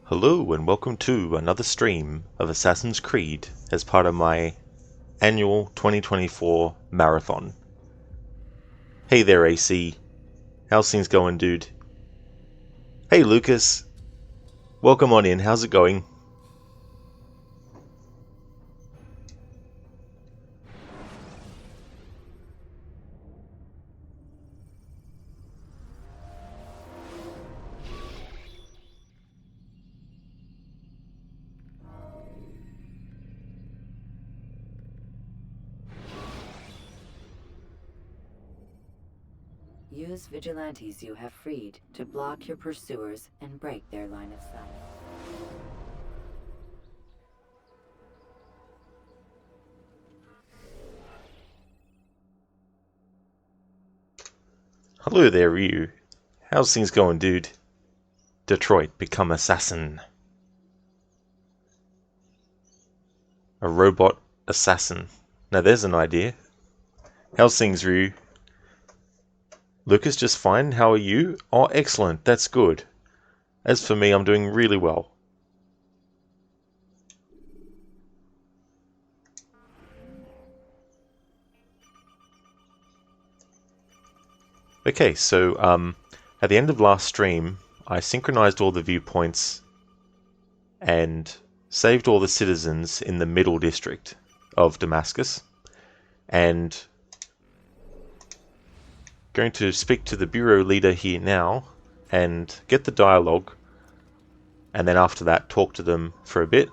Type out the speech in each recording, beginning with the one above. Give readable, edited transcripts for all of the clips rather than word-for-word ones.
Hello and welcome to another stream of Assassin's Creed as part of my annual 2024 marathon. Hey there AC, how's things going dude? Hey Lucas, welcome on in, how's it going? Use vigilantes you have freed to block your pursuers and break their line of sight. Hello there Ryu, how's things going dude? Detroit, become assassin. A robot assassin. Now there's an idea. How's things Ryu? Lucas, just fine. How are you? Oh, excellent. That's good. As for me, I'm doing really well. Okay, so at the end of last stream, I synchronized all the viewpoints and saved all the citizens in the middle district of Damascus, and going to speak to the bureau leader here now and get the dialogue, and then after that talk to them for a bit,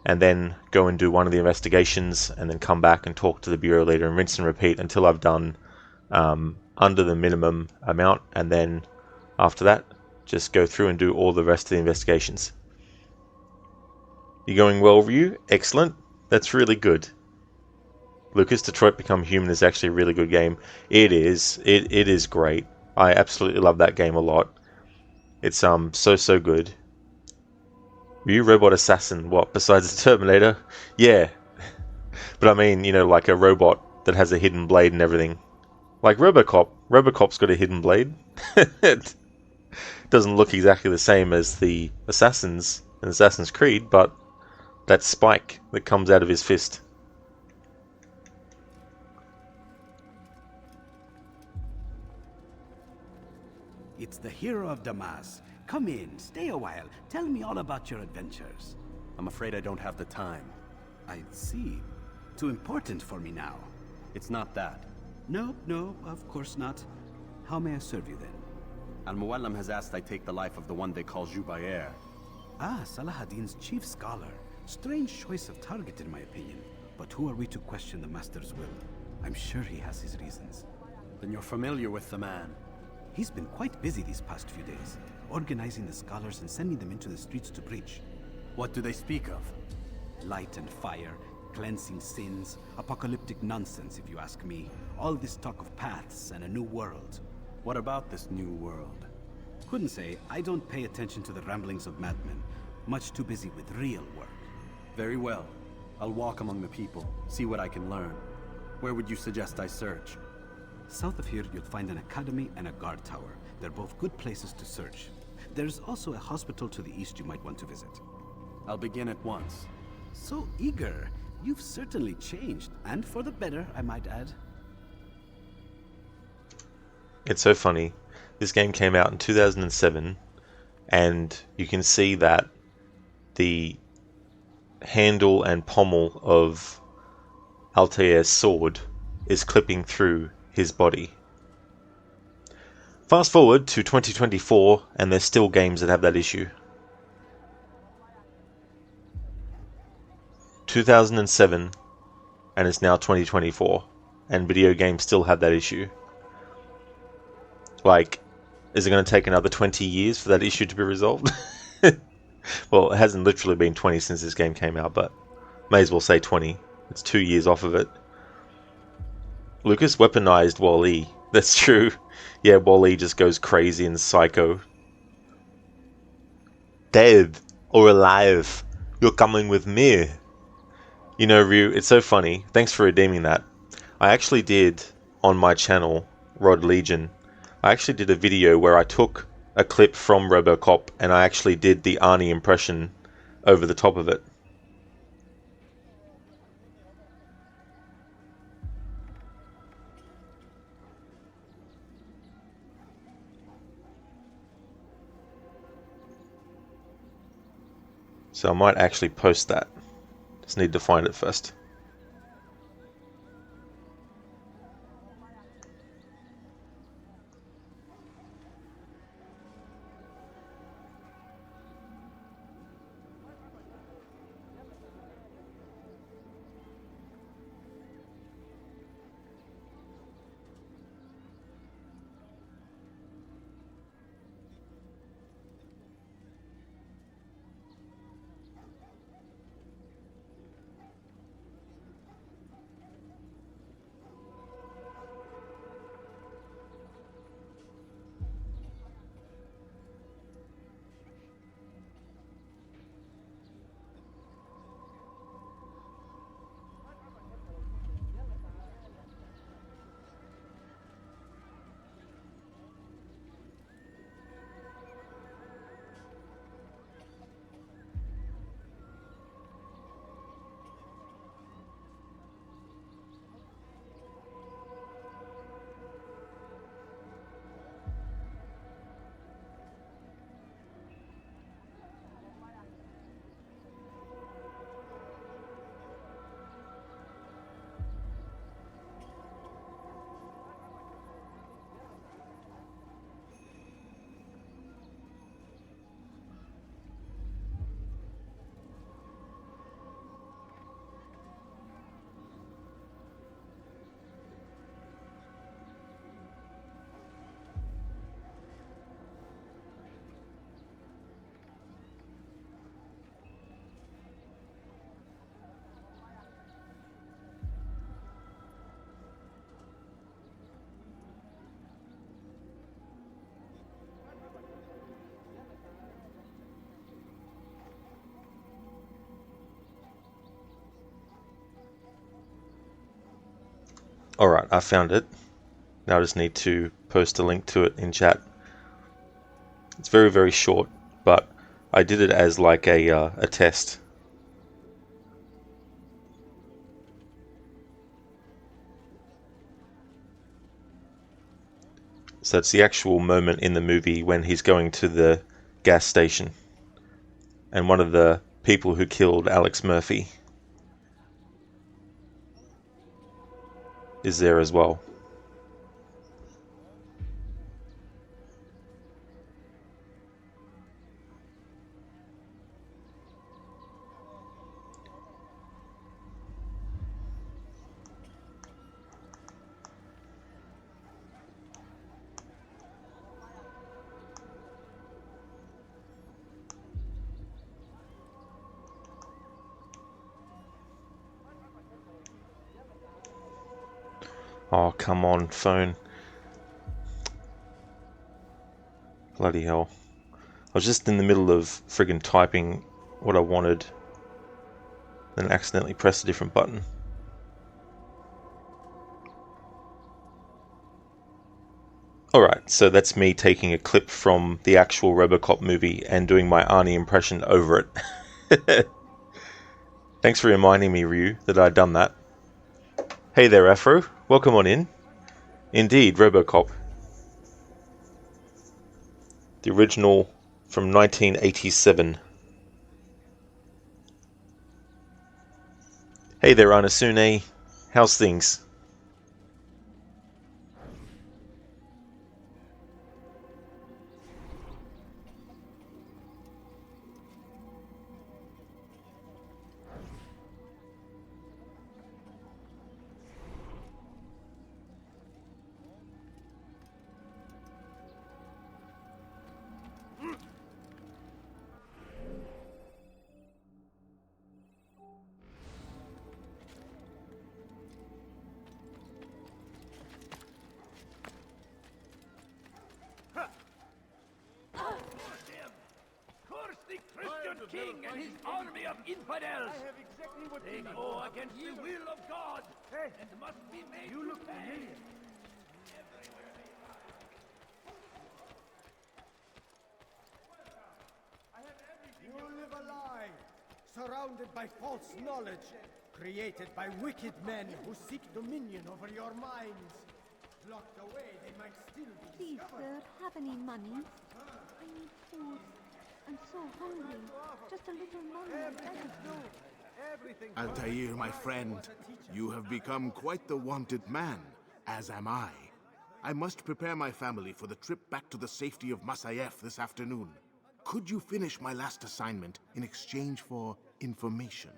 and then go and do one of the investigations, and then come back and talk to the bureau leader and rinse and repeat until I've done under the minimum amount, and then after that just go through and do all the rest of the investigations. You going well, Ryu? Excellent. That's really good. Lucas, Detroit Become Human is actually a really good game. It is. It is great. I absolutely love that game a lot. It's so good. Ryu Robot Assassin, what, besides the Terminator? Yeah. But I mean, you know, like a robot that has a hidden blade and everything. Like Robocop. Robocop's got a hidden blade. It doesn't look exactly the same as the assassins in Assassin's Creed, but that spike that comes out of his fist. It's the hero of Damas. Come in, stay a while. Tell me all about your adventures. I'm afraid I don't have the time. I see. Too important for me now. It's not that. No, of course not. How may I serve you then? Al-Muallim has asked I take the life of the one they call Jubair. Ah, Salahadin's chief scholar. Strange choice of target in my opinion. But who are we to question the Master's will? I'm sure he has his reasons. Then you're familiar with the man. He's been quite busy these past few days, organizing the scholars and sending them into the streets to preach. What do they speak of? Light and fire, cleansing sins, apocalyptic nonsense if you ask me. All this talk of paths and a new world. What about this new world? Couldn't say. I don't pay attention to the ramblings of madmen. Much too busy with real work. Very well. I'll walk among the people, see what I can learn. Where would you suggest I search? South of here, you'll find an academy and a guard tower. They're both good places to search. There's also a hospital to the east you might want to visit. I'll begin at once. So eager. You've certainly changed, and for the better, I might add. It's so funny. This game came out in 2007, and you can see that the handle and pommel of Altair's sword is clipping through his body. Fast forward to 2024, and there's still games that have that issue. 2007, and it's now 2024, and video games still have that issue. Like, is it going to take another 20 years for that issue to be resolved? Well, it hasn't literally been 20 since this game came out, but may as well say 20. It's 2 years off of it. Lucas weaponized Wall-E. That's true. Yeah, Wall-E just goes crazy and psycho. Dead or alive, you're coming with me. You know, Ryu, it's so funny. Thanks for redeeming that. I actually did, on my channel, Rod Legion, I actually did a video where I took a clip from Robocop and I actually did the Arnie impression over the top of it. So I might actually post that. Just need to find it first. Alright, I found it. Now I just need to post a link to it in chat. It's very, very short, but I did it as like a test. So it's the actual moment in the movie when he's going to the gas station, and one of the people who killed Alex Murphy is there as well. Oh, come on, phone. Bloody hell. I was just in the middle of friggin' typing what I wanted, then accidentally pressed a different button. Alright, so that's me taking a clip from the actual Robocop movie and doing my Arnie impression over it. Thanks for reminding me, Ryu, that I'd done that. Hey there, Afro. Welcome on in. Indeed, Robocop. The original from 1987. Hey there, Anasune. How's things? King and his army of infidels. I have exactly what they go against the will of God and must be made to pay. You live a lie, surrounded by false knowledge, created by wicked men who seek dominion over your minds. Locked away, they might still be Please, discovered. sir, have any money? I need food. I'm so hungry. Just a little money, that is all. Altair, my friend, you have become quite the wanted man, as am I. I must prepare my family for the trip back to the safety of Masayev this afternoon. Could you finish my last assignment in exchange for information?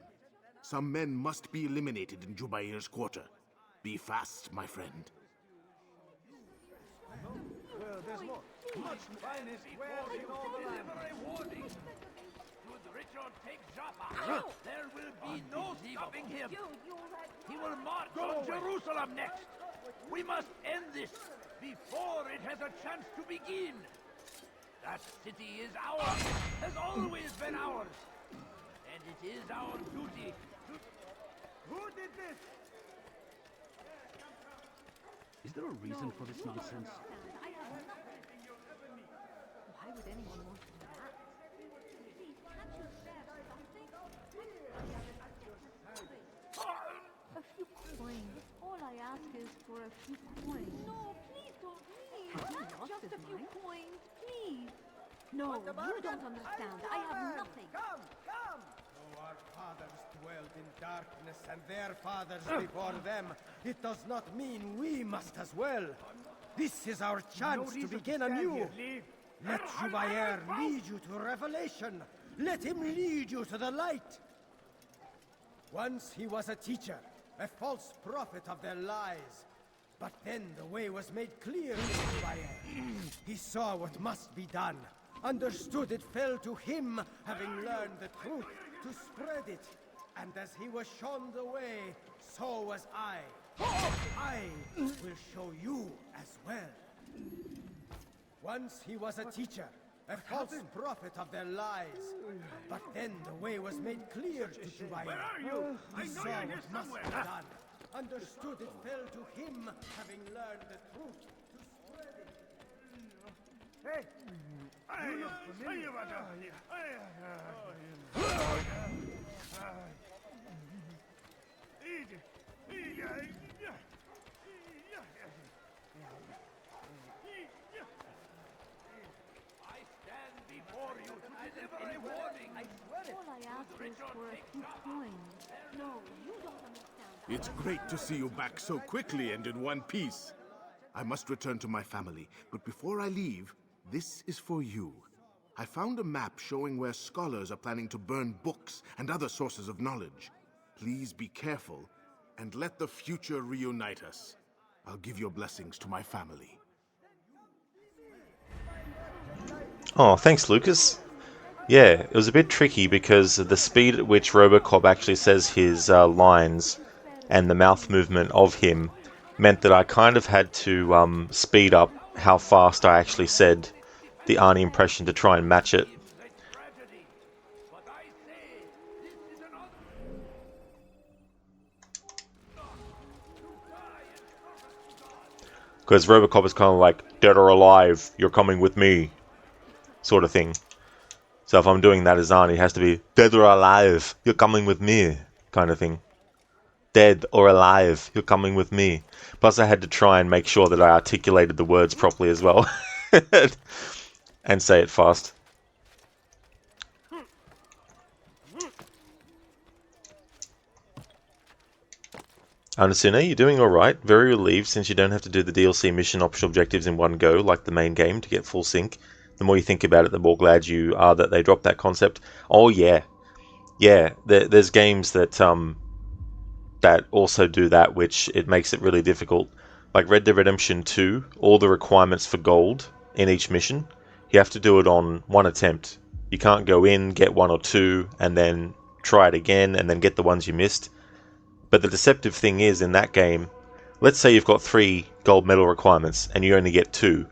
Some men must be eliminated in Jubair's quarter. Be fast, my friend. Well, there's much finest where in all the land. Rewarding. Should Richard take Jaffa, there will be no stopping him. He will march on Jerusalem next. We must end this before it has a chance to begin. That city is ours, has always been ours. And it is our duty to... Who did this? Is there a reason for this nonsense? I have nothing. Why would anyone want to do that? Please, can't you spare something? A few coins. All I ask is for a few coins. No, please don't leave. Just a few coins, please. No, you don't understand. I have nothing. Come! Though our fathers dwelled in darkness and their fathers before them, it does not mean we must as well. This is our chance to begin anew. Let Jubair lead you to revelation. Let him lead you to the light. Once he was a teacher, a false prophet of their lies. But then the way was made clear to Jubair. He saw what must be done. Understood it fell to him, having learned the truth, to spread it. And as he was shown the way, so was I. I will show you as well. Once he was a teacher, a false prophet of their lies. But then the way was made clear to Jubair. Where are you? I He know saw you're here what must somewhere. be done. understood it fell to him, having learned the truth, to spread it. Hey! You look familiar. I stand before you to deliver a warning. I swear it. All I ask is for a few coins. No, you don't understand that. It's great to see you back so quickly and in one piece. I must return to my family, but before I leave, this is for you. I found a map showing where scholars are planning to burn books and other sources of knowledge. Please be careful and let the future reunite us. I'll give your blessings to my family. Oh, thanks, Lucas. Yeah, it was a bit tricky because of the speed at which Robocop actually says his lines and the mouth movement of him meant that I kind of had to speed up how fast I actually said the Arnie impression to try and match it. Tragedy. But I say, this is another. Because Robocop is kind of like, dead or alive, you're coming with me, sort of thing. So if I'm doing that as Arnie, it has to be, dead or alive, you're coming with me, kind of thing. Dead or alive, you're coming with me. Plus I had to try and make sure that I articulated the words properly as well. And say it fast. Anasune, you're doing alright. Very relieved since you don't have to do the DLC mission optional objectives in one go like the main game to get full sync. The more you think about it, the more glad you are that they dropped that concept. Oh yeah. Yeah, there's games that that also do that, which it makes it really difficult. Like Red Dead Redemption 2, all the requirements for gold in each mission, you have to do it on one attempt. You can't go in, get one or two, and then try it again, and then get the ones you missed. But the deceptive thing is, in that game, let's say you've got 3 gold medal requirements, and you only get 2.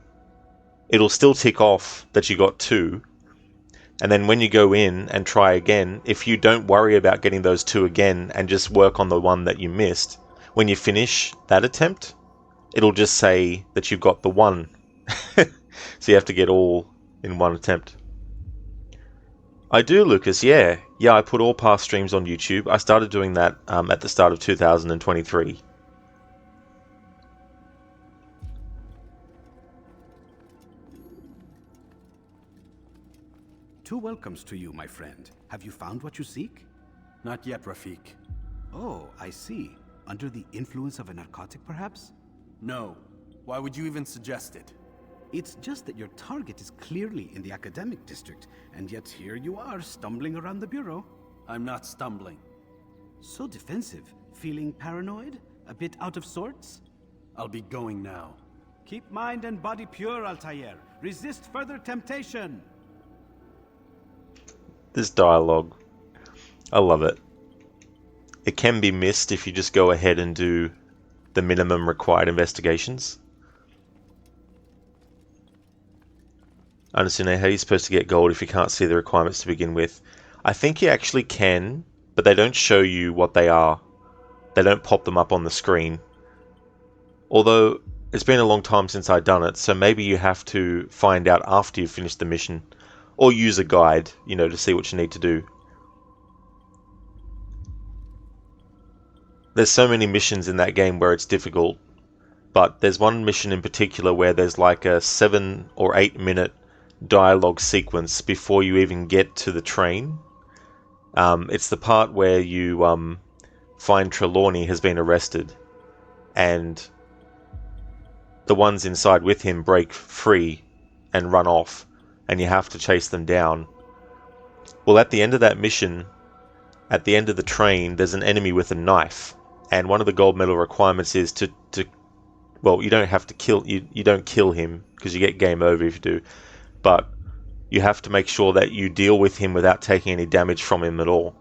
It'll still tick off that you got 2, and then when you go in and try again, if you don't worry about getting those 2 again, and just work on the one that you missed, when you finish that attempt, it'll just say that you've got the 1. So you have to get all in one attempt. I do, Lucas, yeah. Yeah, I put all past streams on YouTube. I started doing that at the start of 2023. Two welcomes to you, my friend. Have you found what you seek? Not yet, Rafik. Oh, I see. Under the influence of a narcotic, perhaps? No. Why would you even suggest it? It's just that your target is clearly in the academic district, and yet here you are, stumbling around the bureau. I'm not stumbling. So defensive. Feeling paranoid? A bit out of sorts? I'll be going now. Keep mind and body pure, Altair. Resist further temptation. This dialogue, I love it. It can be missed if you just go ahead and do the minimum required investigations. Understand how you're supposed to get gold if you can't see the requirements to begin with. I think you actually can, but they don't show you what they are. They don't pop them up on the screen. Although, it's been a long time since I've done it, so maybe you have to find out after you've finished the mission. Or use a guide, you know, to see what you need to do. There's so many missions in that game where it's difficult, but there's one mission in particular where there's like a 7 or 8 minute dialogue sequence before you even get to the train. It's the part where you find Trelawney has been arrested, and the ones inside with him break free and run off, and you have to chase them down. Well, at the end of that mission, at the end of the train, there's an enemy with a knife, and one of the gold medal requirements is to well, you don't have to kill, you don't kill him, because you get game over if you do, but you have to make sure that you deal with him without taking any damage from him at all.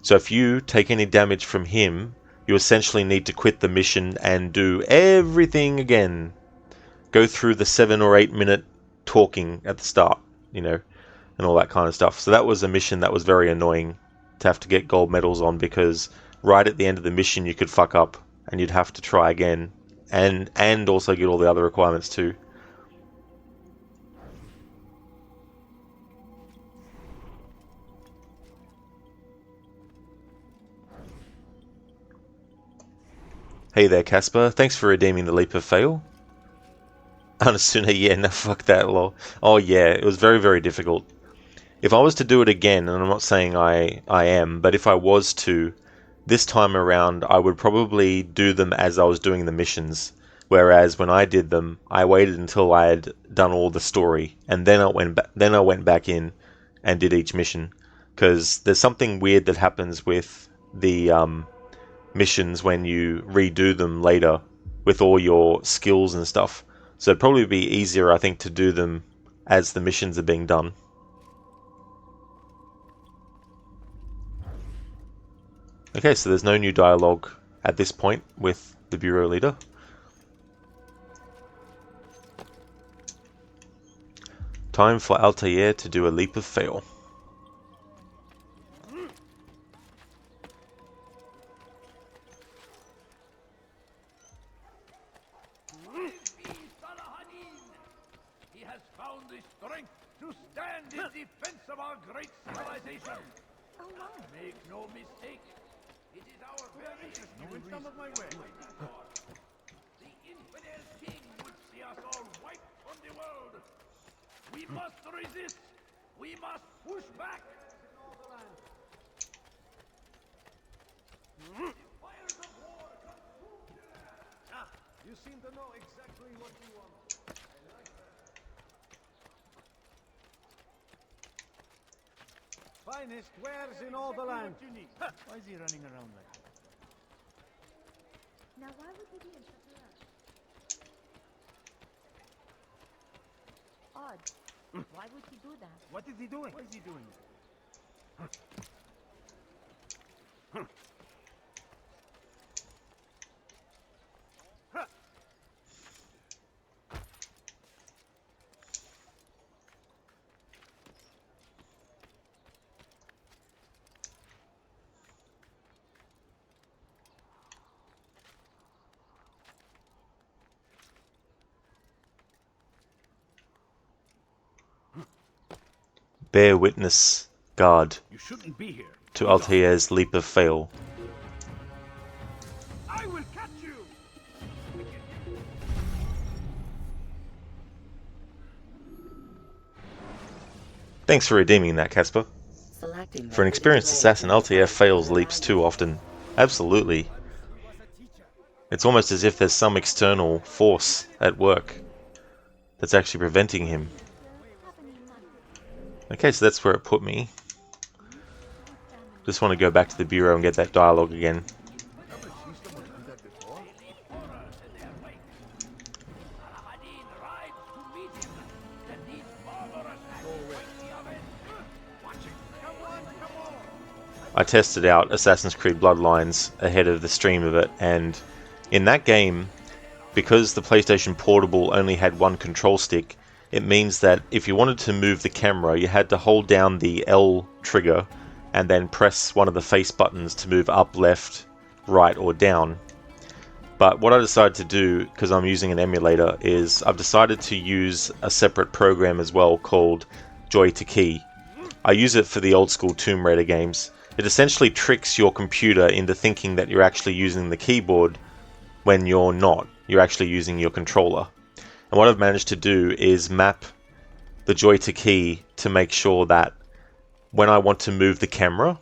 So if you take any damage from him, you essentially need to quit the mission and do everything again. Go through the 7 or 8 minute talking at the start, you know, and all that kind of stuff. So that was a mission that was very annoying to have to get gold medals on, because right at the end of the mission you could fuck up and you'd have to try again, and also get all the other requirements too. Hey there, Casper. Thanks for redeeming the leap of fail. Unasuna, yeah, no, fuck that, lol. Oh yeah, it was very, very difficult. If I was to do it again, and I'm not saying I am, but if I was to, this time around, I would probably do them as I was doing the missions. Whereas when I did them, I waited until I had done all the story, and then I went back in and did each mission. Because there's something weird that happens with the missions when you redo them later with all your skills and stuff. So it'd probably be easier, I think, to do them as the missions are being done. Okay, so there's no new dialogue at this point with the Bureau leader. Time for Altair to do a leap of fail. He has found the strength to stand in defense of our great civilization. Make no mistake, it is our very some of my way. The infidel king would see us all wiped from the world. We must resist. We must push back. Fires of war come true. You seem to know exactly what you want. I like that. Finest wares in all the land. Why is he running around like that? Now why would he be in such a rush? Odd. Why would he do that? What is he doing? Why is he doing that? Bear witness, guard, You shouldn't be here. to Altair's leap of fail. I will catch you. Thanks for redeeming that, Casper. Selecting For an experienced assassin, Altair fails leaps too often. Absolutely. It's almost as if there's some external force at work that's actually preventing him. Okay, so that's where it put me. Just want to go back to the Bureau and get that dialogue again. I tested out Assassin's Creed Bloodlines ahead of the stream of it, and in that game, because the PlayStation Portable only had one control stick, it means that if you wanted to move the camera, you had to hold down the L trigger and then press one of the face buttons to move up, left, right, or down. But what I decided to do, because I'm using an emulator, is I've decided to use a separate program as well called Joy to Key. I use it for the old school Tomb Raider games. It essentially tricks your computer into thinking that you're actually using the keyboard when you're not. You're actually using your controller. And what I've managed to do is map the Joy to Key to make sure that when I want to move the camera,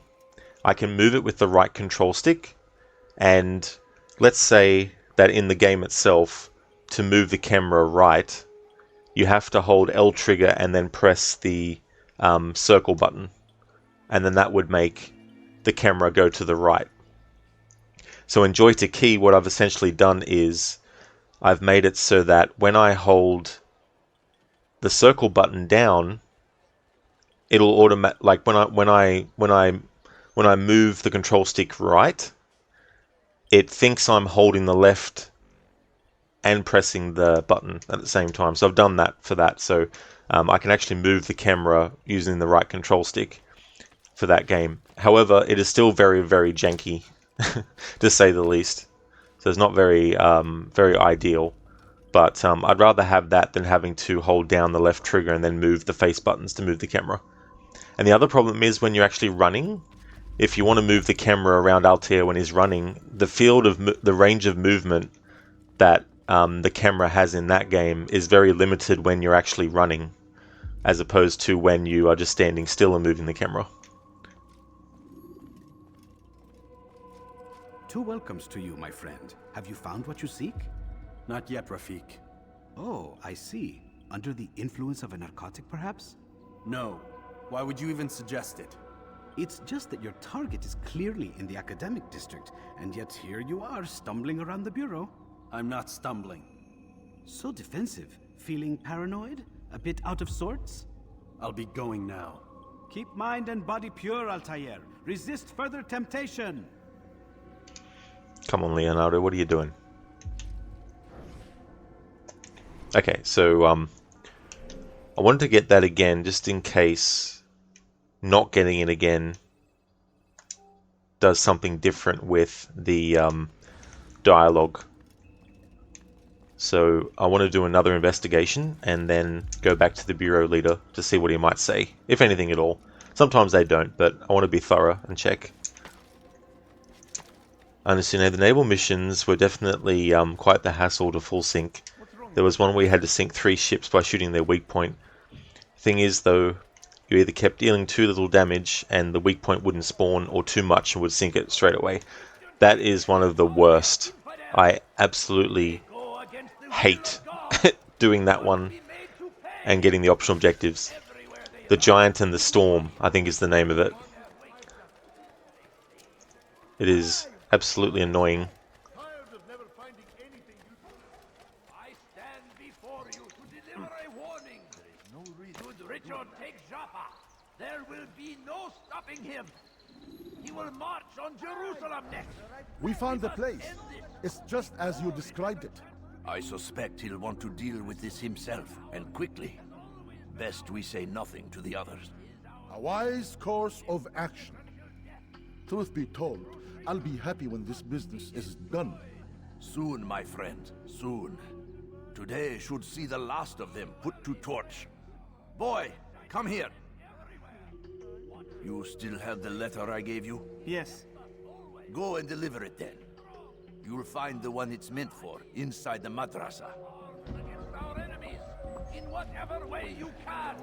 I can move it with the right control stick. And let's say that in the game itself, to move the camera right, you have to hold L trigger and then press the circle button. And then that would make the camera go to the right. So in Joy to Key, what I've essentially done is I've made it so that when I hold the circle button down, it'll like when I move the control stick right, it thinks I'm holding the left and pressing the button at the same time. So I've done that for that, so I can actually move the camera using the right control stick for that game. However, it is still very, very janky, to say the least. So it's not very very ideal. But I'd rather have that than having to hold down the left trigger and then move the face buttons to move the camera. And the other problem is when you're actually running, if you want to move the camera around Altair when he's running, the range of movement that the camera has in that game is very limited when you're actually running, as opposed to when you are just standing still and moving the camera. Two welcomes to you, my friend. Have you found what you seek? Not yet, Rafik. Oh, I see. Under the influence of a narcotic, perhaps? No. Why would you even suggest it? It's just that your target is clearly in the academic district, and yet here you are, stumbling around the bureau. I'm not stumbling. So defensive. Feeling paranoid? A bit out of sorts? I'll be going now. Keep mind and body pure, Altair. Resist further temptation. Come on, Leonardo, what are you doing? Okay, so I wanted to get that again just in case not getting it again does something different with the dialogue. So I want to do another investigation and then go back to the bureau leader to see what he might say, if anything at all. Sometimes they don't, but I want to be thorough and check. I understand the naval missions were definitely quite the hassle to full sync. There was one where you had to sink 3 ships by shooting their weak point. Thing is, though, you either kept dealing too little damage and the weak point wouldn't spawn, or too much and would sink it straight away. That is one of the worst. I absolutely hate doing that one and getting the optional objectives. The Giant and the Storm, I think, is the name of it. It is absolutely annoying. I stand before you to deliver a warning. Should Richard take Jaffa, there will be no stopping him. He will march on Jerusalem next. We found the place. It's just as you described it. I suspect he'll want to deal with this himself, and quickly. Best we say nothing to the others. A wise course of action. Truth be told, I'll be happy when this business is done. Soon, my friend, soon. Today should see the last of them put to torch. Boy, come here. You still have the letter I gave you? Yes. Go and deliver it then. You'll find the one it's meant for inside the madrasa. Against our enemies, in whatever way you can.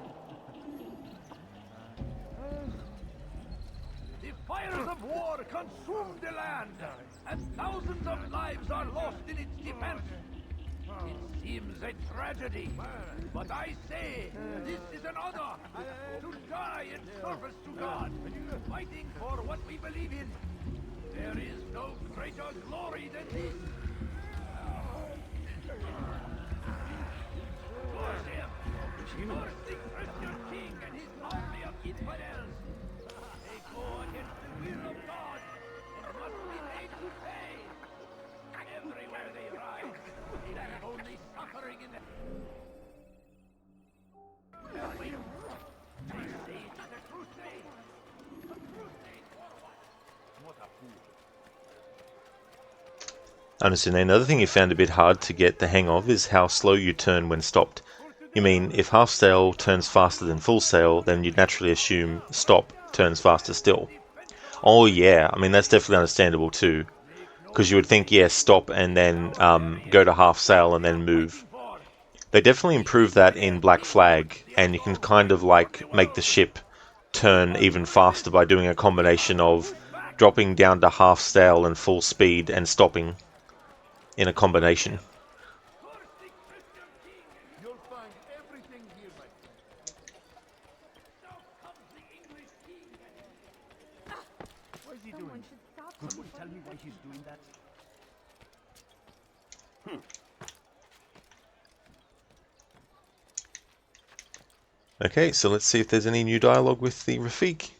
The fires of war consume the land, and thousands of lives are lost in its defense. It seems a tragedy, but I say this is an honor to die in service to God, fighting for what we believe in. There is no greater glory than this. Force him! Force the Christian king and his army of infidels! They go against the will of God and must be made to pay! Everywhere they rise, they leave only suffering in the... They say it is a crusade! A crusade for what? What a fool! Honestly, another thing you found a bit hard to get the hang of is how slow you turn when stopped. You mean, if half sail turns faster than full sail, then you'd naturally assume stop turns faster still. Oh yeah, I mean that's definitely understandable too. Because you would think, yeah, stop and then go to half sail and then move. They definitely improved that in Black Flag, and you can kind of like make the ship turn even faster by doing a combination of dropping down to half sail and full speed and stopping in a combination. You'll find everything here, my friend. What is he doing? Someone should stop Could him you before tell he me why gets he's doing that? Okay, so let's see if there's any new dialogue with the Rafik.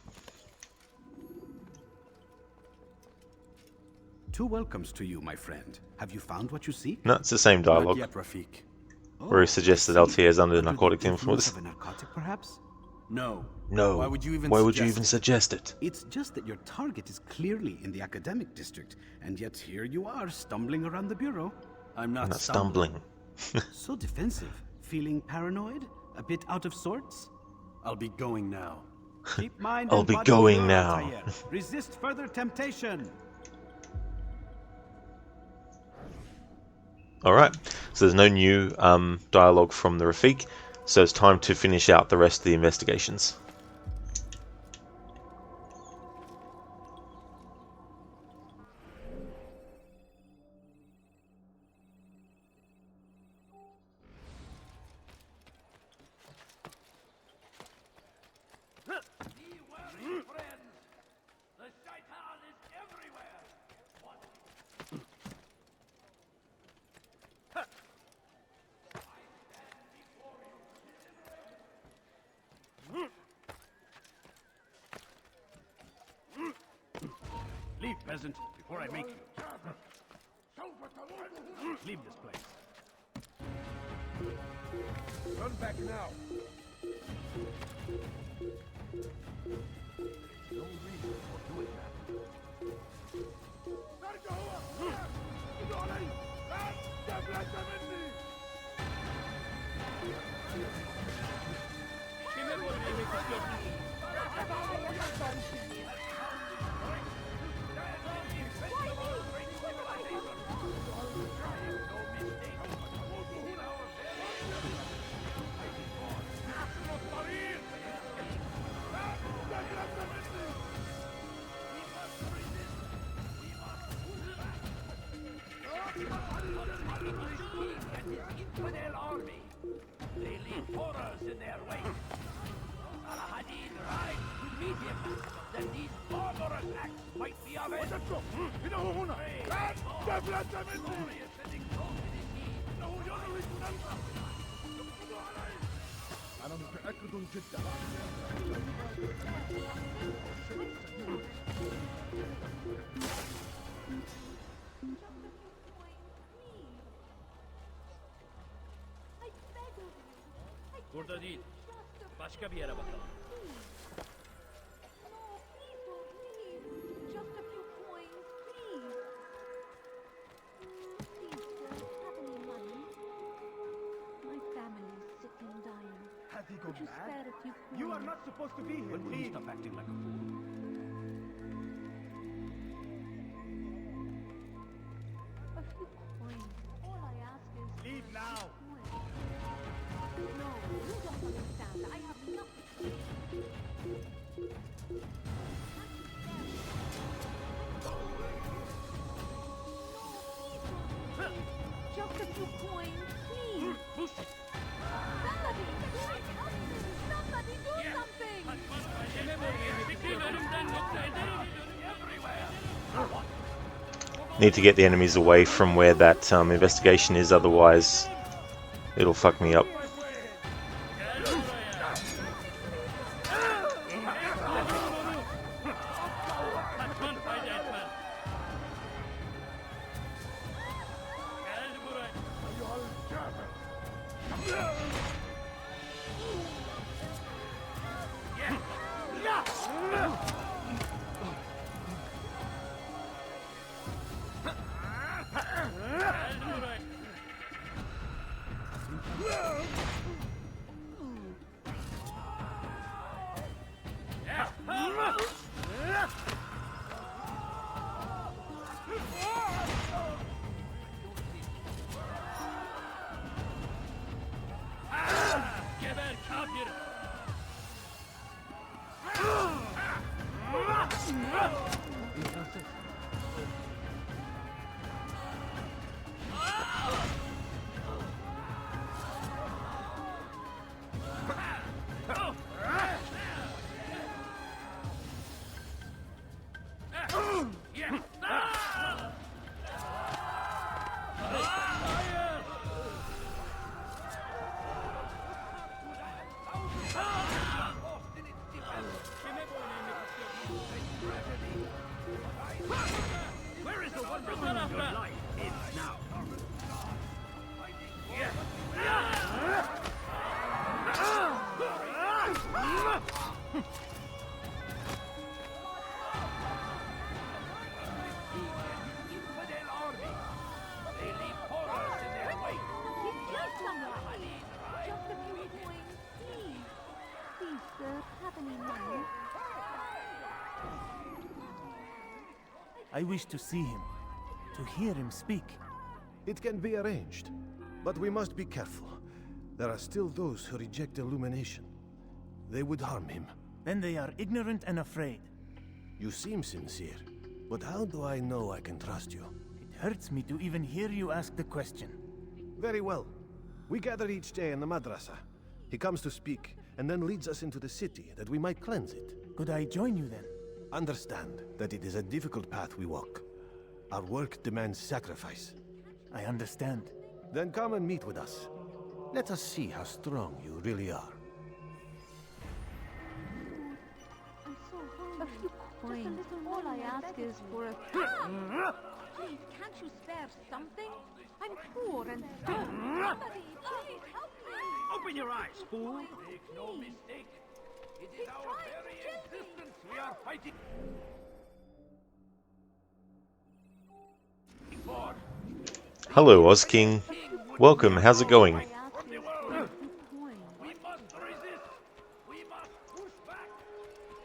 Two welcomes to you, my friend. Have you found what you seek? No, it's the same Not dialogue. yet, Rafik. Where he suggests that I see. Altair is under Under the narcotic influence. of a narcotic, perhaps? No. No. Why would you even suggest it? It's just that your target is clearly in the academic district, and yet here you are, stumbling around the bureau. I'm not stumbling. So defensive. Feeling paranoid? A bit out of sorts? I'll be going now. Keep mind I'll and be body going pure, now. Altair. Resist further temptation. Alright, so there's no new dialogue from the Rafik, so it's time to finish out the rest of the investigations. Leave, peasant, before I make you. Leave this place. Run back now. No reason for doing Infidel army. They leave horrors in their wake. Al-Hadid rides to meet him, that these barbarous acts might be avenged. Glorious and exalted is he. أنا متأكد جدا. Burada değil. Başka bir yere bakalım. Has he gone mad? You are not supposed to be here. When will you stop acting like a fool? A few coins. All I ask is... Leave now. No, you don't understand. I have nothing. Just a few coins, please. Somebody, do something! Need to get the enemies away from where that investigation is, otherwise it'll fuck me up. Where is the wonderful your life ends now? have any money? I wish to see him, to hear him speak. It can be arranged, but we must be careful. There are still those who reject illumination. They would harm him. Then they are ignorant and afraid. You seem sincere, but how do I know I can trust you? It hurts me to even hear you ask the question. Very well. We gather each day in the madrasa. He comes to speak, and then leads us into the city, that we might cleanse it. Could I join you then? Understand that it is a difficult path we walk. Our work demands sacrifice. I understand. Then come and meet with us. Let us see how strong you really are. I'm so hungry. A few coins. All I ask is for a... Please, can't you spare something? I'm poor and starving. Somebody, please help me. Open your eyes, fool! Make no mistake. It is our very existence we are fighting for. Hello, Oz King. Welcome, how's it going? All I ask is for a few coins. We must resist. We must push back.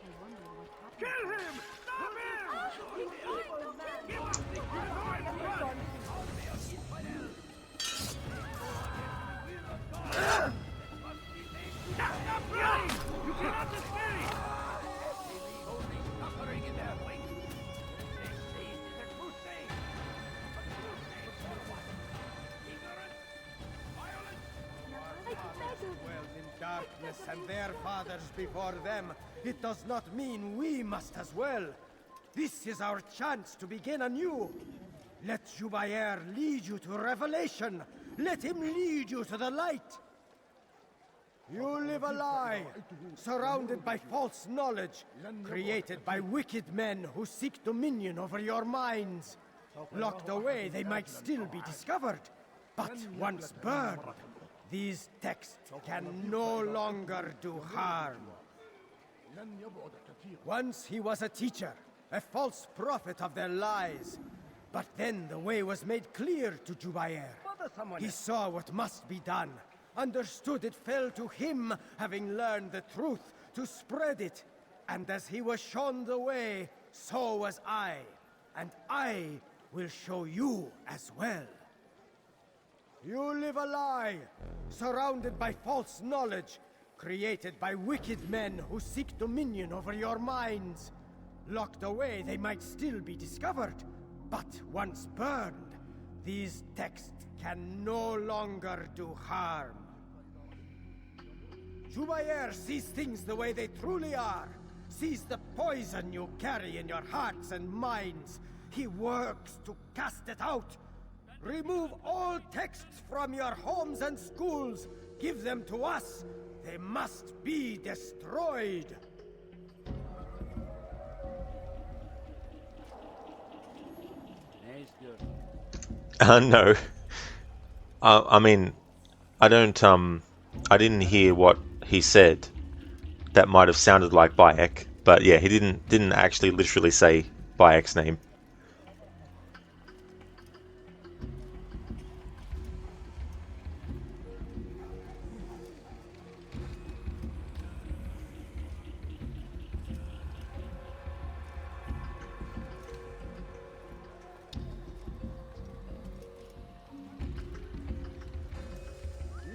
I wonder what happened. Kill him! Stop him! Give us the run! Stop running! You cannot escape! They leave only suffering in their wake. This seed is a crusade. A crusade for what? Ignorance? Violence? I beg of Dwelled in darkness and their fathers before them. It does not mean we must as well. This is our chance to begin anew. Let Jubair lead you to revelation. Let him lead you to the light. You live a lie, surrounded by false knowledge, created by wicked men who seek dominion over your minds. Locked away, they might still be discovered. But once burned, these texts can no longer do harm. Once he was a teacher, a false prophet of their lies. But then the way was made clear to Jubair. He saw what must be done, understood it fell to him, having learned the truth, to spread it. And as he was shown the way, so was I. And I will show you as well. You live a lie, surrounded by false knowledge, created by wicked men who seek dominion over your minds. Locked away, they might still be discovered. But once burned, these texts can no longer do harm. Jubair sees things the way they truly are, sees the poison you carry in your hearts and minds. He works to cast it out. Remove all texts from your homes and schools. Give them to us. They must be destroyed. No. I mean, I didn't hear what he said. That might have sounded like Bayek, but yeah, he didn't actually literally say Bayek's name.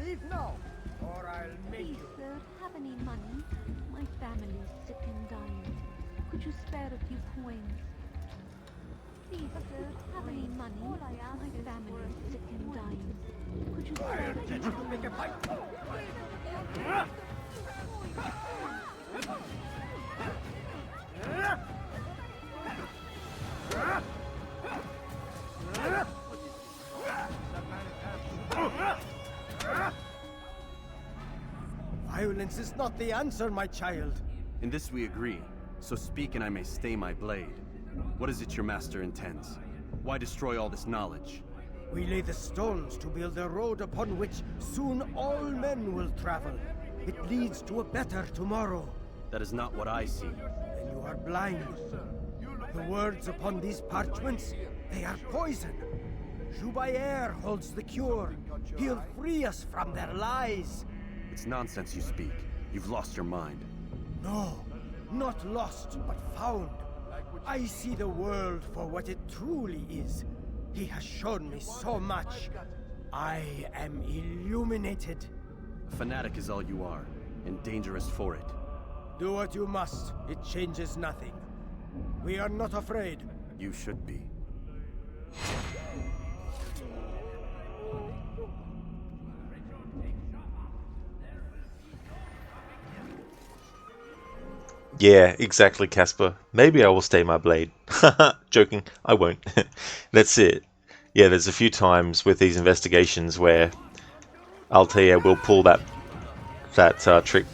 Leave now, or I'll make Please, you. sir, have any money? My family is sick and dying. Could you spare a few coins? Please, sir, have any money? All I ask my family is sick and dying. Could you spare a few coins? Make a fight. Violence is not the answer, my child. In this we agree, so speak and I may stay my blade. What is it your master intends? Why destroy all this knowledge? We lay the stones to build a road upon which soon all men will travel. It leads to a better tomorrow. That is not what I see. Then you are blind. The words upon these parchments, they are poison. Jubair holds the cure. He'll free us from their lies. It's nonsense you speak. You've lost your mind. No, not lost, but found. I see the world for what it truly is. He has shown me so much. I am illuminated. A fanatic is all you are, and dangerous for it. Do what you must. It changes nothing. We are not afraid. You should be. Yeah, exactly, Casper. Maybe I will stay my blade. Joking, I won't. That's it. Yeah, there's a few times with these investigations where Altair will pull that trick.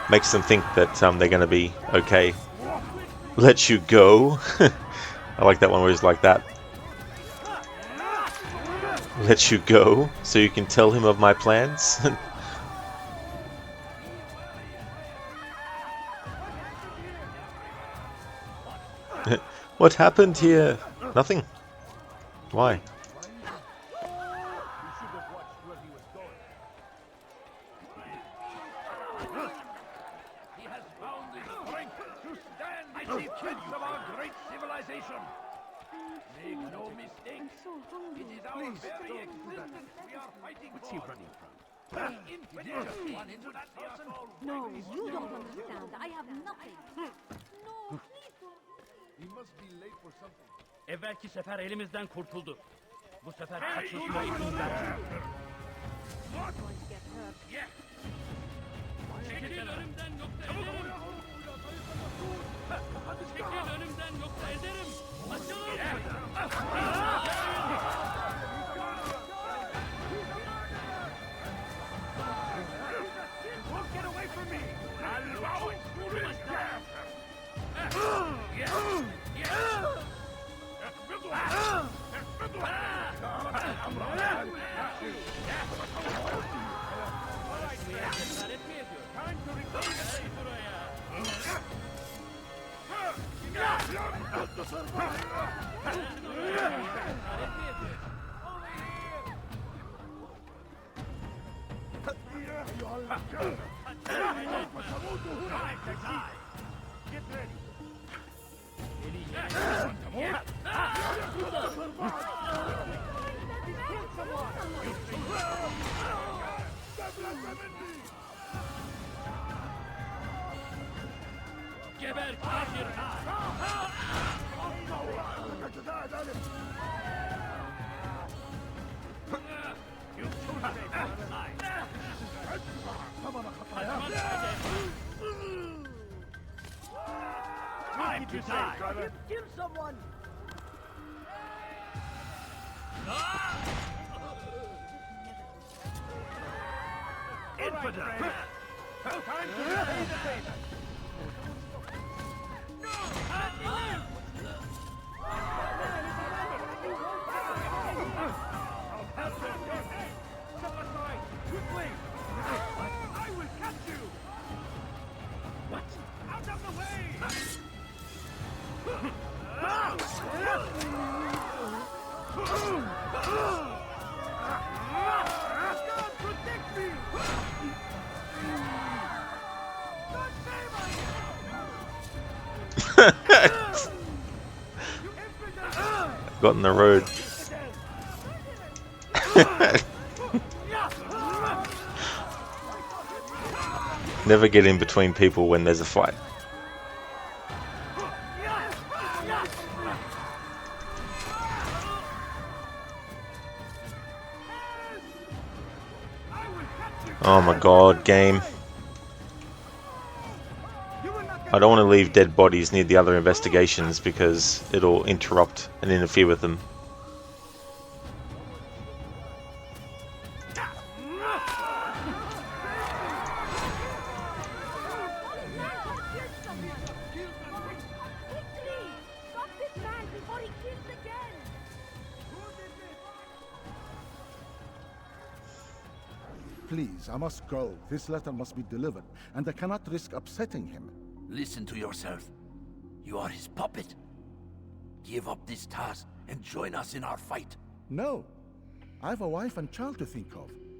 Makes them think that they're going to be okay. Let you go. I like that one where he's like that. Let you go, so you can tell him of my plans. What happened here? Nothing. Why? He has found the strength to stand in defense of our great civilization. Make no mistake, it is our very existence we are fighting for. What's he running from? The infidel one into that person. No, you don't understand. I have nothing. No, please don't. He must be late for something. Evvelki sefer elimizden kurtuldu. Bu sefer kaçmasına izin vermeyeceğiz. Çekil önümden yoksa ederim. Çekil önümden yoksa ederim. Açılın. Don't get away from me! Allow it to finish them! Get ready! Geber kafir! Time to die! Kill someone! Infidel! Time to repay the favor! Step aside! Quickly! I will catch you! What? Out of the way! God protect me! Got in the road. Never get in between people when there's a fight. Oh my god, game. I don't want to leave dead bodies near the other investigations because it'll interrupt and interfere with them. Please, I must go. This letter must be delivered, and I cannot risk upsetting him. Listen to yourself. You are his puppet. Give up this task and join us in our fight. No. I have a wife and child to think of.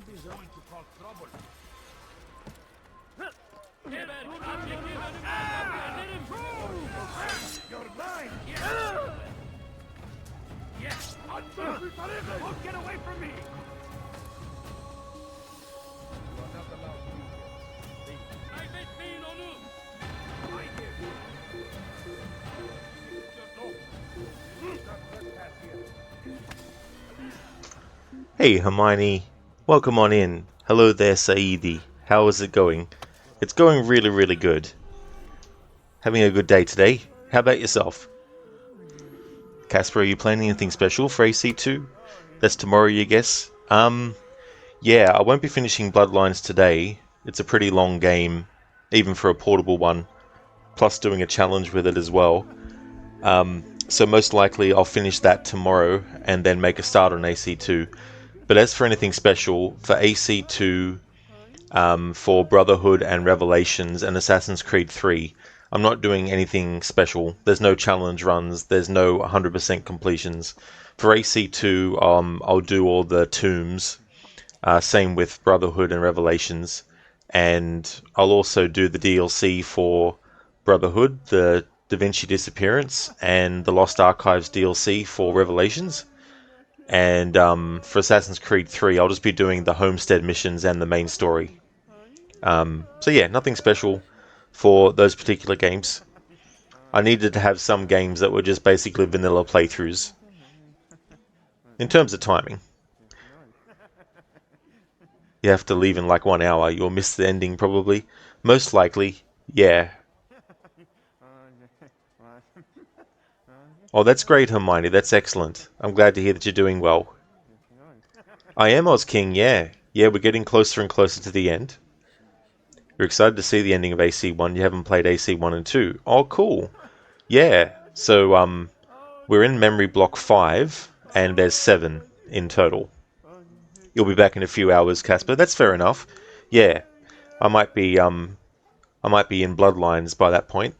Zombies are going to cause trouble. You're mine! Yes! Don't get away from me! You are not allowed to be here. Kaybetmeyin onu! Haydi! Hey Hermione, welcome on in. Hello there Saidi. How is it going? It's going really good. Having a good day today. How about yourself? Casper, are you planning anything special for AC2? That's tomorrow, you guess? Yeah, I won't be finishing Bloodlines today. It's a pretty long game, even for a portable one, plus doing a challenge with it as well. So most likely I'll finish that tomorrow and then make a start on AC2. But as for anything special, for AC2, for Brotherhood and Revelations and Assassin's Creed 3, I'm not doing anything special. There's no challenge runs, there's no 100% completions. For AC2, I'll do all the tombs, same with Brotherhood and Revelations, and I'll also do the DLC for Brotherhood, the Da Vinci Disappearance, and the Lost Archives DLC for Revelations. And for Assassin's Creed 3, I'll just be doing the homestead missions and the main story. So yeah, nothing special for those particular games. I needed to have some games that were just basically vanilla playthroughs. In terms of timing. You have to leave in like 1 hour, you'll miss the ending probably. Most likely, yeah. Oh, that's great, Hermione, that's excellent. I'm glad to hear that you're doing well. I am Oz King, yeah. Yeah, we're getting closer and closer to the end. You're excited to see the ending of AC1, you haven't played AC1 and 2. Oh, cool. Yeah, so, we're in memory block 5, and there's 7 in total. You'll be back in a few hours, Casper. That's fair enough. Yeah, I might be in Bloodlines by that point.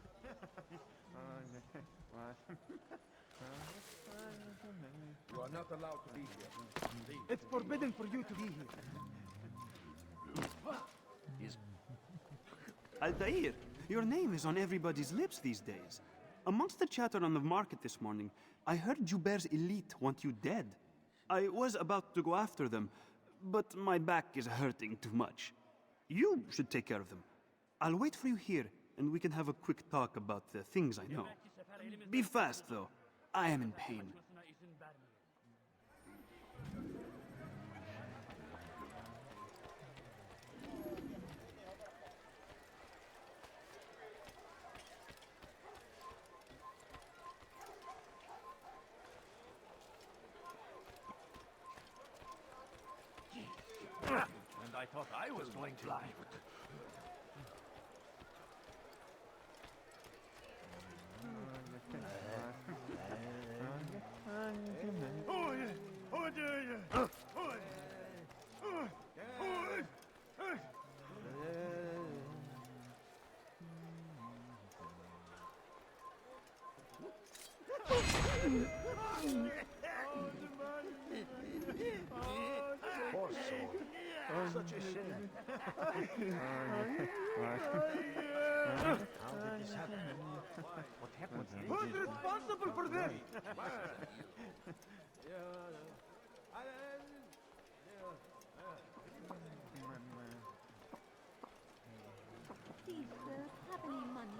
You are not allowed to be here. It's forbidden for you to be here. Altair, your name is on everybody's lips these days. Amongst the chatter on the market this morning, I heard Joubert's elite want you dead. I was about to go after them, but my back is hurting too much. You should take care of them. I'll wait for you here, and we can have a quick talk about the things I know. Be fast, though. I am in pain. And I thought I was going to fly. Poor soul. Such a shame. How did this happen? What happened? Who's responsible for this? Please, sir, have any money?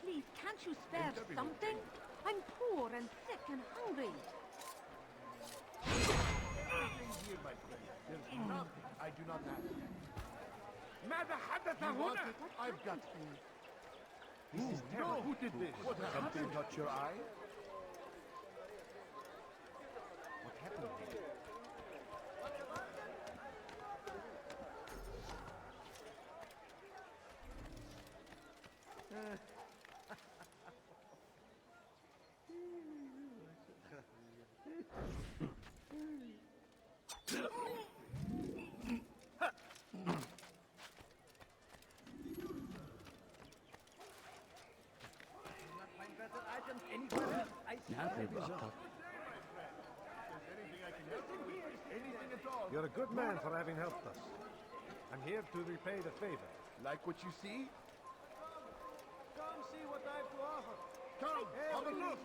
Please, can't you spare something? I'm poor and sick and hungry. Here, my friend. There's nothing I do not have. ماذا حدث هنا؟ I've got food. This is terrible. Who did this? What something touch your eye? What happened here? You're a good man for having helped us. I'm here to repay the favor. Like what you see? Come see what I've to offer. Come, have a look.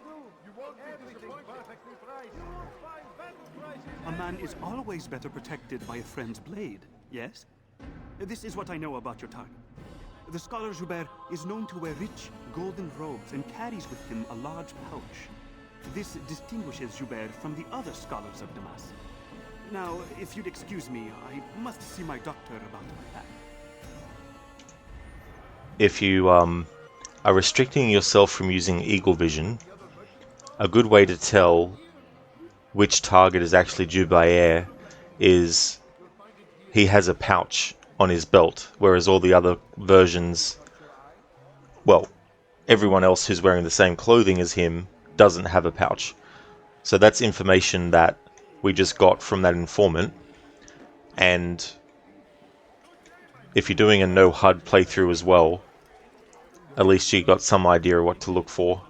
You won't be Everything disappointed. perfectly priced. You won't find better prices. A man is always better protected by a friend's blade, yes? This is what I know about your target. The scholar Joubert is known to wear rich, golden robes and carries with him a large pouch. This distinguishes Joubert from the other scholars of Damas. Now, if you'd excuse me, I must see my doctor about my back. If you are restricting yourself from using eagle vision, a good way to tell which target is actually Joubert is he has a pouch on his belt, whereas all the other versions, well, everyone else who's wearing the same clothing as him doesn't have a pouch. So that's information that we just got from that informant, and if you're doing a no HUD playthrough as well, at least you got some idea of what to look for.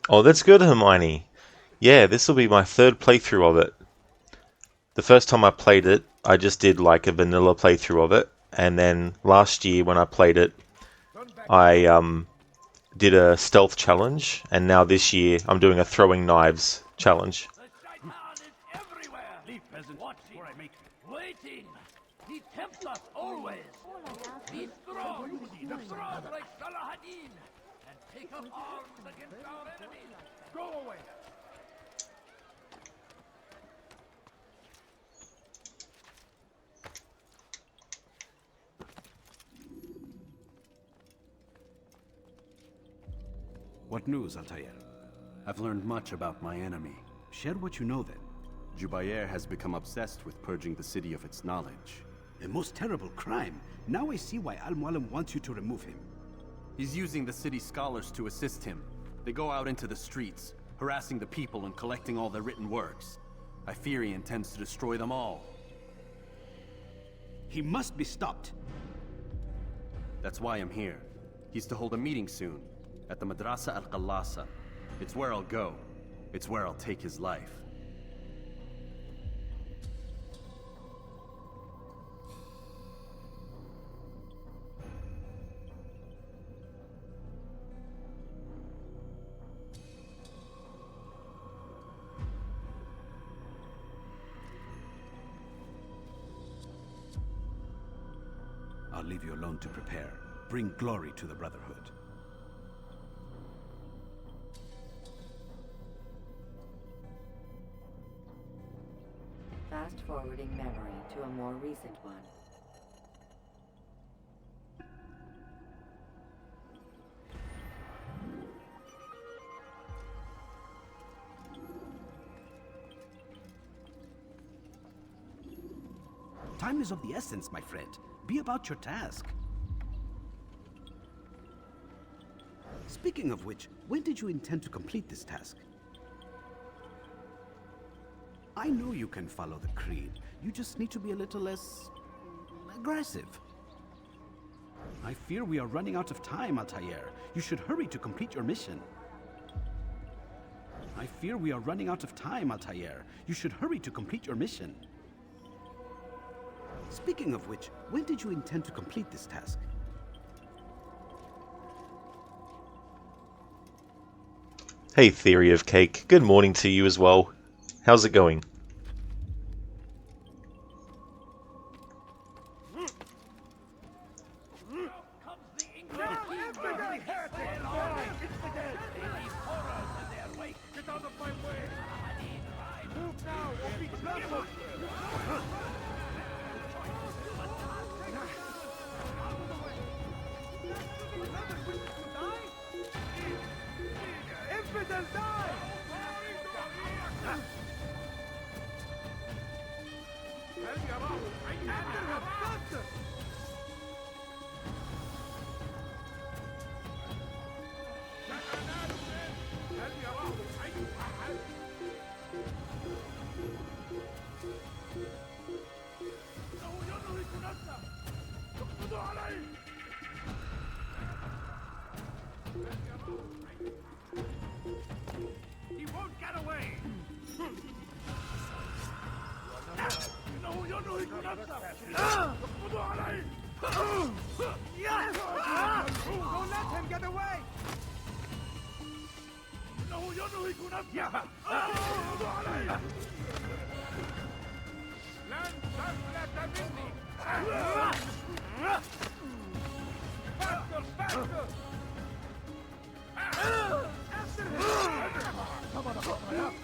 Oh, that's good, Hermione. Yeah, this will be my third playthrough of it. The first time I played it, I just did like a vanilla playthrough of it, and then last year when I played it, I did a stealth challenge, and now this year I'm doing a throwing knives challenge. The Shaitan is everywhere. Leave, peasant. Watching, Or I make you. waiting. He tempts us always. Be strong like Salahadin, and take up arms against our enemies. Go away. What news, Altair? I've learned much about my enemy. Share what you know then. Jubayer has become obsessed with purging the city of its knowledge. A most terrible crime. Now I see why Al-Mualim wants you to remove him. He's using the city scholars to assist him. They go out into the streets, harassing the people and collecting all their written works. I fear he intends to destroy them all. He must be stopped. That's why I'm here. He's to hold a meeting soon, at the Madrasa al-Qallasa. It's where I'll go. It's where I'll take his life. I'll leave you alone to prepare. Bring glory to the Brotherhood. Fast-forwarding memory to a more recent one. Time is of the essence, my friend. Be about your task. Speaking of which, when did you intend to complete this task? I know you can follow the creed. You just need to be a little less aggressive. I fear we are running out of time, Altair. You should hurry to complete your mission. I fear we are running out of time, Altair. You should hurry to complete your mission. Speaking of which, when did you intend to complete this task? Hey, Theory of Cake. Good morning to you as well. How's it going? He won't get away! No, you're doing nothing! Don't let him get away! No, you're doing nothing! Faster, faster! Come on, up,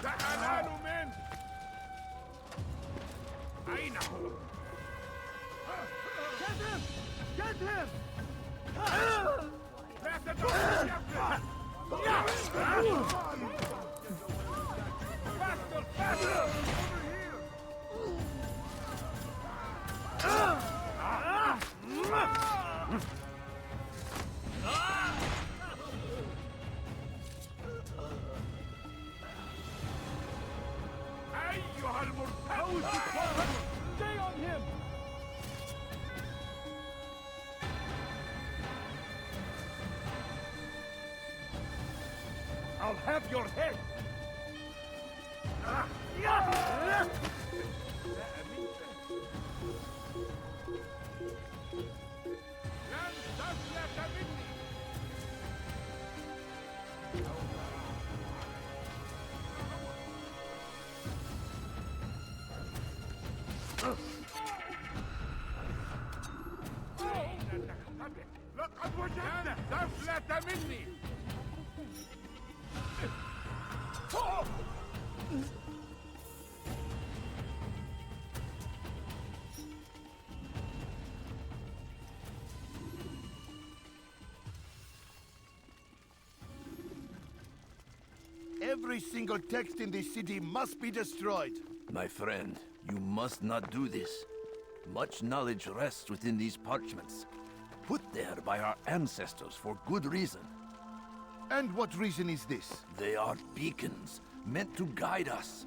تعالوا من أين هو؟ Get him! Get him! لا تدعوا Faster, faster! Over here! أيها المرتد! Stay on him! I'll have your head! لن تفلت مني! لقد وجدته! لن تفلت مني! Every single text in this city must be destroyed. My friend, you must not do this. Much knowledge rests within these parchments, put there by our ancestors for good reason. And what reason is this? They are beacons, meant to guide us,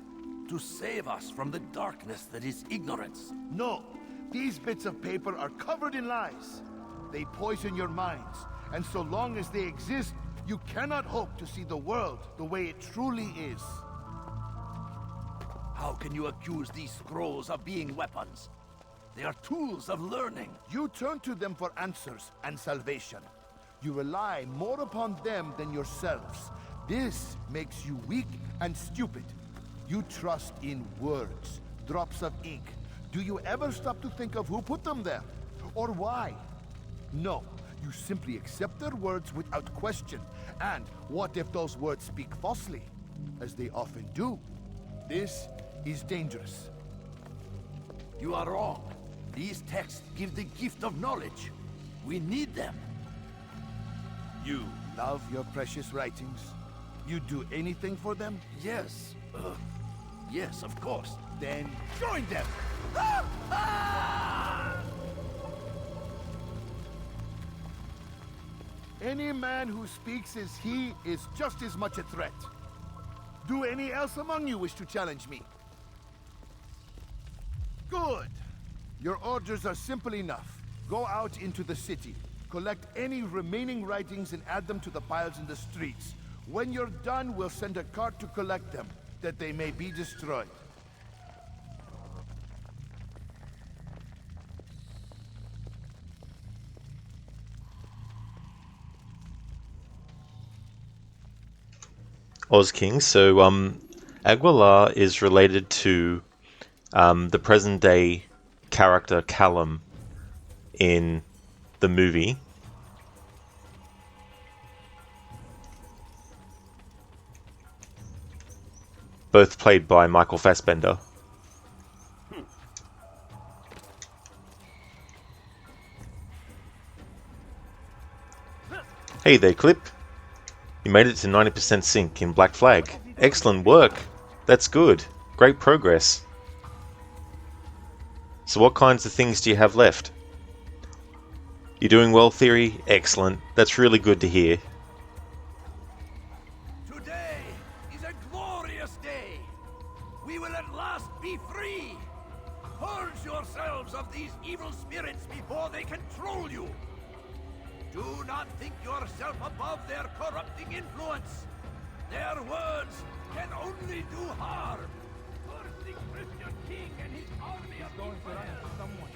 to save us from the darkness that is ignorance. No, these bits of paper are covered in lies. They poison your minds, and so long as they exist, you cannot hope to see the world the way it truly is. How can you accuse these scrolls of being weapons? They are tools of learning. You turn to them for answers and salvation. You rely more upon them than yourselves. This makes you weak and stupid. You trust in words, drops of ink. Do you ever stop to think of who put them there? Or why? No, you simply accept their words without question. And what if those words speak falsely? As they often do. This is dangerous. You are wrong. These texts give the gift of knowledge. We need them. You love your precious writings? You'd do anything for them? Yes. Yes, of course. Then join them! Any man who speaks as he is just as much a threat. Do any else among you wish to challenge me? Good. Your orders are simple enough. Go out into the city. Collect any remaining writings and add them to the piles in the streets. When you're done, we'll send a cart to collect them, that they may be destroyed. Oz King. So Aguilar is related to the present day character Callum in the movie. Both played by Michael Fassbender. Hey there, Clip. You made it to 90% sync in Black Flag. Excellent work. That's good. Great progress. So what kinds of things do you have left? You're doing well, Theory? Excellent. That's really good to hear. they control you. Do not think yourself above their corrupting influence. Their words can only do harm. First the Christian king and his army of Going to run into someone.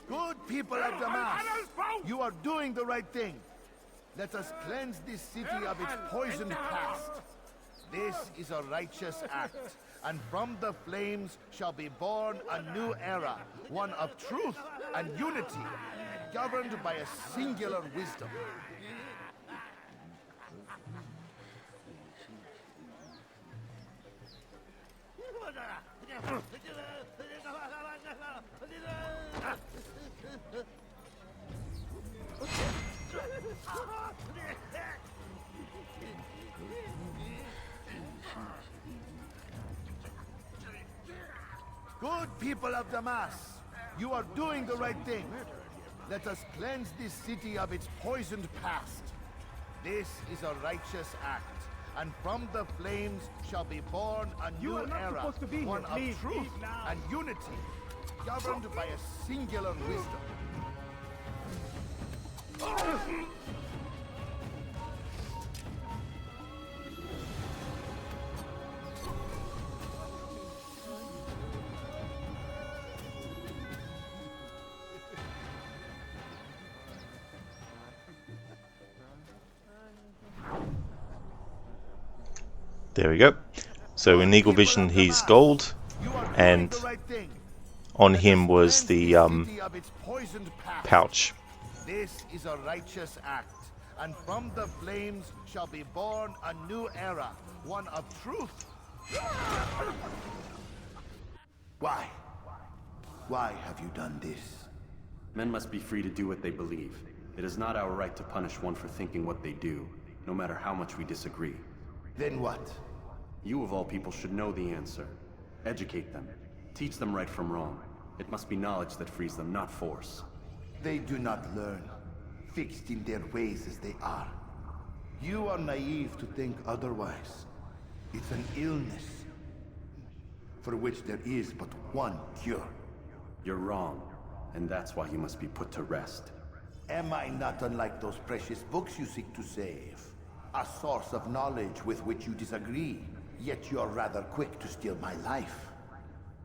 Good people of Damas, you are doing the right thing. Let us cleanse this city of its poisoned past. This is a righteous act, and from the flames shall be born a new era, one of truth and unity, governed by a singular wisdom. Good people of Damas, you are doing the right thing. Let us cleanse this city of its poisoned past. This is a righteous act, and from the flames shall be born a new era, one of truth and unity, governed by a singular wisdom. There we go. So in Eagle Vision he's gold, and on him was the pouch. This is a righteous act, and from the flames shall be born a new era, one of truth. Why? Why have you done this? Men must be free to do what they believe. It is not our right to punish one for thinking what they do, no matter how much we disagree. Then what? You of all people should know the answer. Educate them. Teach them right from wrong. It must be knowledge that frees them, not force. They do not learn, fixed in their ways as they are. You are naive to think otherwise. It's an illness, for which there is but one cure. You're wrong, and that's why you must be put to rest. Am I not unlike those precious books you seek to save? A source of knowledge with which you disagree, yet you're rather quick to steal my life.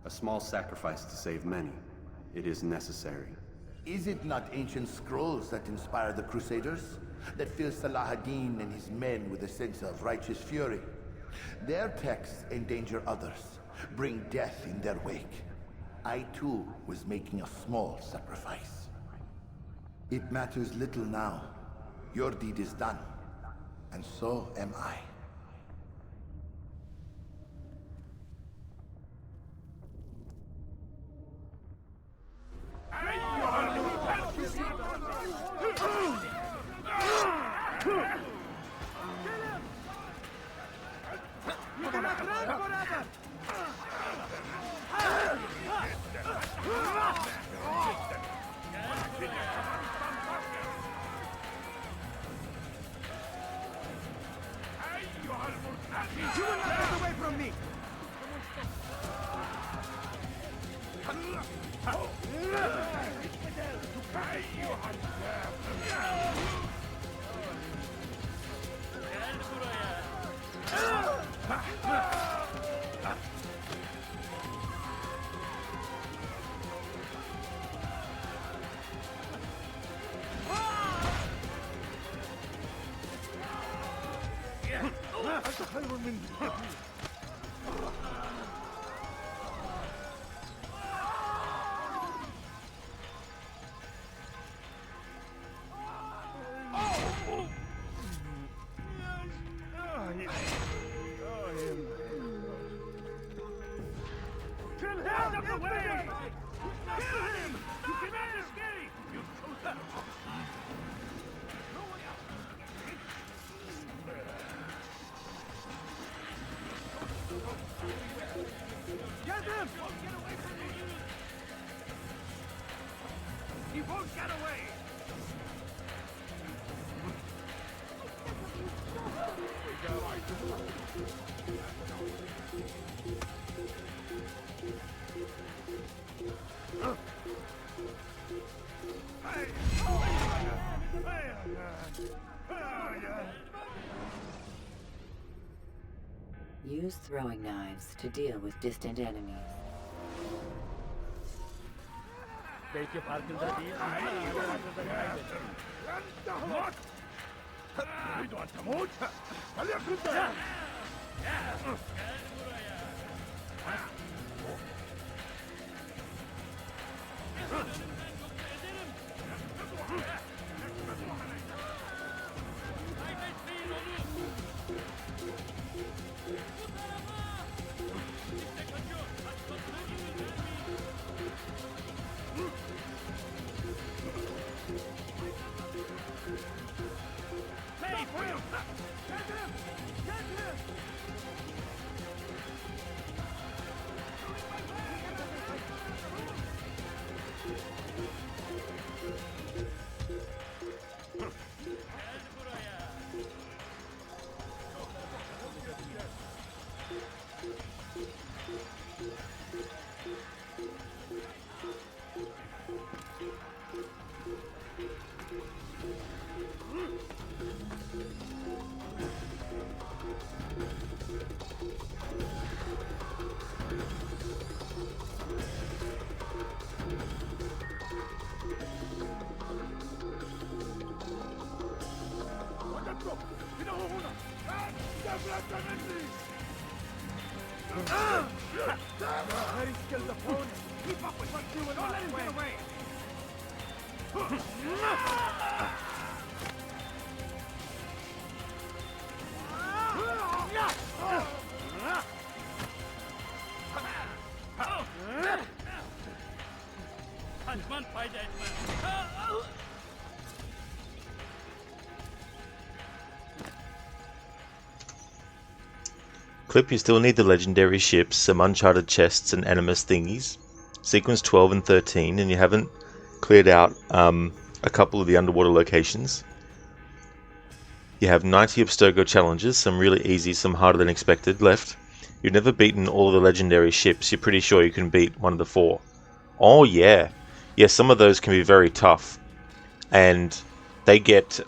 A small sacrifice to save many. It is necessary. Is it not ancient scrolls that inspire the Crusaders? That fill Salah ad-Din and his men with a sense of righteous fury? Their texts endanger others, bring death in their wake. I too was making a small sacrifice. It matters little now. Your deed is done, and so am I. You will not get away from me! He won't get away! Use throwing knives to deal with distant enemies. Belki farkında değil ama aklınızda kaybedin. Very skilled opponent. Keep up with what you and don't let him get away. Kaçman fayda etmez. Clip, you still need the legendary ships, some uncharted chests and animus thingies. Sequence 12 and 13, and you haven't cleared out a couple of the underwater locations. You have 90 Abstergo challenges, some really easy, some harder than expected, left. You've never beaten all the legendary ships. You're pretty sure you can beat one of the 4. Oh yeah. Yeah, some of those can be very tough. And they get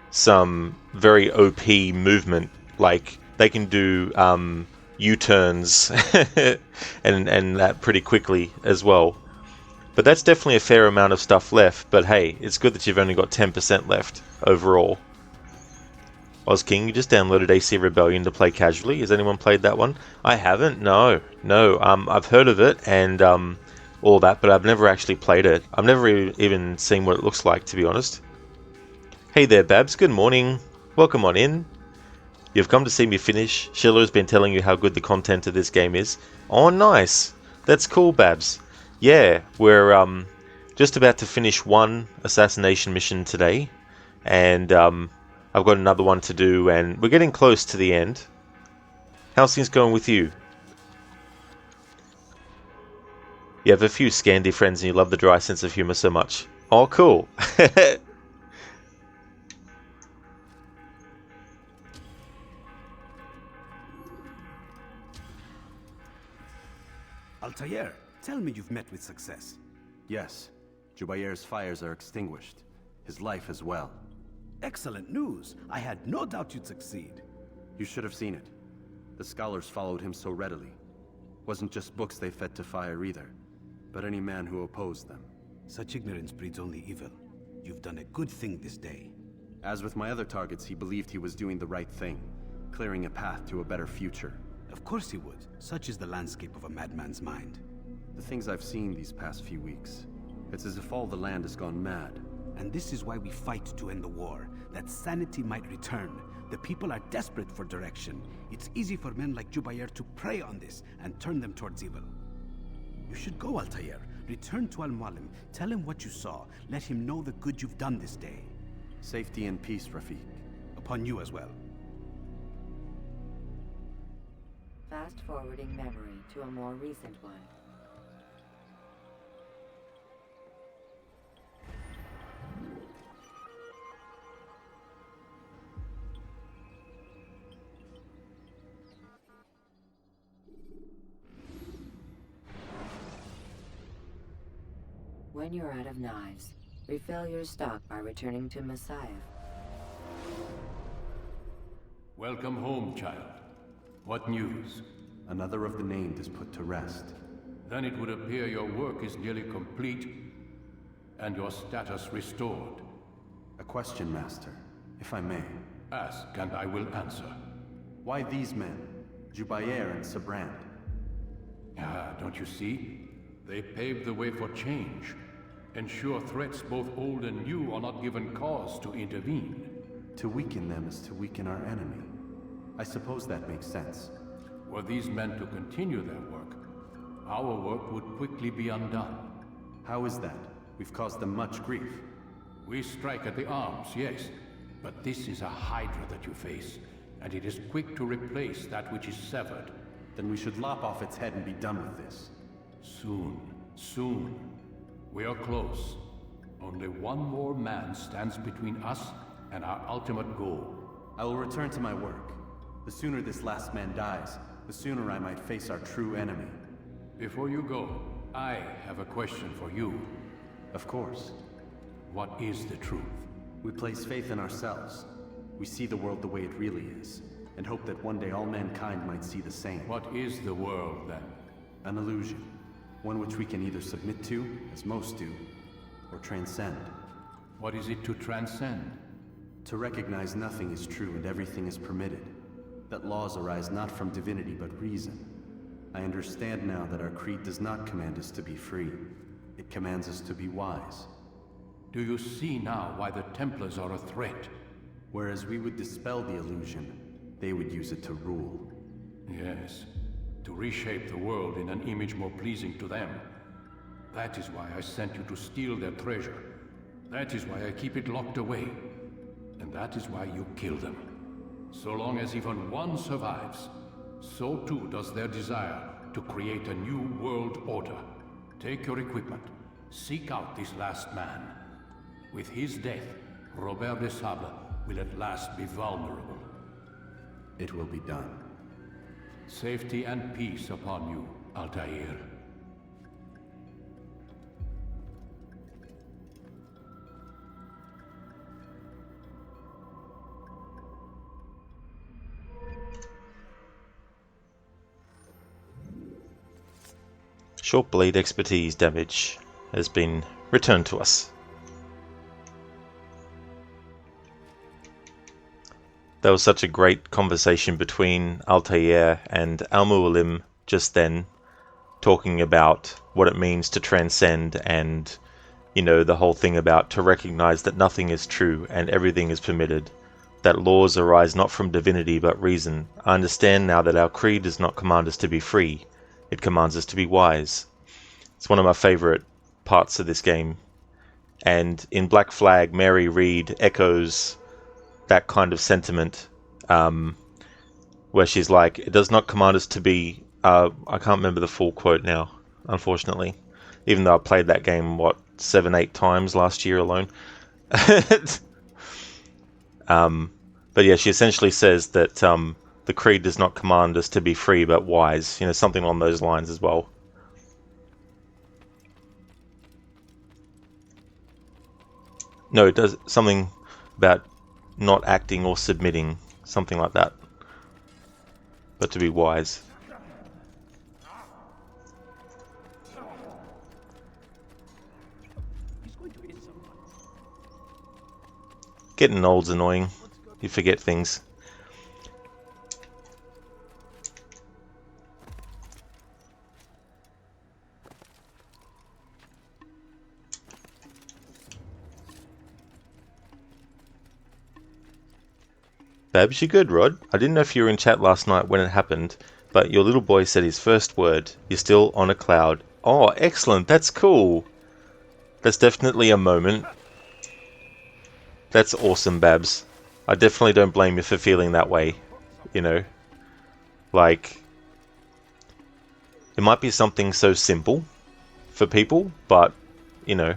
some very OP movement, like they can do U-turns and that pretty quickly as well. But that's definitely a fair amount of stuff left. But hey, it's good that you've only got 10% left overall. OzKing, you just downloaded AC Rebellion to play casually. Has anyone played that one? I haven't. No. I've heard of it and all that, but I've never actually played it. I've never even seen what it looks like, to be honest. Hey there, Babs. Good morning. Welcome on in. You've come to see me finish. Schiller has been telling you how good the content of this game is. Oh, nice. That's cool, Babs. Yeah, we're just about to finish one assassination mission today, and I've got another one to do, and we're getting close to the end. How's things going with you? You have a few Scandi friends and you love the dry sense of humor so much. Oh, cool. Altair, tell me you've met with success. Yes. Jubair's fires are extinguished. His life as well. Excellent news. I had no doubt you'd succeed. You should have seen it. The scholars followed him so readily. Wasn't just books they fed to fire either, but any man who opposed them. Such ignorance breeds only evil. You've done a good thing this day. As with my other targets, he believed he was doing the right thing, clearing a path to a better future. Of course he would. Such is the landscape of a madman's mind. The things I've seen these past few weeks, it's as if all the land has gone mad. And this is why we fight to end the war, that sanity might return. The people are desperate for direction. It's easy for men like Jubair to prey on this and turn them towards evil. You should go, Altair. Return to Al-Mualim. Tell him what you saw. Let him know the good you've done this day. Safety and peace, Rafiq. Upon you as well. Fast-forwarding memory to a more recent one. When you're out of knives, refill your stock by returning to Messiah. Welcome home, child. What news? Another of the named is put to rest. Then it would appear your work is nearly complete, and your status restored. A question, Master, if I may. Ask, and I will answer. Why these men? Jubayer and Sabrand? Ah, don't you see? They paved the way for change. Ensure threats both old and new are not given cause to intervene. To weaken them is to weaken our enemy. I suppose that makes sense. Were these men to continue their work, our work would quickly be undone. How is that? We've caused them much grief. We strike at the arms, yes, but this is a hydra that you face, and it is quick to replace that which is severed. Then we should lop off its head and be done with this. Soon, soon. We are close. Only one more man stands between us and our ultimate goal. I will return to my work. The sooner this last man dies, the sooner I might face our true enemy. Before you go, I have a question for you. Of course. What is the truth? We place faith in ourselves. We see the world the way it really is, and hope that one day all mankind might see the same. What is the world, then? An illusion. One which we can either submit to, as most do, or transcend. What is it to transcend? To recognize nothing is true and everything is permitted. That laws arise not from divinity but reason. I understand now that our creed does not command us to be free. It commands us to be wise. Do you see now why the Templars are a threat? Whereas we would dispel the illusion, they would use it to rule. Yes, to reshape the world in an image more pleasing to them. That is why I sent you to steal their treasure. That is why I keep it locked away. And that is why you kill them. So long as even one survives, so too does their desire to create a new world order. Take your equipment. Seek out this last man. With his death, Robert de Sable will at last be vulnerable. It will be done. Safety and peace upon you, Altair. Short blade expertise damage has been returned to us. There was such a great conversation between Altair and Al-Mualim just then, talking about what it means to transcend and, you know, the whole thing about to recognize that nothing is true and everything is permitted, that laws arise not from divinity but reason. I understand now that our creed does not command us to be free, it commands us to be wise. It's one of my favorite parts of this game. And in Black Flag, Mary Read echoes that kind of sentiment, where she's like, it does not command us to be, I can't remember the full quote now, unfortunately, even though I played that game, 7-8 times last year alone. But yeah, she essentially says that the creed does not command us to be free but wise, you know, something along those lines as well. No, it does something about not acting or submitting, something like that, but to be wise. Getting old's annoying. You forget things. Babs, you good, Rod? I didn't know if you were in chat last night when it happened, but your little boy said his first word. You're still on a cloud. Oh, excellent. That's cool. That's definitely a moment. That's awesome, Babs. I definitely don't blame you for feeling that way. You know, like, it might be something so simple for people, but, you know,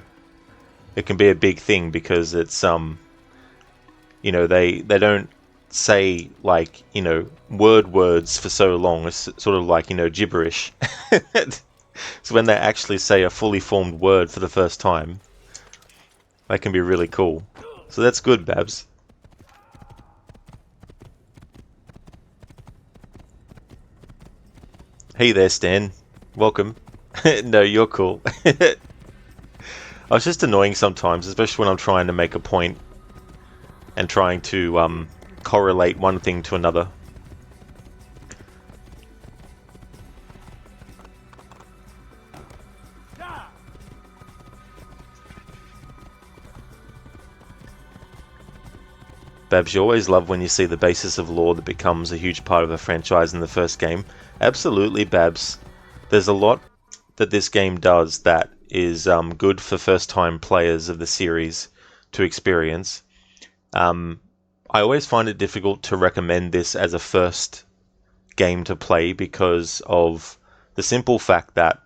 it can be a big thing because it's, you know, they don't say, like, you know, words for so long. It's sort of like, you know, gibberish. So when they actually say a fully formed word for the first time, that can be really cool. So that's good, Babs. Hey there, Stan. Welcome. No, you're cool. I was just annoying sometimes, especially when I'm trying to make a point and trying to correlate one thing to another. Babs, you always love when you see the basis of lore that becomes a huge part of a franchise in the first game. Absolutely, Babs. There's a lot that this game does that is good for first-time players of the series to experience. I always find it difficult to recommend this as a first game to play because of the simple fact that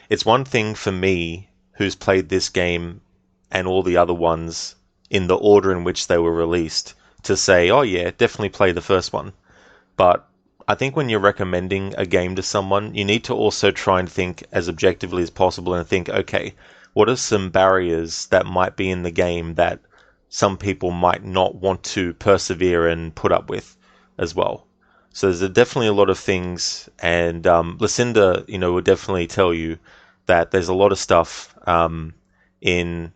it's one thing for me, who's played this game and all the other ones in the order in which they were released, to say, oh yeah, definitely play the first one. But I think when you're recommending a game to someone, you need to also try and think as objectively as possible and think, okay, what are some barriers that might be in the game that some people might not want to persevere and put up with as well? So there's definitely a lot of things, and Lucinda, will definitely tell you that there's a lot of stuff in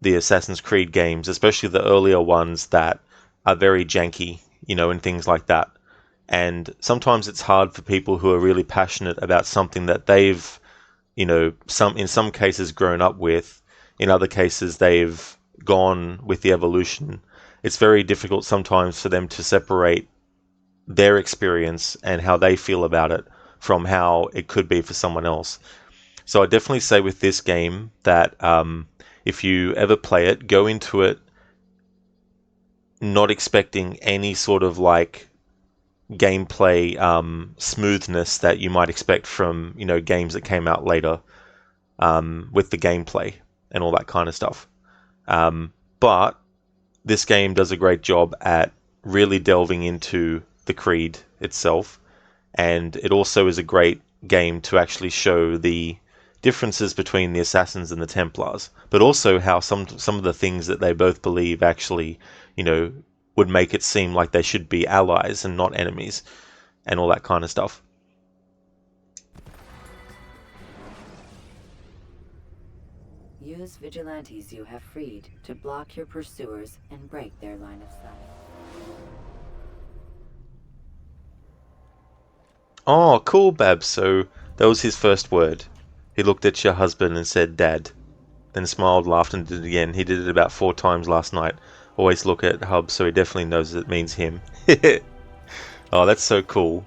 the Assassin's Creed games, especially the earlier ones, that are very janky, and things like that. And sometimes it's hard for people who are really passionate about something that they've, in some cases grown up with, in other cases they've gone with the evolution. It's very difficult sometimes for them to separate their experience and how they feel about it from how it could be for someone else. So I definitely say with this game that if you ever play it, go into it not expecting any sort of gameplay smoothness that you might expect from games that came out later with the gameplay and all that kind of stuff. But this game does a great job at really delving into the Creed itself, and it also is a great game to actually show the differences between the Assassins and the Templars, but also how some of the things that they both believe actually, would make it seem like they should be allies and not enemies, and all that kind of stuff. Use vigilantes you have freed to block your pursuers and break their line of sight. Oh, cool, Babs. So that was his first word. He looked at your husband and said, Dad. Then smiled, laughed, and did it again. He did it about 4 times last night. Always look at Hub, so he definitely knows it means him. Oh, that's so cool.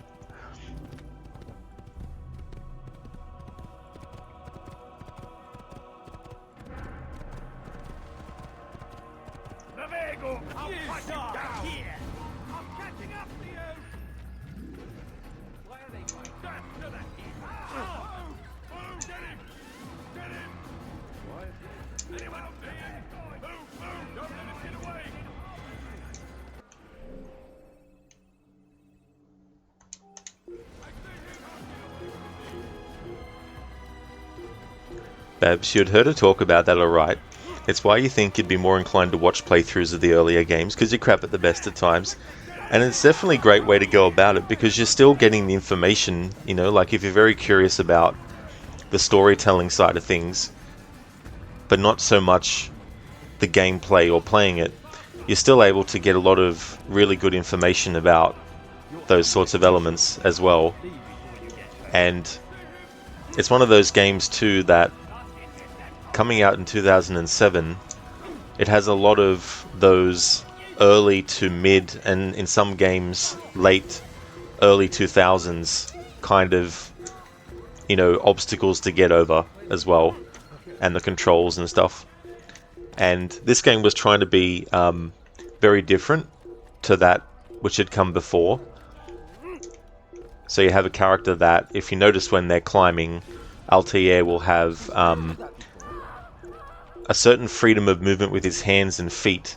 Babs, you'd heard her talk about that alright. It's why you think you'd be more inclined to watch playthroughs of the earlier games, because you crap at the best of times. And it's definitely a great way to go about it, because you're still getting the information, like if you're very curious about the storytelling side of things, but not so much the gameplay or playing it, you're still able to get a lot of really good information about those sorts of elements as well. And it's one of those games too that, coming out in 2007, it has a lot of those early to mid, and in some games late early 2000s kind of obstacles to get over as well, and the controls and stuff. And this game was trying to be very different to that which had come before. So you have a character that, if you notice when they're climbing, Altair will have a certain freedom of movement with his hands and feet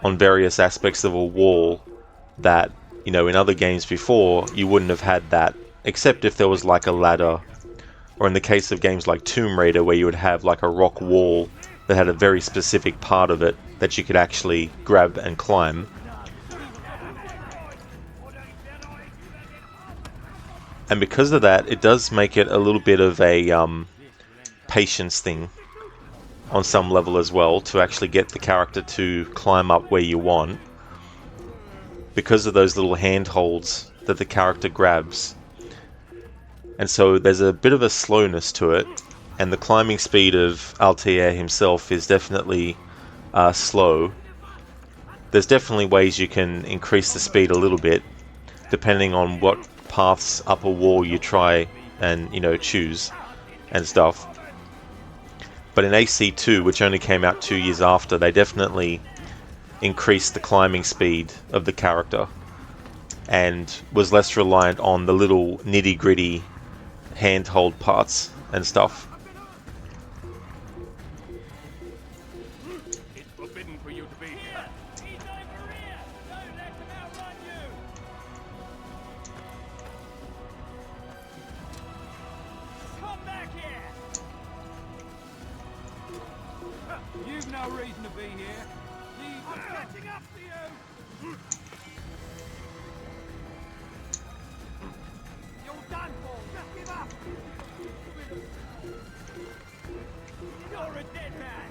on various aspects of a wall that, in other games before, you wouldn't have had that, except if there was like a ladder, or in the case of games like Tomb Raider, where you would have like a rock wall that had a very specific part of it that you could actually grab and climb. And because of that, it does make it a little bit of a patience thing on some level as well, to actually get the character to climb up where you want, because of those little handholds that the character grabs. And so there's a bit of a slowness to it, and the climbing speed of Altair himself is definitely slow. There's definitely ways you can increase the speed a little bit, depending on what paths up a wall you try and, you know, choose and stuff. But in AC2, which only came out 2 years after, they definitely increased the climbing speed of the character and was less reliant on the little nitty-gritty handhold parts and stuff. It's forbidden for you to be here. He's over here. Don't let him outrun you. Come back here. You've no reason to be here. I'm catching up to you. You're done for. Just give up. You're a dead man.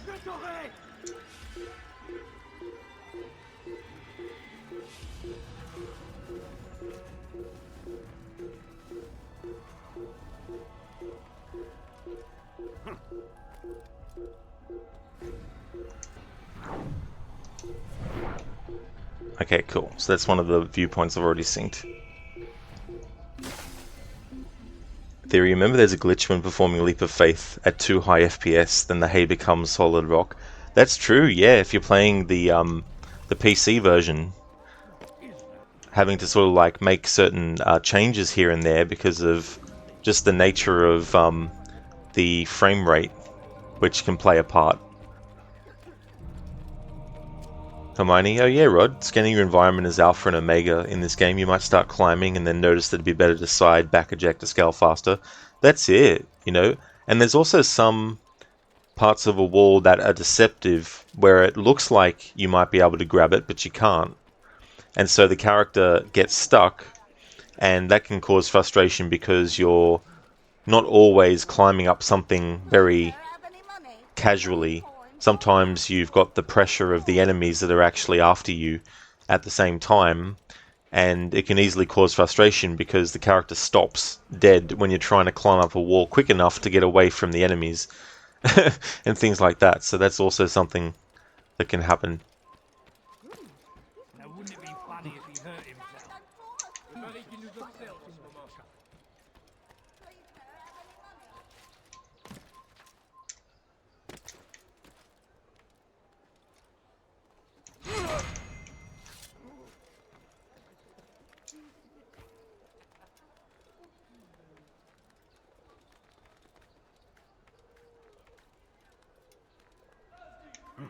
Get away. Okay, cool. So that's one of the viewpoints I've already synced. Theory, remember there's a glitch when performing Leap of Faith at too high FPS, then the hay becomes solid rock. That's true, yeah, if you're playing the PC version, having to sort of like make certain changes here and there because of just the nature of the frame rate, which can play a part. Hermione, oh yeah, Rod, scanning your environment as Alpha and Omega in this game, you might start climbing and then notice that it'd be better to side, back eject to scale faster. That's it, you know? And there's also some parts of a wall that are deceptive, where it looks like you might be able to grab it, but you can't. And so the character gets stuck, and that can cause frustration because you're not always climbing up something very casually. Sometimes you've got the pressure of the enemies that are actually after you at the same time, and it can easily cause frustration because the character stops dead when you're trying to climb up a wall quick enough to get away from the enemies and things like that. So that's also something that can happen. Now, wouldn't it be funny if he hurt himself? But he can do himself,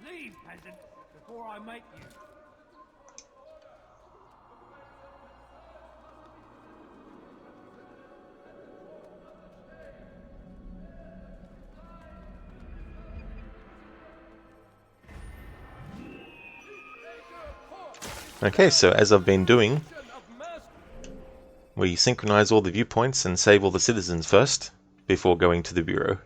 leave, peasant, before I make you. Okay, so as I've been doing, we synchronize all the viewpoints and save all the citizens first, before going to the Bureau.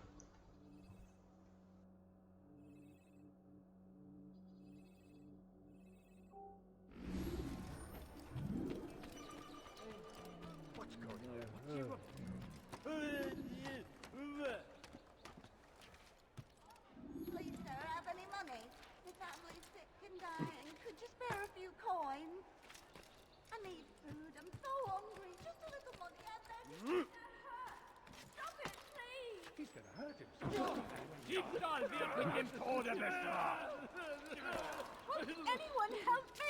Please, sir, have any money? The family's sick and dying. Could you spare a few coins? I need food. I'm so hungry. Just a little money and then... Stop it, please! He's gonna hurt himself. You can't be a quick and order, Could anyone help me?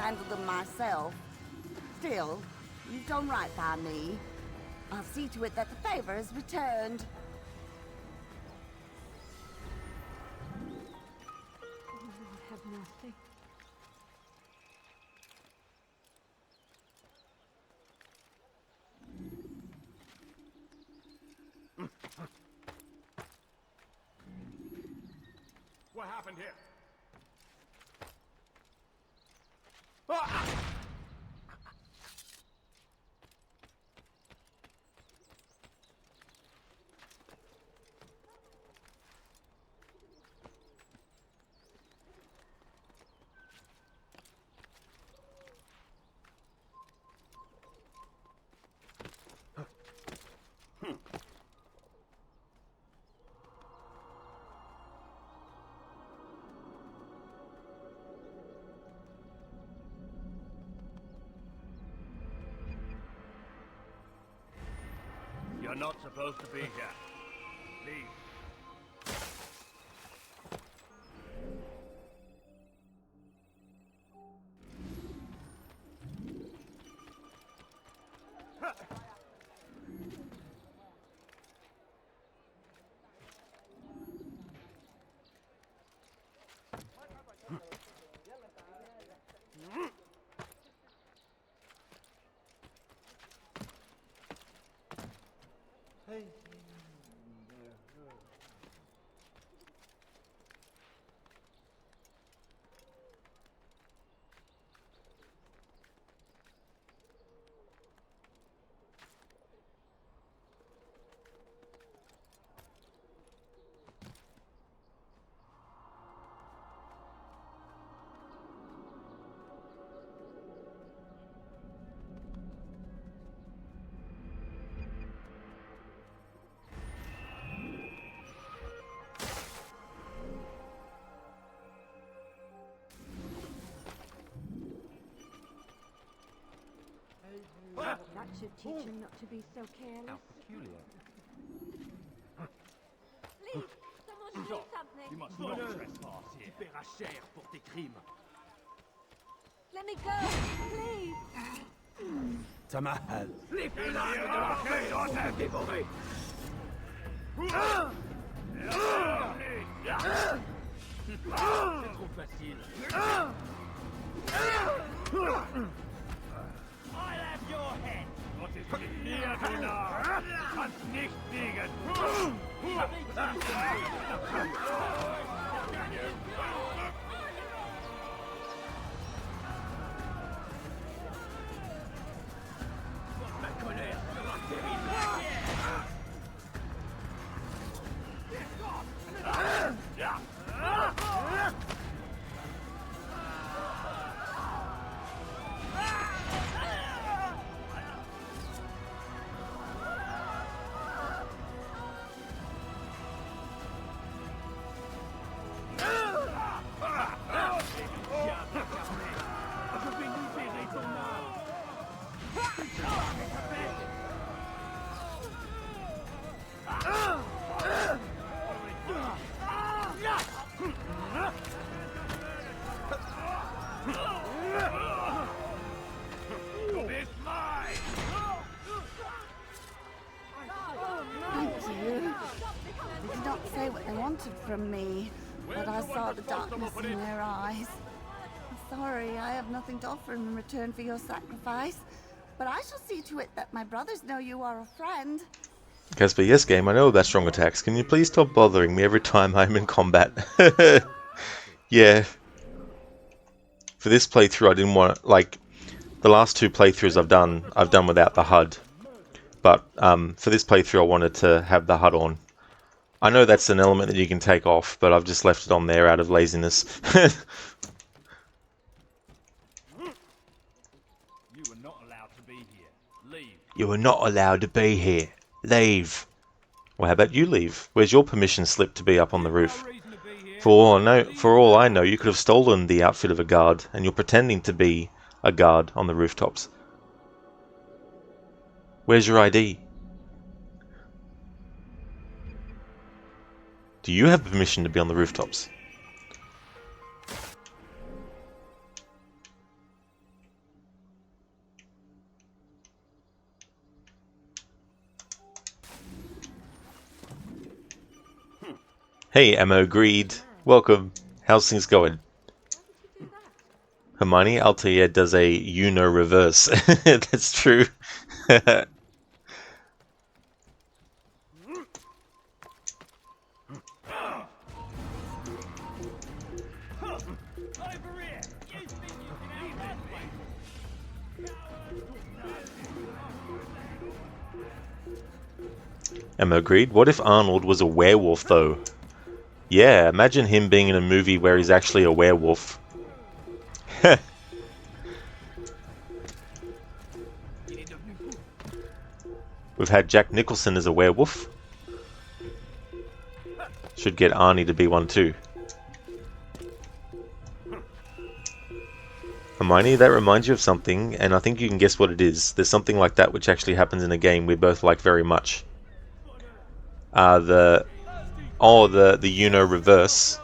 handle them myself. Still, you've done right by me. I'll see to it that the favor is returned. Lord have mercy. What happened here? You're not supposed to be here. Leave. That should teach him not to be so careless. How peculiar. Please, someone do something. You must not trespass here. Tu paieras cher pour tes crimes. Let me go, please. Tamahal. Les pénales de la paix doivent être dévorés. C'est trop facile. I'll have your head. Was ist mit mir, Gunnar? Kannst nicht fliegen. Ma colère sera terrible. From me, but I saw the darkness in their eyes. I'm sorry, I have nothing to offer in return for your sacrifice, but I shall see to it that my brothers know you are a friend. Casper, yes game, I know about strong attacks. Can you please stop bothering me every time I'm in combat? Yeah. For this playthrough I didn't want, like, the last two playthroughs I've done without the HUD. But for this playthrough I wanted to have the HUD on. I know that's an element that you can take off, but I've just left it on there out of laziness. You are not allowed to be here. Leave. You are not allowed to be here. Leave. Well, how about you leave? Where's your permission slip to be up on the roof? For all I know, you could have stolen the outfit of a guard, and you're pretending to be a guard on the rooftops. Where's your ID? Do you have permission to be on the rooftops? Hey, Ammo Greed. Welcome. How's things going? Hermione, Altair does a Uno reverse. That's true. Ammo Greed. What if Arnold was a werewolf, though? Yeah, imagine him being in a movie where he's actually a werewolf. We've had Jack Nicholson as a werewolf. Should get Arnie to be one too. Hermione, that reminds you of something, and I think you can guess what it is. There's something like that which actually happens in a game we both like very much. The Uno reverse.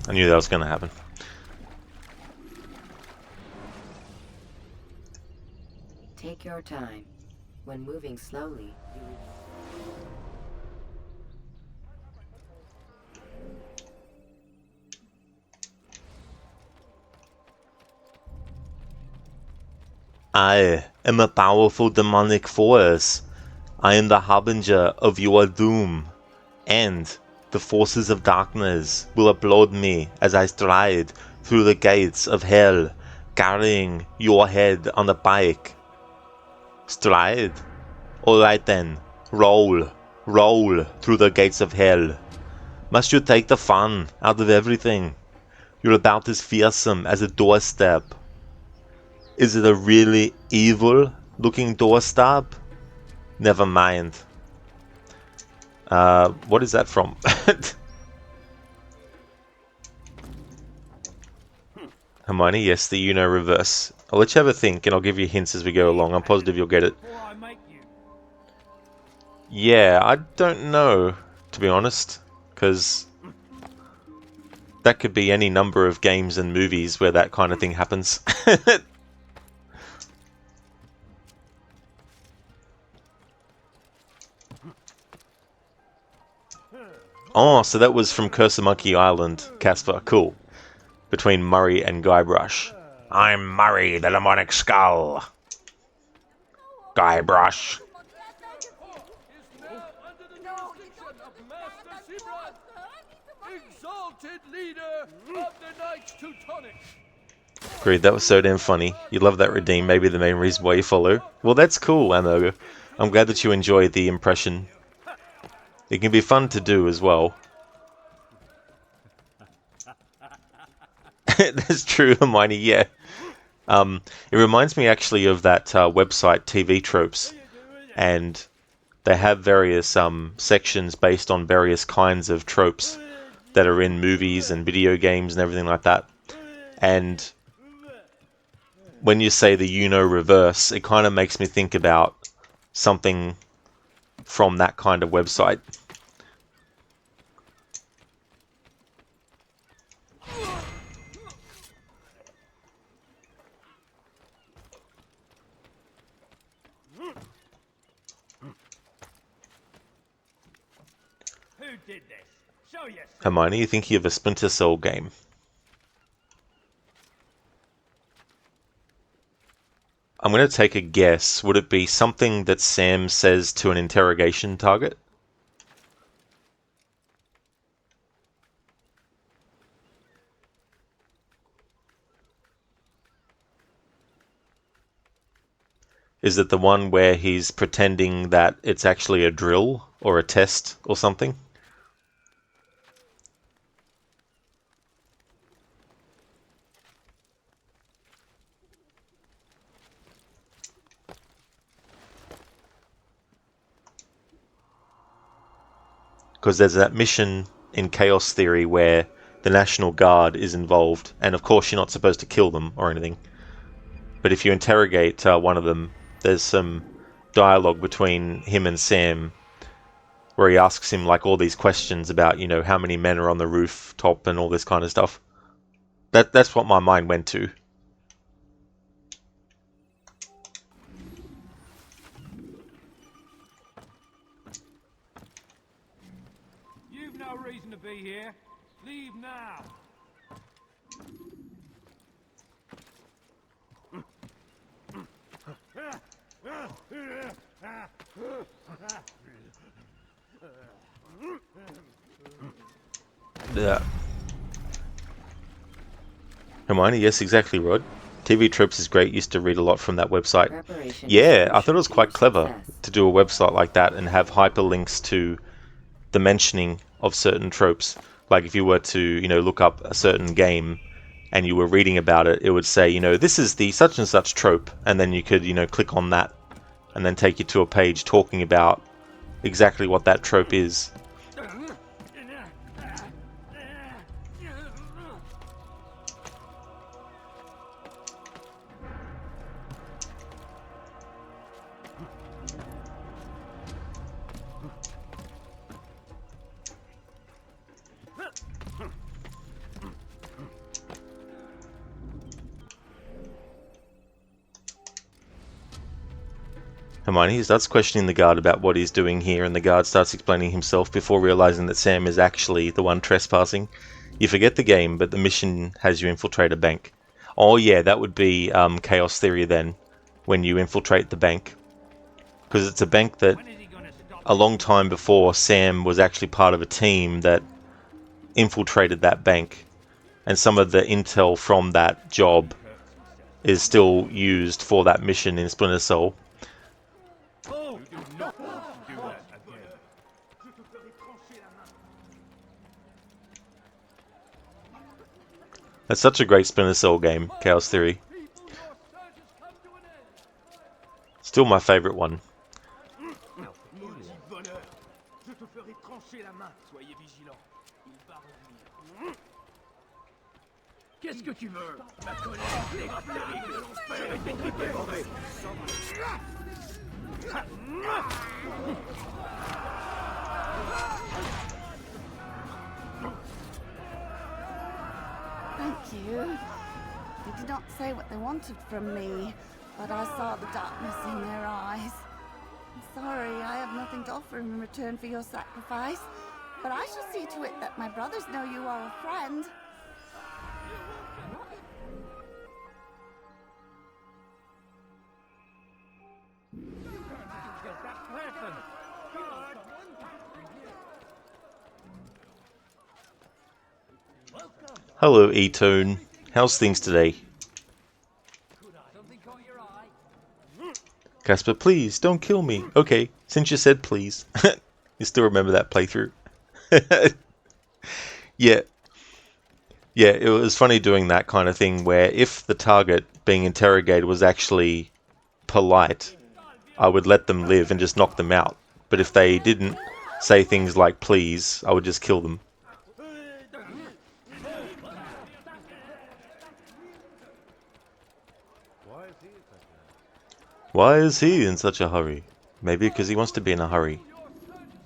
I knew that was going to happen. Take your time. When moving slowly, you... I am a powerful demonic force. I am the harbinger of your doom. And the forces of darkness will applaud me as I stride through the gates of hell, carrying your head on a bike. Stride? Alright then, roll through the gates of hell. Must you take the fun out of everything? You're about as fearsome as a doorstep. Is it a really evil looking doorstep? Never mind. What is that from? Hermione, yes, the Uno reverse. I'll let you have a think and I'll give you hints as we go along. I'm positive you'll get it. Yeah, I don't know, to be honest, because that could be any number of games and movies where that kind of thing happens. Oh, so that was from Curse of Monkey Island, Casper. Cool. Between Murray and Guybrush. I'm Murray, the demonic skull. Guybrush. Exalted leader of the Knights Teutonic. Great, that was so damn funny. You love that redeem, maybe the main reason why you follow. Well, that's cool, Ammo. I'm glad that you enjoy the impression. It can be fun to do as well. That's true, Hermione, yeah. It reminds me actually of that website, TV Tropes. And they have various sections based on various kinds of tropes that are in movies and video games and everything like that. And when you say the Uno reverse, it kind of makes me think about something from that kind of website. Who did this? Show yourself. Hermione, you thinking of a Splinter Cell game? I'm going to take a guess. Would it be something that Sam says to an interrogation target? Is it the one where he's pretending that it's actually a drill or a test or something? Because there's that mission in Chaos Theory where the National Guard is involved, and of course you're not supposed to kill them or anything. but if you interrogate one of them, there's some dialogue between him and Sam where he asks him like all these questions about, you know, how many men are on the rooftop and all this kind of stuff. That's what my mind went to. You've no reason to be here. Leave now. Yeah. Hermione, yes, exactly, Rod. TV Tropes is great. Used to read a lot from that website. Yeah, I thought it was quite clever to do a website like that and have hyperlinks to the mentioning of certain tropes. Like if you were to, you know, look up a certain game and you were reading about it, it would say, you know, this is the such and such trope, and then you could, you know, click on that and then take you to a page talking about exactly what that trope is. Hermione starts questioning the guard about what he's doing here, and the guard starts explaining himself before realizing that Sam is actually the one trespassing. You forget the game, but the mission has you infiltrate a bank. Oh yeah, that would be Chaos Theory then, when you infiltrate the bank. Because it's a bank that a long time before Sam was actually part of a team that infiltrated that bank, and some of the intel from that job is still used for that mission in Splinter Cell. That's such a great Splinter Cell game, Chaos Theory. Still my favorite one. Qu'est-ce que tu veux? Ma colère t'explique. Je vais t'être dévoré. Thank you. They did not say what they wanted from me, but I saw the darkness in their eyes. I'm sorry, I have nothing to offer in return for your sacrifice, but I shall see to it that my brothers know you are a friend. Hello, E-Tone. How's things today? Casper, please, don't kill me. Okay, since you said please. You still remember that playthrough? Yeah. Yeah, it was funny doing that kind of thing where if the target being interrogated was actually polite, I would let them live and just knock them out. But if they didn't say things like please, I would just kill them. Why is he in such a hurry? Maybe because he wants to be in a hurry.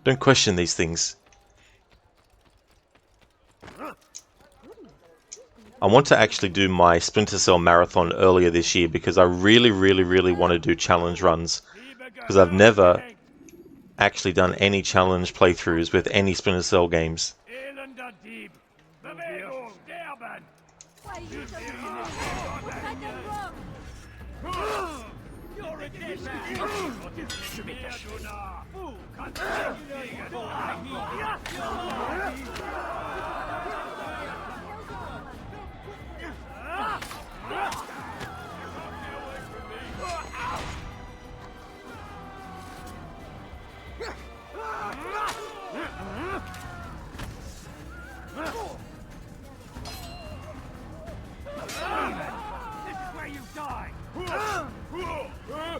Don't question these things. I want to actually do my Splinter Cell marathon earlier this year because I really want to do challenge runs. Because I've never actually done any challenge playthroughs with any Splinter Cell games.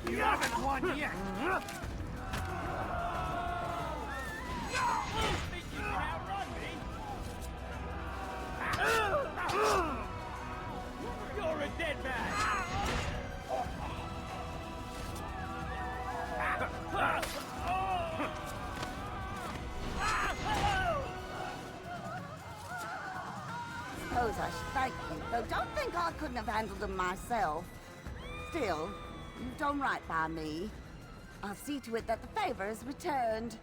You haven't won yet! Think you can outrun me? suppose I should thank you, though don't think I couldn't have handled them myself. Still, you've done right by me. I'll see to it that the favor is returned.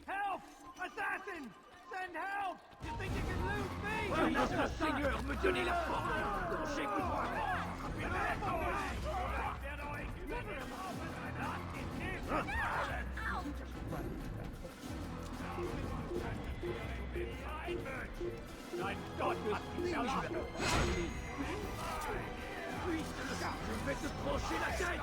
Help! Assassin! Send help! You think you can lose me? Notre Seigneur me donner la force! Lâchez-moi! Nein, Gott, je vais te trancher la tête!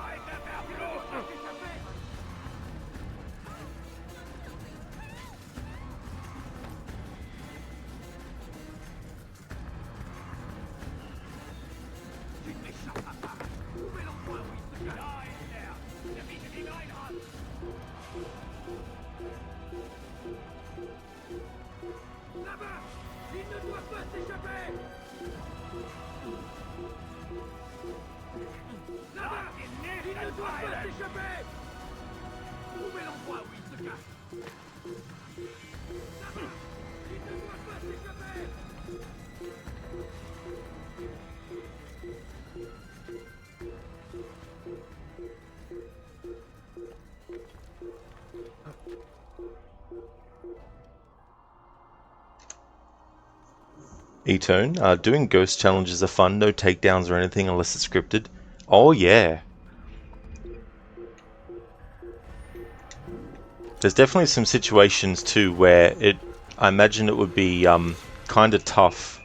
E-Tone, doing ghost challenges are fun, no takedowns or anything unless it's scripted. Oh yeah. There's definitely some situations too where I imagine it would be kind of tough.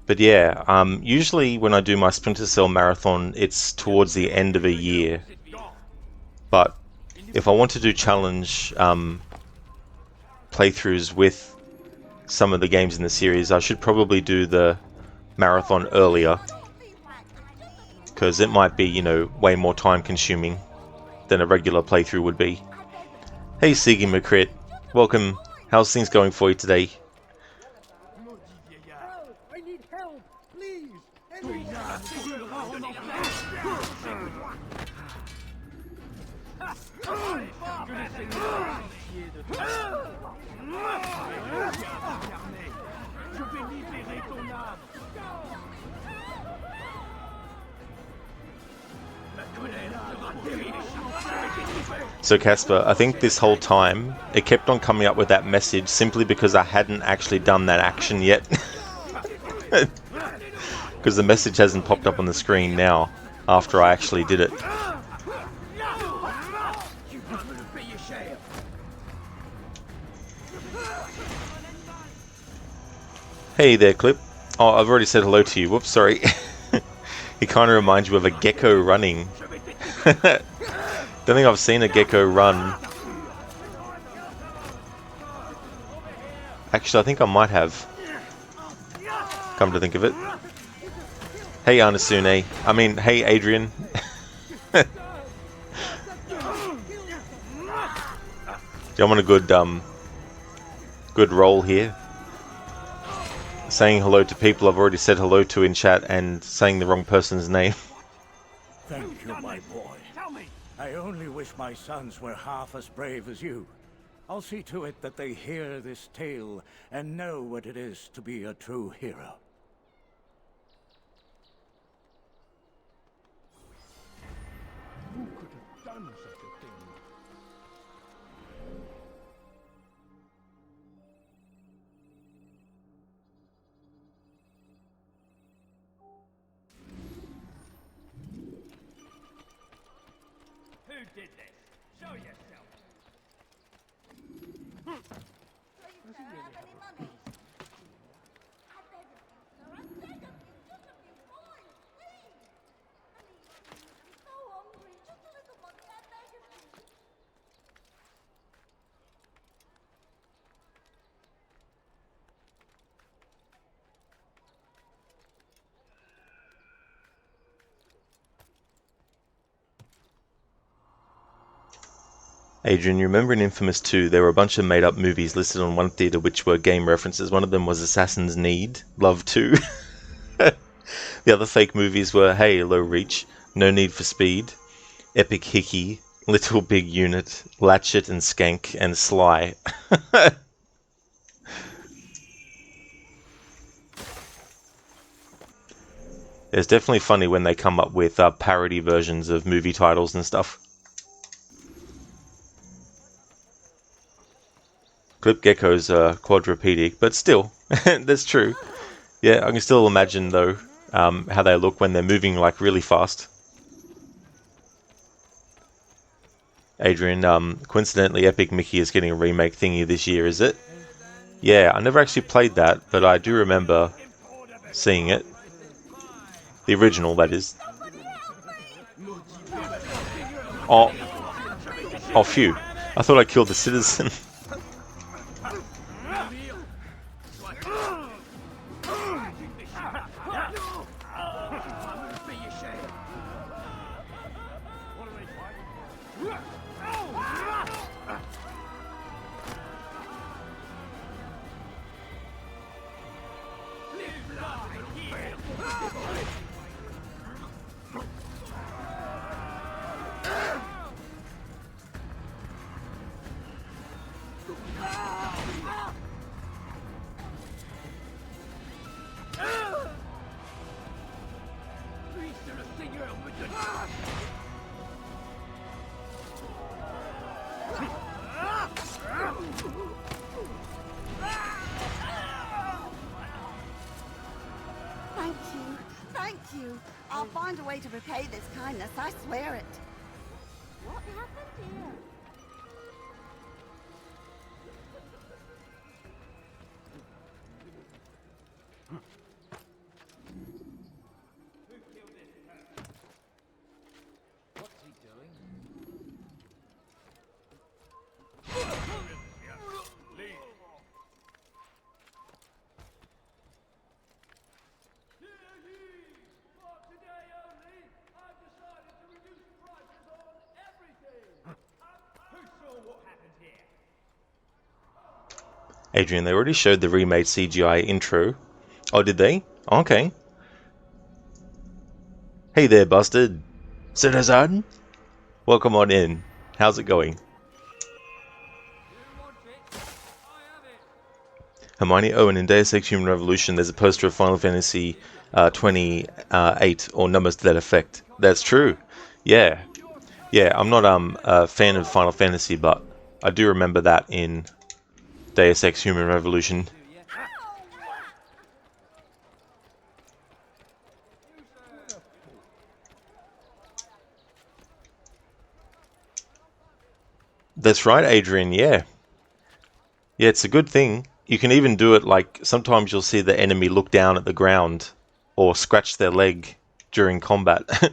But yeah, usually when I do my Splinter Cell marathon, it's towards the end of a year. But if I want to do challenge playthroughs with some of the games in the series, I should probably do the marathon earlier, because it might be, you know, way more time consuming than a regular playthrough would be. Hey Sigi McCrit, welcome. How's things going for you today? I need help, please! Je vais libérer ton âme! So Casper, I think this whole time it kept on coming up with that message simply because I hadn't actually done that action yet. Because the message hasn't popped up on the screen now after I actually did it. Hey there, Clip. Oh, I've already said hello to you. Whoops, sorry. He kind of reminds you of a gecko running. Don't think I've seen a gecko run. Actually, I think I might have. Come to think of it. Hey, Anasune. I mean, hey, Adrian. Do you want a good roll here? Saying hello to people I've already said hello to in chat and saying the wrong person's name. Thank you, my boy. I only wish my sons were half as brave as you. I'll see to it that they hear this tale and know what it is to be a true hero. Who could have done such a thing? Who did this? Show yourself! Please, sir, have any money? I beg of you, sir. I beg of you. Just a few coins, please. I'm so hungry. Just a little money. I beg of you. Adrian, you remember in Infamous 2, there were a bunch of made-up movies listed on one theater which were game references. One of them was Assassin's Need, Love 2. The other fake movies were, hey, Low Reach, No Need for Speed, Epic Hickey, Little Big Unit, Latchet and Skank, and Sly. It's definitely funny when they come up with parody versions of movie titles and stuff. Clip Gecko's quadrupedic, but still, that's true. Yeah, I can still imagine though how they look when they're moving like really fast. Adrian, coincidentally, Epic Mickey is getting a remake thingy this year, is it? Yeah, I never actually played that, but I do remember seeing it. The original, that is. Oh, oh, phew! I thought I killed the citizen. Thank you. I'll find a way to repay this kindness, I swear it. What happened here? Adrian, they already showed the remade CGI intro. Oh, did they? Okay. Hey there, Busted. Citizen? Welcome on in. How's it going? Hermione Owen in Deus Ex Human Revolution, there's a poster of Final Fantasy 28 or numbers to that effect. That's true. Yeah. Yeah, I'm not a fan of Final Fantasy, but I do remember that in Deus Ex Human Revolution. That's right, Adrian, yeah. Yeah, it's a good thing. You can even do it like, sometimes you'll see the enemy look down at the ground or scratch their leg during combat.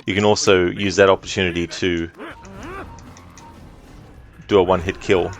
You can also use that opportunity to do a one-hit kill.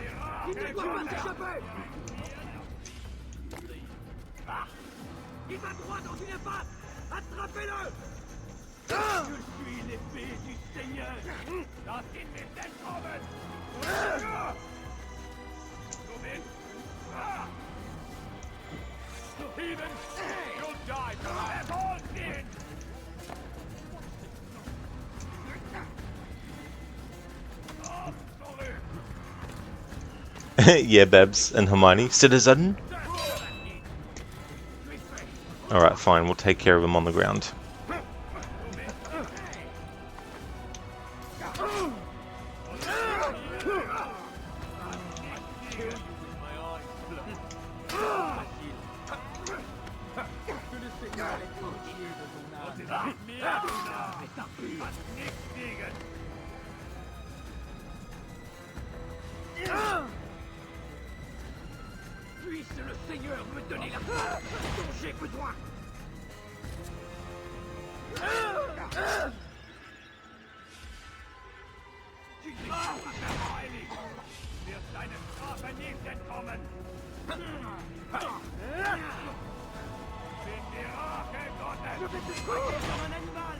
Yeah, Babs and Hermione. Citizen? Alright, fine. We'll take care of him on the ground. Puisse le Seigneur me donner la force dont j'ai besoin. Tu dich verheiligt. Wird deine Strafe nicht entkommen. Bin die Rache Gottes. Je vais te croquer comme un animal.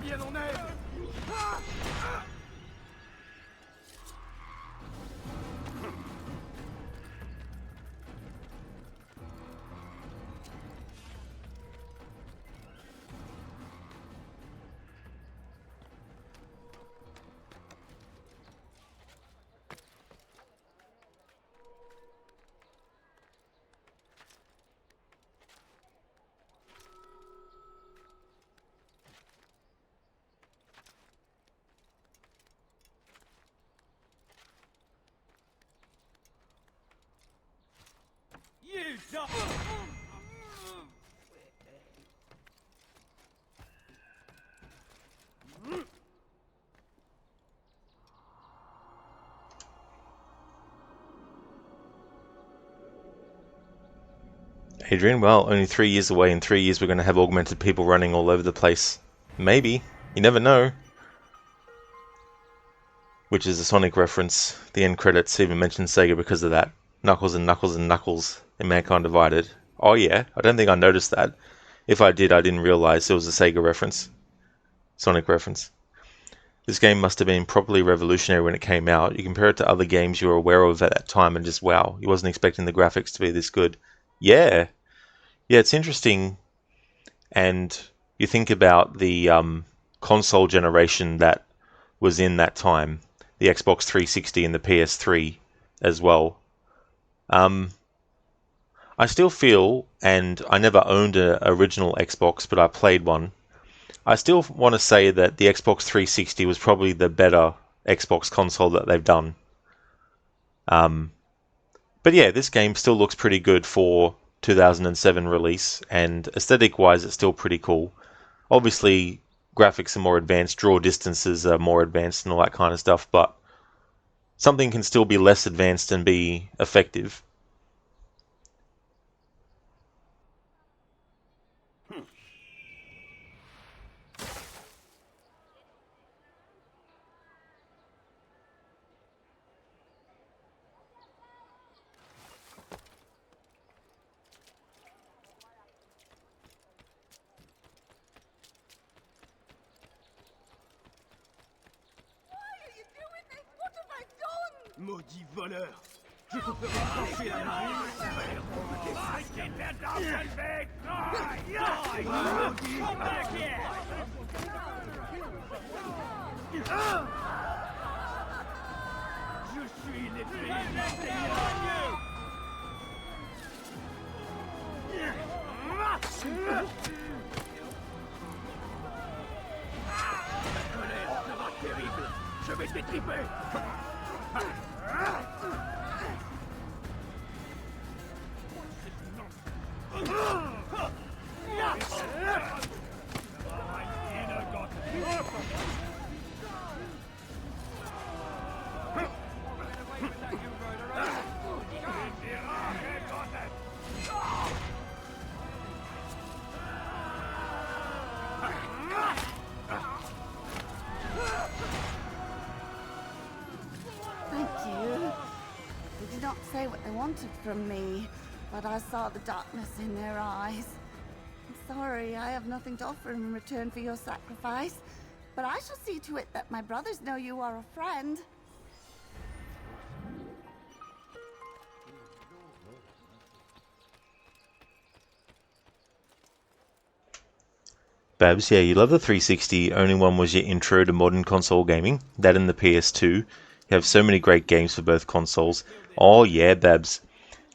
vienne en aide. You dumb... Adrian, well, only 3 years away. In 3 years we're going to have augmented people running all over the place. Maybe. You never know. Which is a Sonic reference. The end credits even mention Sega because of that. Knuckles and Knuckles and Knuckles in Mankind Divided. Oh yeah, I don't think I noticed that. If I did, I didn't realize it was a Sega reference. Sonic reference. This game must have been properly revolutionary when it came out. You compare it to other games you were aware of at that time and just wow, you wasn't expecting the graphics to be this good. Yeah. Yeah, it's interesting. And you think about the console generation that was in that time. The Xbox 360 and the PS3 as well. I still feel, and I never owned an original Xbox, but I played one. I still want to say that the Xbox 360 was probably the better Xbox console that they've done. But yeah, this game still looks pretty good for 2007 release, and aesthetic-wise, it's still pretty cool. Obviously, graphics are more advanced, draw distances are more advanced, and all that kind of stuff, but something can still be less advanced and be effective. Maudit voleur! Je te ferai trancher la main! Je suis La colère sera terrible! Je vais t'étriper! Say what they wanted from me, but I saw the darkness in their eyes. I'm sorry, I have nothing to offer in return for your sacrifice, but I shall see to it that my brothers know you are a friend. Babs, yeah, you love the 360, only one was your intro to modern console gaming, that and the PS2. You have so many great games for both consoles. Oh yeah, Babs.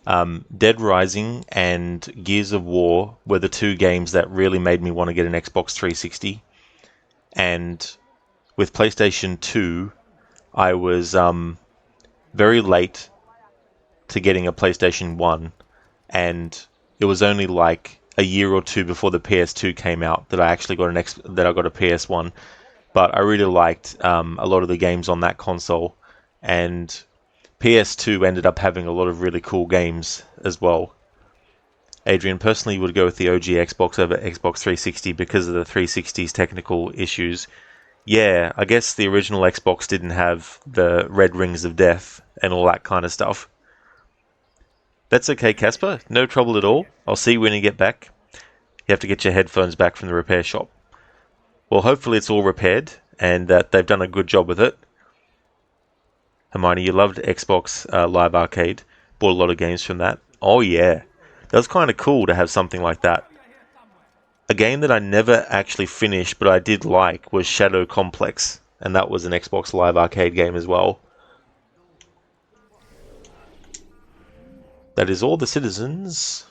Dead Rising and Gears of War were the two games that really made me want to get an Xbox 360. And with PlayStation 2, I was very late to getting a PlayStation 1, and it was only like a year or two before the PS2 came out that I actually got a PS1. But I really liked a lot of the games on that console, and PS2 ended up having a lot of really cool games as well. Adrian personally would go with the OG Xbox over Xbox 360 because of the 360's technical issues. Yeah, I guess the original Xbox didn't have the red rings of death and all that kind of stuff. That's okay, Casper. No trouble at all. I'll see you when you get back. You have to get your headphones back from the repair shop. Well, hopefully it's all repaired and that they've done a good job with it. Hermione, you loved Xbox Live Arcade. Bought a lot of games from that. Oh yeah. That was kind of cool to have something like that. A game that I never actually finished but I did like was Shadow Complex. And that was an Xbox Live Arcade game as well. That is all the citizens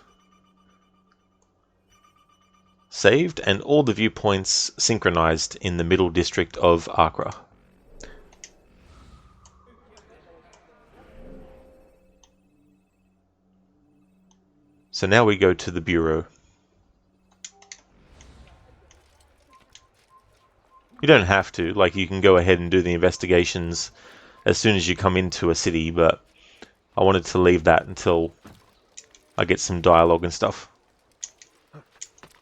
saved and all the viewpoints synchronized in the middle district of Accra. So now we go to the Bureau. You don't have to, like you can go ahead and do the investigations as soon as you come into a city, but I wanted to leave that until I get some dialogue and stuff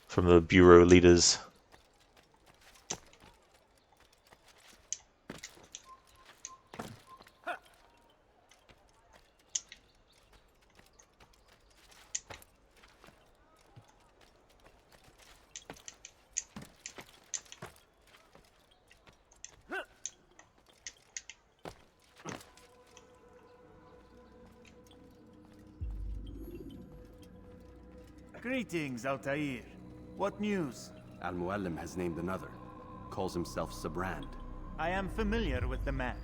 from the Bureau leaders. Greetings, Altair. What news? Al-Muallim has named another. Calls himself Sabrand. I am familiar with the man.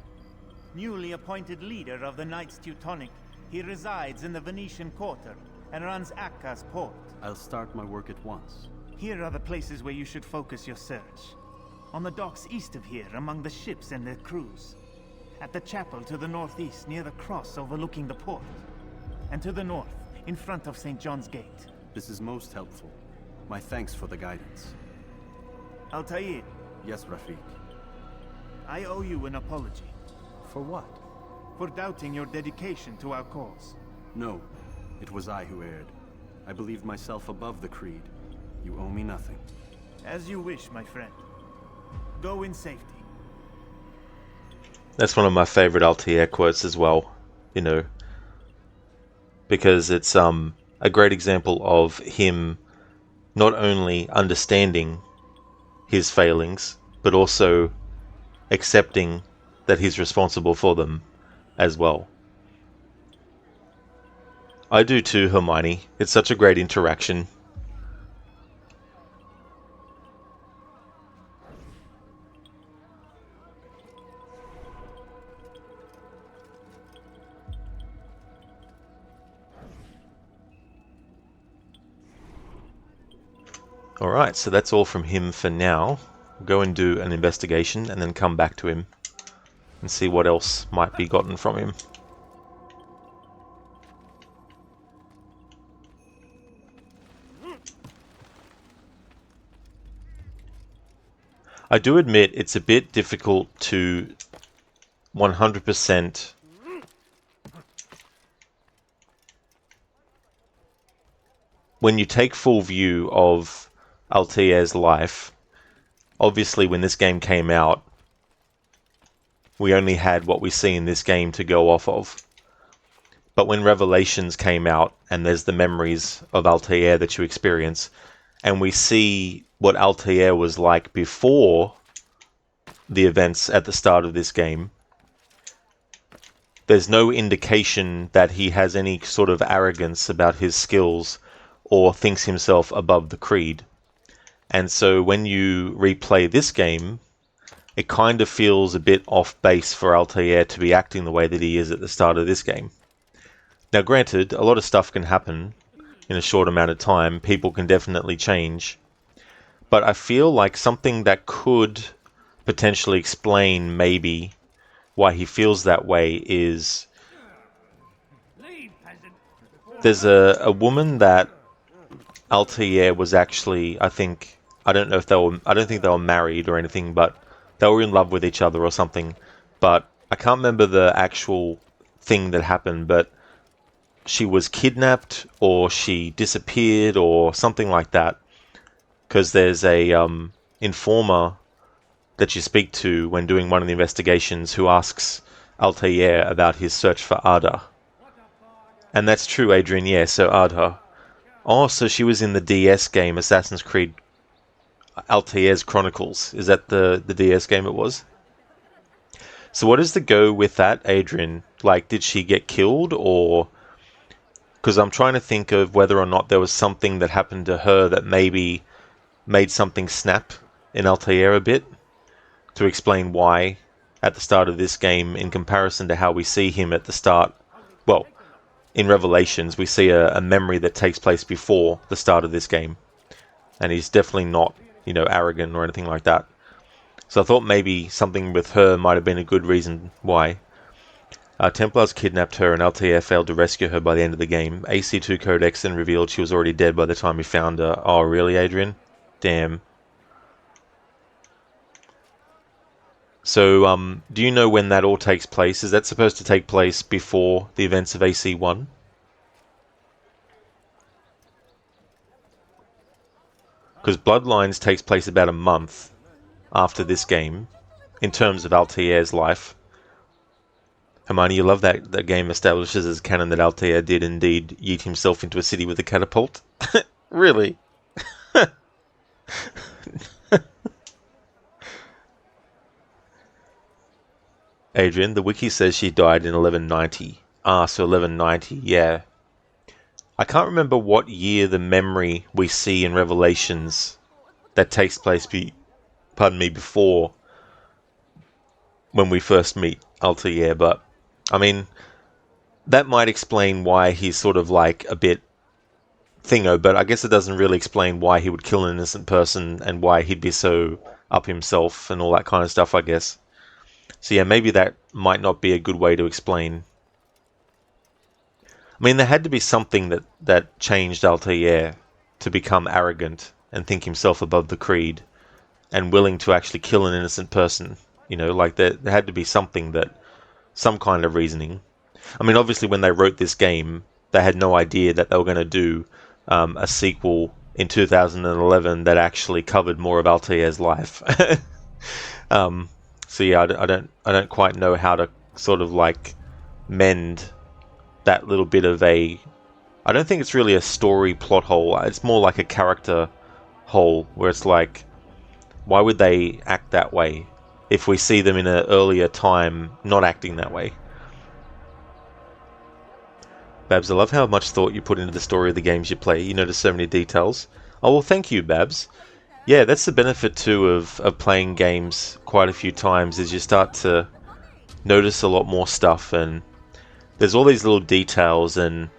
Newly appointed leader of the Knights Teutonic, he resides in the Venetian Quarter and runs Akka's port. I'll start my work at once. Here are the places where you should focus your search. On the docks east of here, among the ships and their crews. At the chapel to the northeast, near the cross overlooking the port. And to the north, in front of St. John's Gate. This is most helpful. My thanks for the guidance. Altair. Yes, Rafiq. I owe you an apology. For what? For doubting your dedication to our cause. No, it was I who erred. I believed myself above the Creed. You owe me nothing. As you wish, my friend. Go in safety. That's one of my favorite Altair quotes as well, you know, because it's a great example of him not only understanding his failings, but also accepting that he's responsible for them as well. I do too, Hermione. It's such a great interaction. Alright, so that's all from him for now. Go and do an investigation and then come back to him and see what else might be gotten from him. I do admit it's a bit difficult to 100% when you take full view of Altair's life. Obviously, when this game came out, we only had what we see in this game to go off of. But when Revelations came out, and there's the memories of Altair that you experience, and we see what Altair was like before the events at the start of this game, there's no indication that he has any sort of arrogance about his skills or thinks himself above the Creed. And so when you replay this game, it kind of feels a bit off base for Altair to be acting the way that he is at the start of this game. Now granted, a lot of stuff can happen in a short amount of time. People can definitely change. But I feel like something that could potentially explain maybe why he feels that way is there's a woman that Altair was actually, I don't think they were married or anything, but they were in love with each other or something. But I can't remember the actual thing that happened, but she was kidnapped or she disappeared or something like that. Because there's a informer that you speak to when doing one of the investigations who asks Altair about his search for Ada. And that's true, Adrian, yeah, so Ada. Oh, so she was in the DS game, Assassin's Creed Altair's Chronicles. Is that the DS game it was? So what is the go with that, Adrian? Like, did she get killed, or... Because I'm trying to think of whether or not there was something that happened to her that maybe made something snap in Altair a bit, to explain why, at the start of this game, in comparison to how we see him at the start... Well, in Revelations, we see a memory that takes place before the start of this game. And he's definitely not, arrogant or anything like that. So I thought maybe something with her might have been a good reason why. Templars kidnapped her and Altair failed to rescue her by the end of the game. AC2 Codex then revealed she was already dead by the time we found her. Oh, really, Adrian? Damn. So, do you know when that all takes place? Is that supposed to take place before the events of AC1? Because Bloodlines takes place about a month after this game, in terms of Altair's life. Hermione, you love that the game establishes as canon that Altair did indeed yeet himself into a city with a catapult? Really? Adrian, the wiki says she died in 1190. Ah, so 1190, yeah. I can't remember what year the memory we see in Revelations that takes place before when we first meet Altair, but I mean, that might explain why he's sort of like a bit thingo, but I guess it doesn't really explain why he would kill an innocent person and why he'd be so up himself and all that kind of stuff, I guess. So yeah, maybe that might not be a good way to explain. I mean, there had to be something that changed Altair to become arrogant and think himself above the creed and willing to actually kill an innocent person. Like there had to be something some kind of reasoning. I mean, obviously when they wrote this game, they had no idea that they were going to do a sequel in 2011 that actually covered more of Altair's life. So yeah, I don't quite know how to sort of like mend that little bit of a... I don't think it's really a story plot hole. It's more like a character hole where it's like, why would they act that way if we see them in an earlier time not acting that way? Babs, I love how much thought you put into the story of the games you play. You notice so many details. Oh, well, thank you, Babs. Yeah, that's the benefit, too, of playing games quite a few times, is you start to notice a lot more stuff, and there's all these little details, and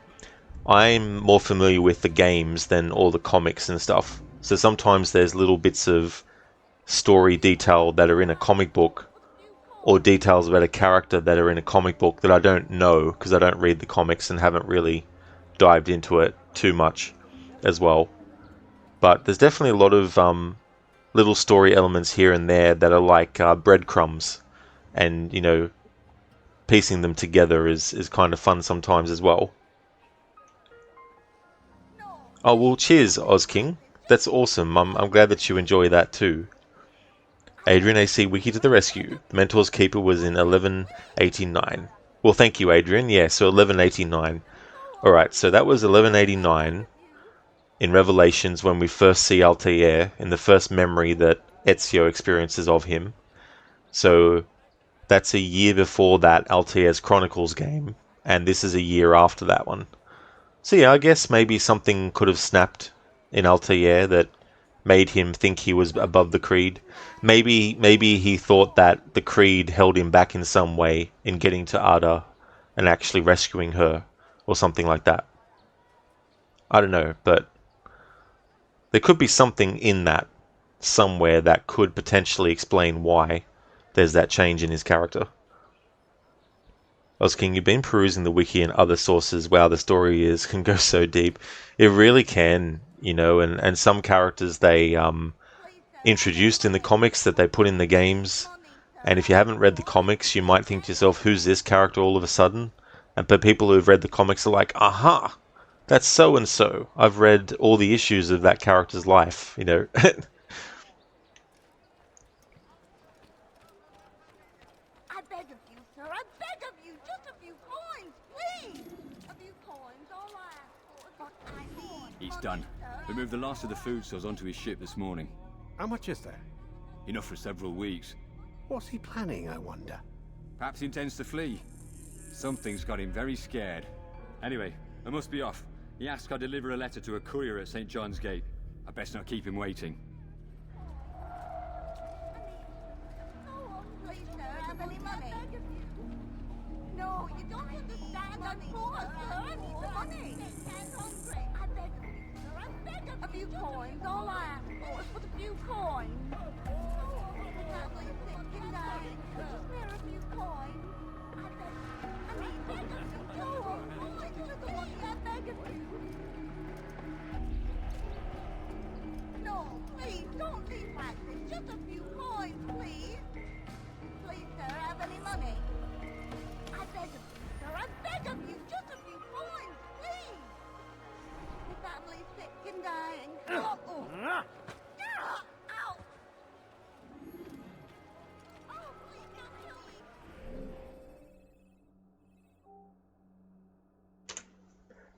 I'm more familiar with the games than all the comics and stuff. So sometimes there's little bits of story detail that are in a comic book, or details about a character that are in a comic book that I don't know because I don't read the comics and haven't really dived into it too much as well. But there's definitely a lot of little story elements here and there that are like breadcrumbs, and piecing them together is kind of fun sometimes as well. Oh well, cheers, Ozking. That's awesome. I'm glad that you enjoy that too. Adrian AC Wiki to the rescue. The Mentor's Keeper was in 1189. Well, thank you, Adrian. Yeah, so 1189. Alright, so that was 1189 in Revelations when we first see Altair, in the first memory that Ezio experiences of him. So that's a year before that Altair's Chronicles game, and this is a year after that one. So yeah, I guess maybe something could have snapped in Altair that made him think he was above the creed. Maybe he thought that the creed held him back in some way in getting to Ada and actually rescuing her, or something like that. I don't know, but there could be something in that somewhere that could potentially explain why there's that change in his character. Ozking, you've been perusing the wiki and other sources. Wow, the story can go so deep. It really can, and some characters they introduced in the comics that they put in the games, and if you haven't read the comics, you might think to yourself, who's this character all of a sudden? But people who've read the comics are like, aha, that's so-and-so. I've read all the issues of that character's life, He's done. We moved the last of the food stores onto his ship this morning. How much is there? Enough for several weeks. What's he planning, I wonder? Perhaps he intends to flee. Something's got him very scared. Anyway, I must be off. He asked I deliver a letter to a courier at St. John's Gate. I best not keep him waiting. Please, sir, have any money? No, you don't understand. I'm poor, sir. I need the money. I beg of you, sir. I beg of you. A few coins. All I ask for is a few coins. Sadly, thinking that just spare a few coins. I beg of you. No, coins with the money. I beg of you. No, please, don't leave like this. Just a few coins, please. Please, sir, have any money? I beg of you, sir. I beg of you. Just a few coins, please. My family's sick and dying. Oh, oh. Ow. Oh, please, don't kill me.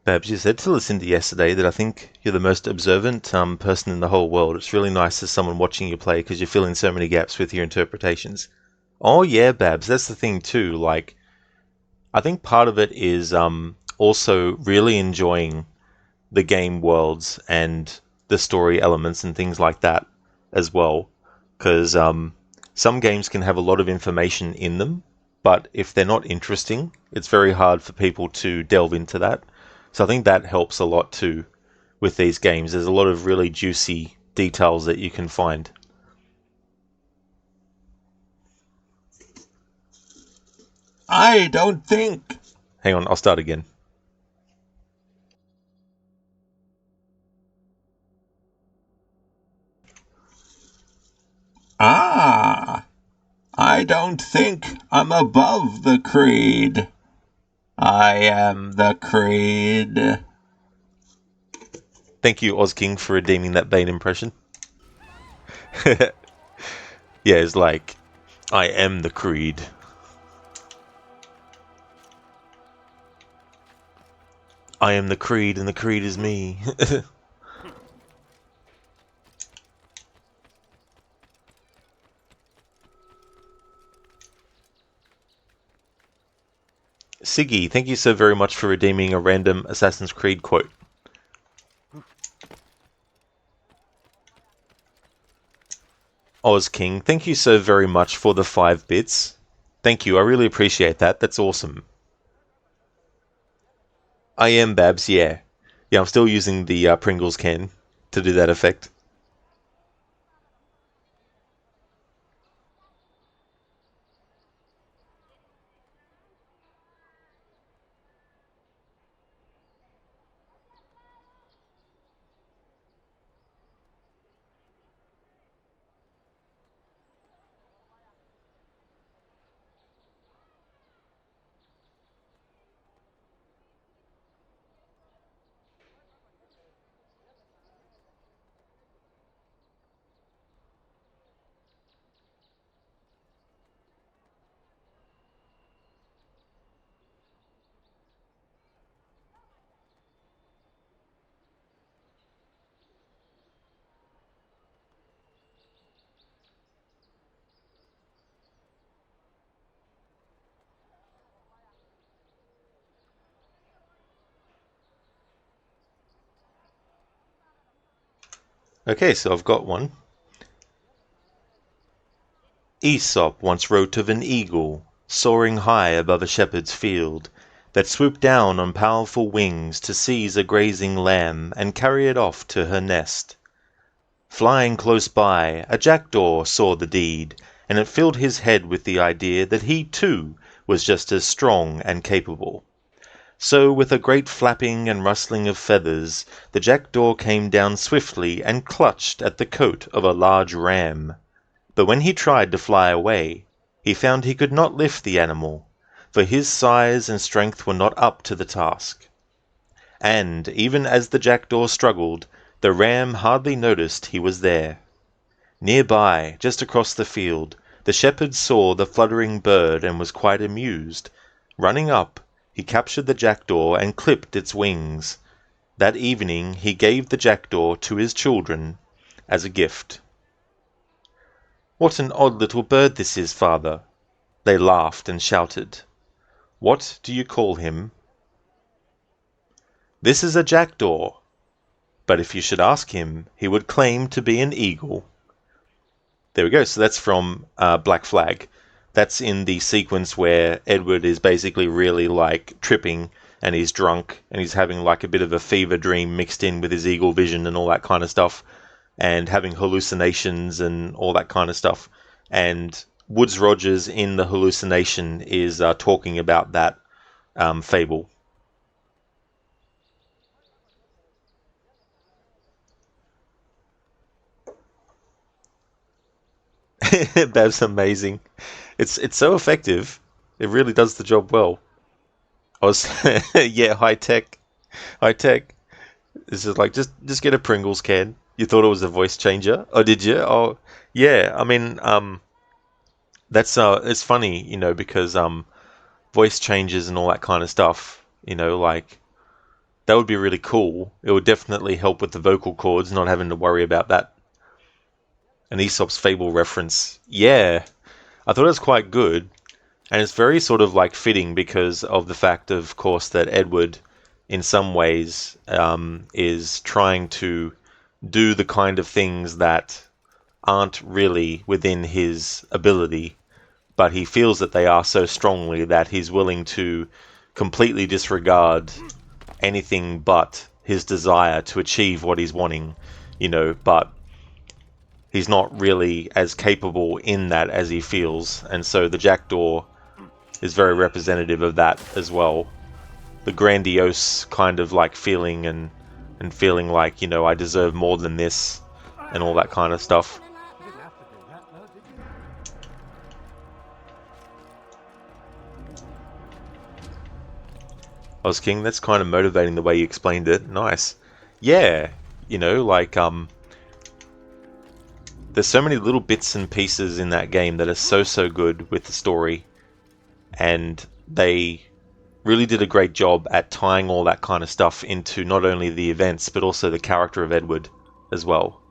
Babs, you said to Lucinda yesterday that I think you're the most observant person in the whole world. It's really nice as someone watching you play because you fill in so many gaps with your interpretations. Oh yeah, Babs, that's the thing too. Like, I think part of it is also really enjoying the game worlds and the story elements and things like that as well. Because some games can have a lot of information in them, but if they're not interesting, it's very hard for people to delve into that. So I think that helps a lot too with these games. There's a lot of really juicy details that you can find. I don't think... Hang on, I'll start again. I don't think I'm above the creed. I am the creed. Thank you, Ozking, for redeeming that Bane impression. Yeah, it's like, I am the creed. I am the creed and the creed is me. Siggy, thank you so very much for redeeming a random Assassin's Creed quote. Oz King, thank you so very much for the 5 bits. Thank you, I really appreciate that. That's awesome. I am Babs, yeah. Yeah, I'm still using the Pringles can to do that effect. Okay, so I've got one. Aesop once wrote of an eagle, soaring high above a shepherd's field, that swooped down on powerful wings to seize a grazing lamb and carry it off to her nest. Flying close by, a jackdaw saw the deed, and it filled his head with the idea that he too was just as strong and capable. So with a great flapping and rustling of feathers, the jackdaw came down swiftly and clutched at the coat of a large ram. But when he tried to fly away, he found he could not lift the animal, for his size and strength were not up to the task. And, even as the jackdaw struggled, the ram hardly noticed he was there. Near by, just across the field, the shepherd saw the fluttering bird and was quite amused. Running up, he captured the jackdaw and clipped its wings. That evening he gave the jackdaw to his children as a gift. "What an odd little bird this is, father." They laughed and shouted. "What do you call him?" "This is a jackdaw. But if you should ask him, he would claim to be an eagle." There we go. So that's from Black Flag. That's in the sequence where Edward is basically really like tripping and he's drunk and he's having like a bit of a fever dream mixed in with his eagle vision and all that kind of stuff, and having hallucinations and all that kind of stuff. And Woodes Rogers in the hallucination is talking about that fable. That's amazing. It's so effective. It really does the job well. I was yeah, high tech. This is like just get a Pringles can. You thought it was a voice changer? Oh, did you? Oh, yeah. I mean, that's it's funny, because voice changes and all that kind of stuff. Like that would be really cool. It would definitely help with the vocal cords, not having to worry about that. An Aesop's Fable reference. Yeah, I thought it was quite good. And it's very sort of like fitting because of the fact, of course, that Edward, in some ways, is trying to do the kind of things that aren't really within his ability, but he feels that they are so strongly that he's willing to completely disregard anything but his desire to achieve what he's wanting, but he's not really as capable in that as he feels, and so the jackdaw is very representative of that as well. The grandiose kind of like feeling and feeling like, I deserve more than this and all that kind of stuff. Oz King, that's kind of motivating the way you explained it. Nice. Yeah, like there's so many little bits and pieces in that game that are so good with the story, and they really did a great job at tying all that kind of stuff into not only the events but also the character of Edward as well.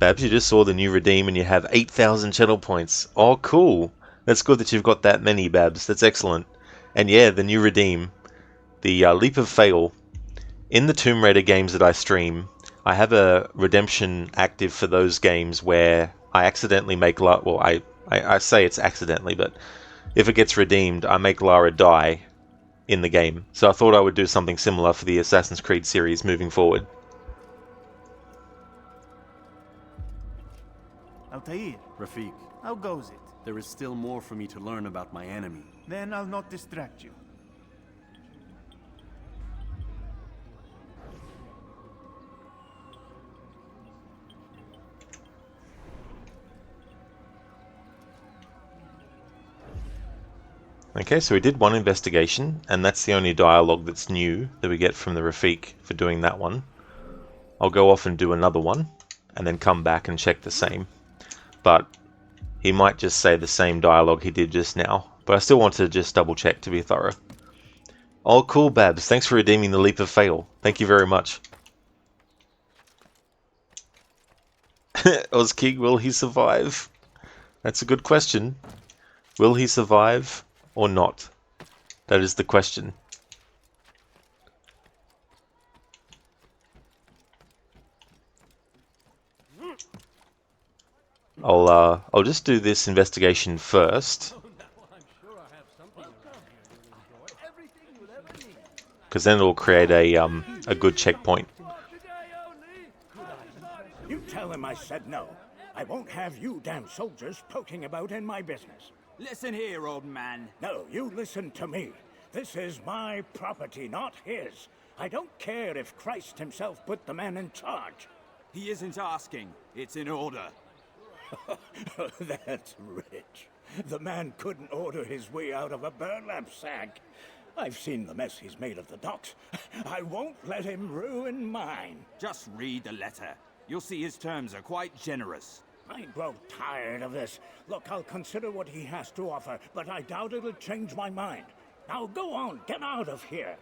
Babs, you just saw the new redeem and you have 8,000 channel points. Oh, cool. That's good that you've got that many, Babs. That's excellent. And yeah, the new redeem, the Leap of Fail. In the Tomb Raider games that I stream, I have a redemption active for those games where I accidentally make well, I say it's accidentally, but if it gets redeemed, I make Lara die in the game. So I thought I would do something similar for the Assassin's Creed series moving forward. Altair. Rafik. How goes it? There is still more for me to learn about my enemy. Then I'll not distract you. Okay, so we did one investigation, and that's the only dialogue that's new that we get from the Rafik for doing that one. I'll go off and do another one, and then come back and check the same. But he might just say the same dialogue he did just now, but I still want to just double check to be thorough. Oh, cool, Babs. Thanks for redeeming the Leap of Fail. Thank you very much. Oz King, will he survive? That's a good question. Will he survive or not? That is the question. I'll just do this investigation first, because then it'll create a good checkpoint. You tell him I said no. I won't have you damn soldiers poking about in my business. Listen here, old man. No, you listen to me. This is my property, not his. I don't care if Christ himself put the man in charge. He isn't asking. It's in order. That's rich. The man couldn't order his way out of a burlap sack. I've seen the mess he's made of the docks. I won't let him ruin mine. Just read the letter. You'll see his terms are quite generous. I grow tired of this. Look, I'll consider what he has to offer, but I doubt it'll change my mind. Now go on, get out of here.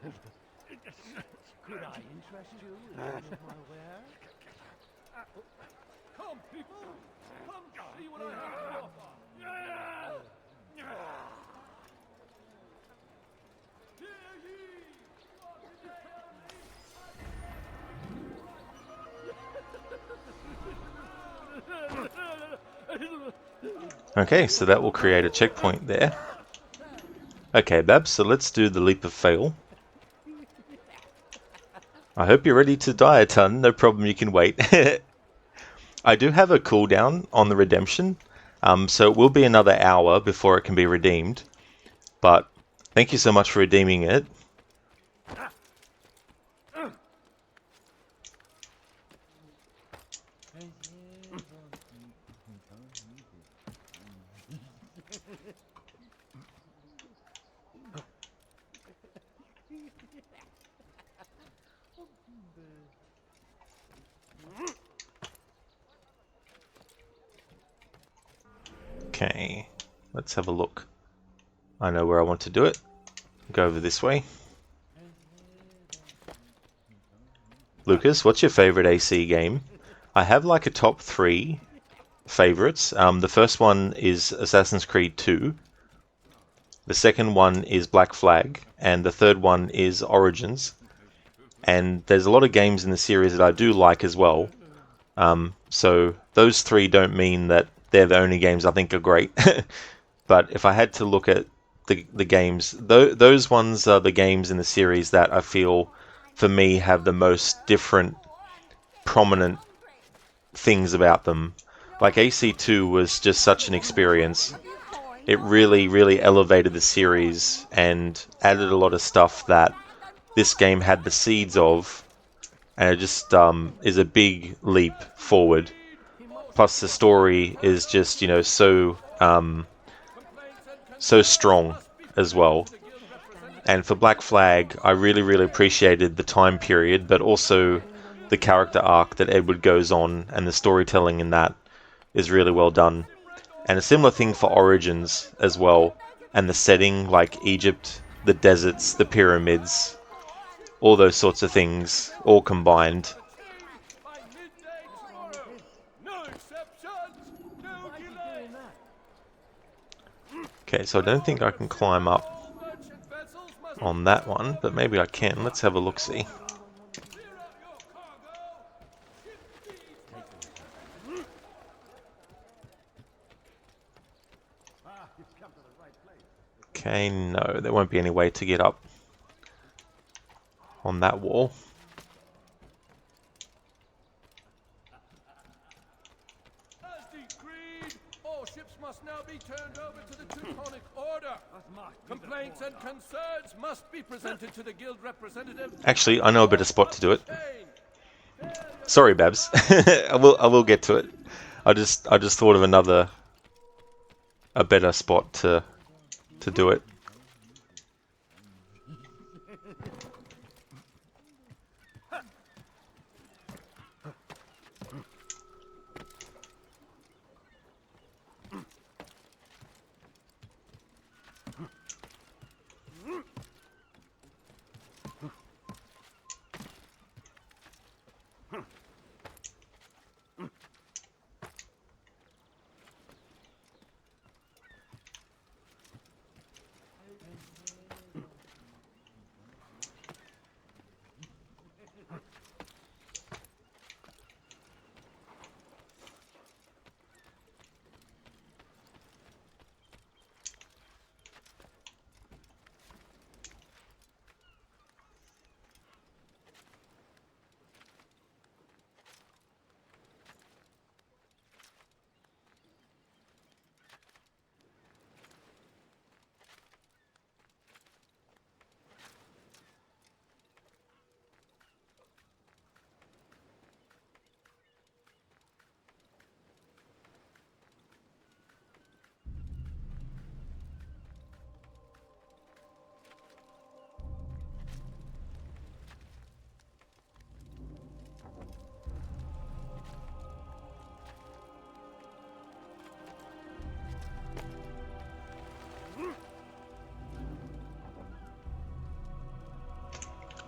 Could I interest you in any of my wares? Come, people! Come see what I have to offer! Okay, so that will create a checkpoint there. Okay, Babs, so let's do the leap of fail. I hope you're ready to die a ton. No problem, you can wait. I do have a cooldown on the redemption, so it will be another hour before it can be redeemed. But thank you so much for redeeming it. Okay, let's have a look. I know where I want to do it. Go over this way. Lucas, what's your favorite AC game? I have like a top 3 favorites. The first one is Assassin's Creed 2. The second one is Black Flag, and the third one is Origins. And there's a lot of games in the series that I do like as well. So those 3 don't mean that they're the only games I think are great. But if I had to look at the games, those ones are the games in the series that I feel, for me, have the most different, prominent things about them. Like AC2 was just such an experience. It really, really elevated the series and added a lot of stuff that this game had the seeds of, and it just is a big leap forward. Plus the story is just, you know, so strong as well. And for Black Flag, I really, really appreciated the time period, but also the character arc that Edward goes on, and the storytelling in that is really well done. And a similar thing for Origins as well, and the setting, like Egypt, the deserts, the pyramids, all those sorts of things, all combined. Okay, so I don't think I can climb up on that one, but maybe I can. Let's have a look-see. Okay, no, there won't be any way to get up on that wall. All ships must now be turned over to the Teutonic Order. Complaints and concerns must be presented to the guild representative. Actually, I know a better spot to do it. Sorry, Babs. I will get to it. I just thought of a better spot to do it.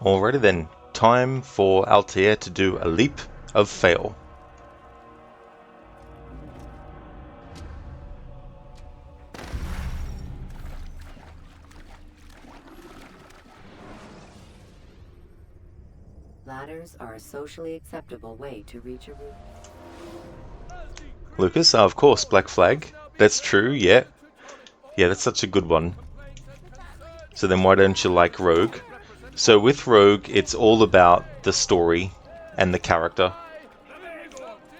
Alrighty then, time for Altair to do a leap of fail. Ladders are a socially acceptable way to reach a roof. Lucas, of course, Black Flag. That's true, yeah. Yeah, that's such a good one. So then why don't you like Rogue? So with Rogue, it's all about the story and the character.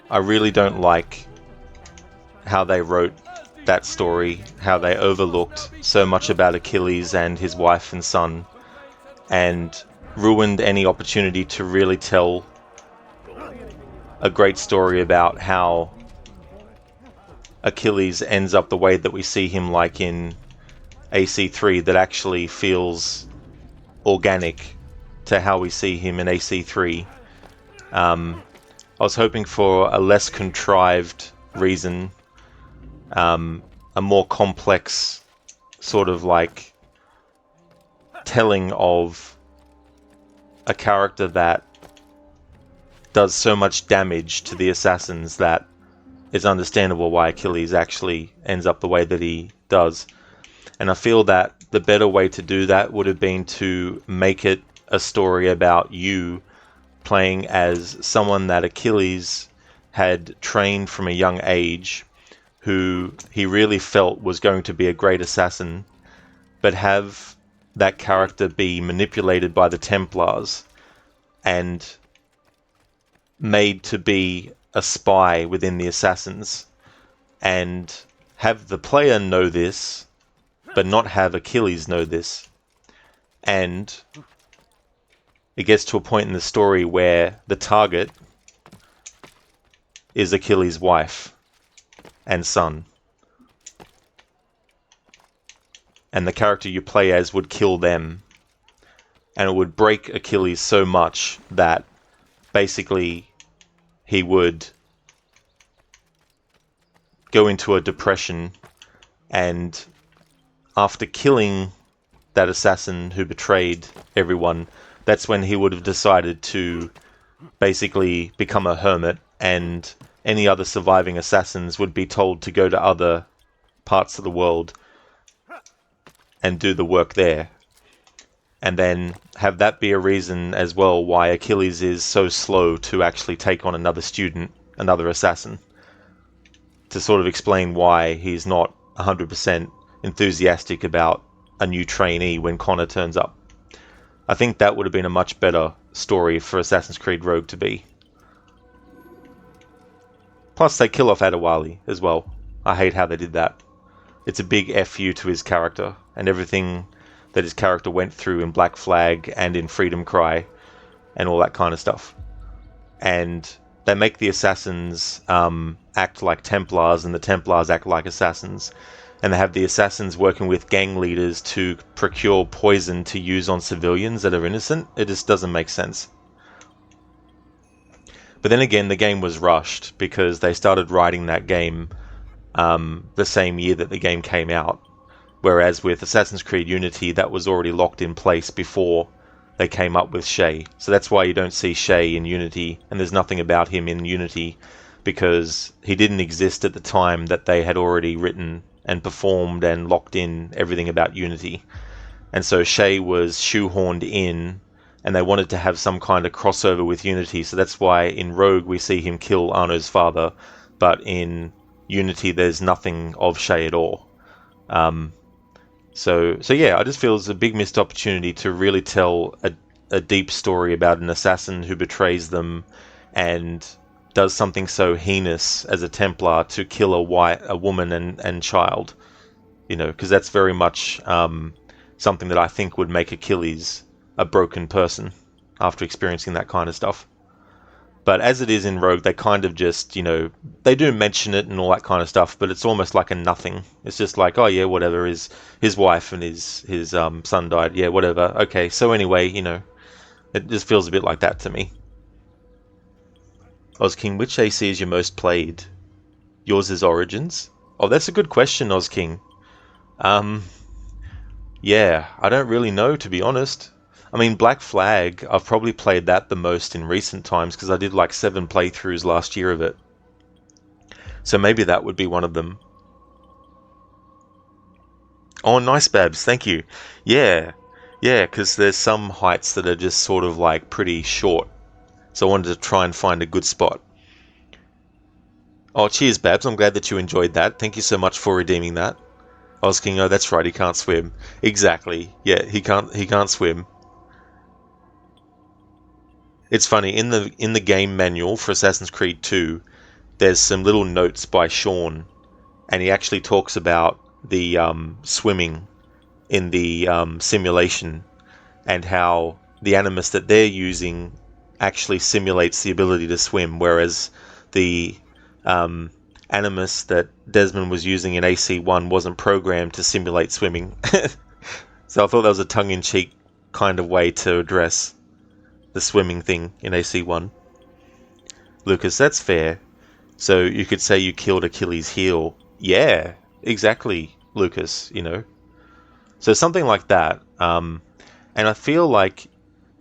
I really don't like how they wrote that story, how they overlooked so much about Achilles and his wife and son, and ruined any opportunity to really tell a great story about how Achilles ends up the way that we see him, like in AC3, that actually feels organic to how we see him in AC3. I was hoping for a less contrived reason, a more complex sort of like telling of a character that does so much damage to the assassins that it's understandable why Achilles actually ends up the way that he does. And I feel that the better way to do that would have been to make it a story about you playing as someone that Achilles had trained from a young age, who he really felt was going to be a great assassin, but have that character be manipulated by the Templars and made to be a spy within the assassins, and have the player know this, but not have Achilles know this. And it gets to a point in the story where the target is Achilles' wife and son. And the character you play as would kill them. And it would break Achilles so much that basically he would go into a depression, and after killing that assassin who betrayed everyone, that's when he would have decided to basically become a hermit, and any other surviving assassins would be told to go to other parts of the world and do the work there. And then have that be a reason as well why Achilles is so slow to actually take on another student, another assassin. To sort of explain why he's not 100% enthusiastic about a new trainee when Connor turns up. I think that would have been a much better story for Assassin's Creed Rogue to be. Plus they kill off Adewale as well. I hate how they did that. It's a big FU to his character, and everything that his character went through in Black Flag and in Freedom Cry and all that kind of stuff. And they make the assassins act like Templars, and the Templars act like assassins. And they have the assassins working with gang leaders to procure poison to use on civilians that are innocent. It just doesn't make sense. But then again, the game was rushed because they started writing that game the same year that the game came out. Whereas with Assassin's Creed Unity, that was already locked in place before they came up with Shay. So that's why you don't see Shay in Unity, and there's nothing about him in Unity, because he didn't exist at the time that they had already written and performed and locked in everything about Unity. And so Shay was shoehorned in, and they wanted to have some kind of crossover with Unity. So that's why in Rogue we see him kill Arno's father, but in Unity there's nothing of Shay at all. So yeah, I just feel it's a big missed opportunity to really tell a deep story about an assassin who betrays them and does something so heinous as a Templar to kill a woman and child. You know, because that's very much something that I think would make Achilles a broken person after experiencing that kind of stuff. But as it is in Rogue, they kind of just, you know, they do mention it and all that kind of stuff, but it's almost like a nothing. It's just like, oh yeah, whatever, his wife and his son died, yeah, whatever. Okay, so anyway, you know, it just feels a bit like that to me. Ozking, which AC is your most played? Yours is Origins? Oh, that's a good question, Ozking. Yeah, I don't really know, to be honest. I mean, Black Flag, I've probably played that the most in recent times because I did like 7 playthroughs last year of it. So maybe that would be one of them. Oh, nice, Babs. Thank you. Yeah, because there's some heights that are just sort of like pretty short. So I wanted to try and find a good spot. Oh, cheers, Babs. I'm glad that you enjoyed that. Thank you so much for redeeming that. Ozking, oh, that's right. He can't swim. Exactly. Yeah, he can't swim. It's funny, in the game manual for Assassin's Creed 2, there's some little notes by Sean, and he actually talks about the swimming in the simulation and how the animus that they're using actually simulates the ability to swim, whereas the animus that Desmond was using in AC1 wasn't programmed to simulate swimming. So I thought that was a tongue-in-cheek kind of way to address the swimming thing in AC1. Lucas, that's fair. So you could say you killed Achilles' heel. Yeah, exactly, Lucas, you know. So something like that. And I feel like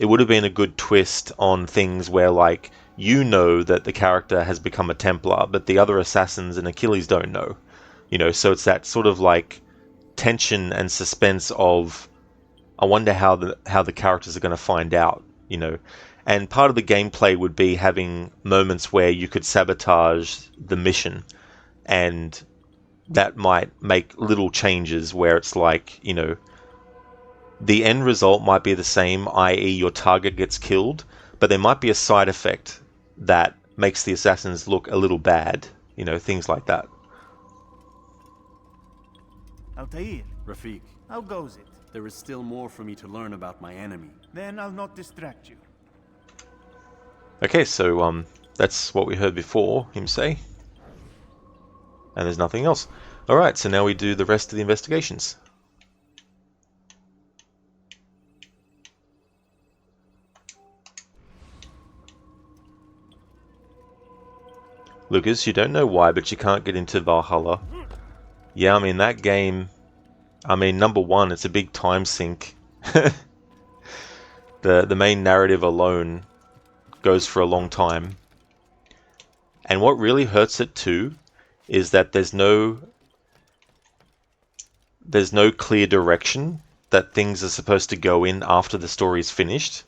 it would have been a good twist on things where, like, you know that the character has become a Templar, but the other assassins and Achilles don't know. You know, so it's that sort of, like, tension and suspense of, I wonder how the characters are going to find out. You know, and part of the gameplay would be having moments where you could sabotage the mission, and that might make little changes where it's like, you know, the end result might be the same, i.e. your target gets killed, but there might be a side effect that makes the assassins look a little bad, you know, things like that. Altair. Rafik. How goes it? There is still more for me to learn about my enemy. Then I'll not distract you. Okay, so that's what we heard before him say. And there's nothing else. Alright, so now we do the rest of the investigations. Lucas, you don't know why, but you can't get into Valhalla. Yeah, I mean, that game... I mean, number one, it's a big time sink. The main narrative alone goes for a long time. And what really hurts it too is that there's no clear direction that things are supposed to go in after the story's finished,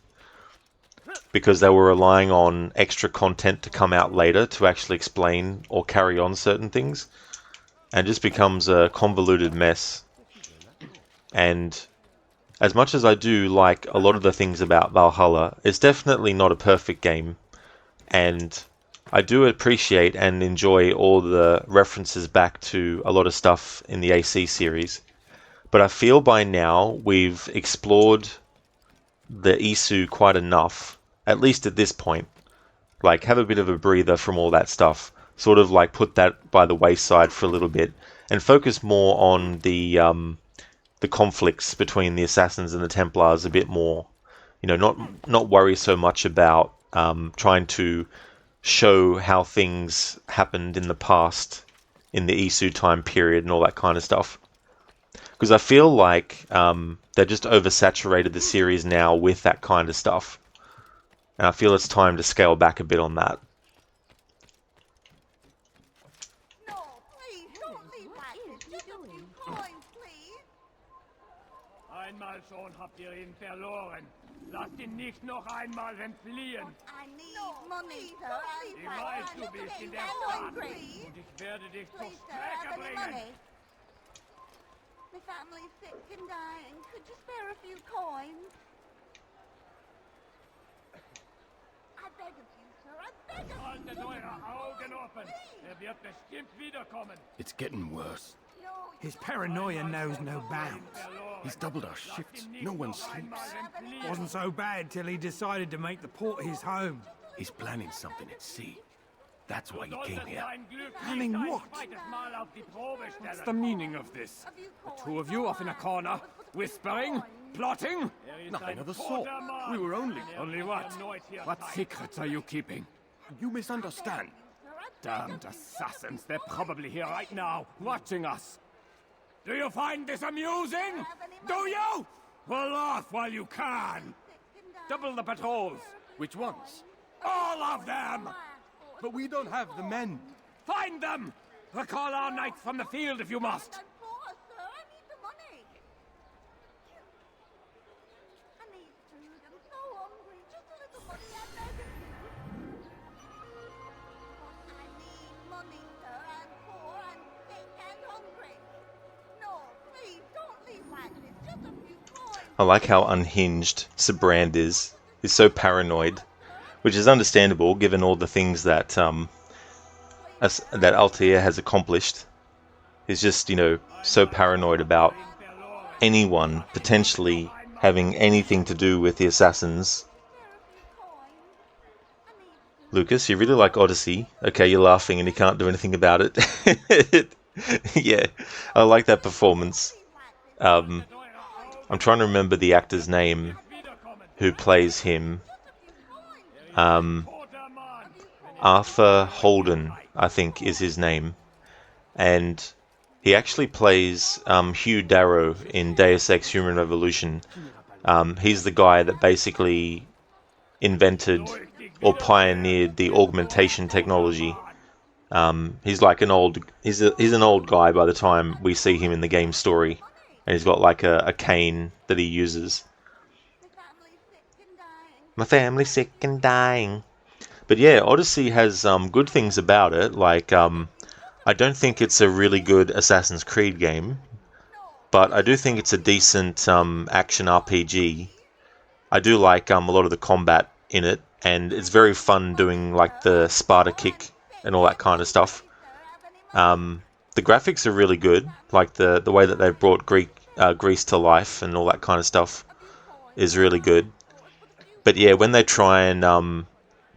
because they were relying on extra content to come out later to actually explain or carry on certain things, and it just becomes a convoluted mess. And as much as I do like a lot of the things about Valhalla, it's definitely not a perfect game, and I do appreciate and enjoy all the references back to a lot of stuff in the AC series, but I feel by now we've explored the Isu quite enough, at least at this point. Like, have a bit of a breather from all that stuff, sort of like put that by the wayside for a little bit, and focus more on the conflicts between the Assassins and the Templars a bit more. You know, not worry so much about trying to show how things happened in the past, in the Isu time period and all that kind of stuff. Because I feel like they're just oversaturated the series now with that kind of stuff. And I feel it's time to scale back a bit on that. Einmal schon habt ihr ihn verloren. Lasst ihn nicht noch einmal entfliehen. I need money, sir. Ich weiß, du bist in der Stadt. Und ich werde dich zur Strecke bringen. My family's sick and dying. Could you spare a few coins? I beg of you, sir. I beg of you. Haltet eure Augen offen. Wird bestimmt wiederkommen. It's getting worse. His paranoia knows no bounds. He's doubled our shifts. No one sleeps. Wasn't so bad till he decided to make the port his home. He's planning something at sea. That's why he came here. Planning what? What's the meaning of this? The two of you off in a corner, whispering, plotting? Nothing of the sort. We were only... Only what? What secrets are you keeping? You misunderstand. Damned assassins, they're probably here right now, watching us. Do you find this amusing? Do you? Well, laugh while you can. Double the patrols. Which ones? All of them! But we don't have the men. Find them! Recall our knights from the field if you must. I like how unhinged Sir Brand is. He's so paranoid, which is understandable given all the things that that Altair has accomplished. He's just, you know, so paranoid about anyone potentially having anything to do with the assassins. Lucas, you really like Odyssey. Okay, you're laughing and you can't do anything about it. Yeah, I like that performance. I'm trying to remember the actor's name who plays him. Arthur Holden, I think, is his name. And he actually plays Hugh Darrow in Deus Ex Human Revolution. He's the guy that basically invented or pioneered the augmentation technology. He's like an old guy by the time we see him in the game story. And he's got like a cane that he uses. My family's sick and dying. But yeah, Odyssey has good things about it. Like, I don't think it's a really good Assassin's Creed game. But I do think it's a decent action RPG. I do like a lot of the combat in it. And it's very fun doing like the Sparta kick and all that kind of stuff. The graphics are really good, like the way that they've brought Greece to life and all that kind of stuff is really good. But yeah, when they try and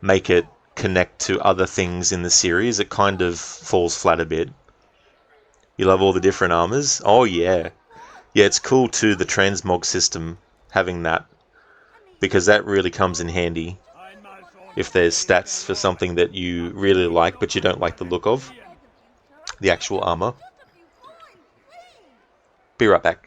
make it connect to other things in the series, it kind of falls flat a bit. You love all the different armors? Oh yeah. Yeah, it's cool too, the transmog system, having that, because that really comes in handy if there's stats for something that you really like but you don't like the look of. The actual armor. Be right back.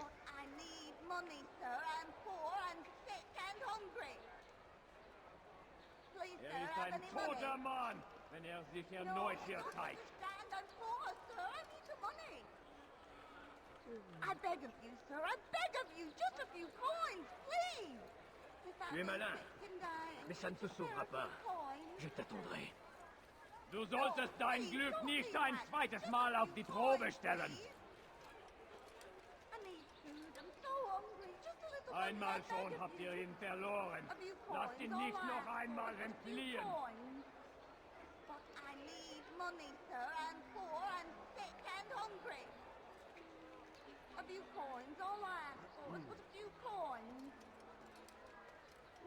I beg of you, sir. I beg of you. Just a few coins, please. Tu es malin, mais ça ne te sauvera pas. Je t'attendrai. Du solltest dein Glück nicht ein zweites Mal auf die Probe stellen. Einmal schon habt ihr ihn verloren. Lasst ihn nicht noch einmal entfliehen. But I need money, sir. I'm poor and sick and hungry. A few coins, all I ask for is but a few coins.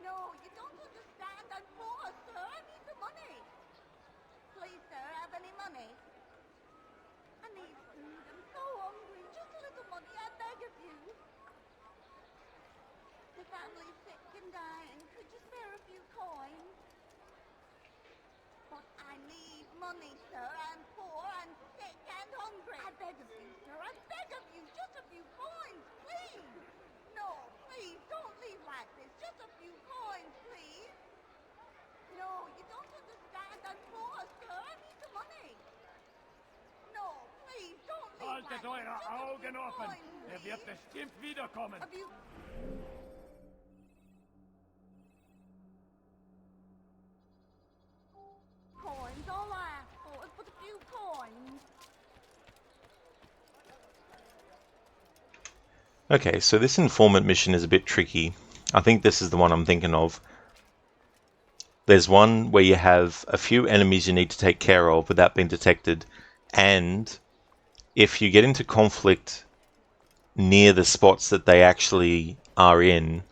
No, you don't understand. I'm poor, sir. I need the money. Please, sir, have any money? I need food. I'm so hungry. Just a little money, I beg of you. The family's sick and dying. Could you spare a few coins? But I need money, sir. I'm poor and sick and hungry. I beg of you, sir. I beg of you. Just a few coins, please. No, please, don't leave like this. Just a few coins, please. No, you don't understand. I'm poor, sir. I need the money. No, please, don't leave Haltet like eure this. Augen offen. Wird bestimmt wiederkommen. Coins, all I ask for is but a few coins. Okay, so this informant mission is a bit tricky. I think this is the one I'm thinking of. There's one where you have a few enemies you need to take care of without being detected, and if you get into conflict near the spots that they actually are in,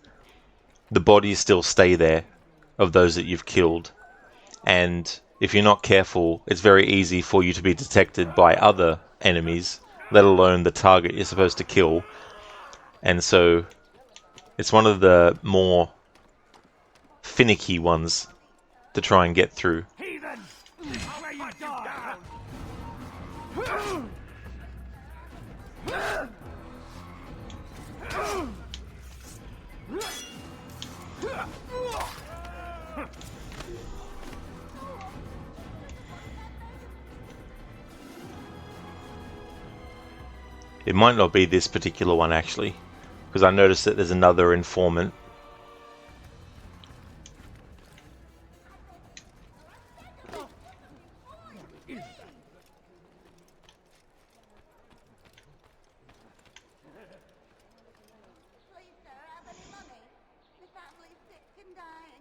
the bodies still stay there of those that you've killed. And if you're not careful, it's very easy for you to be detected by other enemies, let alone the target you're supposed to kill. And so it's one of the more finicky ones to try and get through. Heathen! How are you down? It might not be this particular one actually, because I noticed that there's another informant.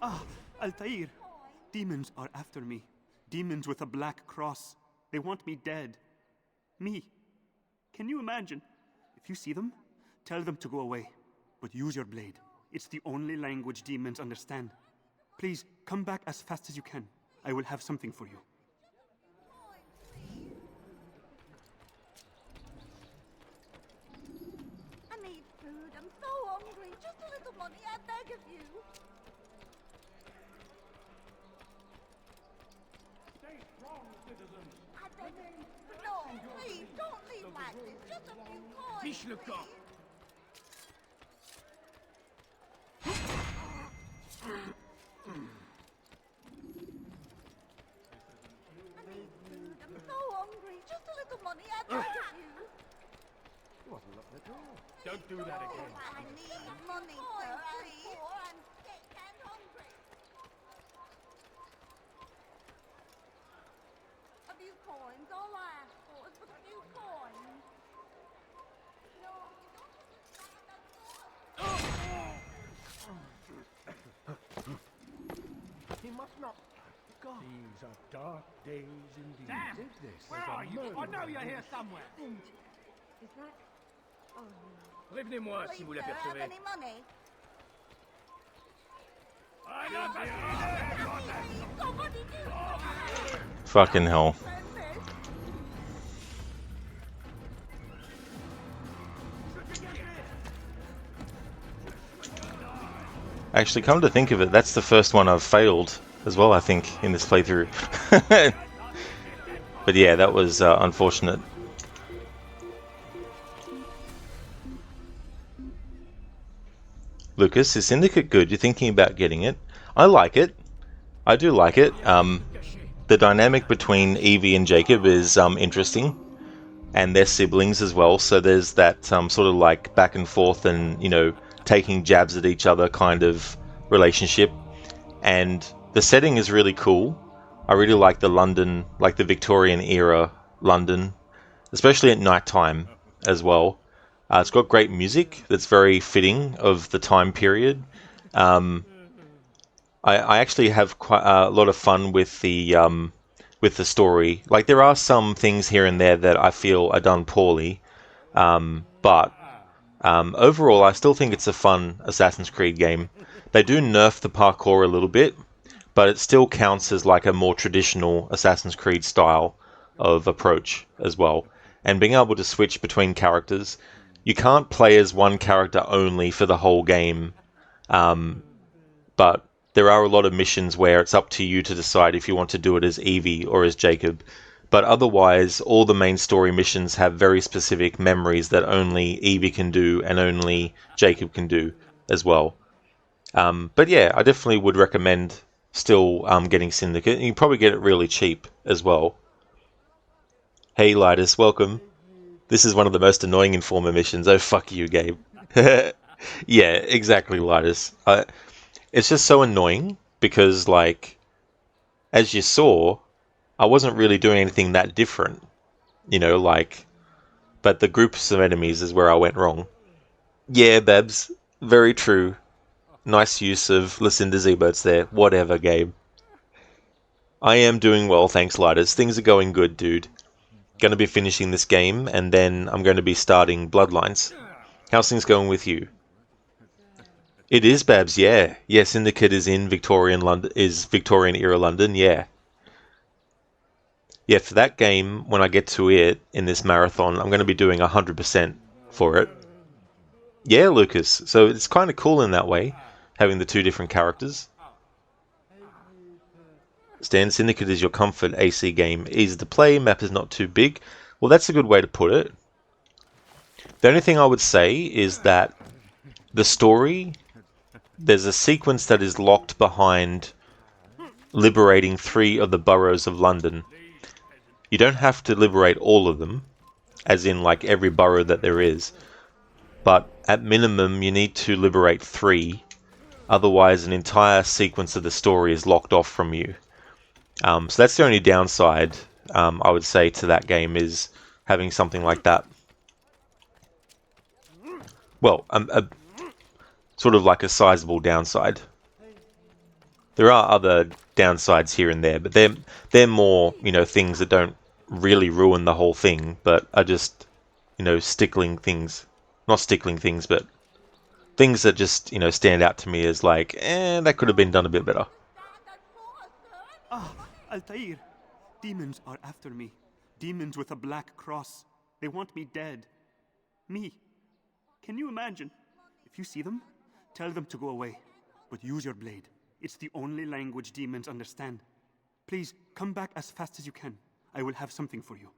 Ah, Altair! Demons are after me. Demons with a black cross. They want me dead. Me. Can you imagine? If you see them, tell them to go away. But use your blade. It's the only language demons understand. Please, come back as fast as you can. I will have something for you. I need food. I'm so hungry. Just a little money, I beg of you. Stay strong, citizens. I beg of you. No, please, don't leave like this. Just a few coins. Fiche le camp. I need food. I'm so hungry. Just a little money, I beg of you. Don't do that again. I need money, sir. I'm poor. I'm sick and hungry. A few coins. All I ask for is but a few coins. No, you don't understand. He must not. God. These are dark days indeed. Damn! Where are you? I know you're here somewhere. Is that... Oh, no. Prévenez-moi si vous Please, sir, have l'apercevez. any money? Somebody do something. Fucking hell. Actually, come to think of it, that's the first one I've failed as well, I think, in this playthrough. But yeah, that was unfortunate. Lucas, is Syndicate good? You're thinking about getting it? I like it. I do like it. The dynamic between Evie and Jacob is interesting, and their siblings as well. So there's that sort of like back and forth and, you know, taking jabs at each other kind of relationship. And the setting is really cool. I really like the London, like the Victorian era London, especially at night time as well. It's got great music that's very fitting of the time period. I actually have quite a lot of fun with the story. Like, there are some things here and there that I feel are done poorly, but overall I still think it's a fun Assassin's Creed game. They do nerf the parkour a little bit, but it still counts as like a more traditional Assassin's Creed style of approach as well. And being able to switch between characters, you can't play as one character only for the whole game, but there are a lot of missions where it's up to you to decide if you want to do it as Evie or as Jacob. But otherwise, all the main story missions have very specific memories that only Evie can do and only Jacob can do as well. But yeah, I definitely would recommend still getting Syndicate. You can probably get it really cheap as well. Hey Lidus, welcome. This is one of the most annoying Informer missions. Oh, fuck you, Gabe. Yeah, exactly, Lidus. It's just so annoying because, like, as you saw, I wasn't really doing anything that different. You know, like, but the groups of enemies is where I went wrong. Yeah, Babs, very true. Nice use of Lucinda's emotes there. Whatever, Gabe. I am doing well, thanks, Lidus. Things are going good, dude. Gonna be finishing this game, and then I'm going to be starting Bloodlines. How's things going with you? It is, Babs, yeah. Yeah, Syndicate is in Victorian London, is Victorian era London, yeah. Yeah, for that game, when I get to it in this marathon, I'm going to be doing 100% for it. Yeah, Lucas. So it's kind of cool in that way, having the two different characters. Stan, Syndicate is your comfort AC game. Easy to play, map is not too big. Well, that's a good way to put it. The only thing I would say is that the story, there's a sequence that is locked behind liberating 3 of the boroughs of London. You don't have to liberate all of them. as in like every burrow that there is. But at minimum, you need to liberate 3, otherwise an entire sequence of the story is locked off from you. So that's the only downside, I would say, to that game, is having something like that. Well, sort of like a sizable downside. There are other downsides here and there, but they're more, things that don't really ruin the whole thing, but are just, stickling things. Not stickling things, but things that just, stand out to me as like, that could have been done a bit better. Ah, Altair. Demons are after me. Demons with a black cross. They want me dead. Me. Can you imagine? If you see them, tell them to go away. But use your blade. It's the only language demons understand. Please, come back as fast as you can. I will have something for you.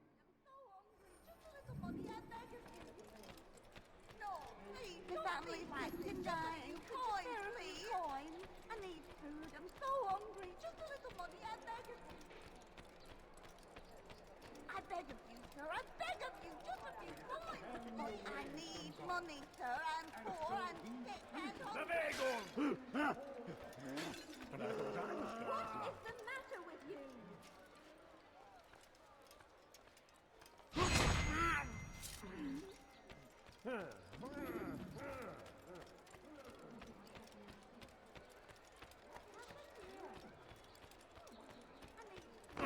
The family's acting dying. Coins, please. I need food. I'm so hungry. Just a little money, I beg of you. I beg of you, sir. I beg of you. Just a few coins. I need money, sir. I'm poor. I'm sick and hungry. What is the matter with you?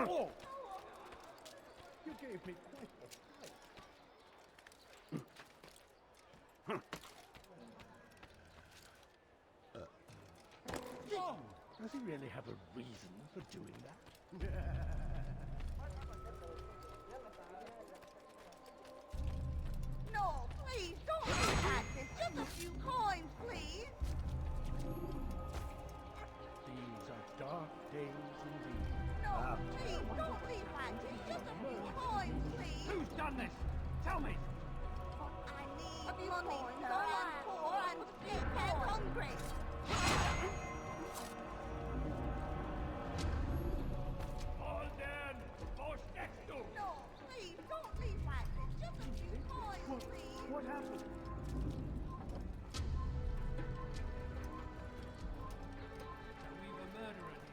Oh! You gave me quite the fright. Does he really have a reason for doing that? No, please, don't leave like this. Just a few coins, please. These are dark days indeed. No, please, don't leave like this. Just a few coins, please. Who's done this? Tell me! I need money, sir. I'm poor. I'm sick and hungry. All down! Force next to! No, please, don't leave like this. Just a few coins, please. What happened? So we've a murderer here.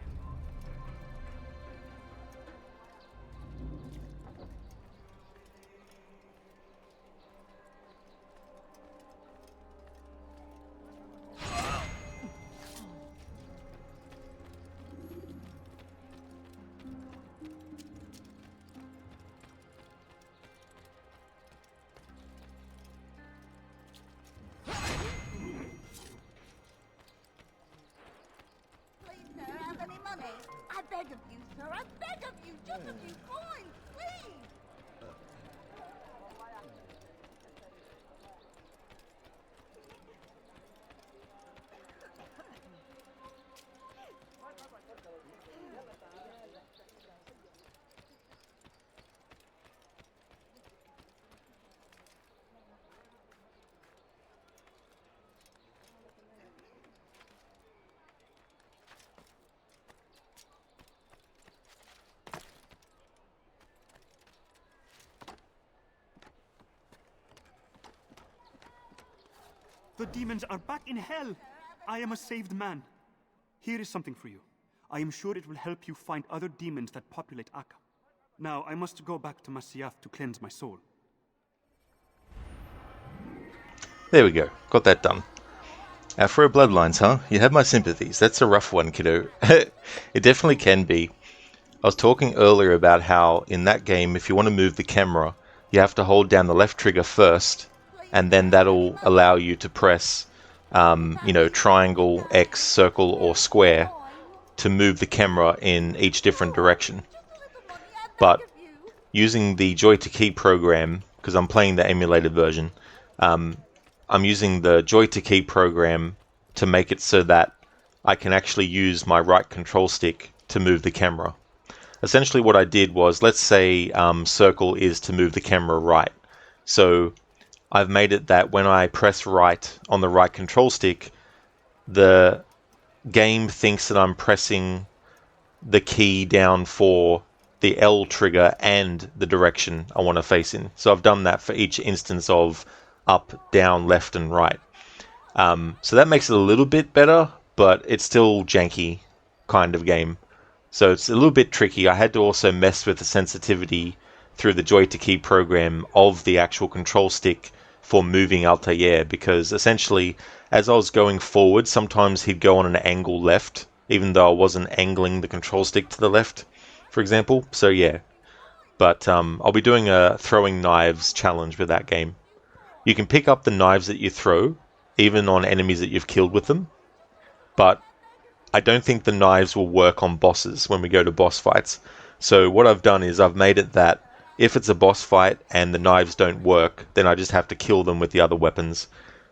Please, sir, have any money? I beg of you, sir. I beg of you. Just a few coins, please. The demons are back in hell. I am a saved man. Here is something for you. I am sure it will help you find other demons that populate Akka. Now, I must go back to Masyaf to cleanse my soul. There we go. Got that done. Afro Bloodlines, huh? You have my sympathies. That's a rough one, kiddo. It definitely can be. I was talking earlier about how in that game, if you want to move the camera, you have to hold down the left trigger first, and then that'll allow you to press, triangle, X, circle, or square to move the camera in each different direction. But using the Joy to Key program, because I'm playing the emulated version, I'm using the Joy to Key program to make it so that I can actually use my right control stick to move the camera. Essentially what I did was, let's say circle is to move the camera right. So I've made it that when I press right on the right control stick, the game thinks that I'm pressing the key down for the L trigger and the direction I want to face in. So I've done that for each instance of up, down, left, and right. So that makes it a little bit better, but it's still janky kind of game. So it's a little bit tricky. I had to also mess with the sensitivity through the Joy-to-Key program of the actual control stick for moving Altair, because essentially as I was going forward, sometimes he'd go on an angle left, even though I wasn't angling the control stick to the left, for example. So yeah, but I'll be doing a throwing knives challenge with that game. You can pick up the knives that you throw, even on enemies that you've killed with them, but I don't think the knives will work on bosses when we go to boss fights. So what I've done is I've made it that if it's a boss fight and the knives don't work, then I just have to kill them with the other weapons.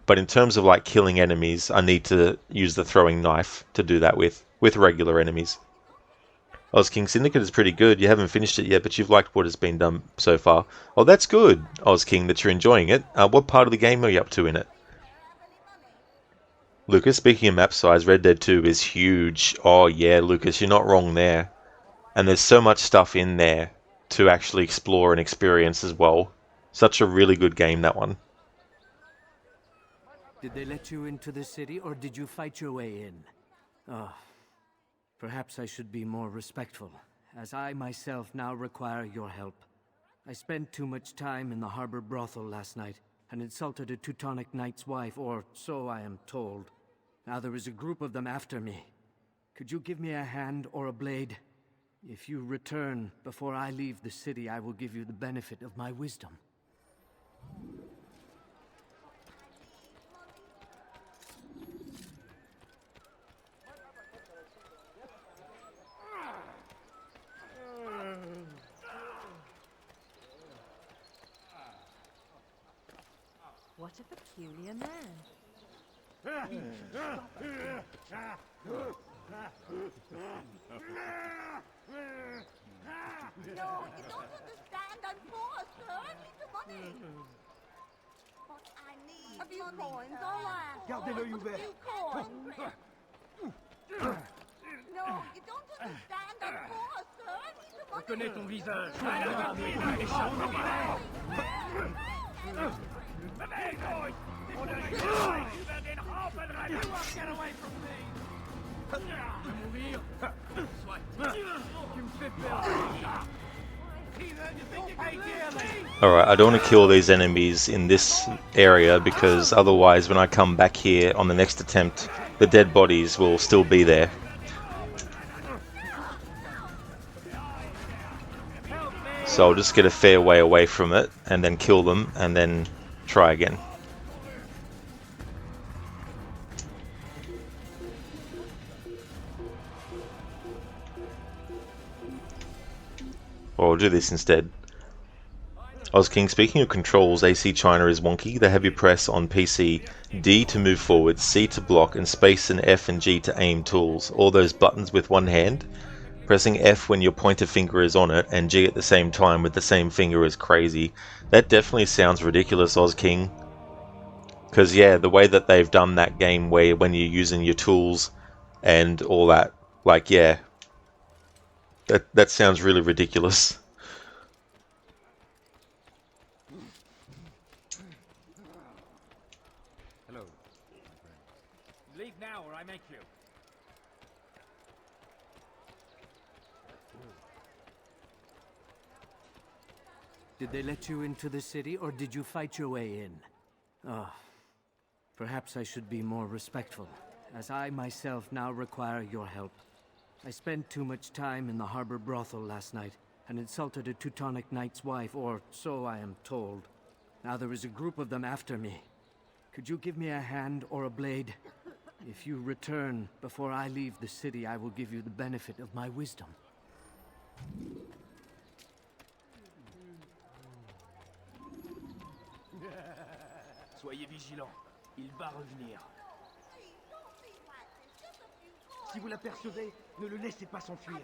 But in terms of like killing enemies, I need to use the throwing knife to do that with regular enemies. Oz King Syndicate is pretty good. You haven't finished it yet, but you've liked what has been done so far. Oh, that's good, Oz King, that you're enjoying it. What part of the game are you up to in it? Lucas, speaking of map size, Red Dead 2 is huge. Oh yeah, Lucas, you're not wrong there. And there's so much stuff in there to actually explore and experience as well. Such a really good game, that one. Did they let you into the city, or did you fight your way in? Oh, perhaps I should be more respectful, as I myself now require your help. I spent too much time in the harbor brothel last night, and insulted a Teutonic knight's wife, or so I am told. Now there is a group of them after me. Could you give me a hand or a blade? If you return before I leave the city, I will give you the benefit of my wisdom. What a peculiar man. No, you don't understand. I'm poor, sir. I need the money. But I need a few coins, all right. Gardez-l'œil ouvert. A few coins. No, you don't understand. I'm poor, sir. I need the money. Je connais ton visage. Alright, I don't want to kill these enemies in this area, because otherwise when I come back here on the next attempt, the dead bodies will still be there. So I'll just get a fair way away from it, and then kill them, and then try again. Or I'll do this instead. Ozking, speaking of controls, AC China is wonky. The heavy press on PC, D to move forward, C to block, and space and F and G to aim tools. All those buttons with one hand. Pressing F when your pointer finger is on it, and G at the same time with the same finger is crazy. That definitely sounds ridiculous, Ozking. Because yeah, the way that they've done that game where when you're using your tools and all that, like yeah, that sounds really ridiculous. Hello. Leave now or I make you. Did they let you into the city, or did you fight your way in? Oh, perhaps I should be more respectful, as I myself now require your help. I spent too much time in the harbor brothel last night, and insulted a Teutonic knight's wife, or so I am told. Now there is a group of them after me. Could you give me a hand or a blade? If you return before I leave the city, I will give you the benefit of my wisdom. Soyez vigilants, il va revenir. Si vous l'apercevez, ne le laissez pas s'enfuir.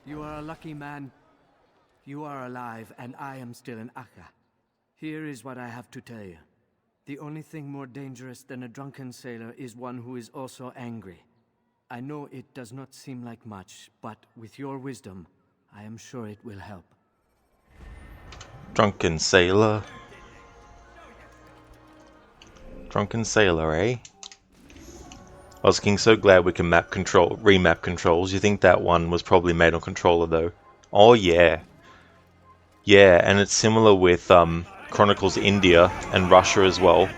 You are a lucky man. You are alive, and I am still in Akka. Here is what I have to tell you. The only thing more dangerous than a drunken sailor is one who is also angry. I know it does not seem like much, but with your wisdom, I am sure it will help. Drunken sailor. Drunken sailor, eh? I was so glad we can remap controls. You think that one was probably made on controller though? Oh yeah. Yeah, and it's similar with Chronicles India and Russia as well.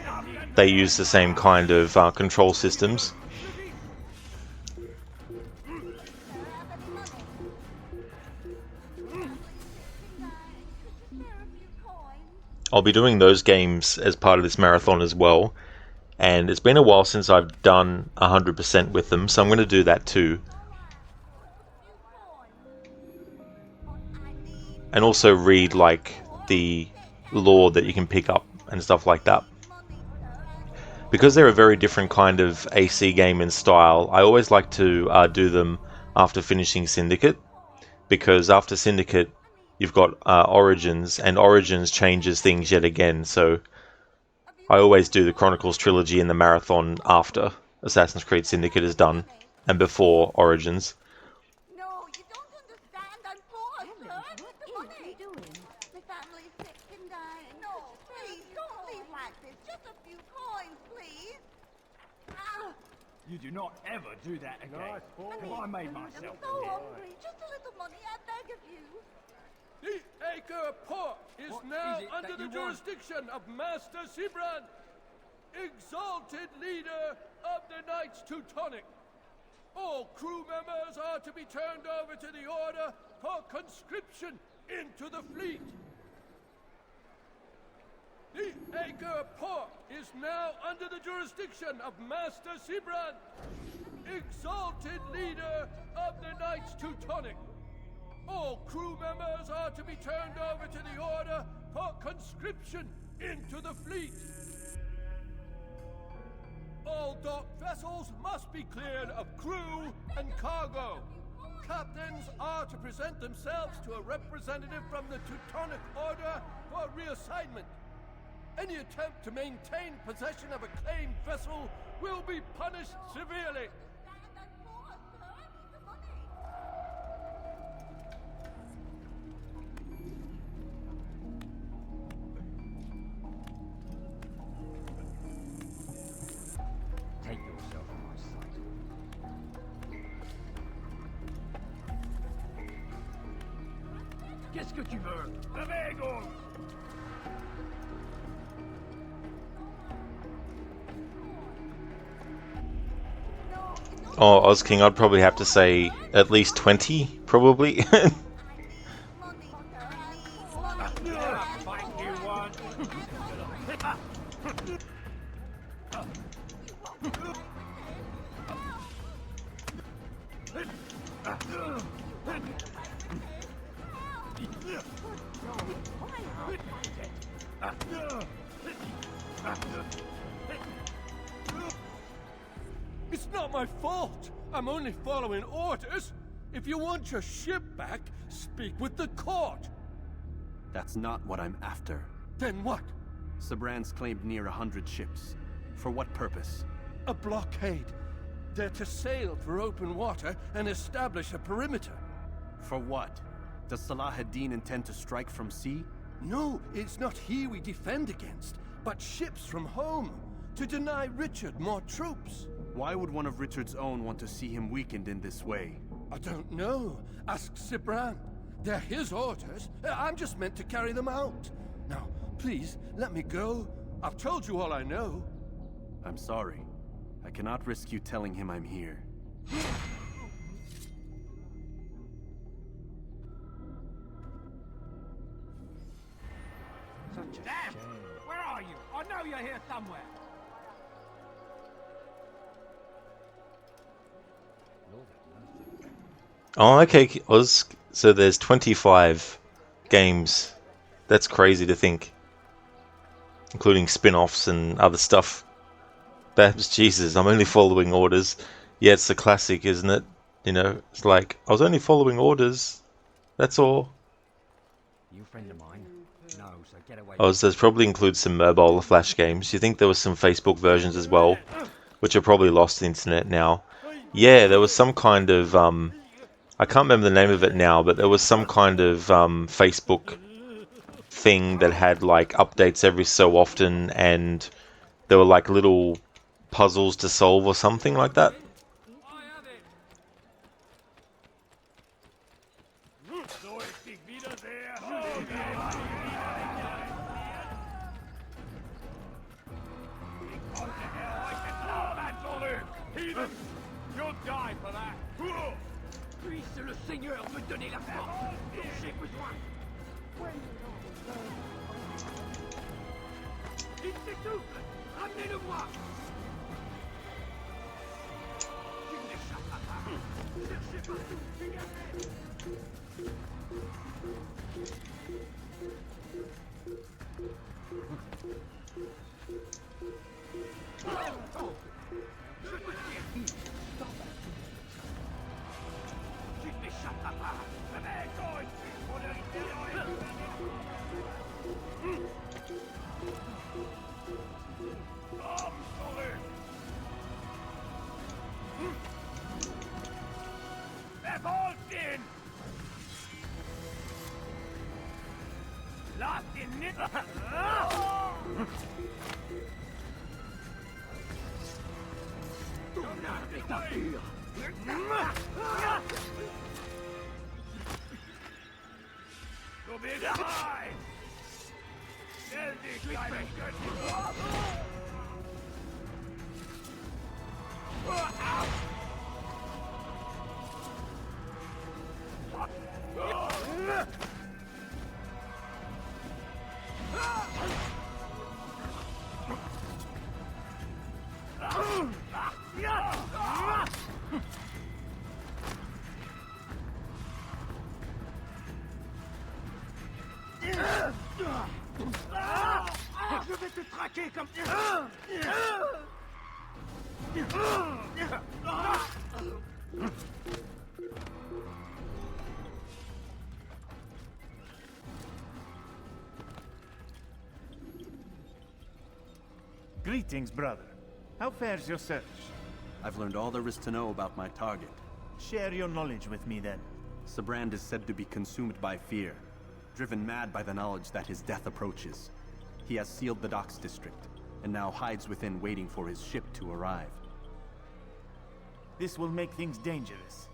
They use the same kind of control systems. I'll be doing those games as part of this marathon as well. And it's been a while since I've done 100% with them, so I'm going to do that too. And also read like the lore that you can pick up and stuff like that. Because they're a very different kind of AC game in style, I always like to do them after finishing Syndicate. Because after Syndicate, you've got Origins, and Origins changes things yet again, so I always do the Chronicles trilogy in the marathon after Assassin's Creed Syndicate is done, and before Origins. No, you don't understand. I'm poor, sir. What are you doing? My family's sick and dying. No, please, don't leave like this. Just a few coins, please. You do not ever do that again. Have I made myself I'm so hungry. Just a little money, I beg of you. The Acre Port is now under the jurisdiction of Master Sibran, exalted leader of the Knights Teutonic. All crew members are to be turned over to the Order for conscription into the fleet. The Acre Port is now under the jurisdiction of Master Sibran, exalted leader of the Knights Teutonic. All crew members are to be turned over to the Order for conscription into the fleet. All docked vessels must be cleared of crew and cargo. Captains are to present themselves to a representative from the Teutonic Order for reassignment. Any attempt to maintain possession of a claimed vessel will be punished severely. Take yourself from my sight. Qu'est-ce que tu veux? Levez-vous! Oh, Oz King, I'd probably have to say at least 20, probably. It's not my fault. I'm only following orders. If you want your ship back, speak with the court. That's not what I'm after. Then what? Sabran's claimed near 100 ships. For what purpose? A blockade. They're to sail for open water and establish a perimeter. For what? Does Salah ad-Din intend to strike from sea? No, it's not he we defend against, but ships from home, to deny Richard more troops. Why would one of Richard's own want to see him weakened in this way? I don't know. Ask Sibran. They're his orders. I'm just meant to carry them out. Now, please, let me go. I've told you all I know. I'm sorry. I cannot risk you telling him I'm here. Damn! Where are you? I know you're here somewhere. Oh, okay. So there's 25 games. That's crazy to think, including spin-offs and other stuff. Babs, Jesus, I'm only following orders. Yeah, it's a classic, isn't it? You know, it's like, I was only following orders. That's all. You friend of mine? No, so get away. Oh, so there's probably includes some mobile Flash games. You think there was some Facebook versions as well, which are probably lost to the internet now. Yeah, there was some kind of, I can't remember the name of it now, but there was some kind of Facebook thing that had like updates every so often, and there were like little puzzles to solve or something like that. You'll die for that. Lui, c'est le Seigneur veut donner la force. J'ai besoin. Il s'essouffle. Ramenez-le-moi. Tu n'échapperas pas. Cherchez partout. Fuyez. Je vais te traquer comme... Greetings, brother. How fares your search? I've learned all there is to know about my target. Share your knowledge with me, then. Sabrand is said to be consumed by fear, driven mad by the knowledge that his death approaches. He has sealed the docks district, and now hides within waiting for his ship to arrive. This will make things dangerous.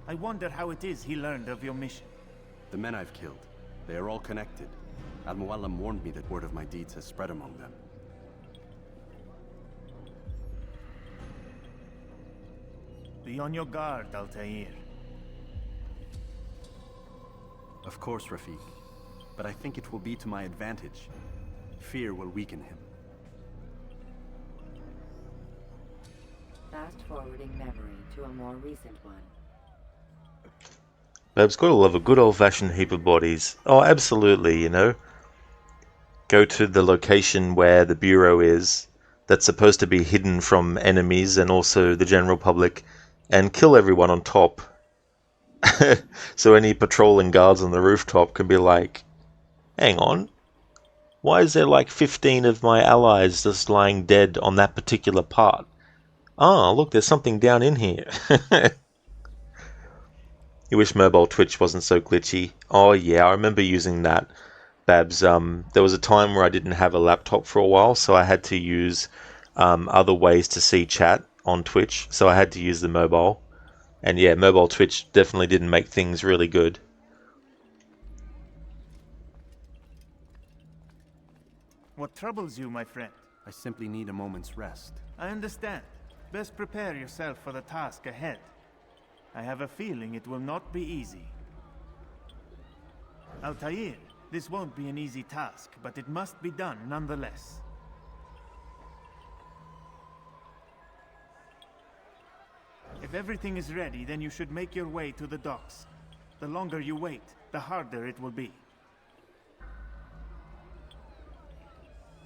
I wonder how it is he learned of your mission. The men I've killed, they are all connected. Al-Mualim warned me that word of my deeds has spread among them. Be on your guard, Altair. Of course, Rafiq. But I think it will be to my advantage. Fear will weaken him. Fast-forwarding memory to a more recent one. Bab's gotta love a good old-fashioned heap of bodies. Oh, absolutely, you know. Go to the location where the Bureau is, that's supposed to be hidden from enemies and also the general public, and kill everyone on top. So any patrolling guards on the rooftop can be like, hang on, why is there like 15 of my allies just lying dead on that particular part? Ah, look, there's something down in here. You wish mobile Twitch wasn't so glitchy. Oh yeah, I remember using that, Babs. There was a time where I didn't have a laptop for a while, so I had to use other ways to see chat on Twitch, so I had to use the mobile. And yeah, mobile Twitch definitely didn't make things really good. What troubles you, my friend? I simply need a moment's rest. I understand. Best prepare yourself for the task ahead. I have a feeling it will not be easy. Altair, this won't be an easy task, but it must be done nonetheless. If everything is ready, then you should make your way to the docks. The longer you wait, the harder it will be.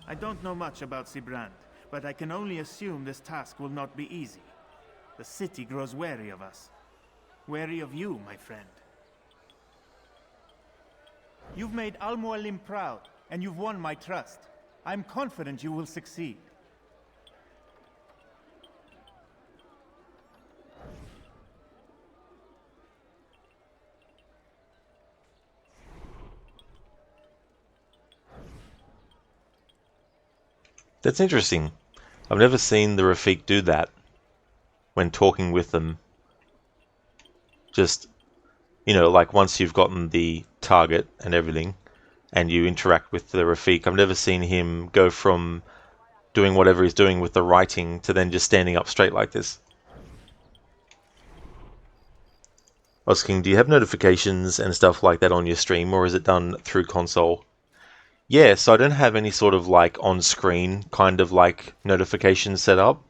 I don't know much about Sibrand, but I can only assume this task will not be easy. The city grows wary of us. Wary of you, my friend. You've made Al Mualim proud, and you've won my trust. I'm confident you will succeed. That's interesting. I've never seen the Rafik do that when talking with them. Just, you know, like once you've gotten the target and everything, and you interact with the Rafik, I've never seen him go from doing whatever he's doing with the writing to then just standing up straight like this. Osking, do you have notifications and stuff like that on your stream, or is it done through console? Yeah, so I don't have any sort of like on-screen kind of like notification set up.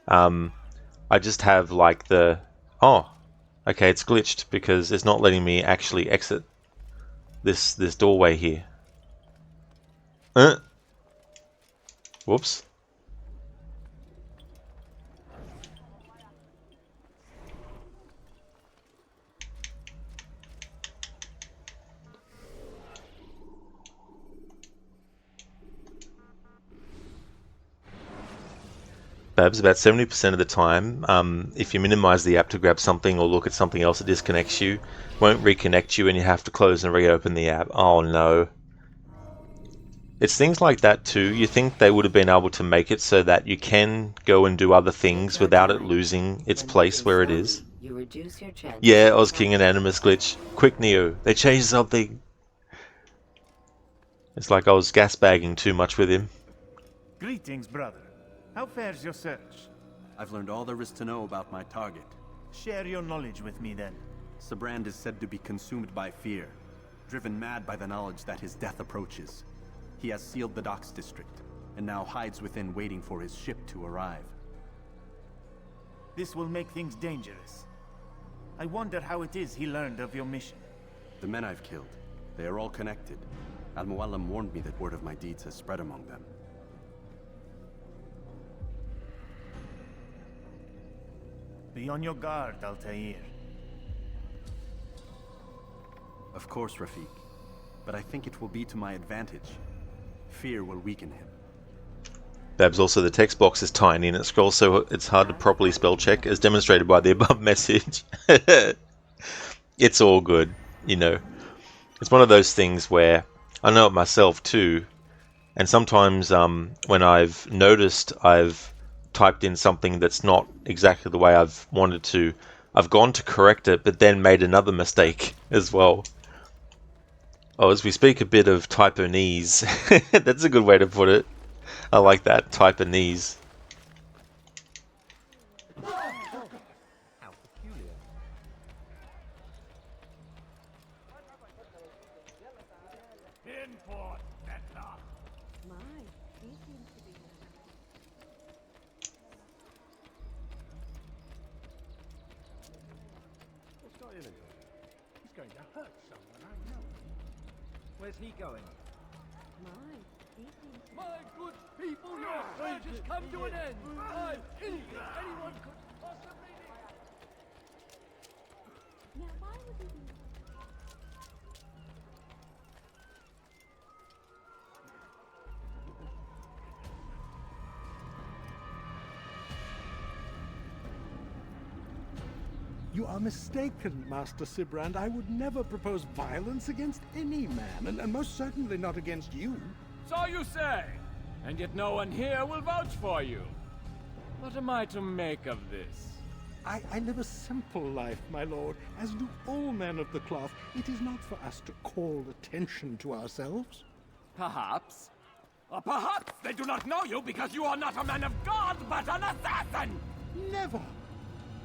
I just have like the... Oh, okay, it's glitched because it's not letting me actually exit this doorway here. Whoops. Babs, about 70% of the time, if you minimize the app to grab something or look at something else that disconnects you, won't reconnect you and you have to close and reopen the app. Oh no. It's things like that too. You think they would have been able to make it so that you can go and do other things without it losing its place where it is. You reduce your chance. Yeah, OzKing and Animus Glitch. Quick, Neo. They changed something. It's like I was gasbagging too much with him. Greetings, brother. How fares your search? I've learned all there is to know about my target. Share your knowledge with me then. Sibrand is said to be consumed by fear, driven mad by the knowledge that his death approaches. He has sealed the docks district, and now hides within waiting for his ship to arrive. This will make things dangerous. I wonder how it is he learned of your mission. The men I've killed, they are all connected. Al-Mualim warned me that word of my deeds has spread among them. Be on your guard, Altair. Of course, Rafik. But I think it will be to my advantage. Fear will weaken him. Babs, also the text box is tiny and it scrolls so it's hard to properly spell check, as demonstrated by the above message. It's all good, you know. It's one of those things where I know it myself too, and sometimes when I've noticed I've typed in something that's not exactly the way I've wanted to, I've gone to correct it, but then made another mistake as well. Oh, as we speak a bit of typonese. That's a good way to put it. I like that, typonese. He's going to hurt someone, I know. Where's he going? My good people, your search has come to an end. I'm anything anyone could possibly need. Now, why would he be... You are mistaken, Master Sibrand. I would never propose violence against any man, and most certainly not against you. So you say, and yet no one here will vouch for you. What am I to make of this? I live a simple life, my lord, as do all men of the cloth. It is not for us to call attention to ourselves. Perhaps. Or perhaps they do not know you because you are not a man of God, but an assassin! Never!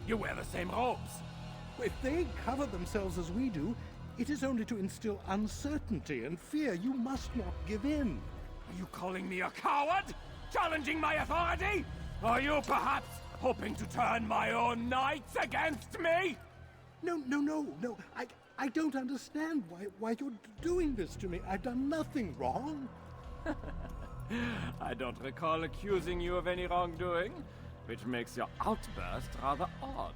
You wear the same robes. If they cover themselves as we do, it is only to instill uncertainty and fear. You must not give in. Are you calling me a coward? Challenging my authority? Or you perhaps Hoping to turn my own knights against me? No. I don't understand why you're doing this to me. I've done nothing wrong. I don't recall accusing you of any wrongdoing, which makes your outburst rather odd.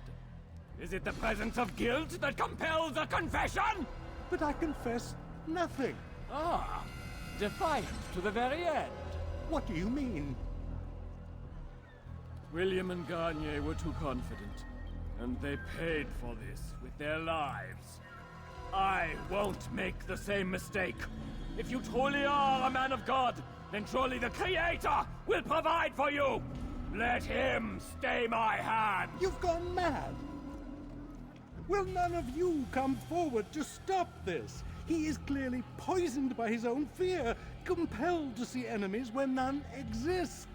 Is it the presence of guilt that compels a confession? But I confess nothing. Ah, defiant to the very end. What do you mean? William and Garnier were too confident, and they paid for this with their lives. I won't make the same mistake. If you truly are a man of God, then surely the Creator will provide for you! Let him stay my hand! You've gone mad! Will none of you come forward to stop this? He is clearly poisoned by his own fear, compelled to see enemies where none exist.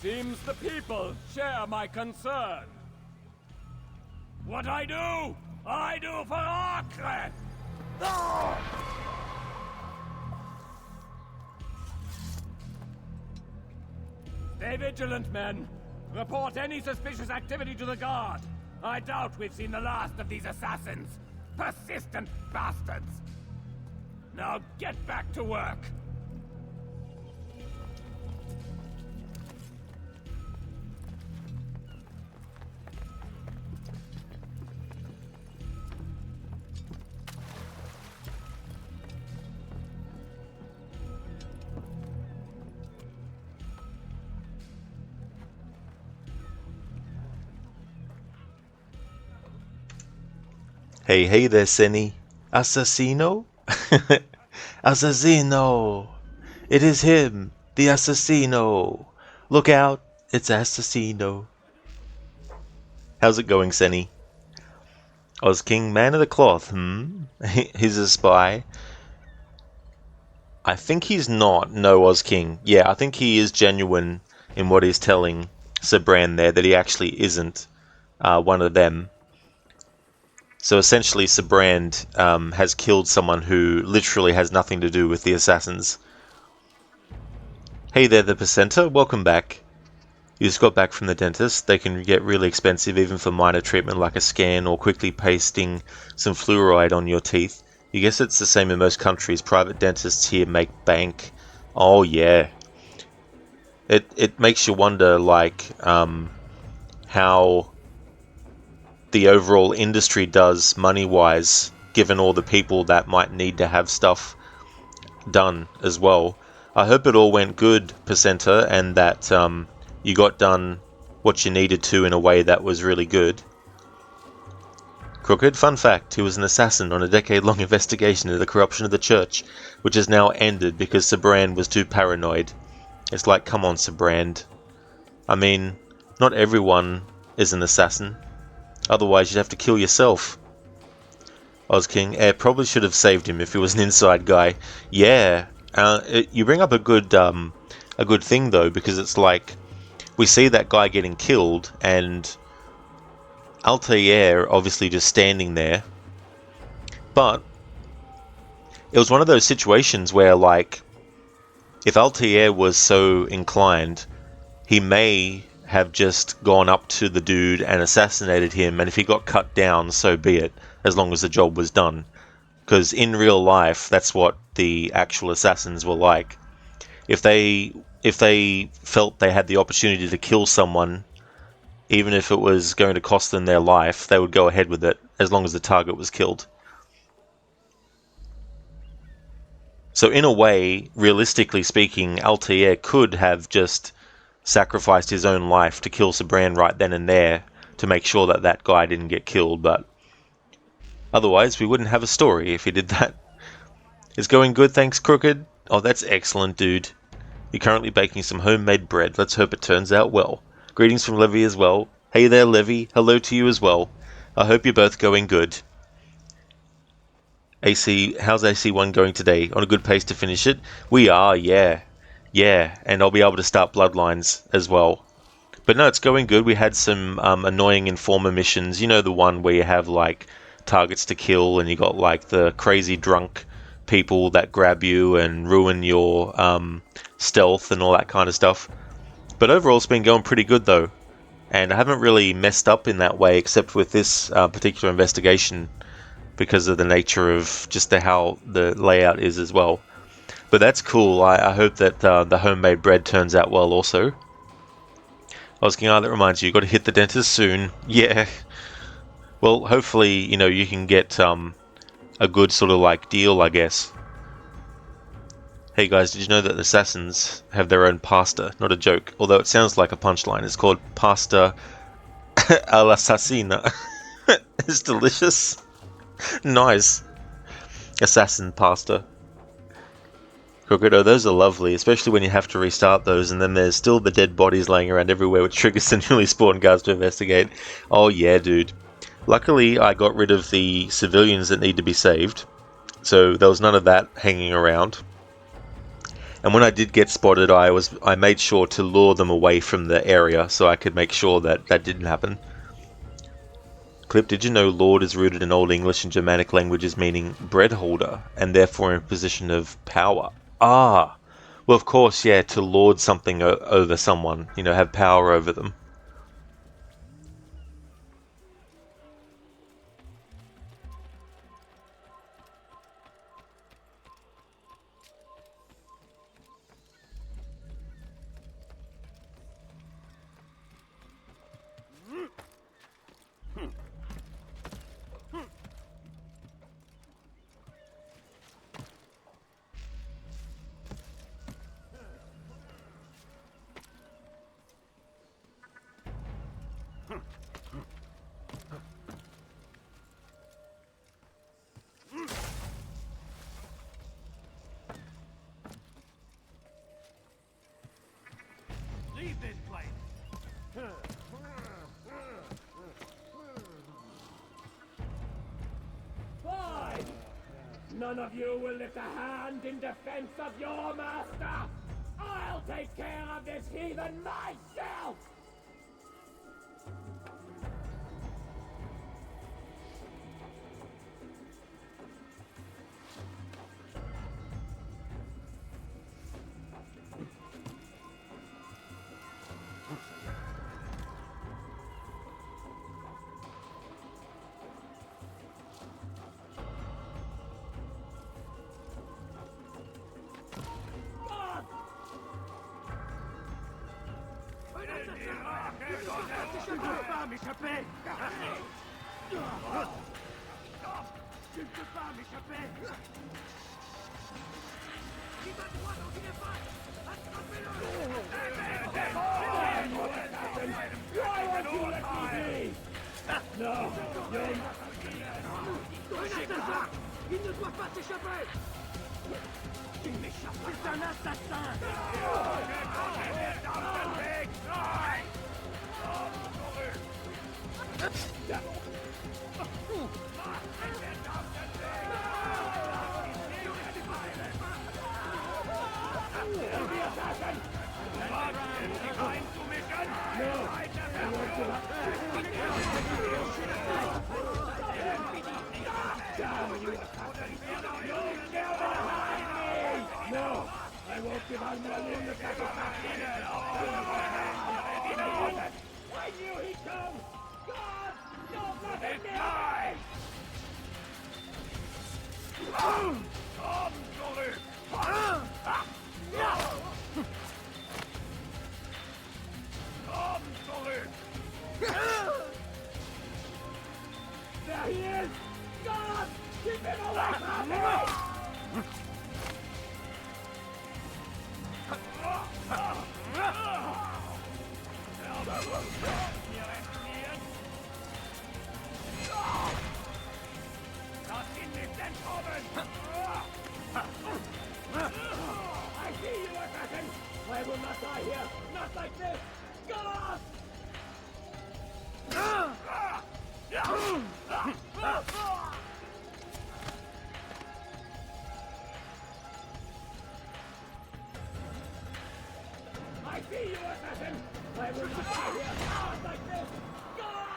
It seems the people share my concern. What I do for Acre! Stay vigilant, men. Report any suspicious activity to the guard. I doubt we've seen the last of these assassins. Persistent bastards. Now get back to work. Hey there, Senny. Assassino? Assassino! It is him, the Assassino! Look out, it's Assassino. How's it going, Senny? Oz King, man of the cloth, He's a spy. I think he's not, no, Oz King. Yeah, I think he is genuine in what he's telling Sir Bran there, that he actually isn't one of them. So essentially, Sir Brand has killed someone who literally has nothing to do with the assassins. Hey there, the placenta. Welcome back. You just got back from the dentist. They can get really expensive even for minor treatment like a scan or quickly pasting some fluoride on your teeth. You guess it's the same in most countries. Private dentists here make bank. Oh yeah. It makes you wonder, like, how the overall industry does money-wise, given all the people that might need to have stuff done as well. I hope it all went good, Placenta, and that you got done what you needed to in a way that was really good. Crooked, fun fact, he was an assassin on a decade-long investigation into the corruption of the church, which has now ended because Sir Brand was too paranoid. It's like, come on, Sir Brand. I mean, not everyone is an assassin. Otherwise, you'd have to kill yourself. Oz King, probably should have saved him if he was an inside guy. Yeah, you bring up a good thing though, because it's like we see that guy getting killed, and Altair obviously just standing there. But it was one of those situations where, like, if Altair was so inclined, he may have just gone up to the dude and assassinated him, and if he got cut down, so be it, as long as the job was done. Because in real life, that's what the actual assassins were like. If they felt they had the opportunity to kill someone, even if it was going to cost them their life, they would go ahead with it, as long as the target was killed. So in a way, realistically speaking, Altair could have just sacrificed his own life to kill Sir Bran right then and there to make sure that that guy didn't get killed, but otherwise we wouldn't have a story if he did that. It's going good, thanks, Crooked. Oh, that's excellent, dude. You're currently baking some homemade bread. Let's hope it turns out well. Greetings from Levy as well. Hey there, Levy. Hello to you as well. I hope you're both going good. AC, how's AC1 going today? On a good pace to finish it? We are, yeah. Yeah, and I'll be able to start Bloodlines as well. But no, it's going good. We had some annoying Informer missions. You know, the one where you have, like, targets to kill, and you got, like, the crazy drunk people that grab you and ruin your stealth and all that kind of stuff. But overall, it's been going pretty good though, and I haven't really messed up in that way, except with this particular investigation, because of the nature of just how the layout is as well. But that's cool. I hope that the homemade bread turns out well also. I was going, that reminds you, you've got to hit the dentist soon. Yeah. Well, hopefully, you can get a good sort of like deal, I guess. Hey guys, did you know that the assassins have their own pasta? Not a joke, although it sounds like a punchline. It's called pasta all'assassina. It's delicious. Nice. Assassin pasta. Crocodile, those are lovely, especially when you have to restart those and then there's still the dead bodies laying around everywhere, which triggers the newly spawned guards to investigate. Oh yeah, dude. Luckily, I got rid of the civilians that need to be saved, so there was none of that hanging around. And when I did get spotted, I made sure to lure them away from the area so I could make sure that that didn't happen. Clip, did you know Lord is rooted in Old English and Germanic languages meaning bread holder, and therefore in a position of power? Ah, well of course, yeah, to lord something over someone, have power over them. Leave this place. Fine! None of you will lift a hand in defense of your master! I'll take care of this heathen myself! Je ne peux pas m'échapper. Je ne peux pas m'échapper. Il va droit dans une impasse. Attrapez-le. No, Un assassin. Il ne doit pas s'échapper. Il m'échappe. C'est un assassin. No, I won't give up my limb to I knew he'd come! God, don't let him die! There he is! God, keep him away from me! I see you, assassin! I will not die here! Not like this! God! I see you, assassin! I will not die here! Not like this! God!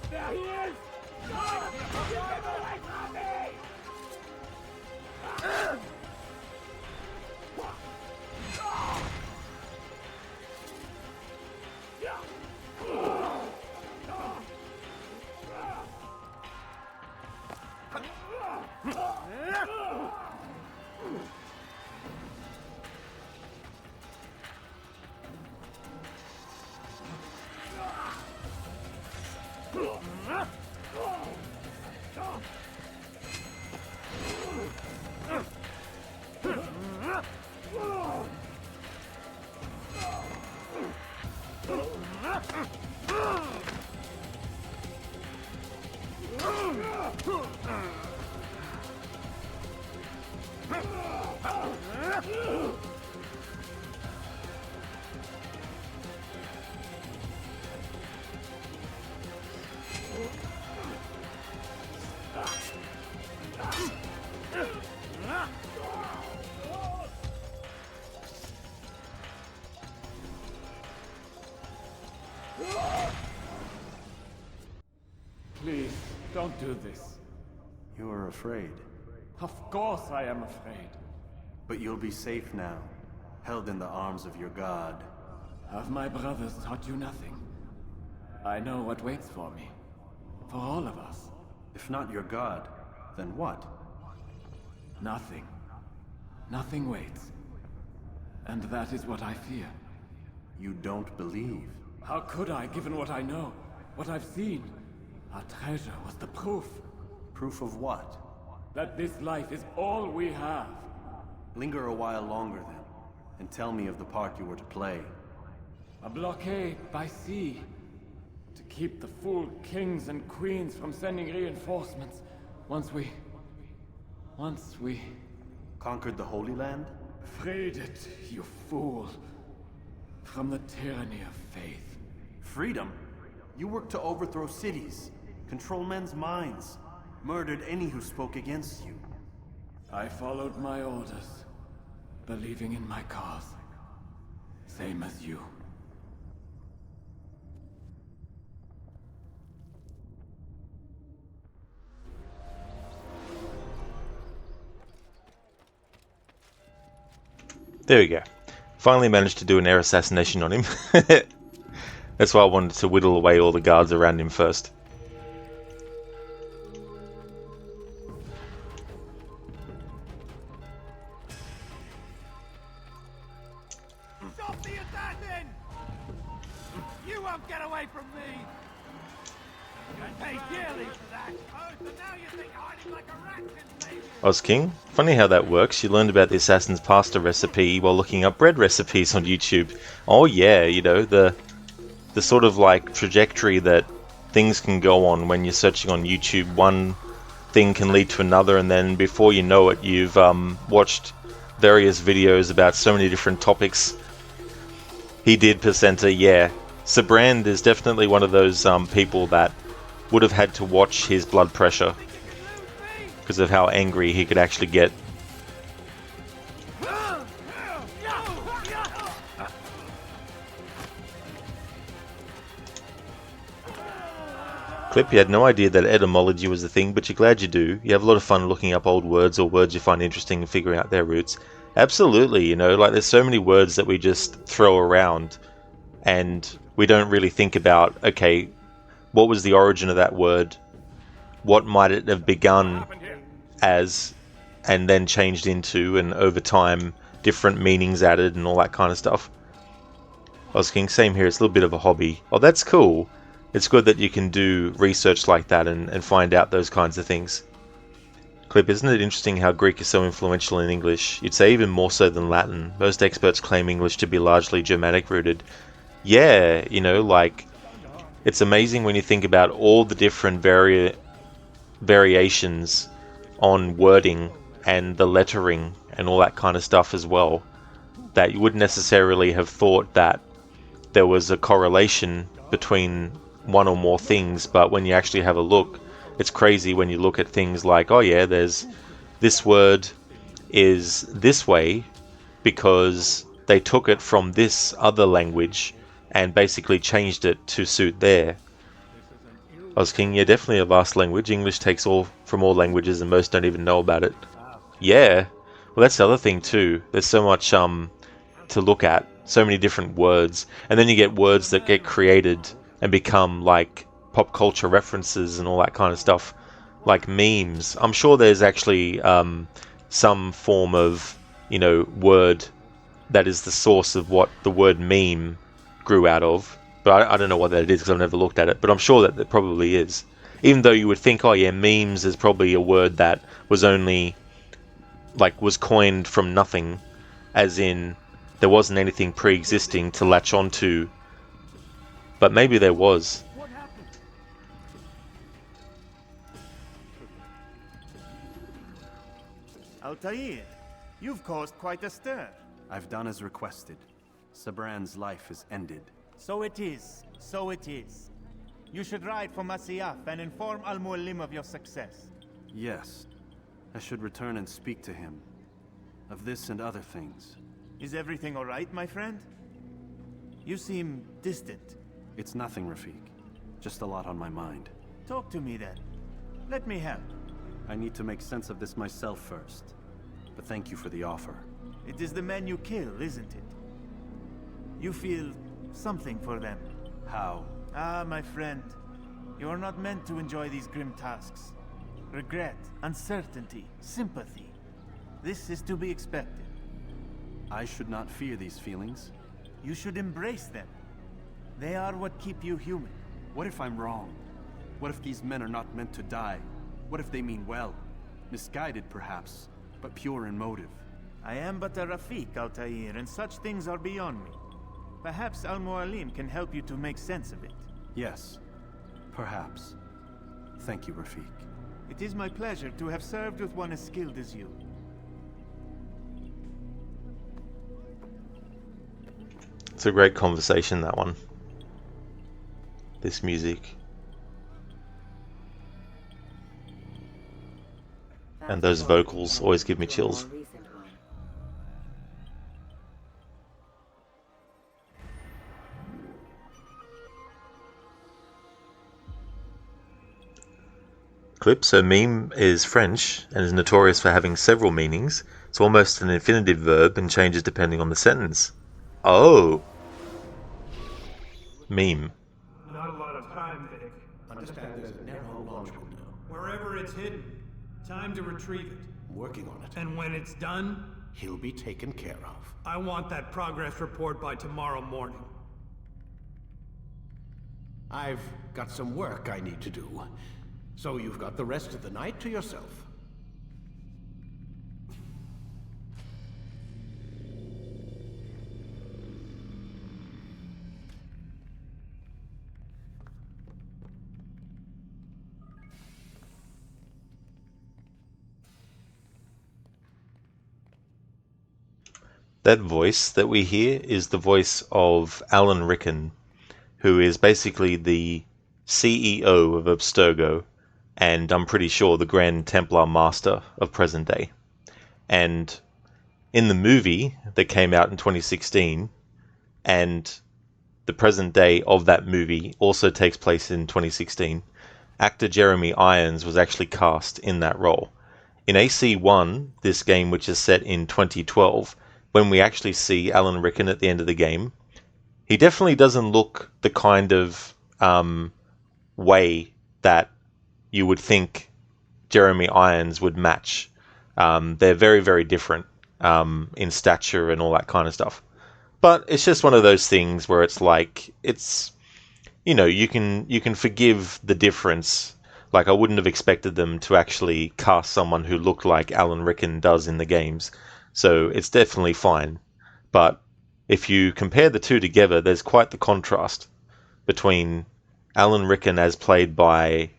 There he is! Stop! Get away from me! Please, don't do this. You are afraid. Of course I am afraid. But you'll be safe now, held in the arms of your god. Have my brothers taught you nothing? I know what waits for me. For all of us. If not your god, then what? Nothing. Nothing waits. And that is what I fear. You don't believe. How could I, given what I know? What I've seen? Our treasure was the proof. Proof of what? That this life is all we have. Linger a while longer then, and tell me of the part you were to play. A blockade by sea. To keep the fool kings and queens from sending reinforcements. Once we... Conquered the Holy Land? Freed it, you fool. From the tyranny of faith. Freedom? You worked to overthrow cities, control men's minds, murdered any who spoke against you. I followed my orders, believing in my cause. Same as you. There we go. Finally managed to do an air assassination on him. That's why I wanted to whittle away all the guards around him first. Stop the assassin! You won't get away from me! You pay dearly for that. Oh, so now you think hiding like a rat can save you? Oz King, funny how that works. You learned about the assassin's pasta recipe while looking up bread recipes on YouTube. Oh yeah, you know, the sort of like trajectory that things can go on when you're searching on YouTube. One thing can lead to another, and then before you know it, you've watched various videos about so many different topics. He did Percenter, yeah. Sabrand is definitely one of those people that would have had to watch his blood pressure because of how angry he could actually get. Clip, you had no idea that etymology was a thing, but you're glad you do. You have a lot of fun looking up old words or words you find interesting and figuring out their roots. Absolutely, you know, like there's so many words that we just throw around and we don't really think about, okay, what was the origin of that word? What might it have begun as and then changed into, and over time different meanings added and all that kind of stuff. Ozking, same here, it's a little bit of a hobby. Oh, that's cool. It's good that you can do research like that and find out those kinds of things. Clip, isn't it interesting how Greek is so influential in English? You'd say even more so than Latin. Most experts claim English to be largely Germanic rooted. Yeah, you know, like, it's amazing when you think about all the different variations on wording and the lettering and all that kind of stuff as well, that you wouldn't necessarily have thought that there was a correlation between one or more things, but when you actually have a look, it's crazy when you look at things like, oh yeah, there's this word is this way because they took it from this other language and basically changed it to suit there. Oz King, yeah, definitely a vast language. English takes all from all languages, and most don't even know about it. Yeah, well, that's the other thing too. There's so much to look at, so many different words, and then you get words that get created and become like pop culture references and all that kind of stuff, like memes. I'm sure there's actually some form of word that is the source of what the word meme grew out of. But I don't know what that is because I've never looked at it. But I'm sure that there probably is. Even though you would think, oh yeah, memes is probably a word that was only was coined from nothing, as in there wasn't anything pre-existing to latch onto. But maybe there was. Altair, you've caused quite a stir. I've done as requested. Sabran's life is ended. So it is. So it is. You should ride for Masyaf and inform Al-Mualim of your success. Yes. I should return and speak to him. Of this and other things. Is everything all right, my friend? You seem distant. It's nothing, Rafik. Just a lot on my mind. Talk to me then. Let me help. I need to make sense of this myself first. But thank you for the offer. It is the men you kill, isn't it? You feel something for them. How? Ah, my friend. You are not meant to enjoy these grim tasks. Regret, uncertainty, sympathy. This is to be expected. I should not fear these feelings. You should embrace them. They are what keep you human. What if I'm wrong? What if these men are not meant to die? What if they mean well? Misguided, perhaps, but pure in motive. I am but a Rafik, Altair, and such things are beyond me. Perhaps Al-Mualim can help you to make sense of it. Yes, perhaps. Thank you, Rafik. It is my pleasure to have served with one as skilled as you. It's a great conversation, that one. This music. And those vocals always give me chills. Clip. So meme is French and is notorious for having several meanings. It's almost an infinitive verb and changes depending on the sentence. Oh. Meme. Not a lot of time, Vic. Understand there's a narrow launch window. Wherever it's hidden, time to retrieve it. I'm working on it. And when it's done, He'll be taken care of. I want that progress report by tomorrow morning. I've got some work I need to do. So you've got the rest of the night to yourself. That voice that we hear is the voice of Alan Rickon, who is basically the CEO of Abstergo, and I'm pretty sure the Grand Templar Master of present day. And in the movie that came out in 2016, and the present day of that movie also takes place in 2016, actor Jeremy Irons was actually cast in that role. In AC1, this game which is set in 2012, when we actually see Alan Rickon at the end of the game, he definitely doesn't look the kind of way that you would think Jeremy Irons would match. They're very, very different in stature and all that kind of stuff. But it's just one of those things where it's like, it's, you can forgive the difference. Like, I wouldn't have expected them to actually cast someone who looked like Alan Rickon does in the games. So it's definitely fine. But if you compare the two together, there's quite the contrast between Alan Rickon as played by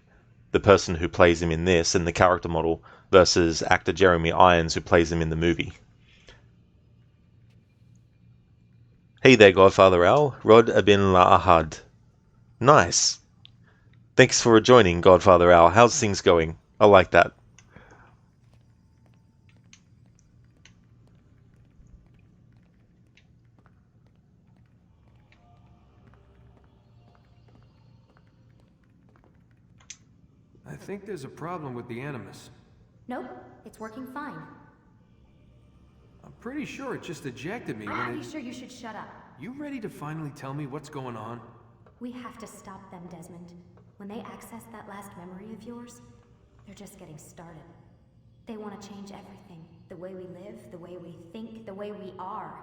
the person who plays him in this and the character model versus actor Jeremy Irons who plays him in the movie. Hey there, Godfather Al. Rod Abin La Ahad. Nice. Thanks for joining, Godfather Al. How's things going? I like that. I think there's a problem with the Animus. Nope, it's working fine. I'm pretty sure it just ejected me when I'm it... pretty sure you should shut up. You ready to finally tell me what's going on? We have to stop them, Desmond. When they access that last memory of yours, they're just getting started. They want to change everything. The way we live, the way we think, the way we are.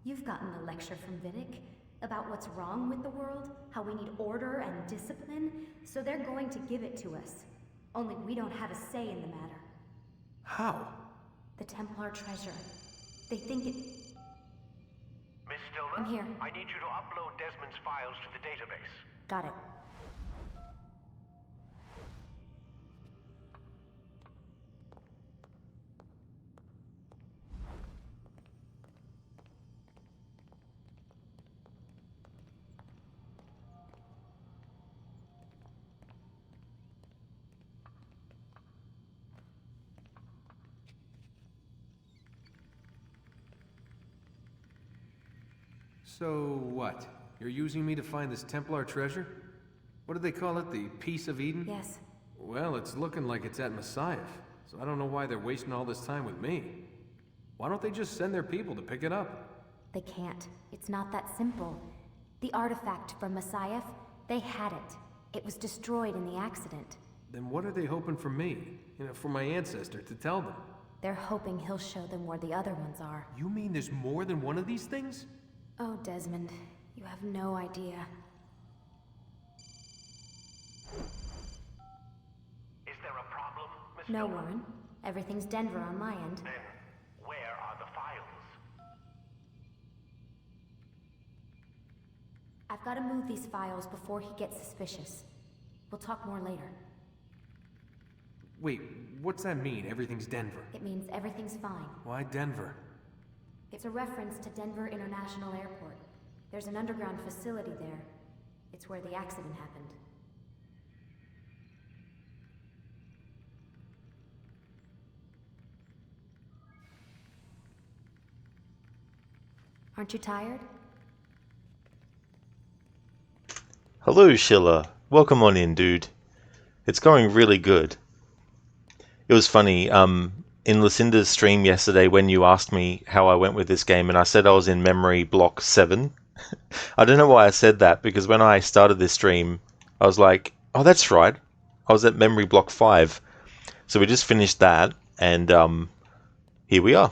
You've gotten the lecture from Vidic about what's wrong with the world, how we need order and discipline, so they're going to give it to us. Only we don't have a say in the matter. How? The Templar treasure. They think it... Miss Stillman? I'm here. I need you to upload Desmond's files to the database. Got it. So what? You're using me to find this Templar treasure? What do they call it? The Piece of Eden? Yes. Well, it's looking like it's at Messiah, so I don't know why they're wasting all this time with me. Why don't they just send their people to pick it up? They can't. It's not that simple. The artifact from Messiah, they had it. It was destroyed in the accident. Then what are they hoping from me? For my ancestor to tell them? They're hoping he'll show them where the other ones are. You mean there's more than one of these things? Oh, Desmond, you have no idea. Is there a problem, Miss No, Stillman? Warren. Everything's Denver on my end. Then, where are the files? I've got to move these files before he gets suspicious. We'll talk more later. Wait, what's that mean, everything's Denver? It means everything's fine. Why Denver? It's a reference to Denver International Airport. There's an underground facility there. It's where the accident happened. Aren't you tired? Hello, Schiller. Welcome on in, dude. It's going really good. It was funny, in Lucinda's stream yesterday when you asked me how I went with this game and I said I was in memory block 7. I don't know why I said that, because when I started this stream, I was like, oh, that's right. I was at memory block 5. So we just finished that, and here we are.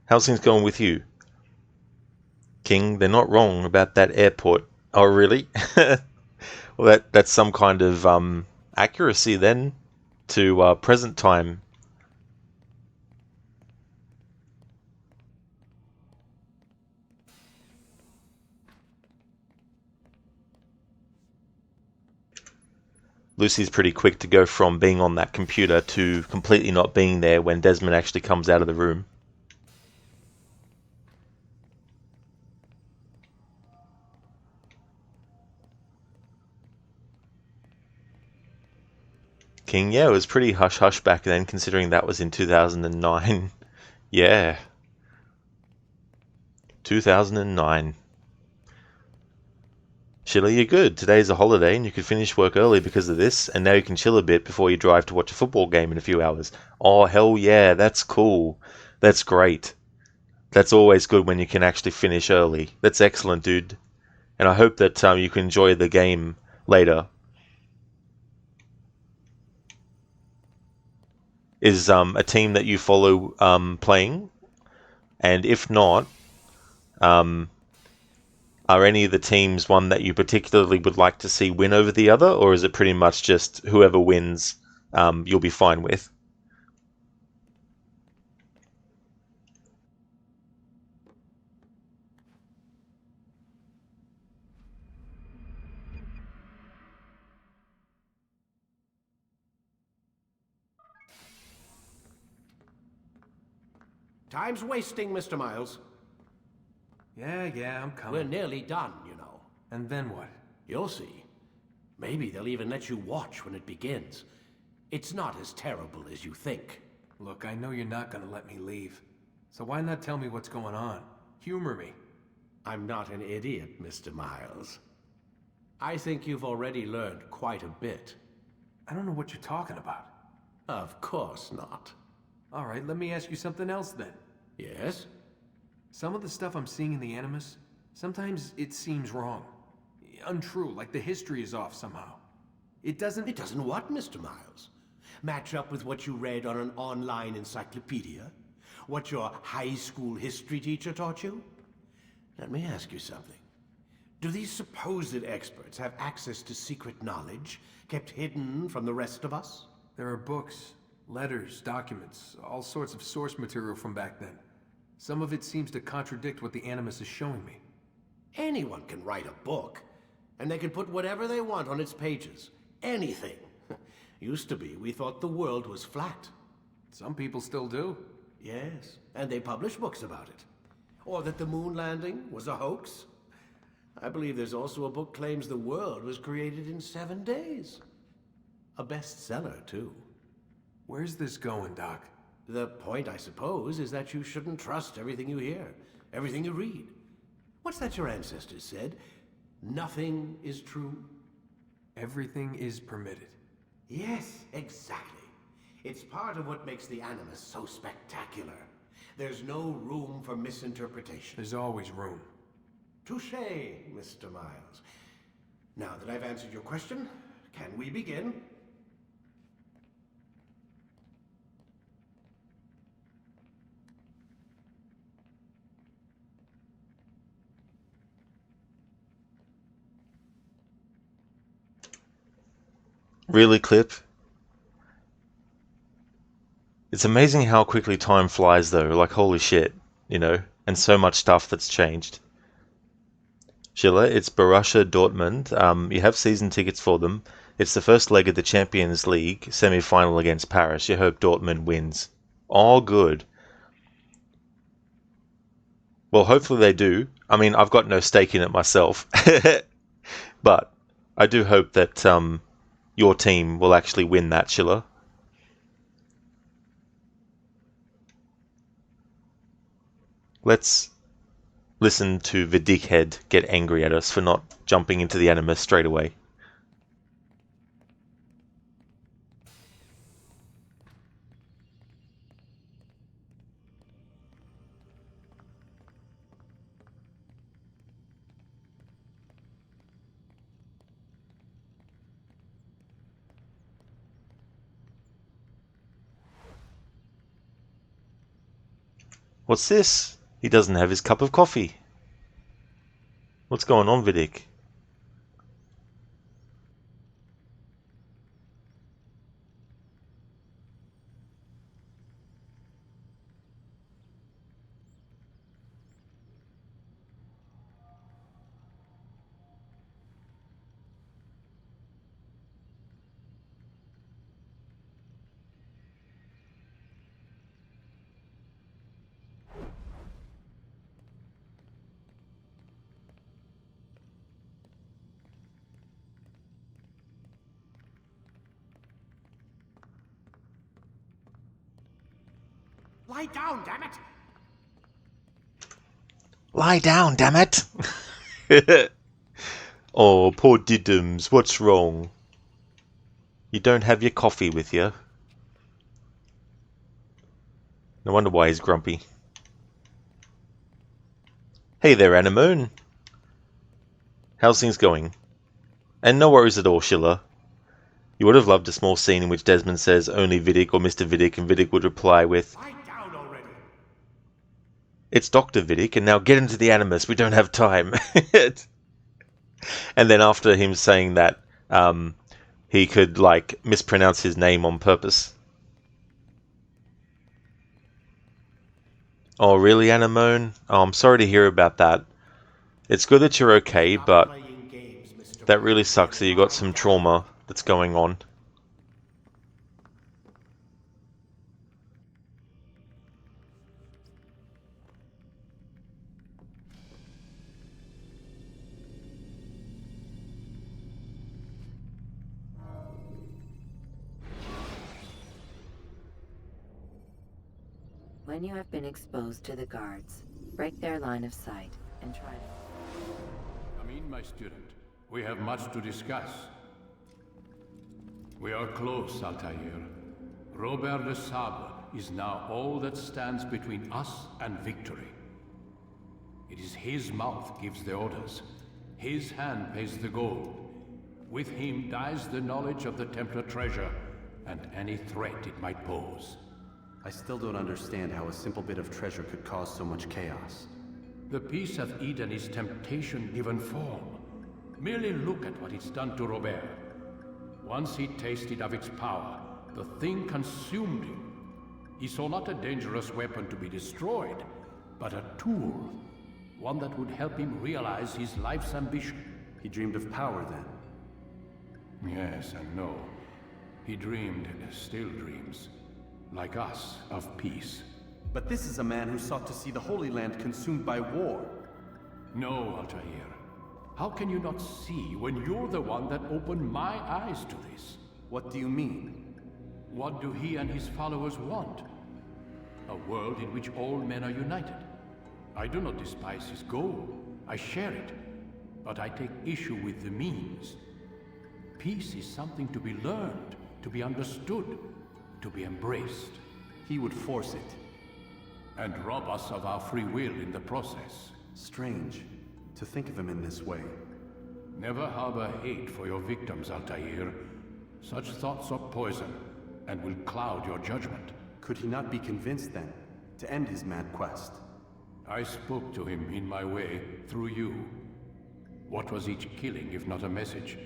How's things going with you? King, they're not wrong about that airport. Oh, really? Well, that's some kind of accuracy then to present time. Lucy's pretty quick to go from being on that computer to completely not being there when Desmond actually comes out of the room. King, yeah, it was pretty hush-hush back then, considering that was in 2009. Yeah. 2009. Sheila, you're good. Today's a holiday and you could finish work early because of this, and now you can chill a bit before you drive to watch a football game in a few hours. Oh, hell yeah, that's cool. That's great. That's always good when you can actually finish early. That's excellent, dude. And I hope that you can enjoy the game later. Is a team that you follow playing? And if not, are any of the teams one that you particularly would like to see win over the other, or is it pretty much just whoever wins you'll be fine with? Time's wasting, Mr. Miles. Yeah, I'm coming. We're nearly done, you know. And then what? You'll see. Maybe they'll even let you watch when it begins. It's not as terrible as you think. Look, I know you're not gonna let me leave. So why not tell me what's going on? Humor me. I'm not an idiot, Mr. Miles. I think you've already learned quite a bit. I don't know what you're talking about. Of course not. All right, let me ask you something else then. Yes? Some of the stuff I'm seeing in the Animus, sometimes it seems wrong. Untrue, like the history is off somehow. It doesn't... It doesn't what, Mr. Miles? Match up with what you read on an online encyclopedia? What your high school history teacher taught you? Let me ask you something. Do these supposed experts have access to secret knowledge kept hidden from the rest of us? There are books, letters, documents, all sorts of source material from back then. Some of it seems to contradict what the Animus is showing me. Anyone can write a book, and they can put whatever they want on its pages. Anything. Used to be, we thought the world was flat. Some people still do. Yes, and they publish books about it. Or that the moon landing was a hoax. I believe there's also a book claims the world was created in 7 days. A bestseller, too. Where's this going, Doc? The point, I suppose, is that you shouldn't trust everything you hear, everything you read. What's that your ancestors said? Nothing is true. Everything is permitted. Yes, exactly. It's part of what makes the Animus so spectacular. There's no room for misinterpretation. There's always room. Touché, Mr. Miles. Now that I've answered your question, can we begin? Really, Clip? It's amazing how quickly time flies, though. Like, holy shit, you know? And so much stuff that's changed. Sheila, it's Borussia Dortmund. You have season tickets for them. It's the first leg of the Champions League semi-final against Paris. You hope Dortmund wins. All good. Well, hopefully they do. I mean, I've got no stake in it myself. But I do hope that your team will actually win that, Sheila. Let's listen to the dickhead get angry at us for not jumping into the Animus straight away. What's this? He doesn't have his cup of coffee. What's going on, Vidic? Lie down, damn it! Lie down, damn it! Oh, poor Diddums, what's wrong? You don't have your coffee with you? No wonder why he's grumpy. Hey there, Anemone. How's things going? And no worries at all, Sheila. You would have loved a small scene in which Desmond says only Vidic or Mr. Vidic, and Vidic would reply with, Lie down already! It's Dr. Vidic, and now get into the Animus, we don't have time. And then after him saying that, he could, like, mispronounce his name on purpose. Oh, really, Anemone? Oh, I'm sorry to hear about that. It's good that you're okay, but that really sucks that you got some trauma that's going on. When you have been exposed to the guards, break their line of sight and try to... Come in, my student. We have much to discuss. We are close, Altair. Robert de Sable is now all that stands between us and victory. It is his mouth gives the orders. His hand pays the gold. With him dies the knowledge of the Templar treasure and any threat it might pose. I still don't understand how a simple bit of treasure could cause so much chaos. The Peace of Eden is temptation given form. Merely look at what it's done to Robert. Once he tasted of its power, the thing consumed him. He saw not a dangerous weapon to be destroyed, but a tool. One that would help him realize his life's ambition. He dreamed of power then? Yes and no. He dreamed and still dreams. Like us, of peace. But this is a man who sought to see the Holy Land consumed by war. No, Altair. How can you not see when you're the one that opened my eyes to this? What do you mean? What do he and his followers want? A world in which all men are united. I do not despise his goal. I share it. But I take issue with the means. Peace is something to be learned, to be understood, to be embraced. He would force it. And rob us of our free will in the process. Strange, to think of him in this way. Never harbor hate for your victims, Altair. Such thoughts are poison, and will cloud your judgment. Could he not be convinced, then, to end his mad quest? I spoke to him in my way, through you. What was each killing if not a message?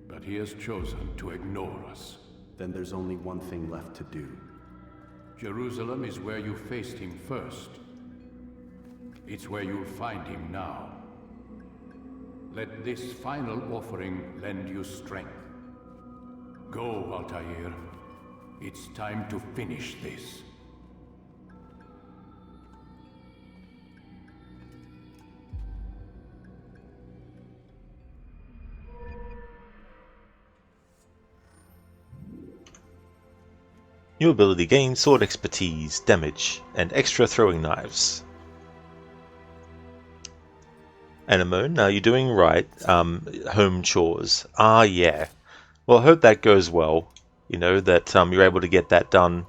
But he has chosen to ignore us. Then there's only one thing left to do. Jerusalem is where you faced him first. It's where you'll find him now. Let this final offering lend you strength. Go, Altair. It's time to finish this. New ability gain sword expertise, damage, and extra throwing knives. Anemone, now you're doing right. Home chores. Ah, yeah. Well, I hope that goes well. You know, that you're able to get that done.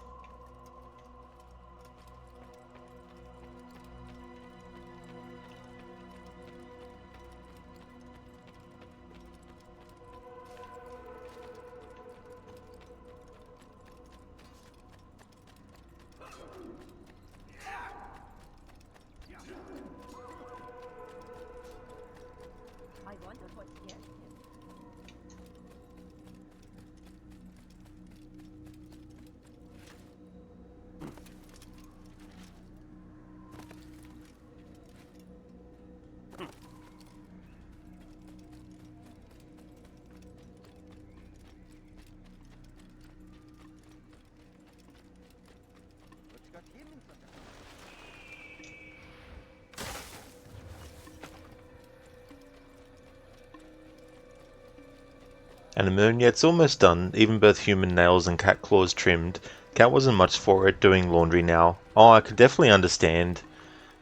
Anemone, yeah, it's almost done. Even both human nails and cat claws trimmed. Cat wasn't much for it doing laundry now. Oh, I could definitely understand.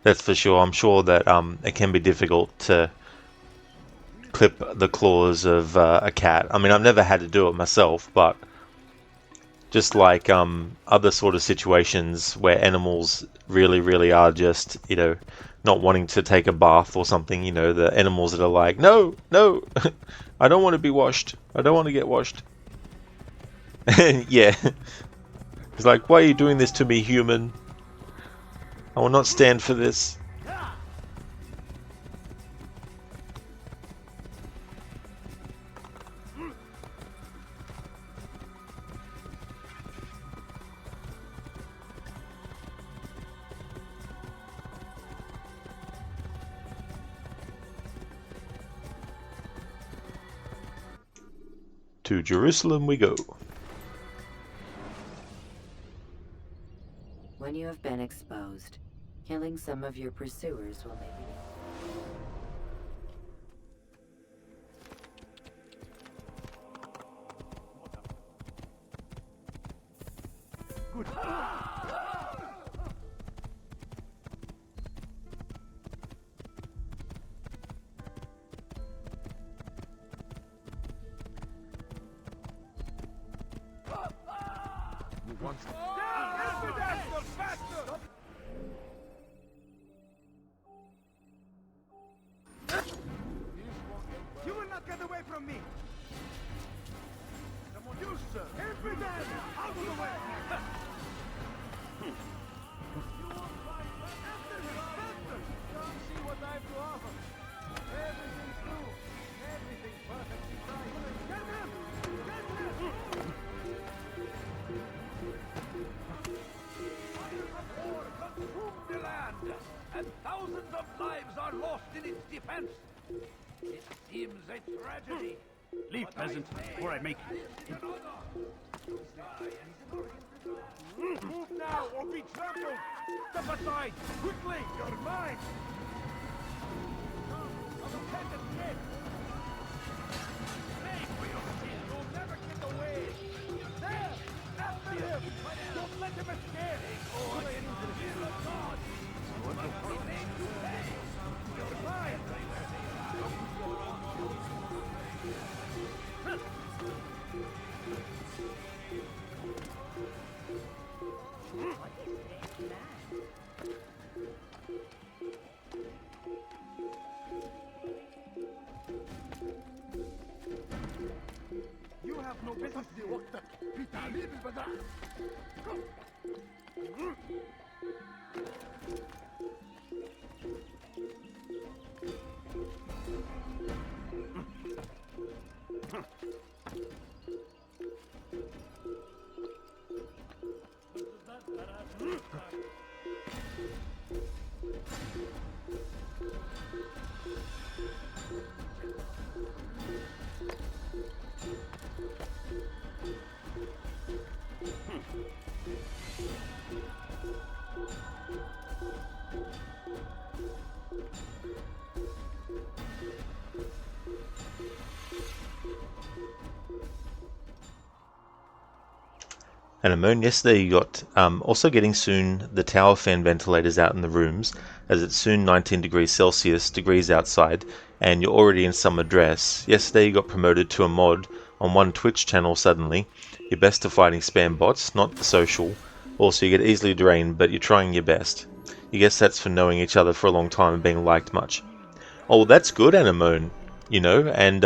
That's for sure. I'm sure that it can be difficult to clip the claws of a cat. I mean, I've never had to do it myself, but just like other sort of situations where animals really are just, you know, not wanting to take a bath or something, you know, the animals that are like, no, I don't want to be washed. I don't want to get washed. And yeah, it's like, why are you doing this to me, human? I will not stand for this. To Jerusalem we go. When you have been exposed, killing some of your pursuers will make you... Good. You will not get away from me! You, sir! Every man! Out of the way! Come see what I have to offer. Everything's new. Everything's perfectly right. Get him! Get him! War consumed the land, and thousands of lives are lost in its defense. It seems a tragedy. Leave, peasant, before I make you. Move now or be trampled! Step aside! Quickly! You're mine! Stay for your sin! You'll never get away! There! After him! Don't let him escape! Oh, I into the fear of God! What will remain to pay? You're mine! You have no business here. And Amon, yesterday you got also getting soon the tower fan ventilators out in the rooms, as it's soon 19 degrees Celsius degrees outside, and you're already in summer dress. Yesterday you got promoted to a mod on one Twitch channel suddenly. You're best to fighting spam bots, not the social. Also, you get easily drained, but you're trying your best. You guess that's for knowing each other for a long time and being liked much. Oh, well, that's good, Anemone, you know, and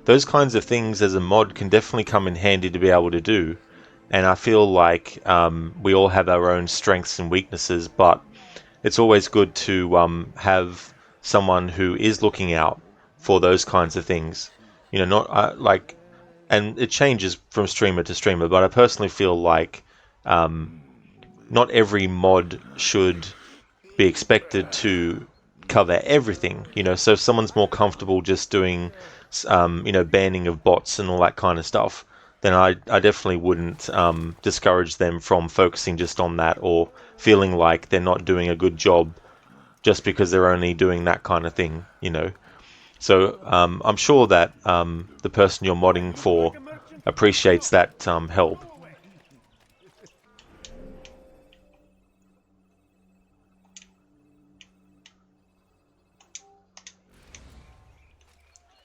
those kinds of things as a mod can definitely come in handy to be able to do. And I feel like we all have our own strengths and weaknesses, but it's always good to have someone who is looking out for those kinds of things. You know, not like, and it changes from streamer to streamer, but I personally feel like not every mod should be expected to cover everything. You know, so if someone's more comfortable just doing, you know, banning of bots and all that kind of stuff, then I definitely wouldn't discourage them from focusing just on that, or feeling like they're not doing a good job just because they're only doing that kind of thing, you know. So I'm sure that the person you're modding for appreciates that help.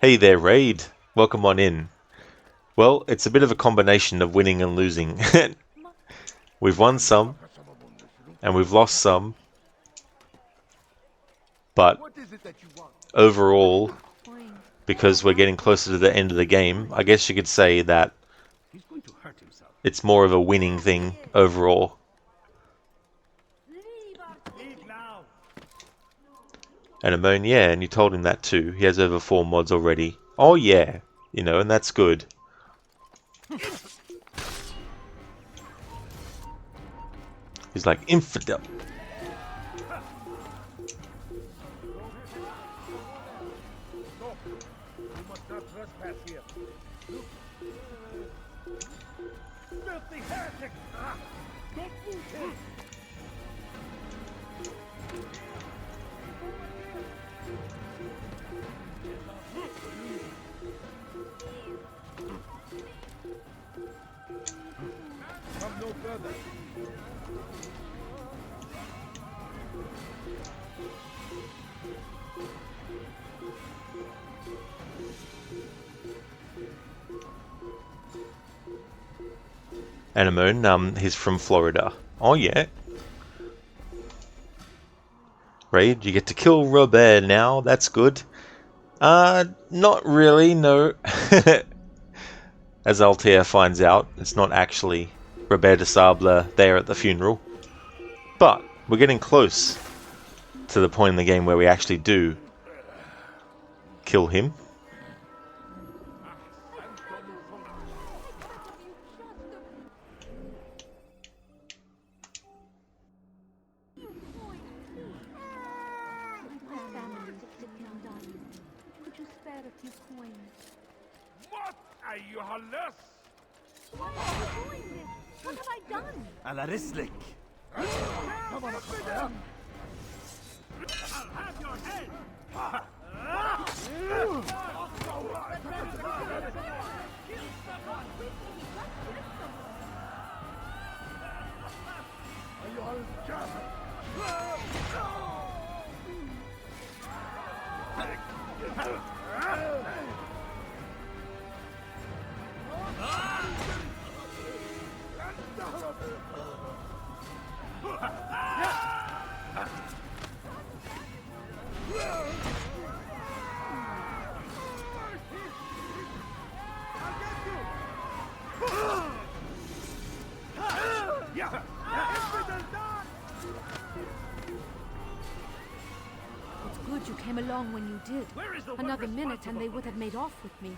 Hey there, Raid. Welcome on in. Well, it's a bit of a combination of winning and losing. We've won some, and we've lost some, but overall, because we're getting closer to the end of the game, I guess you could say that it's more of a winning thing overall. And Amon, yeah, and you told him that too. He has over 4 mods already. Oh yeah, you know, and that's good. He's like, infidel. Come no further. Anemone, he's from Florida. Oh yeah. Raid, you get to kill Robert now, that's good. Not really, no. As Altair finds out, it's not actually Robert de Sable there at the funeral. But we're getting close to the point in the game where we actually do kill him. Could you spare a few coins? What are you less? Why are you doing this? What have I done? على رسلك. Come on, I'll have your head! It's good you came along when you did. Another minute and they would have made off with me.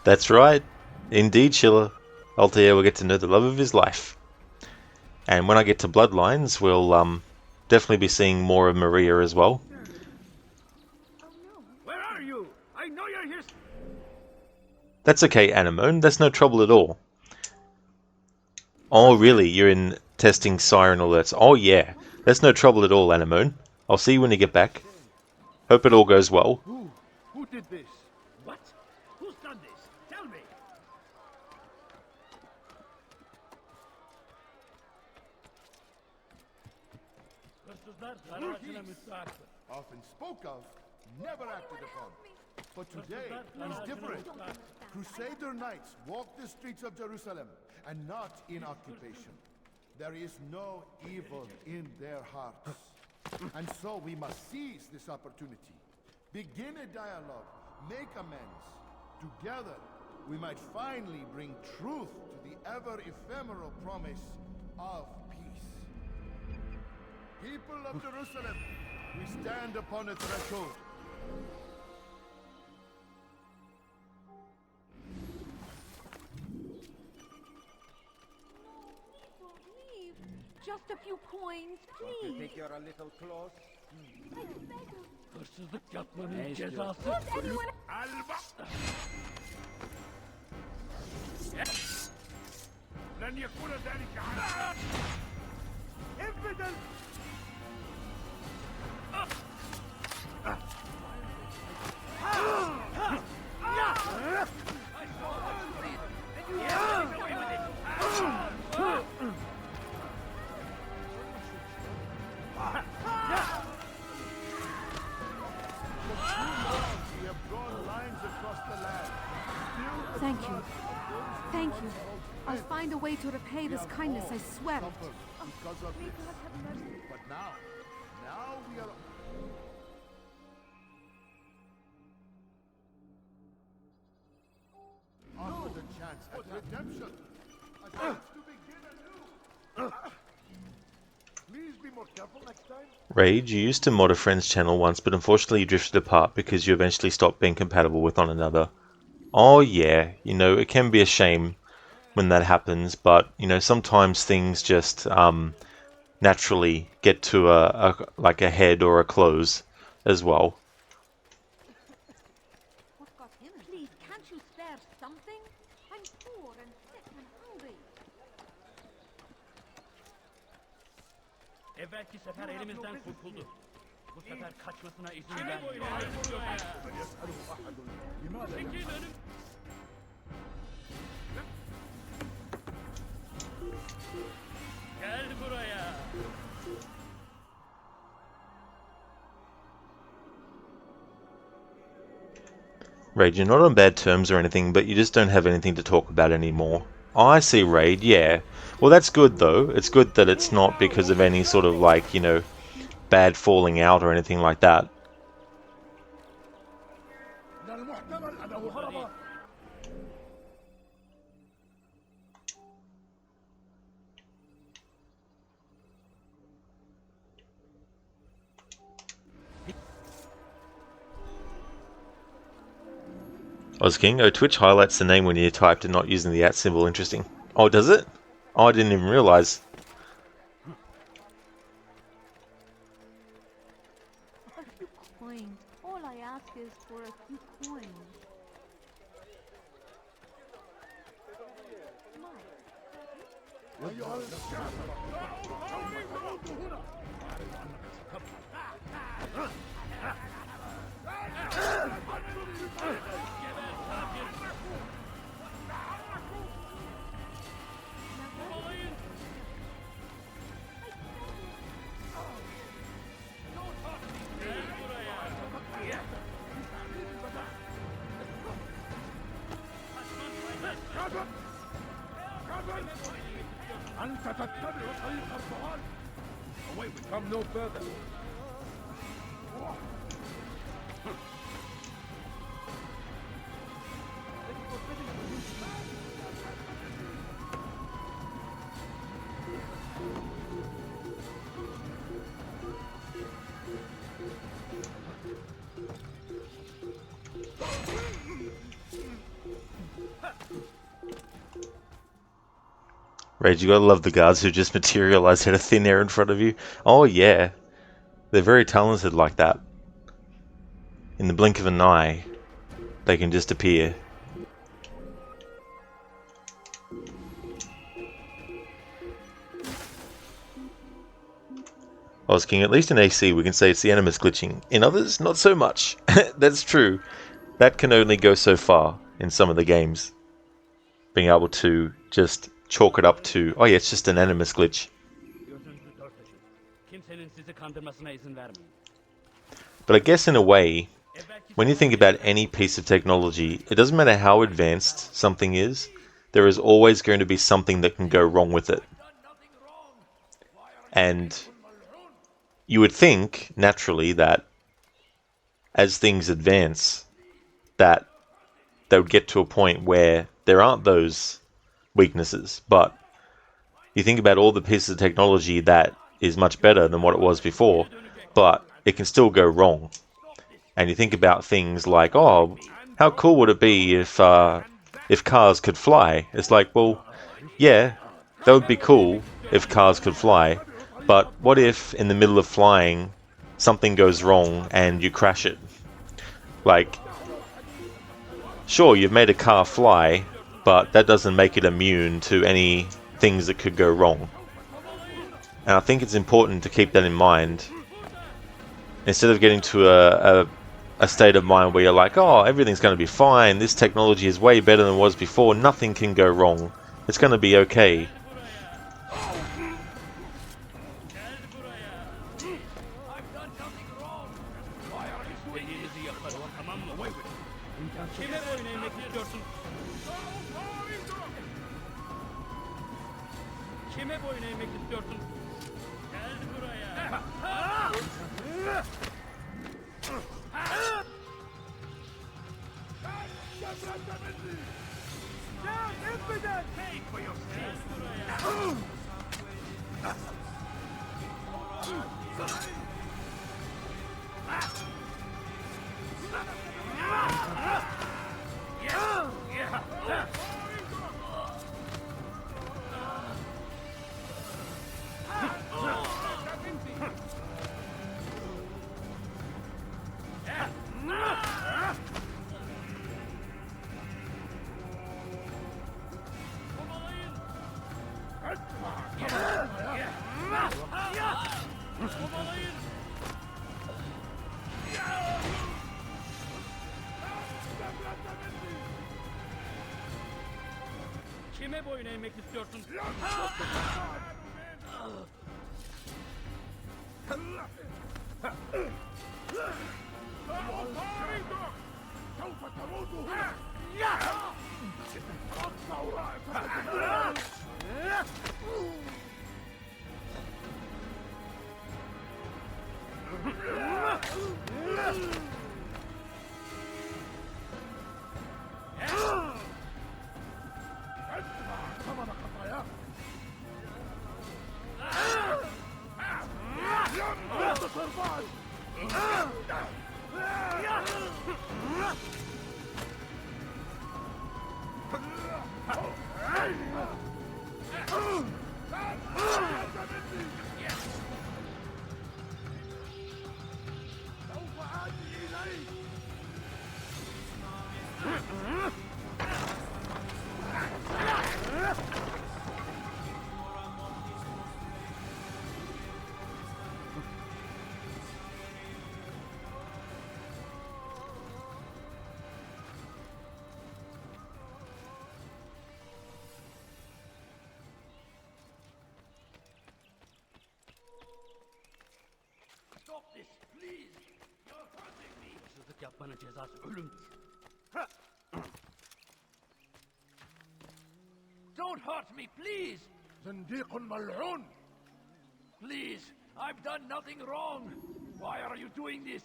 That's right. Indeed, Schiller. Altair will get to know the love of his life. And when I get to Bloodlines, we'll definitely be seeing more of Maria as well. Where are you? I know you're here. That's okay, Anemone. That's no trouble at all. Oh, really? You're in testing siren alerts. Oh, yeah. That's no trouble at all, Anemone. I'll see you when you get back. Hope it all goes well. Who did this? What? Who's done this? Tell me. Often spoke of, never acted upon. But today is different. Crusader knights walk the streets of Jerusalem, and not in occupation. There is no evil in their hearts. And so we must seize this opportunity. Begin a dialogue, make amends. Together, we might finally bring truth to the ever-ephemeral promise of peace. People of Jerusalem, we stand upon a threshold. Don't leave. Just a few coins, Don't you please. think you're a little close? Hırsızlık yapmanın Ne cezası istiyorsun? ölüm. Alba! لن يكون ذلك على ابدا We have drawn lines across the land. Thank you. Thank you. I'll find a way to repay this kindness, I swear it. Because of this. But now we are... Offer the chance at redemption. A chance to begin anew. Please be more careful next time. Rage, you used to mod a friend's channel once, but unfortunately you drifted apart because you eventually stopped being compatible with one another. Oh yeah, you know, it can be a shame when that happens, but, you know, sometimes things just naturally get to like a head or a close as well. What got him? Please, can't you spare something? I'm poor and sick and hungry. Evvelki sefer elimizden kurtuldu. Bu sefer kaçmasına izin vermiyorum. Çekil önüm. Gel buraya. Rage, you're not on bad terms or anything, but you just don't have anything to talk about anymore. I see, Raid, yeah. Well, that's good, though. It's good that it's not because of any sort of, like, you know, bad falling out or anything like that. Ozking, oh, Twitch highlights the name when you typed and not using the @ symbol. Interesting. Oh, does it? Oh, I didn't even realize. A few coins. All I ask is for a few coins. Away we come no further. Rage, you gotta love the guards who just materialize out of thin air in front of you. Oh yeah, they're very talented like that. In the blink of an eye, they can just appear. Ozking, at least in AC we can say it's the Animus glitching. In others, not so much. That's true. That can only go so far in some of the games. Being able to just chalk it up to, oh yeah, it's just an Animus glitch. But I guess in a way, when you think about any piece of technology, it doesn't matter how advanced something is, there is always going to be something that can go wrong with it. And you would think, naturally, that as things advance, that they would get to a point where there aren't those weaknesses. But you think about all the pieces of technology that is much better than what it was before, but it can still go wrong. And you think about things like, oh, how cool would it be if cars could fly? It's like, well, yeah, that would be cool if cars could fly, but what if in the middle of flying something goes wrong and you crash it? Like, sure, you've made a car fly, but that doesn't make it immune to any things that could go wrong. And I think it's important to keep that in mind. Instead of getting to a state of mind where you're like, oh, everything's going to be fine, this technology is way better than it was before, nothing can go wrong, it's going to be okay. Kime boyun eğmek istiyorsun? this, please. You're hurting me. Hırsızlık yapmanın cezası ölümdür. Don't hurt me, please. زنديق ملعون. Please, I've done nothing wrong. Why are you doing this?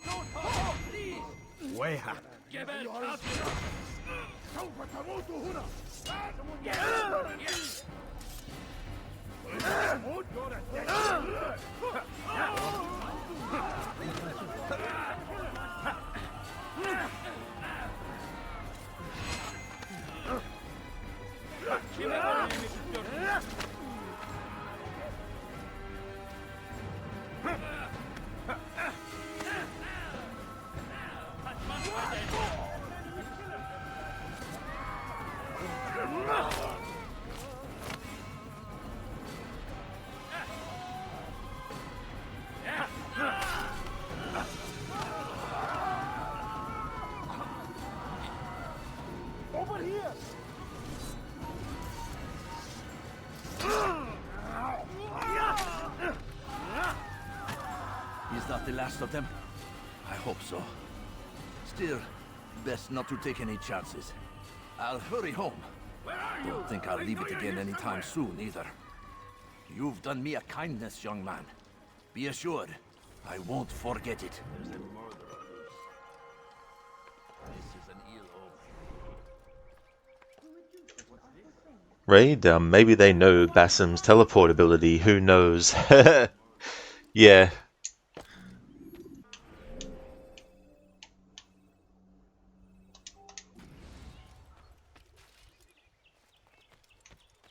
Don't hurt me, please. ويحك. جبل سوف تموت هنا. Over here. Is that the last of them? I hope so. Still, best not to take any chances. I'll hurry home. Don't think I'll leave it again anytime soon, either. You've done me a kindness, young man. Be assured, I won't forget it. There's a murderer loose. This is an ill omen. Raid? Maybe they know Bassam's teleport ability. Who knows? Yeah.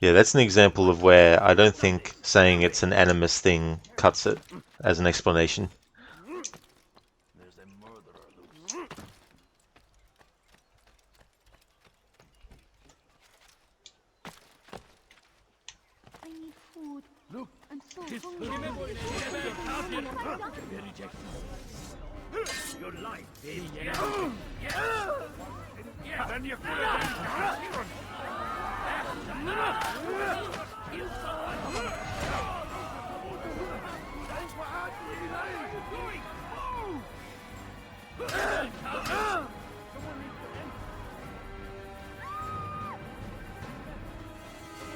Yeah, that's an example of where I don't think saying it's an animus thing cuts it as an explanation. There's a murderer loose. I need food. Look, I'm so this hungry. Your life, baby. Then you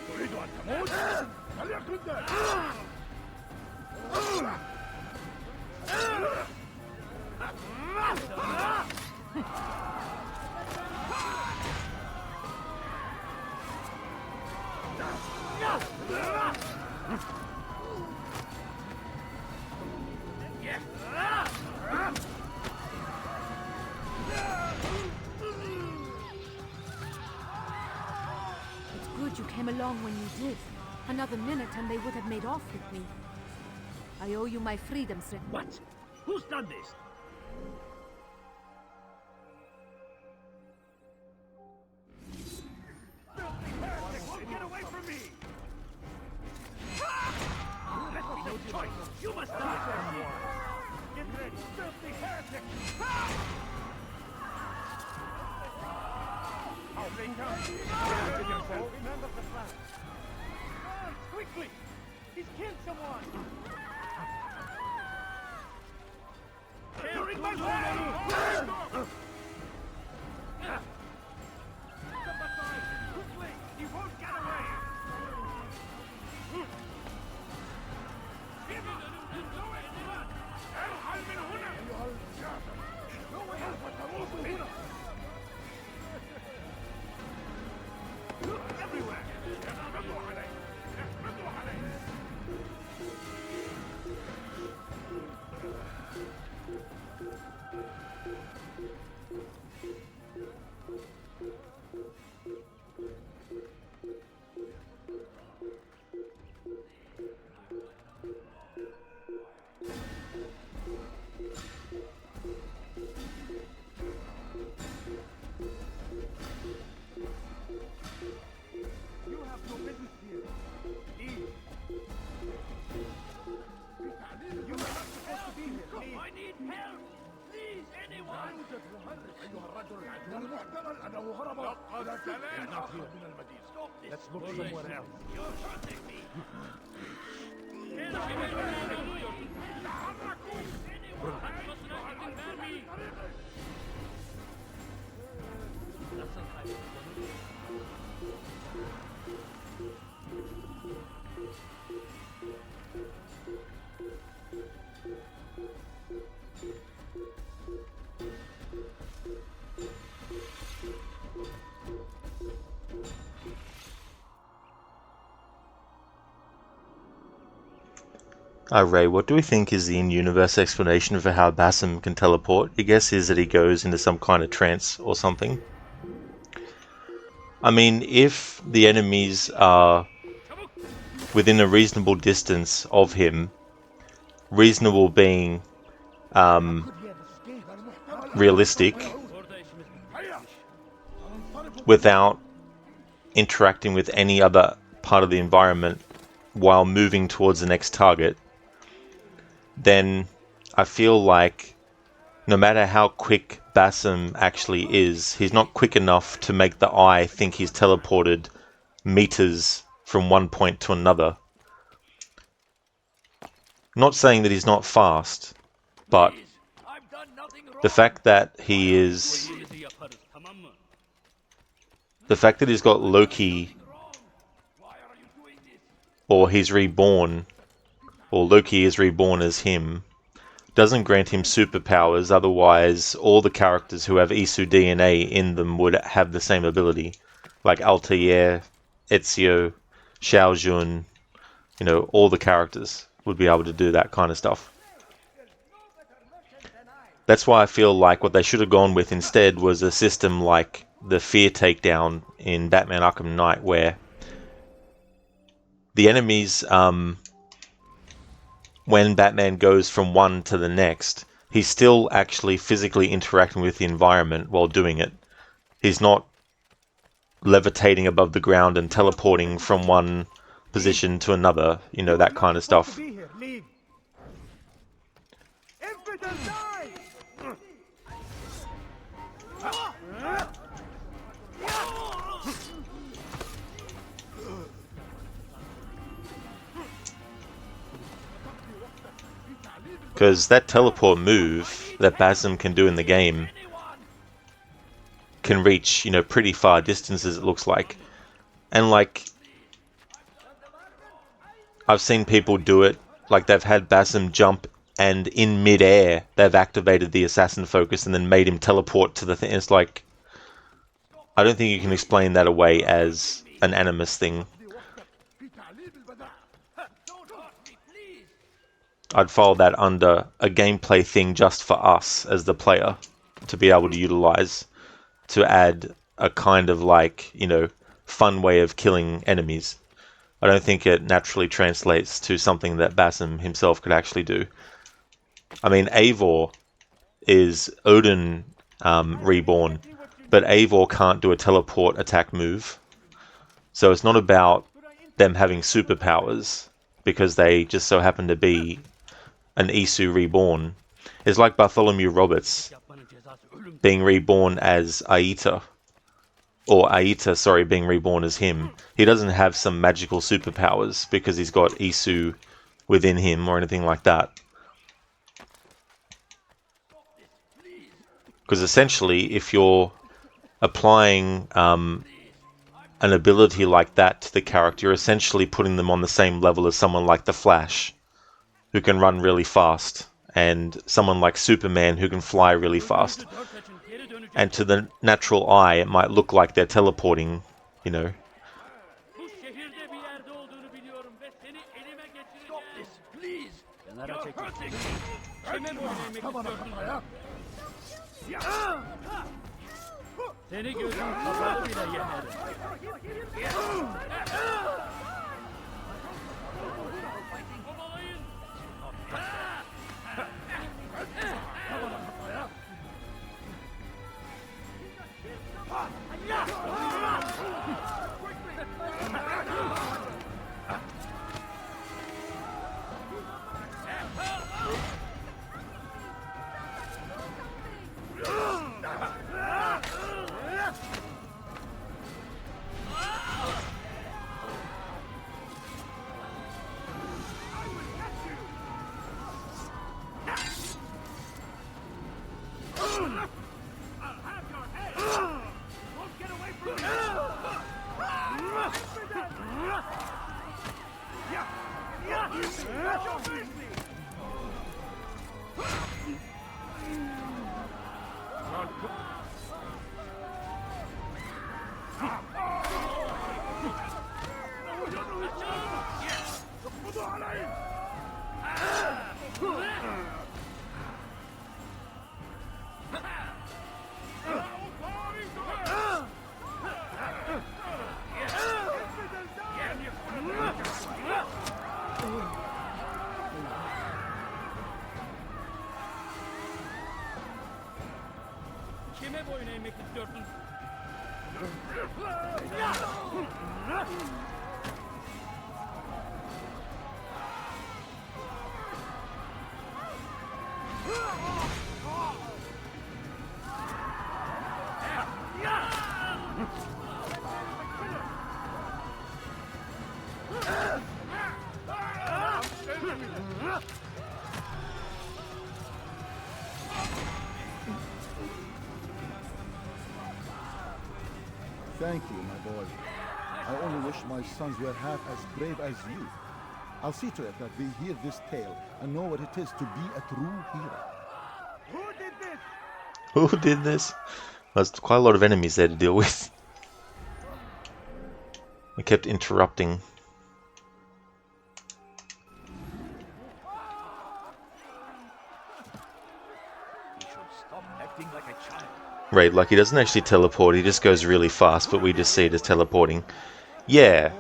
تريد أن تموت؟ فليكن ذلك. It's good you came along when you did. Another minute and they would have made off with me. I owe you my freedom, sir. What? Who's done this? Get away from me! Let me no choice. You must die. Get ready, filthy heretic! How they come? Remember the plan. Run, quickly! He's killed someone! You're in my way! Step aside! Quickly! He won't get away! Everywhere! You have no business here. Leave. You are not supposed to be here. Leave. I need help. Please, anyone. أيها الرجل المحتمل أنه هرب. من المدينة. Let's look somewhere else. You're hurting me. Ray, what do we think is the in-universe explanation for how Basim can teleport? Your guess is that he goes into some kind of trance or something. I mean, if the enemies are within a reasonable distance of him, reasonable being realistic, without interacting with any other part of the environment while moving towards the next target, then I feel like no matter how quick Basim actually is, he's not quick enough to make the eye think he's teleported meters from one point to another. Not saying that he's not fast, but the fact that he is... the fact that he's got Loki, or he's reborn, or Loki is reborn as him, doesn't grant him superpowers. Otherwise, all the characters who have Isu DNA in them would have the same ability. Like Altair, Ezio, Xiao Jun, you know, all the characters would be able to do that kind of stuff. That's why I feel like what they should have gone with instead was a system like the Fear Takedown in Batman Arkham Knight, where the enemies, when Batman goes from one to the next, he's still actually physically interacting with the environment while doing it. He's not levitating above the ground and teleporting from one position to another, you know, that kind of stuff. Because that teleport move that Basim can do in the game can reach, you know, pretty far distances, it looks like. And like, I've seen people do it, like they've had Basim jump and in mid-air they've activated the assassin focus and then made him teleport to the thing. It's like, I don't think you can explain that away as an Animus thing. I'd file that under a gameplay thing just for us as the player to be able to utilize, to add a kind of like, you know, fun way of killing enemies. I don't think it naturally translates to something that Basim himself could actually do. I mean, Eivor is Odin reborn, but Eivor can't do a teleport attack move. So it's not about them having superpowers because they just so happen to be an Isu reborn. It's like Bartholomew Roberts being reborn as Aita, or Aita, sorry, being reborn as him. He doesn't have some magical superpowers because he's got Isu within him or anything like that. Because essentially, if you're applying an ability like that to the character, you're essentially putting them on the same level as someone like the Flash, who can run really fast, and someone like Superman, who can fly really fast. And to the natural eye, it might look like they're teleporting, you know. Thank you, my boy. I only wish my sons were half as brave as you. I'll see to it that they hear this tale and know what it is to be a true hero. Who did this? There's quite a lot of enemies there to deal with. I kept interrupting. Right, like he doesn't actually teleport, he just goes really fast, but we just see it as teleporting. Yeah.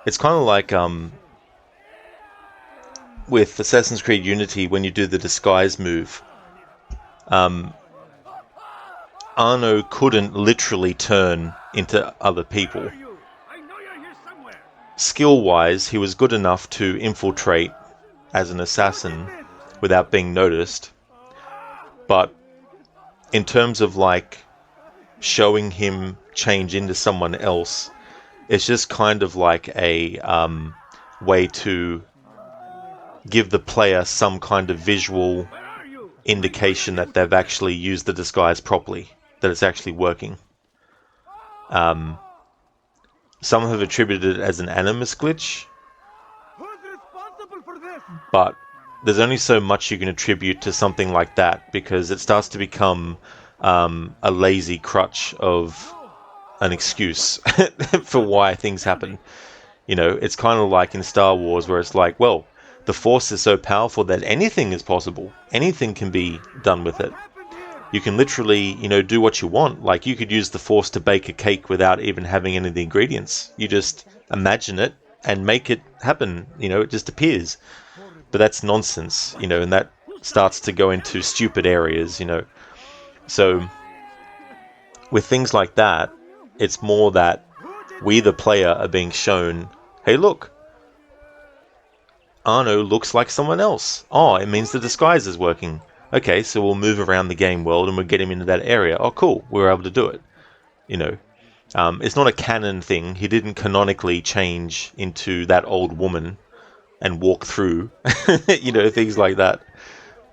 It's kind of like, with Assassin's Creed Unity, when you do the disguise move, Arno couldn't literally turn into other people. Skill-wise, he was good enough to infiltrate as an assassin without being noticed. But in terms of like showing him change into someone else, it's just kind of like a way to give the player some kind of visual indication that they've actually used the disguise properly, that it's actually working. Some have attributed it as an animus glitch, but there's only so much you can attribute to something like that, because it starts to become a lazy crutch of an excuse for why things happen. You know, it's kind of like in Star Wars, where it's like, well, the Force is so powerful that anything is possible. Anything can be done with it. You can literally, you know, do what you want. Like, you could use the Force to bake a cake without even having any of the ingredients. You just imagine it and make it happen. You know, it just appears. But that's nonsense, you know, and that starts to go into stupid areas, you know. So, with things like that, it's more that we, the player, are being shown, hey, look, Arno looks like someone else. Oh, it means the disguise is working. Okay, so we'll move around the game world and we'll get him into that area. Oh, cool, we were able to do it. You know, it's not a canon thing. He didn't canonically change into that old woman and walk through, you know, things like that.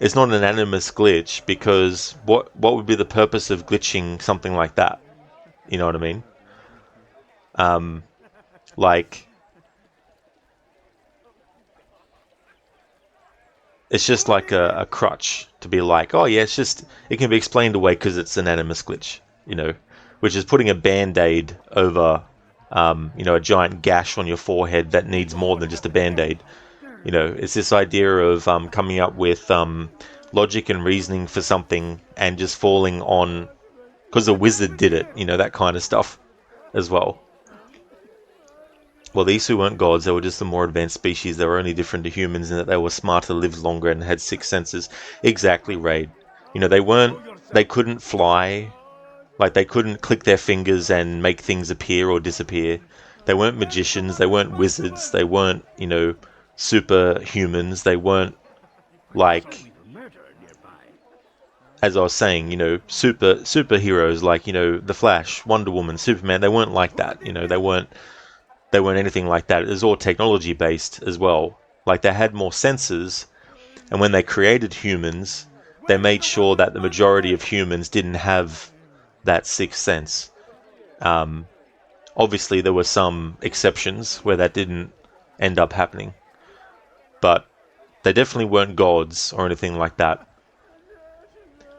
It's not an animus glitch, because what would be the purpose of glitching something like that? You know what I mean? Like, it's just like a crutch to be like, oh yeah, it can be explained away because it's an animus glitch, you know, which is putting a band-aid over, you know, a giant gash on your forehead that needs more than just a band-aid. You know, it's this idea of coming up with logic and reasoning for something and just falling on, because a wizard did it, you know, that kind of stuff as well. Well, these who weren't gods, they were just a more advanced species. They were only different to humans in that they were smarter, lived longer, and had 6 senses. Exactly, Raid. You know, they couldn't fly. Like, they couldn't click their fingers and make things appear or disappear. They weren't magicians. They weren't wizards. They weren't, you know, superhumans. They weren't, like, as I was saying, you know, superheroes like, you know, The Flash, Wonder Woman, Superman. They weren't like that. You know, they weren't anything like that. It was all technology based as well. Like, they had more senses, and when they created humans, they made sure that the majority of humans didn't have that 6th sense. Obviously, there were some exceptions where that didn't end up happening, but they definitely weren't gods or anything like that.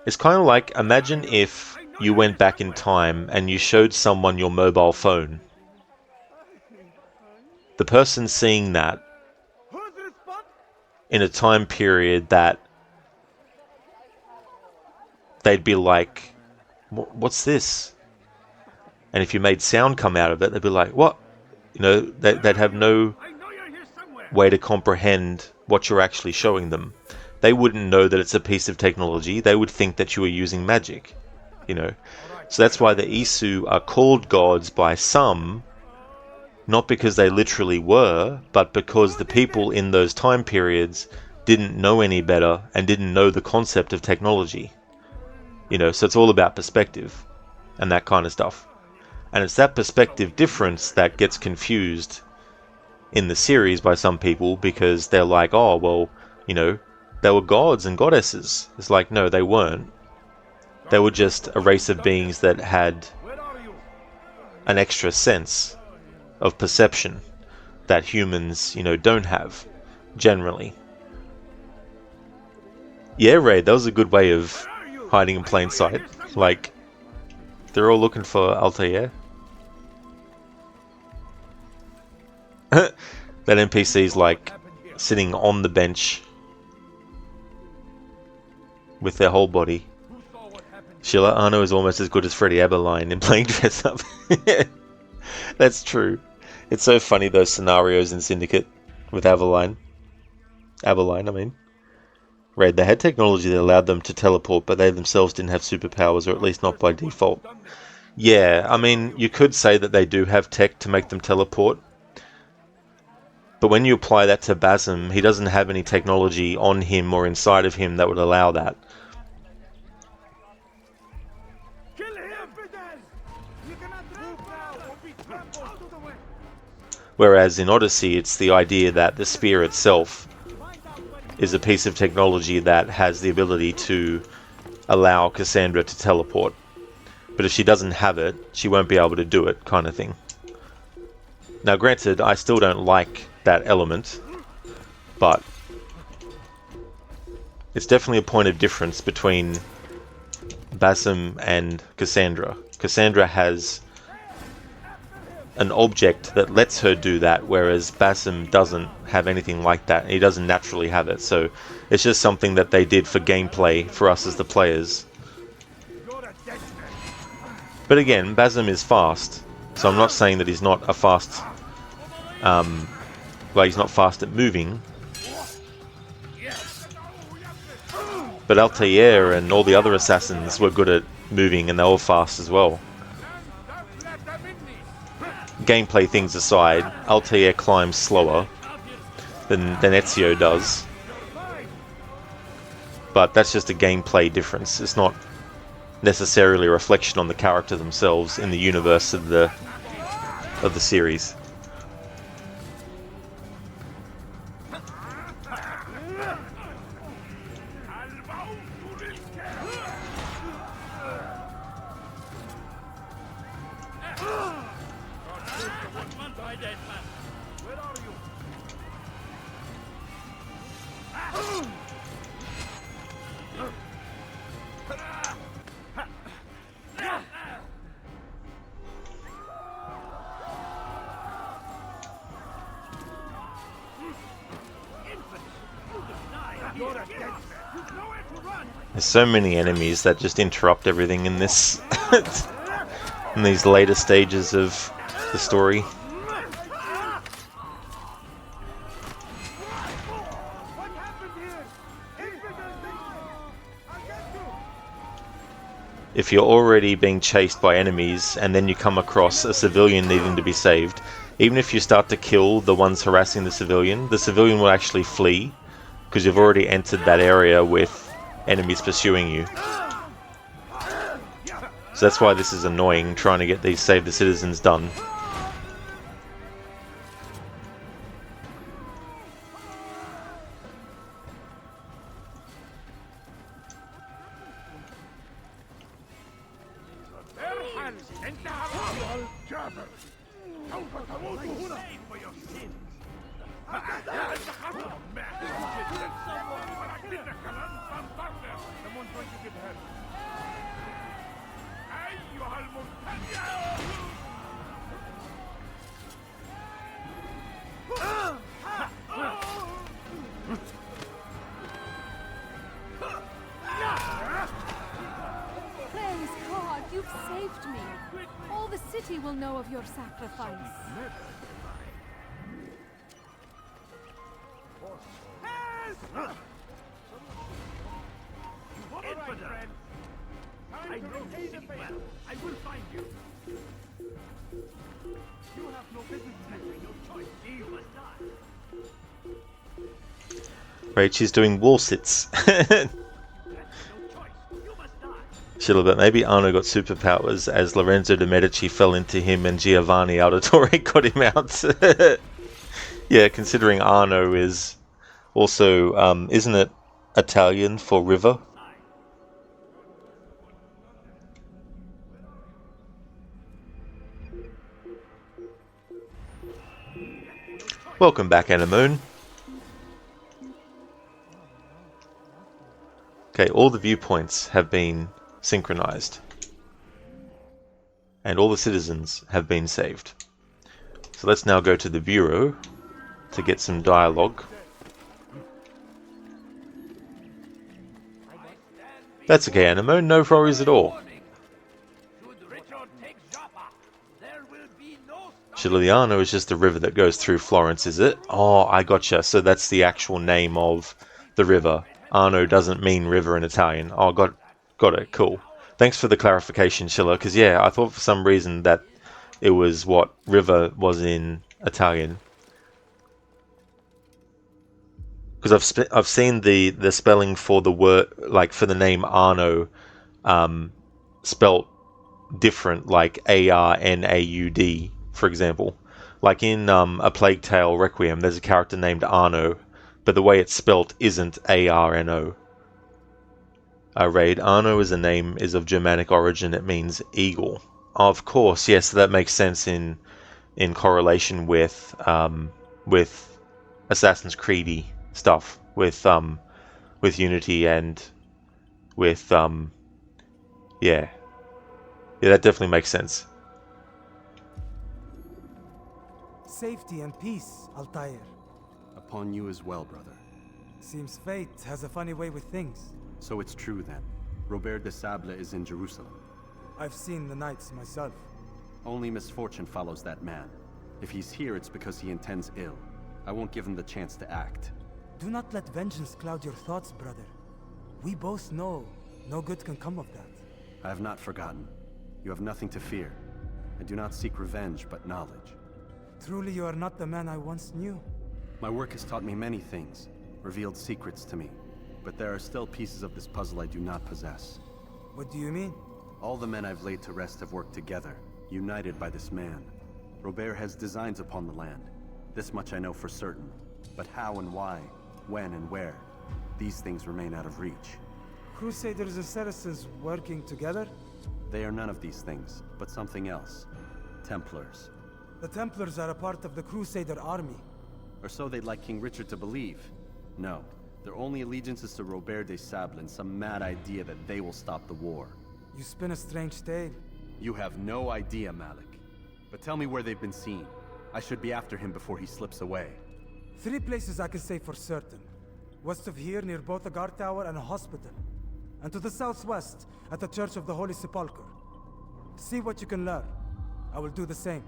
It's kind of like, imagine if you went back in time and you showed someone your mobile phone. The person seeing that in a time period that they'd be like, what's this? And if you made sound come out of it, they'd be like, what? You know, they'd have no way to comprehend what you're actually showing them. they wouldn't know that it's a piece of technology. They would think that you were using magic, you know. So that's why the Isu are called gods by some, not because they literally were, but because the people in those time periods didn't know any better and didn't know the concept of technology. You know, so it's all about perspective and that kind of stuff. And it's that perspective difference that gets confused in the series by some people, because they're like, oh, well, you know, they were gods and goddesses. It's like, no, they weren't. They were just a race of beings that had an extra sense of perception that humans, you know, don't have, generally. Yeah, Ray, that was a good way of hiding in plain sight. Like, they're all looking for Altair. That NPC's like sitting on the bench with their whole body. Sheila Arno is almost as good as Freddie Eberline in playing dress up. That's true. It's so funny, those scenarios in Syndicate with Aberline. I mean. Right, they had technology that allowed them to teleport, but they themselves didn't have superpowers, or at least not by default. Yeah, I mean, you could say that they do have tech to make them teleport, but when you apply that to Basim, he doesn't have any technology on him or inside of him that would allow that. Whereas in Odyssey, it's the idea that the spear itself is a piece of technology that has the ability to allow Cassandra to teleport. But if she doesn't have it, she won't be able to do it, kind of thing. Now granted, I still don't like that element, but it's definitely a point of difference between Basim and Cassandra. Cassandra has an object that lets her do that, whereas Basim doesn't have anything like that. He doesn't naturally have it, so it's just something that they did for gameplay for us as the players. But again, Basim is fast, so I'm not saying that he's not a fast, well, he's not fast at moving. But Altair and all the other assassins were good at moving, and they're all fast as well. Gameplay things aside, Altair climbs slower than Ezio does. But that's just a gameplay difference. It's not necessarily a reflection on the character themselves in the universe of the series. There's so many enemies that just interrupt everything in this in these later stages of the story. If you're already being chased by enemies and then you come across a civilian needing to be saved, even if you start to kill the ones harassing the civilian will actually flee, because you've already entered that area with enemies pursuing you. So that's why this is annoying, trying to get these Save the Citizens done. Praise God, you've saved me. All the city will know of your sacrifice. friend. I know this city well. I will find you. You have no business having no choice. You must die. Right, she's doing wall sits. Shilla, but maybe Arno got superpowers as Lorenzo de' Medici fell into him and Giovanni Auditore got him out. Yeah, considering Arno is also, isn't it Italian for river? Welcome back, Anemone. Okay, all the viewpoints have been synchronized. And all the citizens have been saved. So let's now go to the Bureau to get some dialogue. That's okay, Anemone, no worries at all. Giuliano is just the river that goes through Florence, is it? Oh, I gotcha. So that's the actual name of the river. Arno doesn't mean river in Italian. Oh, got it. Cool. Thanks for the clarification, Schiller. Because yeah, I thought for some reason that it was what river was in Italian. Because I've seen the spelling for the word, like for the name Arno, spelt different, like Arnaud, for example. Like in A Plague Tale Requiem, there's a character named Arno, but the way it's spelt isn't Arno. Raid, Arno as a name is of Germanic origin. It means eagle. Of course, yes, that makes sense in correlation with Assassin's Creed-y stuff, with Unity and with yeah, that definitely makes sense. Safety and peace, Altair. Upon you as well, brother. Seems fate has a funny way with things. So it's true then. Robert de Sable is in Jerusalem. I've seen the knights myself. Only misfortune follows that man. If he's here, it's because he intends ill. I won't give him the chance to act. Do not let vengeance cloud your thoughts, brother. We both know no good can come of that. I have not forgotten. You have nothing to fear. I do not seek revenge, but knowledge. Truly, you are not the man I once knew. My work has taught me many things, revealed secrets to me. But there are still pieces of this puzzle I do not possess. What do you mean? All the men I've laid to rest have worked together, united by this man. Robert has designs upon the land. This much I know for certain. But how and why, when and where, these things remain out of reach. Crusaders and Saracens working together? They are none of these things, but something else. Templars. The Templars are a part of the Crusader army. Or so they'd like King Richard to believe. No, their only allegiance is to Robert de Sable and some mad idea that they will stop the war. You spin a strange tale. You have no idea, Malik. But tell me where they've been seen. I should be after him before he slips away. 3 places I can say for certain. West of here, near both a guard tower and a hospital. And to the southwest, at the Church of the Holy Sepulchre. See what you can learn. I will do the same.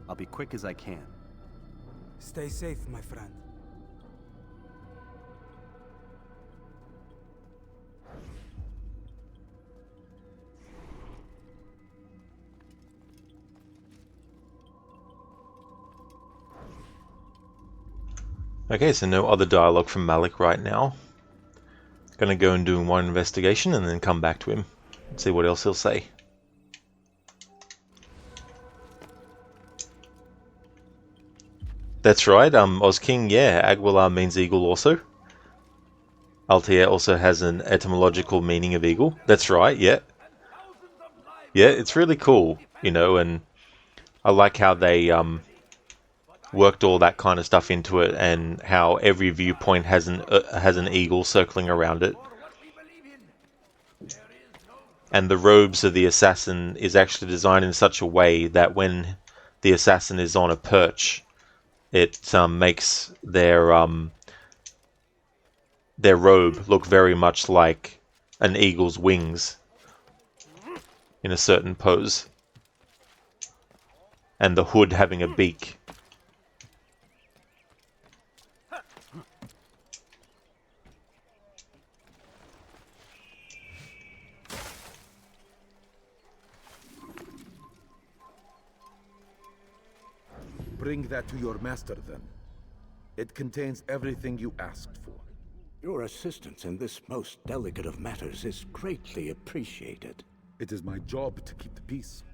I'll be quick as I can. Stay safe, my friend. Okay, so no other dialogue from Malik right now. Gonna go and do one investigation and then come back to him and see what else he'll say. That's right, Oz King, yeah, Aguilar means eagle also. Altair also has an etymological meaning of eagle. That's right, yeah. Yeah, it's really cool, you know, and I like how they worked all that kind of stuff into it, and how every viewpoint has an eagle circling around it. And the robes of the assassin is actually designed in such a way that when the assassin is on a perch, it makes their robe look very much like an eagle's wings in a certain pose, and the hood having a beak. Bring that to your master, then. It contains everything you asked for. Your assistance in this most delicate of matters is greatly appreciated. It is my job to keep the peace.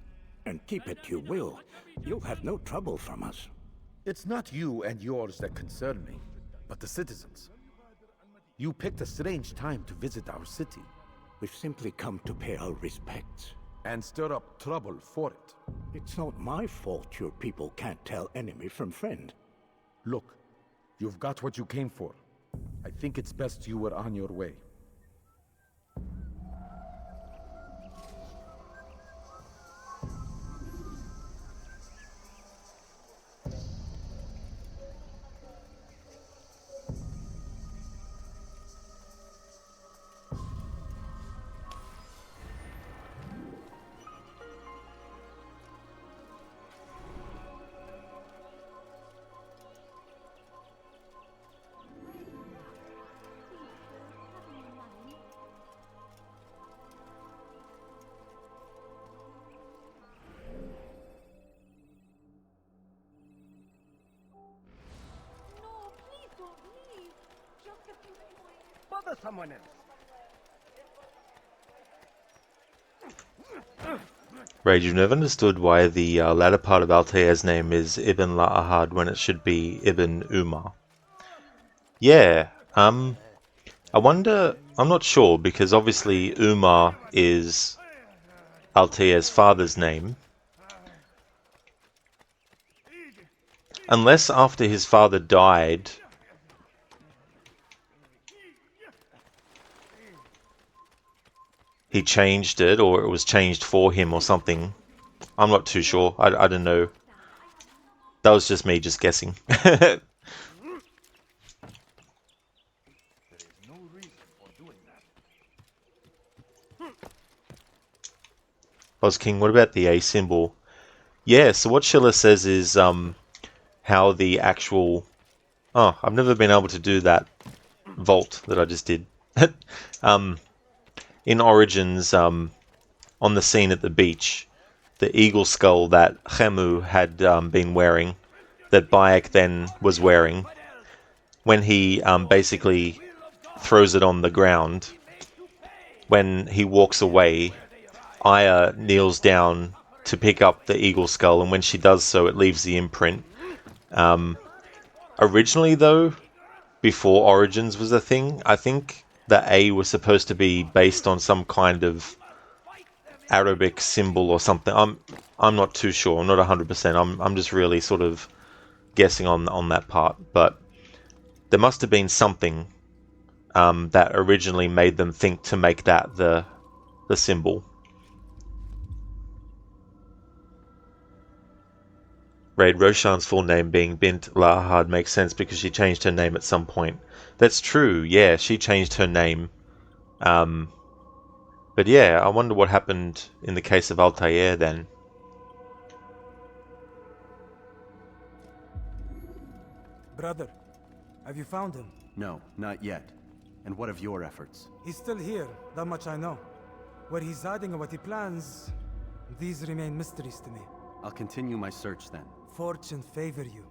And keep it you will. You'll have no trouble from us. It's not you and yours that concern me, but the citizens. You picked a strange time to visit our city. We've simply come to pay our respects. And stir up trouble for it. It's not my fault your people can't tell enemy from friend. Look, you've got what you came for. I think it's best you were on your way. Bother someone else. Rage, you've never understood why the latter part of Altair's name is Ibn La'ahad when it should be Ibn Umar. Yeah, I wonder, I'm not sure, because obviously Umar is Altair's father's name. Unless after his father died, he changed it, or it was changed for him or something. I'm not too sure. I don't know. That was just me just guessing. Oz King, what about the A symbol? Yeah, so what Schiller says is how the actual... Oh, I've never been able to do that vault that I just did. In Origins, on the scene at the beach, the eagle skull that Khemu had been wearing, that Bayek then was wearing, when he basically throws it on the ground, when he walks away, Aya kneels down to pick up the eagle skull, and when she does so, it leaves the imprint. Originally, though, before Origins was a thing, I think the A was supposed to be based on some kind of Arabic symbol or something. I'm not too sure. I'm not 100%. I'm just really sort of guessing on that part. But there must have been something that originally made them think to make that the symbol. Raid, Roshan's full name being Bint Lahad makes sense because she changed her name at some point. That's true, yeah, she changed her name. But yeah, I wonder what happened in the case of Altair then. Brother, have you found him? No, not yet. And what of your efforts? He's still here, that much I know. Where he's hiding and what he plans, these remain mysteries to me. I'll continue my search then. Fortune favor you.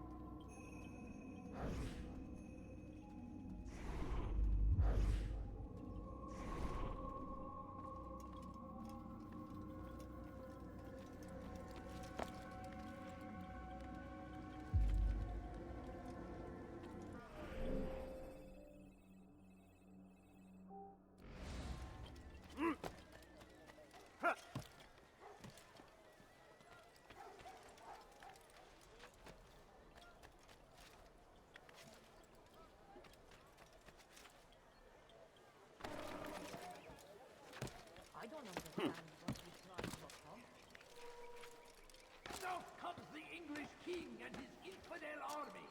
Now comes the English king and his infidel army.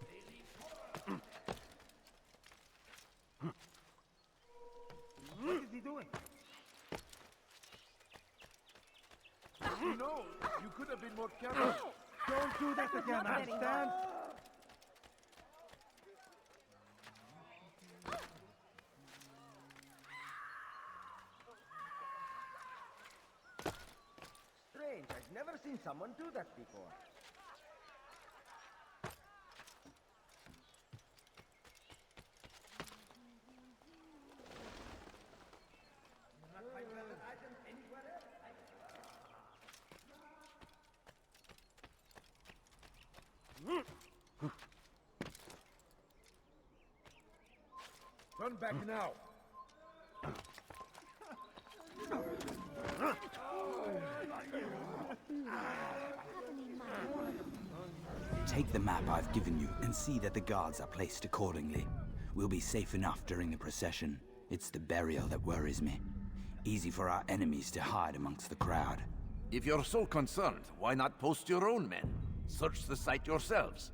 They lead horror. What is he doing? You know, you could have been more careful. Don't do that again, understand? Strange, I've never seen someone do that before. Turn back now. Take the map I've given you and see that the guards are placed accordingly. We'll be safe enough during the procession. It's the burial that worries me. Easy for our enemies to hide amongst the crowd. If you're so concerned, why not post your own men? Search the site yourselves.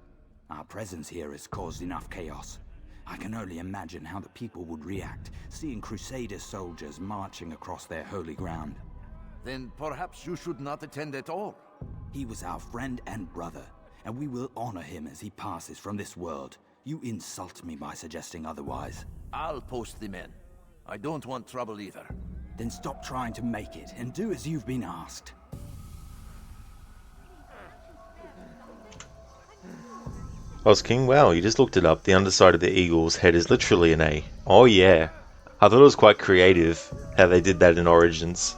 Our presence here has caused enough chaos. I can only imagine how the people would react, seeing Crusader soldiers marching across their holy ground. Then perhaps you should not attend at all. He was our friend and brother, and we will honor him as he passes from this world. You insult me by suggesting otherwise. I'll post the men. I don't want trouble either. Then stop trying to make it, and do as you've been asked. King, wow, you just looked it up. The underside of the eagle's head is literally an A. Oh yeah. I thought it was quite creative how they did that in Origins.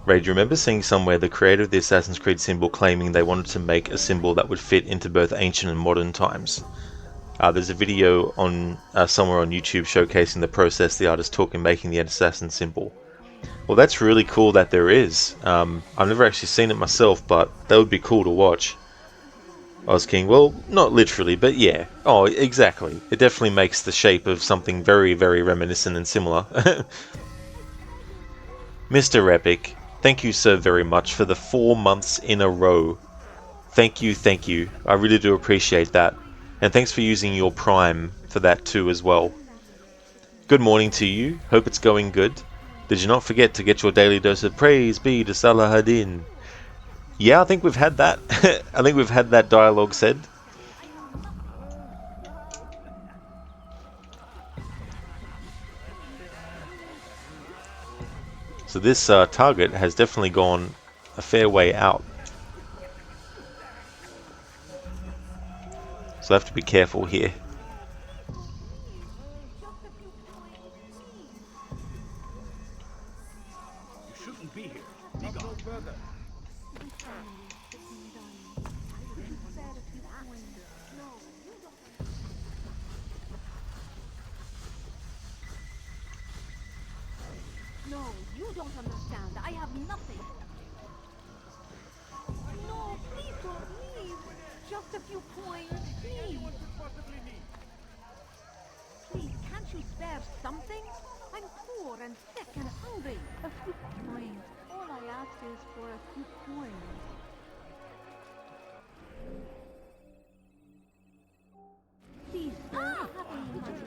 Ray, do you remember seeing somewhere the creator of the Assassin's Creed symbol claiming they wanted to make a symbol that would fit into both ancient and modern times? There's a video on somewhere on YouTube showcasing the process the artist took in making the assassin symbol. Well, that's really cool that there is. I've never actually seen it myself, but that would be cool to watch. King, well, not literally, but yeah. Oh, exactly. It definitely makes the shape of something very, very reminiscent and similar. Mr. Epic, thank you so very much for the 4 months in a row. Thank you, thank you. I really do appreciate that. And thanks for using your Prime for that too as well. Good morning to you. Hope it's going good. Did you not forget to get your daily dose of praise be to Salahadin? Yeah, I think we've had that. I think we've had that dialogue said. So this target has definitely gone a fair way out. So I have to be careful here. You shouldn't be here. Be gone. No, you don't understand. I have nothing. No, please don't leave. Just a few coins, please. Please, can't you spare something? I'm poor and sick and hungry. A few coins. All I ask is for a few coins. Please, don't have any money.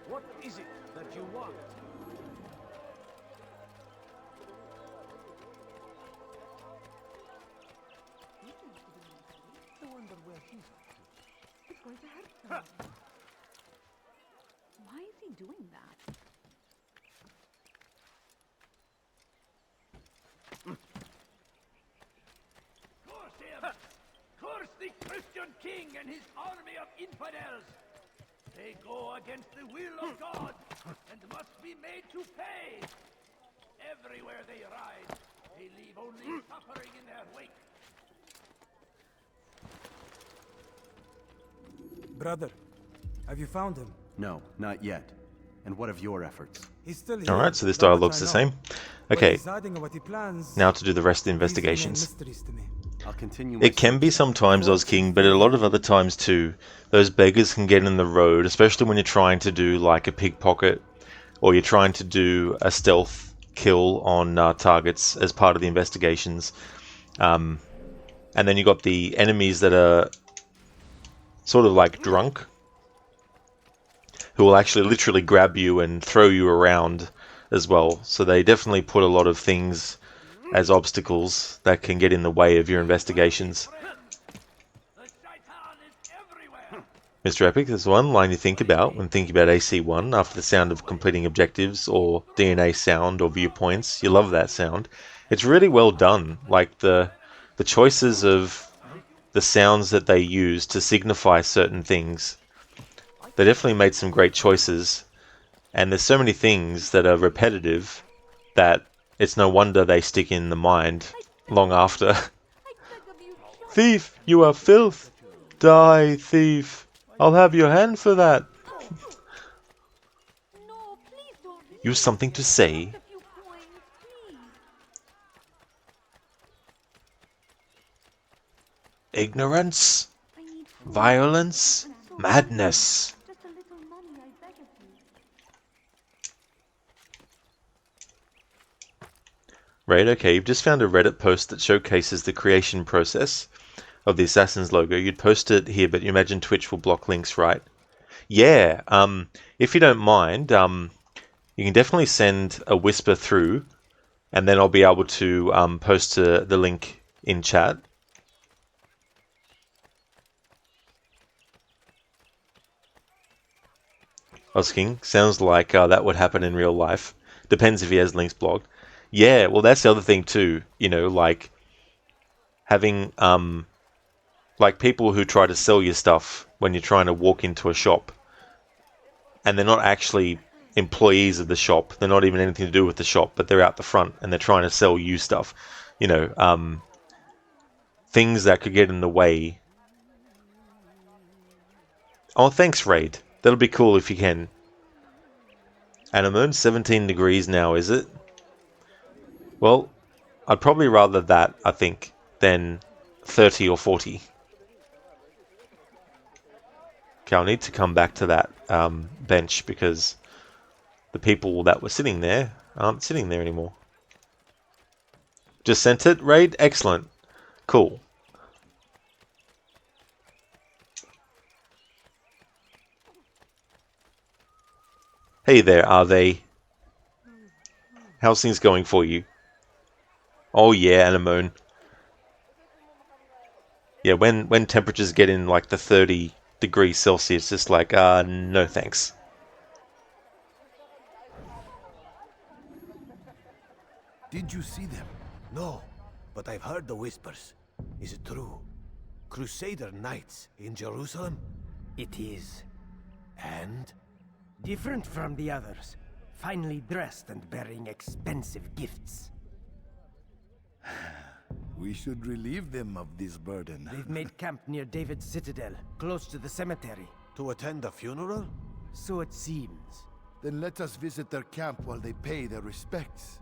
What is it that you want? I wonder where he's up to. It's going to hurt him. Why is he doing that? Curse him! Curse the Christian king and his army of infidels! They go against the will of God and must be made to pay. Everywhere they ride, they leave only suffering in their wake. Brother, have you found him? No, not yet. And what of your efforts? He's still here. Alright, so this dialogue's the same. Okay, Deciding on what he plans, now to do the rest of the investigations. mysteries to me. I'll continue. It can be sometimes, King, but a lot of other times too. Those beggars can get in the road, especially when you're trying to do like a pickpocket, or you're trying to do a stealth kill on targets as part of the investigations. And then you got the enemies that are sort of like drunk, who will actually literally grab you and throw you around as well. So they definitely put a lot of things as obstacles that can get in the way of your investigations. Mr. Epic, there's one line you think about when thinking about AC1 after the sound of completing objectives or DNA sound or viewpoints. You love that sound. It's really well done. Like the choices of the sounds that they use to signify certain things. They definitely made some great choices. And there's so many things that are repetitive that it's no wonder they stick in the mind long after. Thief, you are filth! Die, thief! I'll have your hand for that. You something to say? Ignorance, violence, madness. Right, okay, you've just found a Reddit post that showcases the creation process of the Assassin's logo. You'd post it here, but you imagine Twitch will block links, right? Yeah, if you don't mind, you can definitely send a whisper through, and then I'll be able to post the link in chat. Osking, sounds like that would happen in real life. Depends if he has links blocked. Yeah, well, that's the other thing too. You know, like having like people who try to sell you stuff when you're trying to walk into a shop, and they're not actually employees of the shop. They're not even anything to do with the shop, but they're out the front and they're trying to sell you stuff. You know, things that could get in the way. Oh, thanks, Raid. That'll be cool if you can. Anemone, 17 degrees now, is it? Well, I'd probably rather that, I think, than 30 or 40. Okay, I'll need to come back to that bench because the people that were sitting there aren't sitting there anymore. Just sent it, Raid? Excellent. Cool. Hey there, are they? How's things going for you? Oh yeah, Anemone. Yeah, when temperatures get in like the 30 degrees Celsius, it's like, no thanks. Did you see them? No, but I've heard the whispers. Is it true? Crusader Knights in Jerusalem? It is. And? Different from the others. Finely dressed and bearing expensive gifts. We should relieve them of this burden. They've made camp near David's citadel, close to the cemetery. To attend the funeral? So it seems. Then let us visit their camp while they pay their respects.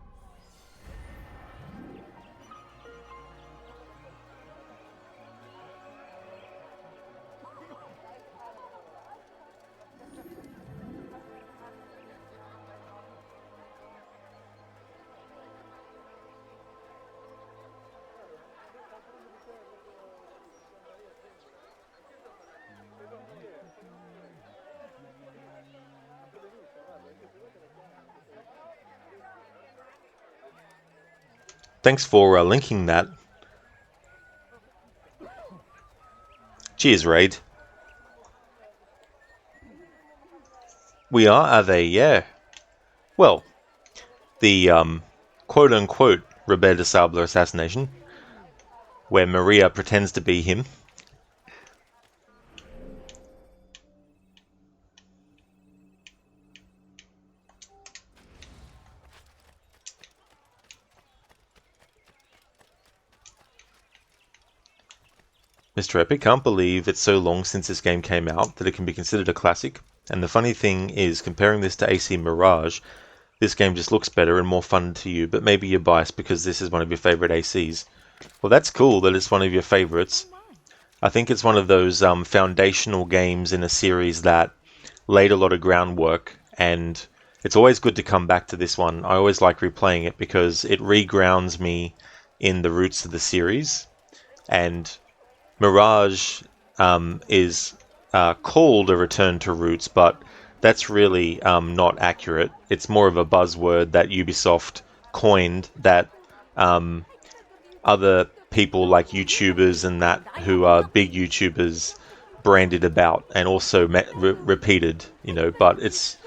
Thanks for linking that. Cheers, Raid. We are they? Yeah. Well, the quote-unquote Robert de Sable assassination, where Maria pretends to be him. Mr. Epic, can't believe it's so long since this game came out that it can be considered a classic. And the funny thing is, comparing this to AC Mirage, this game just looks better and more fun to you, but maybe you're biased because this is one of your favorite ACs. Well, that's cool that it's one of your favorites. I think it's one of those foundational games in a series that laid a lot of groundwork, and it's always good to come back to this one. I always like replaying it because it regrounds me in the roots of the series, and Mirage is called a return to roots, but that's really not accurate. It's more of a buzzword that Ubisoft coined that other people like YouTubers and that who are big YouTubers branded about and also repeated, you know, but it's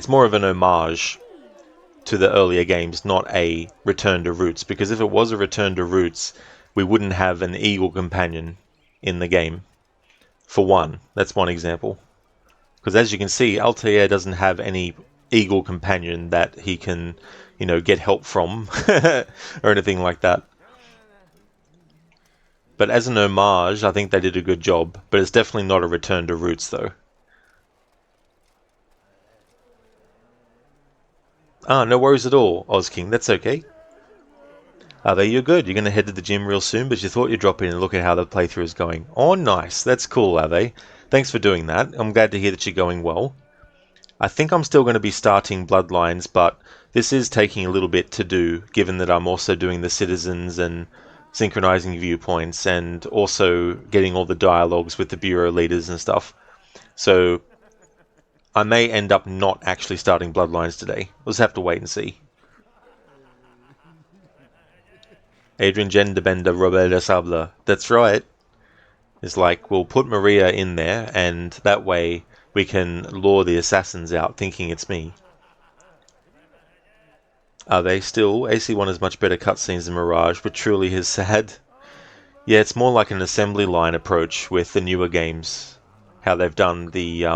more of an homage to the earlier games, not a return to roots, because if it was a return to roots, we wouldn't have an eagle companion in the game. For one, that's one example. Because as you can see, Altair doesn't have any eagle companion that he can, you know, get help from or anything like that. But as an homage, I think they did a good job. But it's definitely not a return to roots, though. Ah, no worries at all, Oz King. That's okay. There you're good. You're going to head to the gym real soon, but you thought you'd drop in and look at how the playthrough is going. Oh, nice. That's cool, Ave. Thanks for doing that. I'm glad to hear that you're going well. I think I'm still going to be starting Bloodlines, but this is taking a little bit to do, given that I'm also doing the citizens and synchronizing viewpoints and also getting all the dialogues with the bureau leaders and stuff. So I may end up not actually starting Bloodlines today. We'll just have to wait and see. Adrian Gendabender Roberta Sabla. That's right. It's like, we'll put Maria in there, and that way we can lure the assassins out thinking it's me. Are they still? AC1 has much better cutscenes than Mirage, but truly is sad. Yeah, it's more like an assembly line approach with the newer games. How they've done the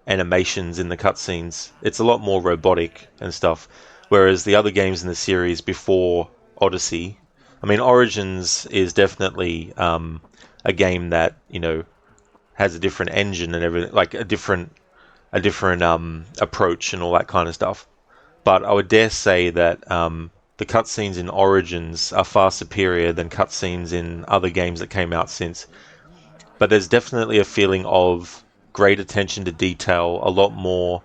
animations in the cutscenes. It's a lot more robotic and stuff. Whereas the other games in the series before Odyssey, I mean, Origins is definitely a game that, you know, has a different engine and everything, like a different approach and all that kind of stuff. But I would dare say that the cutscenes in Origins are far superior than cutscenes in other games that came out since. But there's definitely a feeling of great attention to detail, a lot more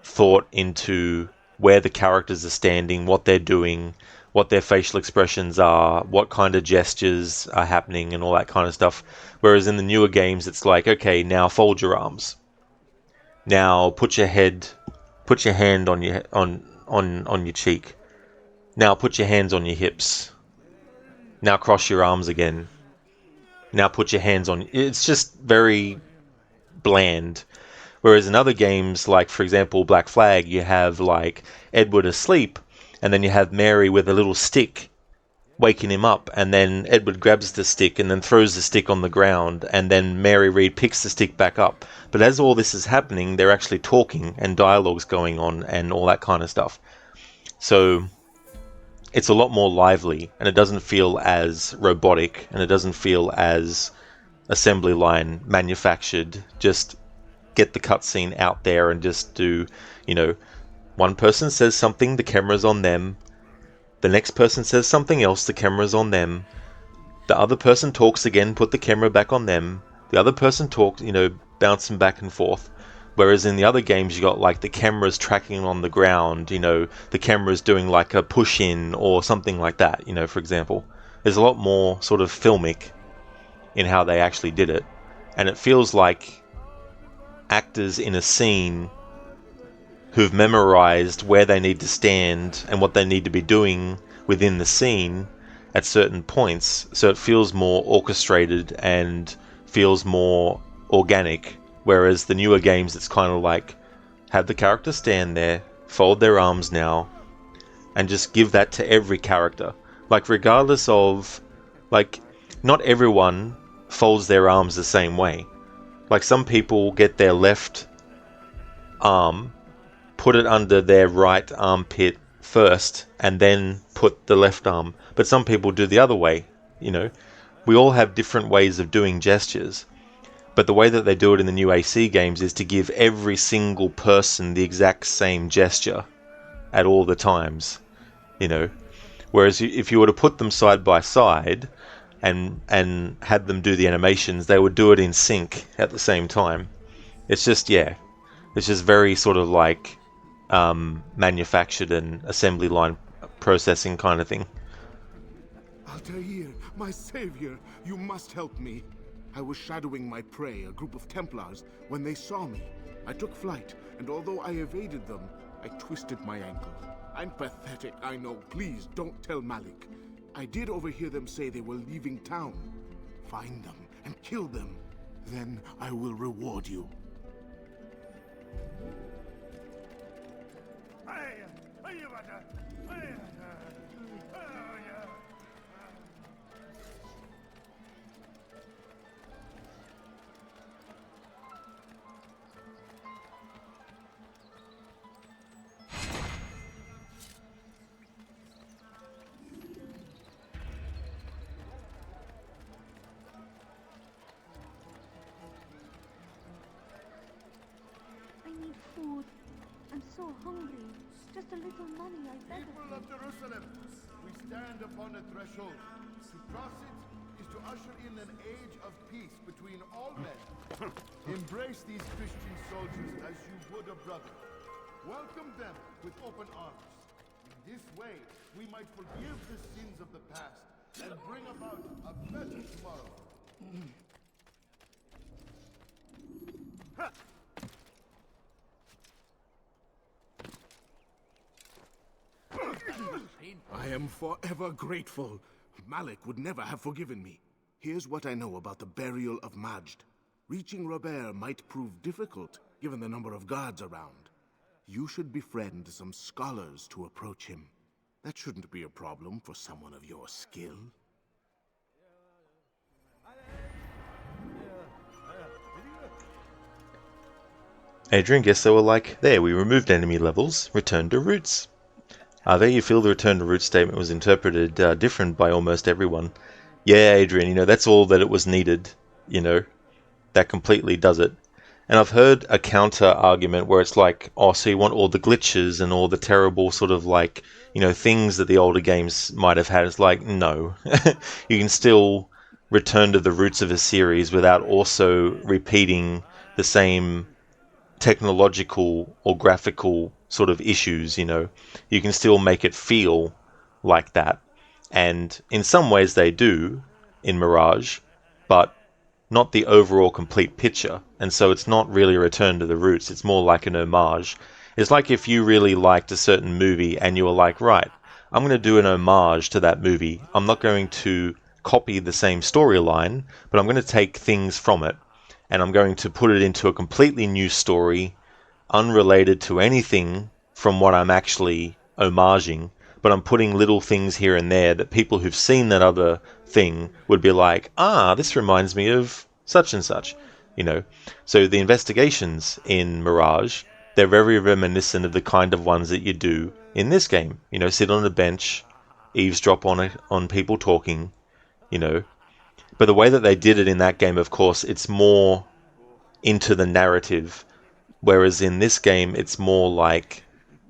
thought into where the characters are standing, what they're doing, what their facial expressions are, what kind of gestures are happening, and all that kind of stuff. Whereas in the newer games, it's like, okay, now fold your arms. Now put your hand on your on your cheek. Now put your hands on your hips. Now cross your arms again. Now put your hands on. It's just very bland. Whereas in other games, like for example Black Flag, you have like Edward asleep, and then you have Mary with a little stick waking him up, and then Edward grabs the stick and then throws the stick on the ground, and then Mary Read picks the stick back up. But as all this is happening, they're actually talking and dialogue's going on and all that kind of stuff. So it's a lot more lively, and it doesn't feel as robotic, and it doesn't feel as assembly line manufactured. Just get the cutscene out there and just do, you know, one person says something, the camera's on them. The next person says something else, the camera's on them. The other person talks again, put the camera back on them. The other person talks, you know, bouncing back and forth. Whereas in the other games, you got like the camera's tracking on the ground, you know, the camera's doing like a push in or something like that, you know, for example. There's a lot more sort of filmic in how they actually did it. And it feels like actors in a scene who've memorized where they need to stand and what they need to be doing within the scene at certain points, so it feels more orchestrated and feels more organic. Whereas the newer games, it's kind of like, have the character stand there, fold their arms now, and just give that to every character. Like, regardless of, like, not everyone folds their arms the same way. Like, some people get their left arm, put it under their right armpit first, and then put the left arm. But some people do the other way, you know. We all have different ways of doing gestures. But the way that they do it in the new AC games is to give every single person the exact same gesture at all the times, you know. Whereas if you were to put them side by side and had them do the animations, they would do it in sync at the same time. It's just, yeah, it's just very sort of like manufactured and assembly line processing kind of thing. Altair, my savior, you must help me. I was shadowing my prey, a group of Templars, when they saw me. I took flight, and although I evaded them, I twisted my ankle. I'm pathetic, I know. Please, don't tell Malik. I did overhear them say they were leaving town. Find them and kill them. Then I will reward you. so hungry. Just a little money, I beg People of Jerusalem, we stand upon a threshold. To cross it is to usher in an age of peace between all men. Embrace these Christian soldiers as you would a brother. Welcome them with open arms. In this way, we might forgive the sins of the past and bring about a better tomorrow. I am forever grateful. Malik would never have forgiven me. Here's what I know about the burial of Majd. Reaching Robert might prove difficult, given the number of guards around. You should befriend some scholars to approach him. That shouldn't be a problem for someone of your skill. Adrian, guess they were like, there, we removed enemy levels, return to roots. There you feel the return to roots statement was interpreted different by almost everyone. Yeah, Adrian, that's all that it was needed, that completely does it. And I've heard a counter argument where it's like, oh, so you want all the glitches and all the terrible sort of like, things that the older games might have had. It's like, no. You can still return to the roots of a series without also repeating the same technological or graphical sort of issues. You can still make it feel like that. And in some ways they do in Mirage, but not the overall complete picture. And so it's not really a return to the roots, it's more like an homage. It's like if you really liked a certain movie and you were like, right, I'm going to do an homage to that movie. I'm not going to copy the same storyline, but I'm going to take things from it and I'm going to put it into a completely new story, unrelated to anything from what I'm actually homaging, but I'm putting little things here and there that people who've seen that other thing would be like, this reminds me of such and such, So the investigations in Mirage, they're very reminiscent of the kind of ones that you do in this game. Sit on a bench, eavesdrop on people talking, But the way that they did it in that game, of course, it's more into the narrative, whereas in this game, it's more like,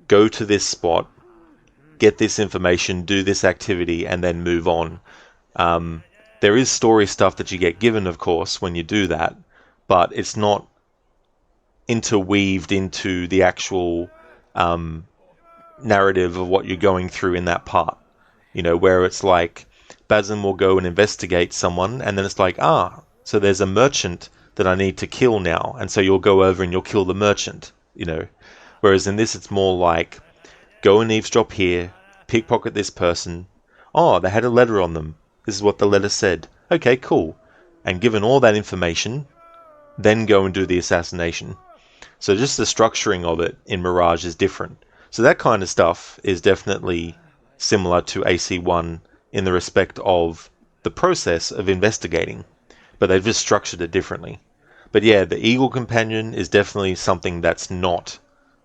go to this spot, get this information, do this activity, and then move on. There is story stuff that you get given, of course, when you do that, but it's not interweaved into the actual narrative of what you're going through in that part. Where it's like, Basim will go and investigate someone, and then it's like, so there's a merchant that I need to kill now, and so you'll go over and you'll kill the merchant, Whereas in this, it's more like, go and eavesdrop here, pickpocket this person. They had a letter on them. This is what the letter said. Okay, cool. And given all that information, then go and do the assassination. So just the structuring of it in Mirage is different. So that kind of stuff is definitely similar to AC1 in the respect of the process of investigating, but they've just structured it differently. But yeah, the Eagle Companion is definitely something that's not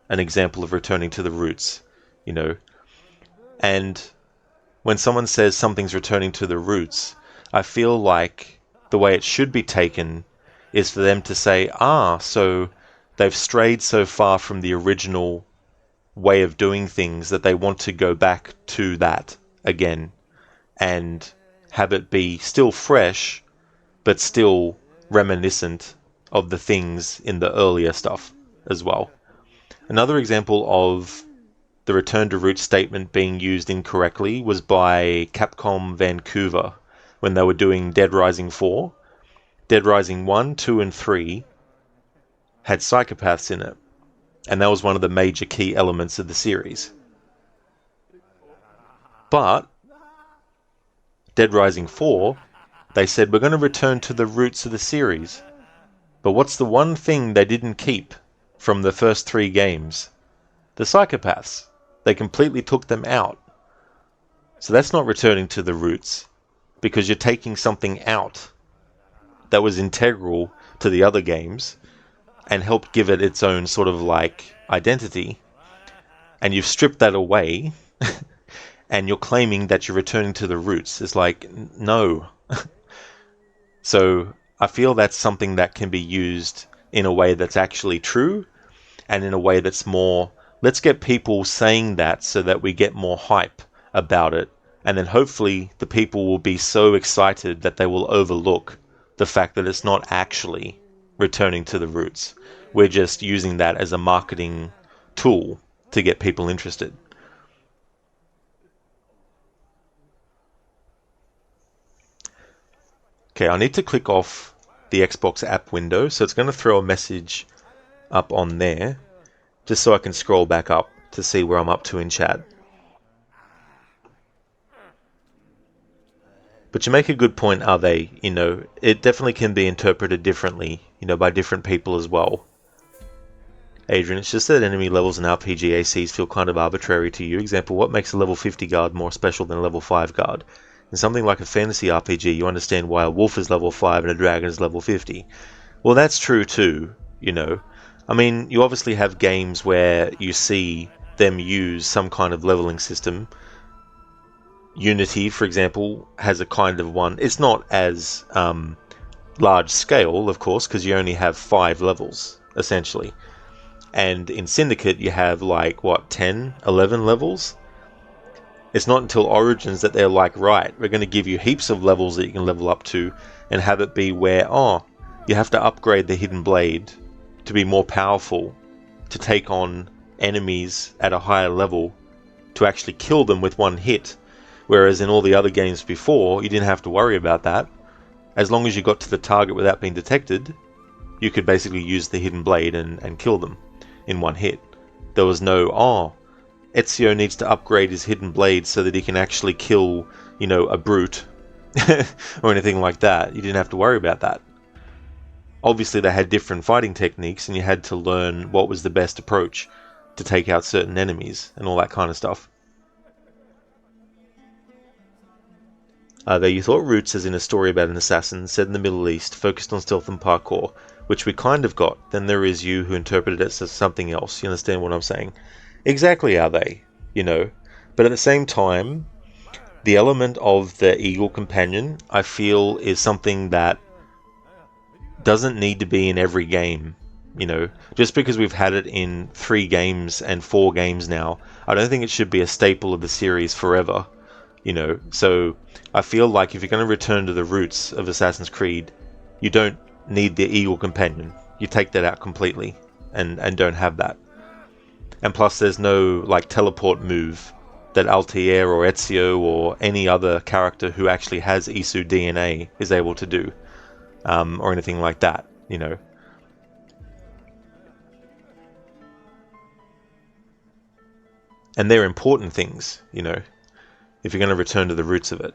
an example of returning to the roots, And when someone says something's returning to the roots, I feel like the way it should be taken is for them to say, so they've strayed so far from the original way of doing things that they want to go back to that again and have it be still fresh, but still reminiscent of the things in the earlier stuff as well. Another example of the return to roots statement being used incorrectly was by Capcom Vancouver when they were doing Dead Rising 4. Dead Rising 1, 2, and 3 had psychopaths in it, and that was one of the major key elements of the series. But Dead Rising 4, they said, we're going to return to the roots of the series. But what's the one thing they didn't keep from the first 3 games? The psychopaths. They completely took them out. So that's not returning to the roots, because you're taking something out that was integral to the other games and helped give it its own sort of like identity, and you've stripped that away and you're claiming that you're returning to the roots. It's like, no. So I feel that's something that can be used in a way that's actually true and in a way that's more let's get people saying that so that we get more hype about it, and then hopefully the people will be so excited that they will overlook the fact that it's not actually returning to the roots. We're just using that as a marketing tool to get people interested. Okay, I need to click off the Xbox app window, so it's going to throw a message up on there, just so I can scroll back up to see where I'm up to in chat. But you make a good point, are they? You know, it definitely can be interpreted differently, you know, by different people as well. Adrian, it's just that enemy levels and RPG ACs feel kind of arbitrary to you. Example, what makes a level 50 guard more special than a level 5 guard? In something like a fantasy RPG, you understand why a wolf is level 5 and a dragon is level 50. Well, that's true too, you know. I mean, you obviously have games where you see them use some kind of leveling system. Unity, for example, has a kind of one. It's not as large scale, of course, because you only have 5 levels, essentially. And in Syndicate, you have like, what, 10, 11 levels? It's not until Origins that they're like, right, we're going to give you heaps of levels that you can level up to, and have it be where, you have to upgrade the Hidden Blade to be more powerful, to take on enemies at a higher level, to actually kill them with one hit. Whereas in all the other games before, you didn't have to worry about that. As long as you got to the target without being detected, you could basically use the Hidden Blade and kill them in one hit. There was no, Ezio needs to upgrade his Hidden Blade so that he can actually kill, you know, a brute or anything like that. You didn't have to worry about that. Obviously they had different fighting techniques and you had to learn what was the best approach to take out certain enemies and all that kind of stuff. Though you thought Roots, as in a story about an assassin set in the Middle East, focused on stealth and parkour, which we kind of got, then there is you who interpreted it as something else. You understand what I'm saying? Exactly, are they? You know? But at the same time, the element of the Eagle Companion, I feel, is something that doesn't need to be in every game. You know, just because we've had it in 3 games and 4 games now, I don't think it should be a staple of the series forever. You know, so I feel like if you're going to return to the roots of Assassin's Creed, you don't need the Eagle Companion. You take that out completely and don't have that. And plus there's no like teleport move that Altair or Ezio or any other character who actually has Isu DNA is able to do, or anything like that, you know. And they're important things, you know, if you're going to return to the roots of it.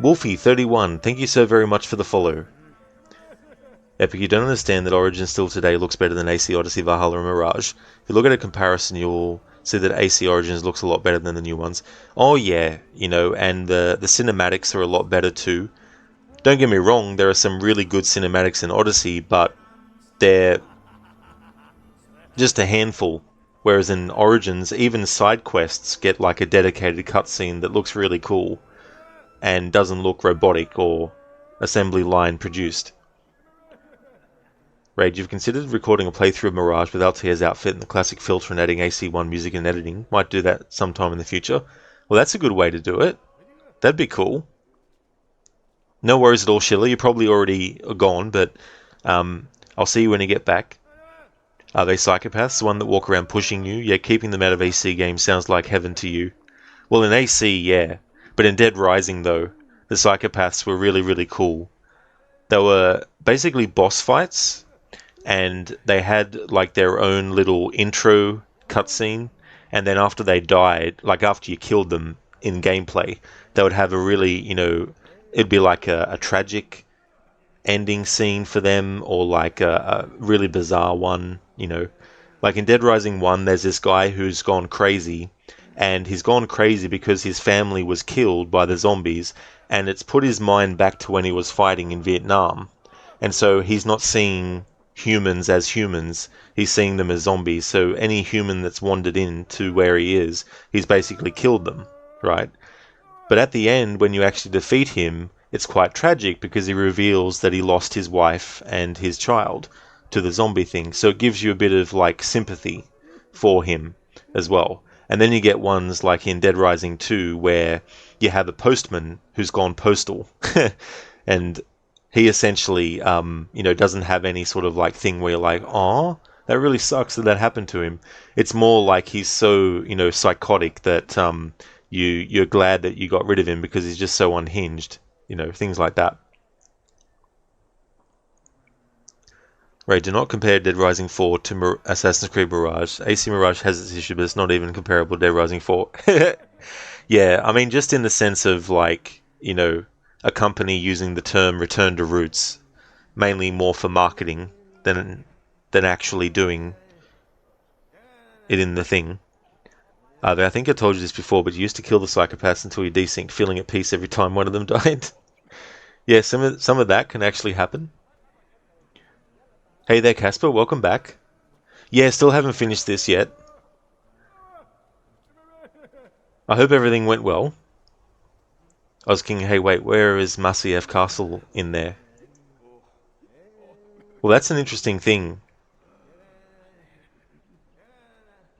Wolfie31, thank you so very much for the follow. Epic, you don't understand that Origin still today looks better than AC Odyssey, Valhalla and Mirage. If you look at a comparison, you'll see that AC Origins looks a lot better than the new ones. Oh yeah, you know, and the cinematics are a lot better too. Don't get me wrong, there are some really good cinematics in Odyssey, but they're just a handful. Whereas in Origins, even side quests get like a dedicated cutscene that looks really cool and doesn't look robotic or assembly line produced. Rage, you've considered recording a playthrough of Mirage with Altair's outfit and the classic filter and adding AC1 music and editing. Might do that sometime in the future. Well, that's a good way to do it. That'd be cool. No worries at all, Schiller. You're probably already gone, but I'll see you when you get back. Are they psychopaths? The one that walk around pushing you? Yeah, keeping them out of AC games sounds like heaven to you. Well, in AC, yeah. But in Dead Rising, though, the psychopaths were really, really cool. They were basically boss fights, and they had like their own little intro cutscene, and then after they died, like after you killed them in gameplay, they would have a really, you know, it'd be like a tragic ending scene for them, or like a really bizarre one, you know. Like in Dead Rising 1, there's this guy who's gone crazy, and he's gone crazy because his family was killed by the zombies, and it's put his mind back to when he was fighting in Vietnam. And so he's not seeing humans as humans, he's seeing them as zombies. So any human that's wandered into where he is, he's basically killed them, right? But at the end, when you actually defeat him, it's quite tragic because he reveals that he lost his wife and his child. to the zombie thing, so it gives you a bit of like sympathy for him as well. And then you get ones like in Dead Rising 2 where you have a postman who's gone postal and he essentially doesn't have any sort of like thing where you're like, oh, that really sucks that happened to him. It's more like he's so psychotic that you're glad that you got rid of him because he's just so unhinged, things like that. Right, do not compare Dead Rising 4 to Assassin's Creed Mirage. AC Mirage has its issue, but it's not even comparable to Dead Rising 4. Yeah, I mean, just in the sense of like, a company using the term return to roots, mainly more for marketing than actually doing it in the thing. I think I told you this before, but you used to kill the psychopaths until you desynced, feeling at peace every time one of them died. Yeah, some of that can actually happen. Hey there, Casper, welcome back. Yeah, still haven't finished this yet. I hope everything went well. I was thinking, hey, wait, where is Masyaf Castle in there? Well, that's an interesting thing.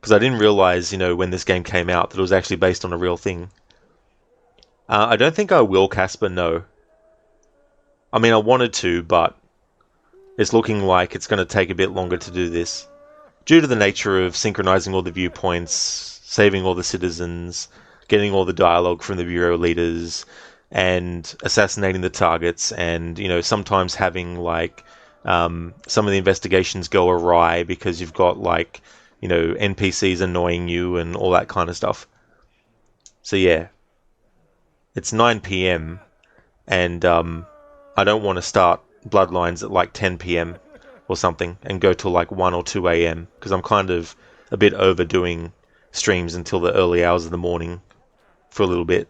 Because I didn't realize, when this game came out, that it was actually based on a real thing. I don't think I will, Casper, no. I mean, I wanted to, but it's looking like it's going to take a bit longer to do this. Due to the nature of synchronizing all the viewpoints, saving all the citizens, getting all the dialogue from the bureau leaders, and assassinating the targets, and, sometimes having, like, some of the investigations go awry because you've got, like, NPCs annoying you and all that kind of stuff. So, yeah. It's 9 p.m. and I don't want to start Bloodlines at like 10 p.m. or something and go till like 1 or 2 a.m. because I'm kind of a bit overdoing streams until the early hours of the morning for a little bit.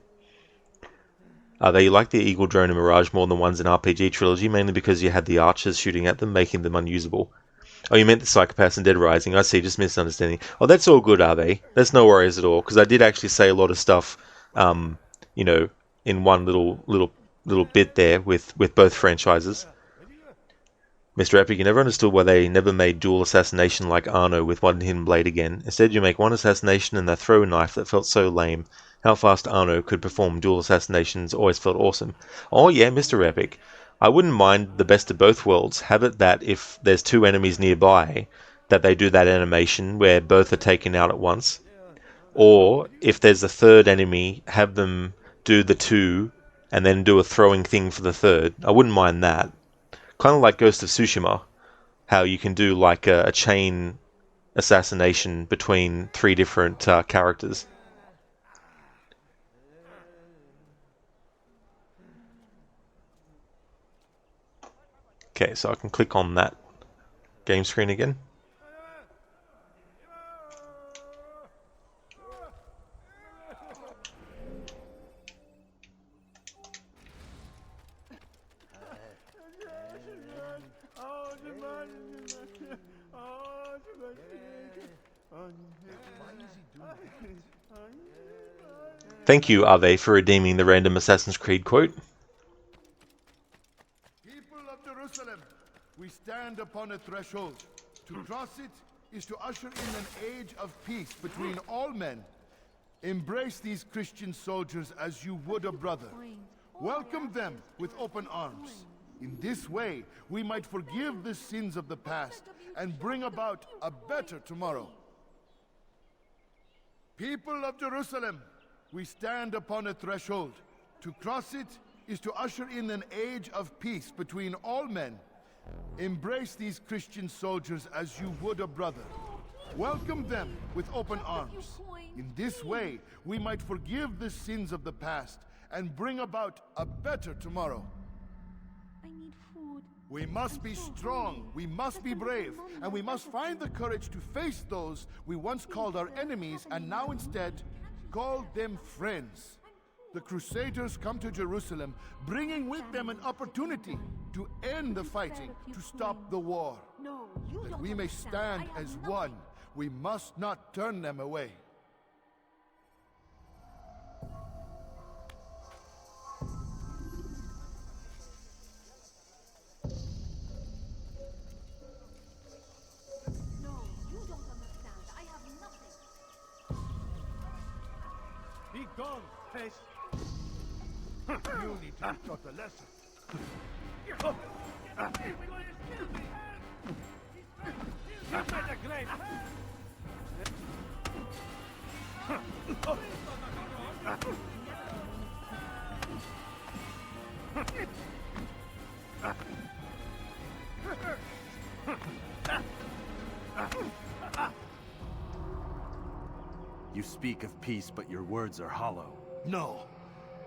They like the Eagle Drone and Mirage more than ones in RPG Trilogy, mainly because you had the archers shooting at them, making them unusable. Oh, you meant the Psychopaths in Dead Rising. I see, just misunderstanding. Oh, that's all good, are they? That's no worries at all, because I did actually say a lot of stuff, in one little bit there with both franchises. Mr. Epic, you never understood why they never made dual assassination like Arno with one hidden blade again. Instead, you make one assassination and a throw knife that felt so lame. How fast Arno could perform dual assassinations always felt awesome. Oh yeah, Mr. Epic. I wouldn't mind the best of both worlds. Have it that if there's two enemies nearby, that they do that animation where both are taken out at once. Or, if there's a third enemy, have them do the two and then do a throwing thing for the third. I wouldn't mind that. Kind of like Ghost of Tsushima, how you can do like a chain assassination between three different characters. Okay, so I can click on that game screen again. Thank you, Ave, for redeeming the random Assassin's Creed quote. People of Jerusalem, we stand upon a threshold. To cross it is to usher in an age of peace between all men. Embrace these Christian soldiers as you would a brother. Welcome them with open arms. In this way, we might forgive the sins of the past and bring about a better tomorrow. People of Jerusalem, we stand upon a threshold. To cross it is to usher in an age of peace between all men. Embrace these Christian soldiers as you would a brother. Welcome them with open arms. In this way, we might forgive the sins of the past and bring about a better tomorrow. I need food. We must be strong, we must be brave, and we must find the courage to face those we once called our enemies and now instead call them friends. The Crusaders come to Jerusalem, bringing with them an opportunity to end the fighting, to stop the war. That we may stand as one, we must not turn them away. Gone, face. You need to be taught a lesson. You better grave. You speak of peace, but your words are hollow. No,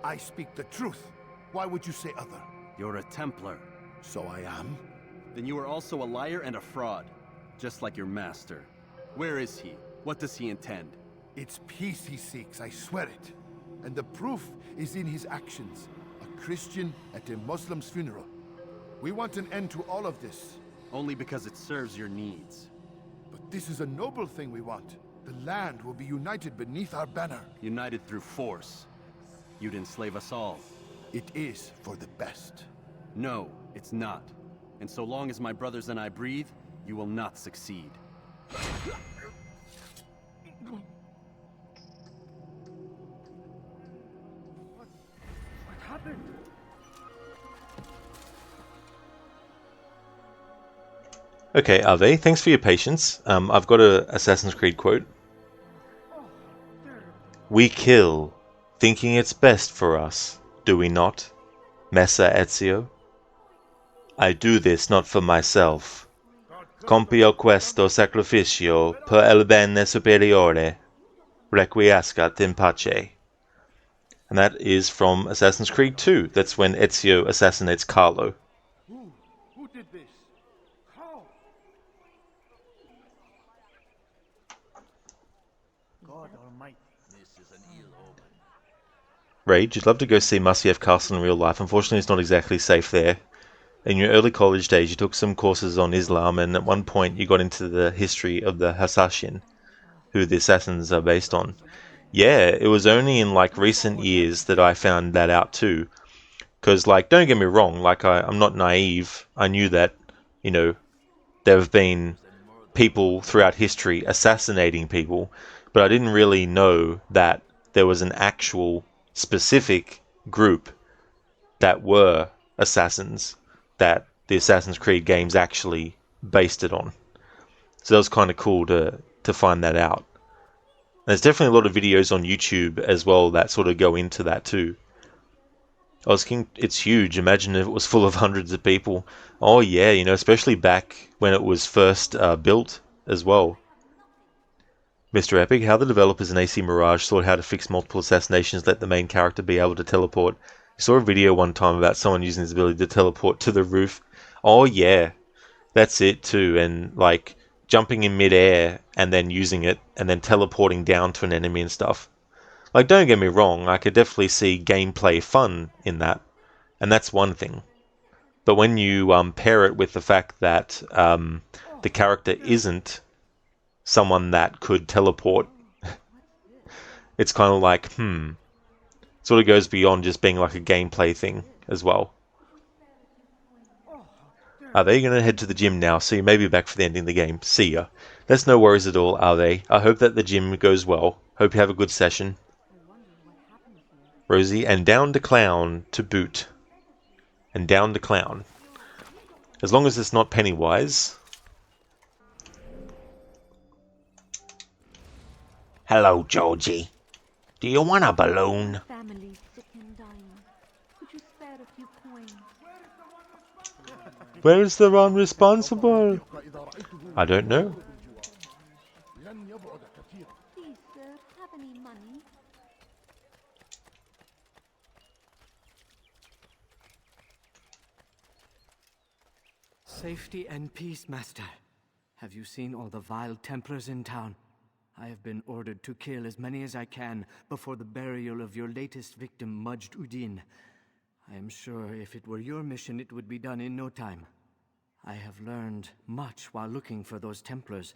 I speak the truth. Why would you say other? You're a Templar. So I am? Then you are also a liar and a fraud, just like your master. Where is he? What does he intend? It's peace he seeks, I swear it. And the proof is in his actions. A Christian at a Muslim's funeral. We want an end to all of this. Only because it serves your needs. But this is a noble thing we want. The land will be united beneath our banner. United through force. You'd enslave us all. It is for the best. No, it's not. And so long as my brothers and I breathe, you will not succeed. What happened? Okay, Ave, thanks for your patience. I've got a Assassin's Creed quote. We kill, thinking it's best for us, do we not, Messer Ezio? I do this not for myself. Compio questo sacrificio per il bene superiore, requiescat in pace. And that is from Assassin's Creed 2. That's when Ezio assassinates Carlo. Who did this? How? God Almighty. This is an ill omen. Rage, you'd love to go see Masyaf Castle in real life. Unfortunately, it's not exactly safe there. In your early college days, you took some courses on Islam, and at one point you got into the history of the Hassassin, who the assassins are based on. Yeah, it was only in like recent years that I found that out too. Because, like, don't get me wrong, like, I'm not naive. I knew that, you know, there have been people throughout history assassinating people, but I didn't really know that there was an actual specific group that were assassins that the Assassin's Creed games actually based it on. So that was kind of cool to find that out. There's definitely a lot of videos on YouTube as well that sort of go into that too. I was thinking, it's huge. Imagine if it was full of hundreds of people. Oh yeah, you know, especially back when it was first built as well. Mr. Epic, how the developers in AC Mirage thought how to fix multiple assassinations, let the main character be able to teleport. I saw a video one time about someone using his ability to teleport to the roof. Oh yeah, that's it too. And like jumping in midair and then using it and then teleporting down to an enemy and stuff. Like, don't get me wrong, I could definitely see gameplay fun in that, and that's one thing. But when you pair it with the fact that the character isn't someone that could teleport, it's kind of like, sort of goes beyond just being like a gameplay thing as well. Are they going to head to the gym now? So you may be back for the ending of the game. See ya. That's no worries at all, are they? I hope that the gym goes well. Hope you have a good session. Rosie, and down to clown to boot. And down to clown. As long as it's not Pennywise. Hello, Georgie. Do you want a balloon? Family sick and dying. Could you spare a few coins? Where's the one responsible? I don't know. Please, sir, have any money? Safety and peace, Master. Have you seen all the vile Templars in town? I have been ordered to kill as many as I can before the burial of your latest victim, Majd Udin. I am sure if it were your mission, it would be done in no time. I have learned much while looking for those Templars.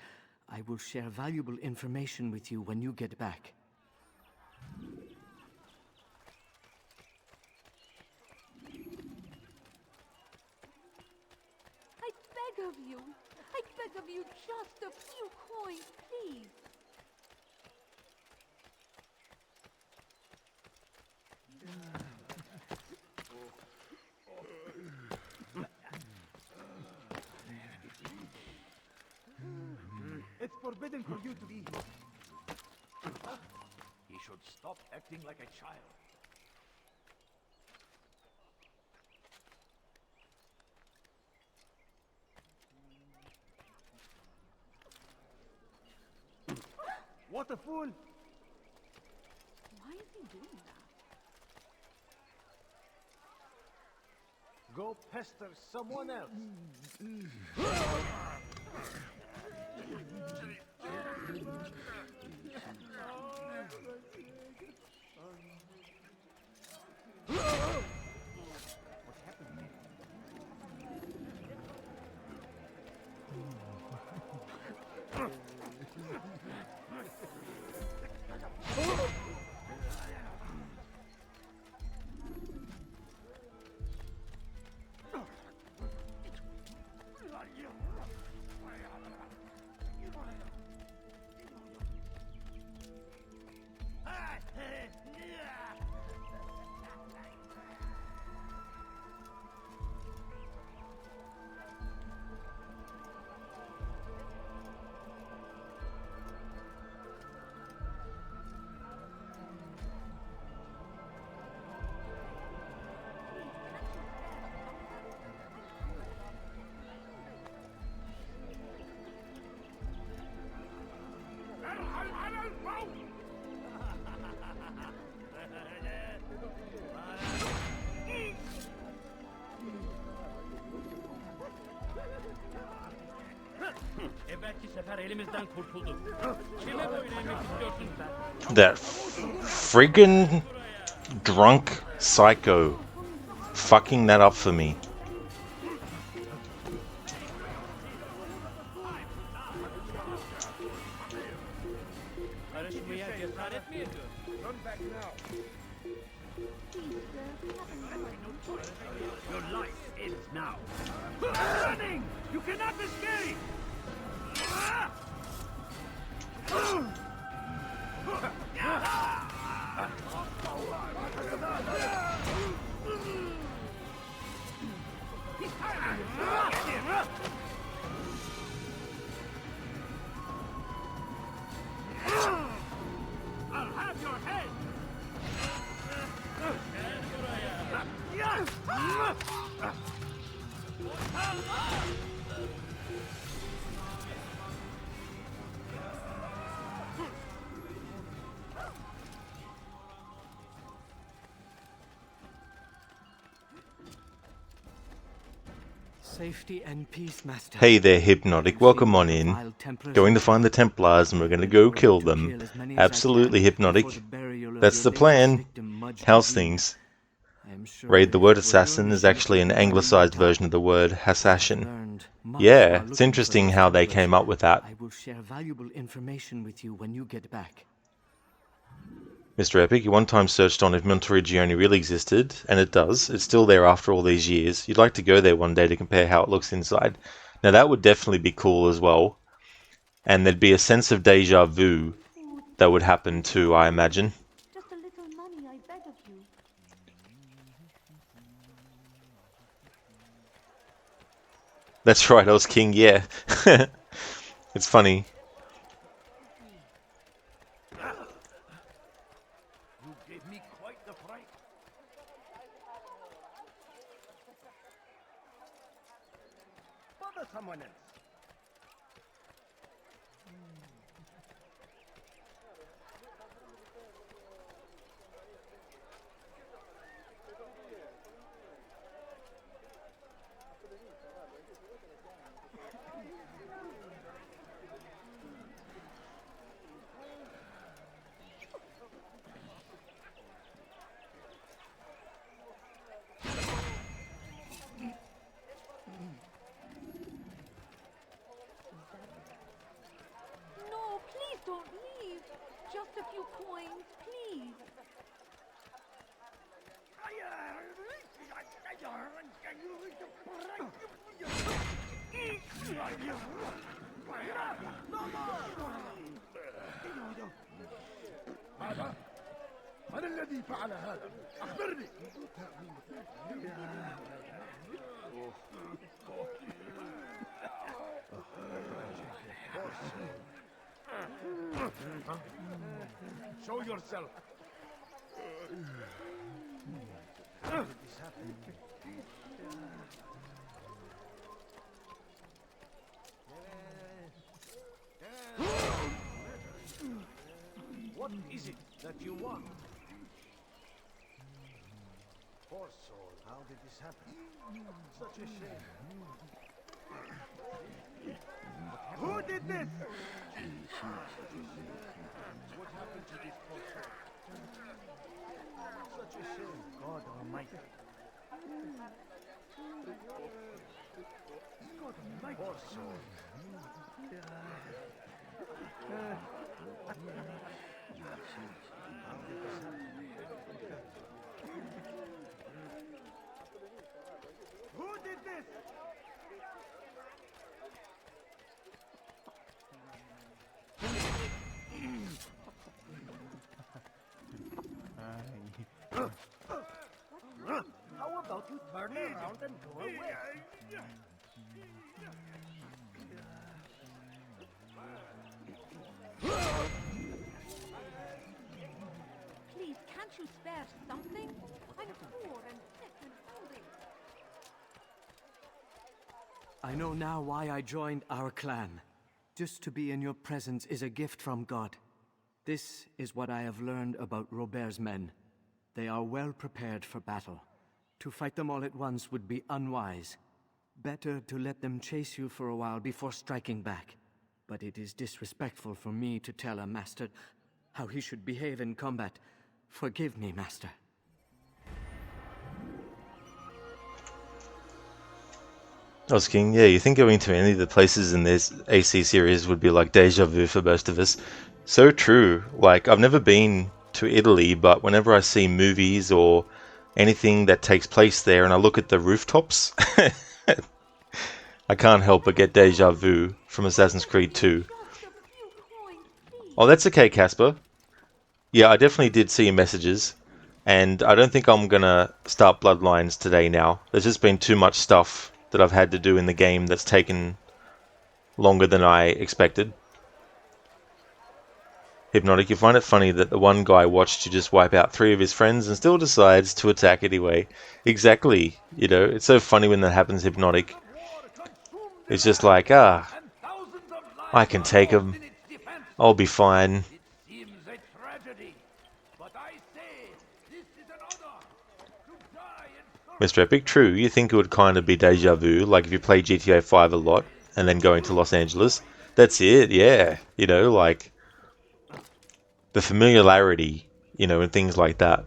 I will share valuable information with you when you get back. I beg of you. I beg of you just a few coins, please. forbidden for you to be here. He should stop acting like a child. What a fool! Why is he doing that? Go pester someone else. Evvelki sefer elimizden kurtulduk. Kime söylemek istiyorsun sen? That friggin' drunk psycho fucking that up for me. Karışmaya cesaret mi ediyor? Run back now. Your life ends now. Running! You cannot escape! I'll have your head! Safety and peace, Master. Hey there, Hypnotic. Welcome on in. Going to find the Templars and we're going to go kill them. Absolutely, Hypnotic. That's the plan. How's things? Raid the word assassin is actually an anglicized version of the word assassin. Yeah, it's interesting how they came up with that. I will share valuable information with you when you get back. Mr. Epic, you one time searched on if Monteriggioni really existed, and it does. It's still there after all these years. You'd like to go there one day to compare how it looks inside. Now that would definitely be cool as well. And there'd be a sense of deja vu that would happen too, I imagine. Just a little money, I beg of you. That's right, I was king, yeah. It's funny. You gave me quite the fright. Bother someone else. No, please don't leave. Just a few coins, please. هذا؟ من الذي فعل هذا؟ أخبرني! Show yourself. What is it that you want? Poor soul, how did this happen? Such a shame. Who did this? What happened to this poor soul? Such a shame. God Almighty. God Almighty. Poor soul. Who did this? How about you turn around and go away? Please, can't you spare something? I'm poor and sick and hungry. I know now why I joined our clan. Just to be in your presence is a gift from God. This is what I have learned about Robert's men. They are well prepared for battle. To fight them all at once would be unwise. Better to let them chase you for a while before striking back. But it is disrespectful for me to tell a master how he should behave in combat. Forgive me, master. King, yeah, you think going to any of the places in this AC series would be like deja vu for most of us. So true. Like, I've never been to Italy, but whenever I see movies or anything that takes place there and I look at the rooftops, I can't help but get deja vu from Assassin's Creed 2. Oh, that's okay, Casper. Yeah, I definitely did see your messages, and I don't think I'm gonna start Bloodlines today now. There's just been too much stuff that I've had to do in the game that's taken longer than I expected. Hypnotic, you find it funny that the one guy watched you just wipe out 3 of his friends and still decides to attack anyway. Exactly, you know, it's so funny when that happens, Hypnotic. It's just like, I can take him. I'll be fine. Mr. Epic, true, you think it would kind of be deja vu, like if you play GTA 5 a lot and then going to Los Angeles. That's it, yeah. You know, like the familiarity, you know, and things like that.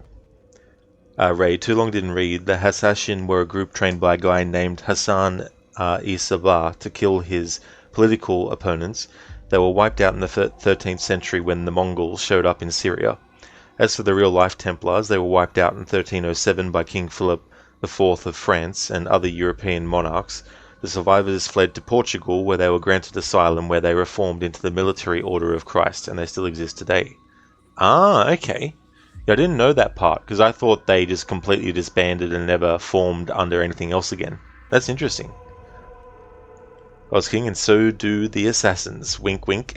Ray, too long didn't read. The Hassashin were a group trained by a guy named Hassan I Sabah to kill his political opponents. They were wiped out in the 13th century when the Mongols showed up in Syria. As for the real-life Templars, they were wiped out in 1307 by King Philip IV of France and other European monarchs. The survivors fled to Portugal, where they were granted asylum, where they reformed into the Military Order of Christ, and they still exist today. Ah, okay. Yeah, I didn't know that part, because I thought they just completely disbanded and never formed under anything else again. That's interesting. King, and so do the assassins. Wink, wink.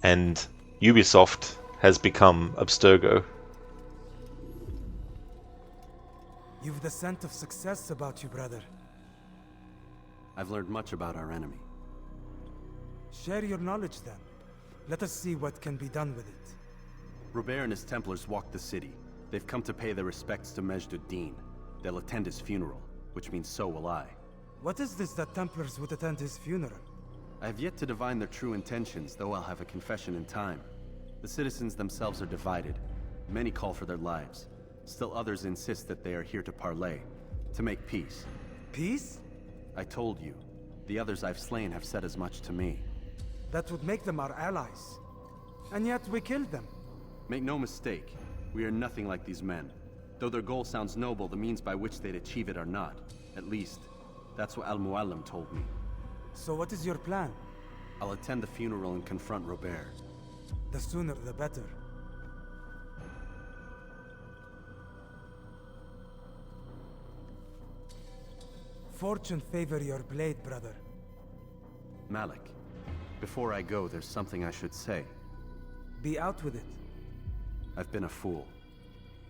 And Ubisoft has become Abstergo. You've the scent of success about you, brother. I've learned much about our enemy. Share your knowledge then. Let us see what can be done with it. Robert and his Templars walked the city. They've come to pay their respects to Majd ud-Din. They'll attend his funeral, which means so will I. What is this that Templars would attend his funeral? I have yet to divine their true intentions, though I'll have a confession in time. The citizens themselves are divided. Many call for their lives. Still others insist that they are here to parley, to make peace. Peace? I told you. The others I've slain have said as much to me. That would make them our allies. And yet we killed them. Make no mistake, we are nothing like these men. Though their goal sounds noble, the means by which they'd achieve it are not. At least, that's what Al-Mualim told me. So what is your plan? I'll attend the funeral and confront Robert. The sooner the better. Fortune favor your blade, brother. Malik, before I go, there's something I should say. Be out with it. I've been a fool.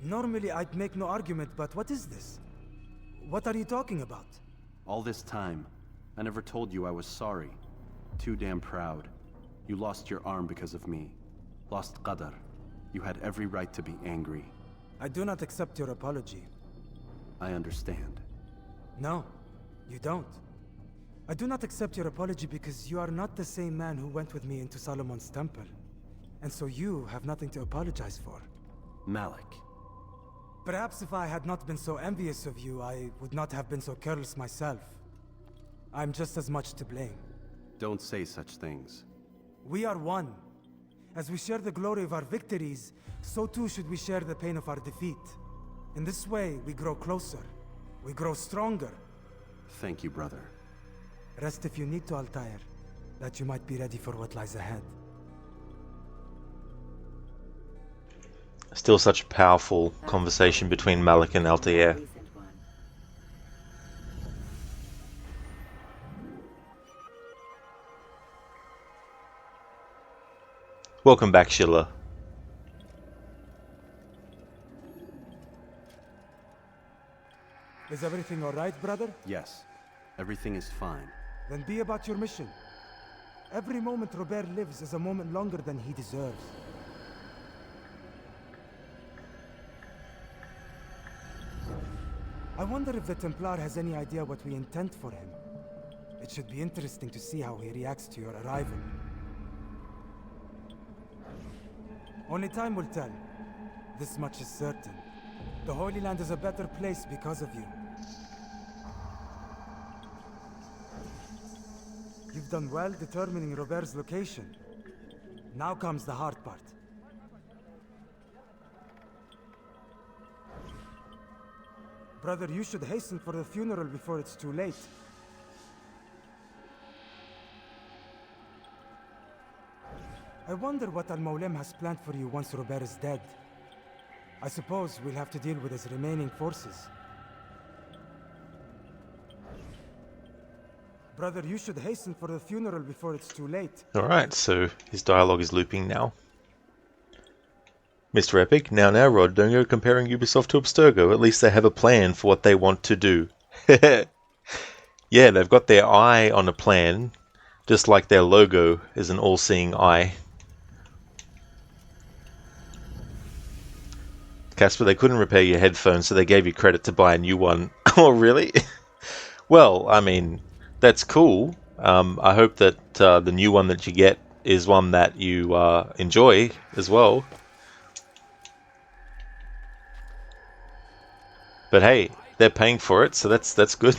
Normally I'd make no argument, but what is this? What are you talking about? All this time, I never told you I was sorry. Too damn proud. You lost your arm because of me. Lost Qadar. You had every right to be angry. I do not accept your apology. I understand. No, you don't. I do not accept your apology because you are not the same man who went with me into Solomon's temple. And so you have nothing to apologize for. Malik. Perhaps if I had not been so envious of you, I would not have been so careless myself. I'm just as much to blame. Don't say such things. We are one. As we share the glory of our victories, so too should we share the pain of our defeat. In this way, we grow closer. We grow stronger. Thank you, brother. Rest if you need to, Altair, that you might be ready for what lies ahead. Still such a powerful conversation between Malik and Altair. Welcome back, Schiller. Is everything all right, brother? Yes. Everything is fine. Then be about your mission. Every moment Robert lives is a moment longer than he deserves. I wonder if the Templar has any idea what we intend for him. It should be interesting to see how he reacts to your arrival. Only time will tell. This much is certain. The Holy Land is a better place because of you. You've done well determining Robert's location. Now comes the hard part. Brother, you should hasten for the funeral before it's too late. I wonder what Al-Mawlem has planned for you once Robert is dead. I suppose we'll have to deal with his remaining forces. Brother, you should hasten for the funeral before it's too late. Alright, so his dialogue is looping now. Mr. Epic, now Rod, don't go comparing Ubisoft to Abstergo. At least they have a plan for what they want to do. Yeah, they've got their eye on a plan, just like their logo is an all-seeing eye. Casper, they couldn't repair your headphones, so they gave you credit to buy a new one. Oh, really? Well, I mean, that's cool. I hope that the new one that you get is one that you enjoy as well. But hey, they're paying for it, so that's good.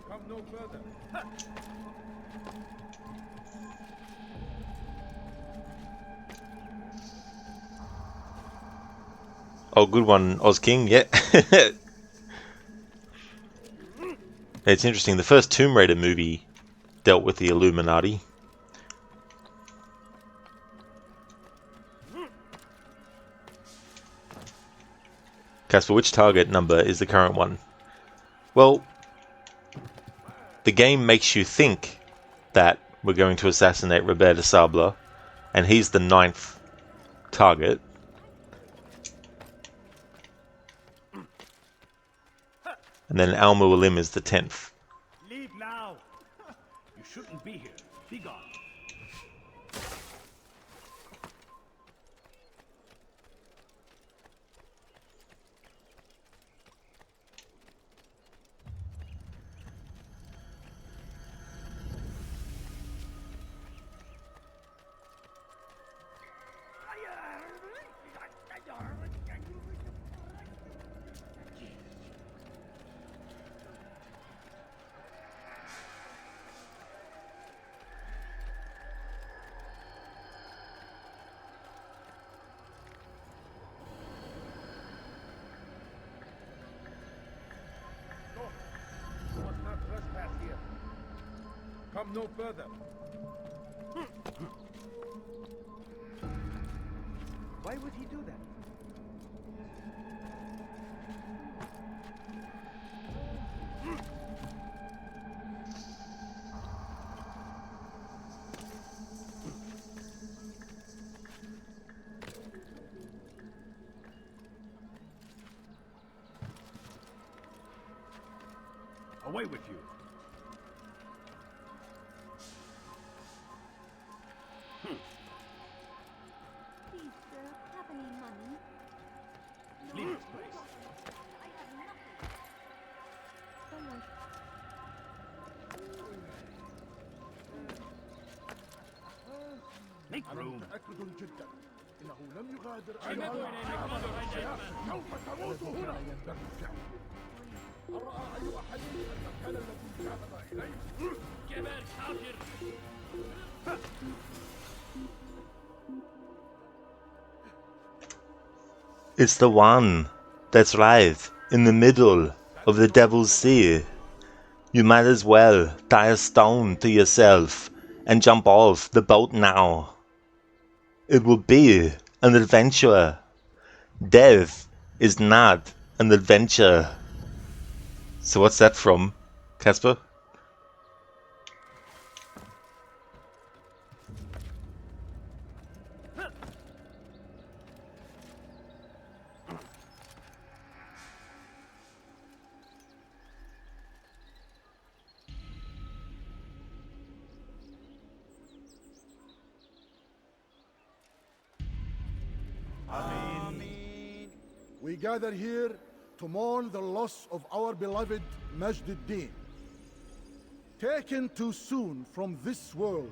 Come no further. Oh, good one, Oz King, yeah. It's interesting, the first Tomb Raider movie dealt with the Illuminati. Casper, which target number is the current one? Well, the game makes you think that we're going to assassinate Robert de Sable, and he's the 9th target. And then Al-Mualim is the 10th. Leave now! You shouldn't be here. Be gone. Come no further. Why would he do that? Away with you. Please, sir, have any money? Leave this place. I have nothing. Someone. Make room. متأكد جدا إنه لم يغادر أين سوف تموت هنا هل رأى أي أحد المكان الذي ذهب إليه؟ جبل كافر. It's the one that's right in the middle of the Devil's Sea. You might as well tie a stone to yourself and jump off the boat now. It will be an adventure. Death is not an adventure. So what's that from, Casper? We gather here to mourn the loss of our beloved Majd ad-Din. Taken too soon from this world.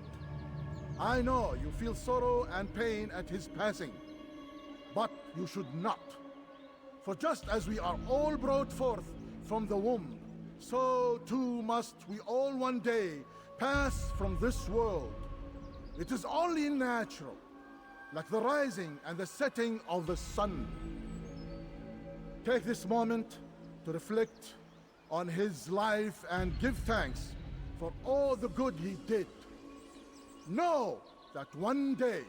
I know you feel sorrow and pain at his passing, but you should not. For just as we are all brought forth from the womb, so too must we all one day pass from this world. It is only natural, like the rising and the setting of the sun. Take this moment to reflect on his life and give thanks for all the good he did. Know that one day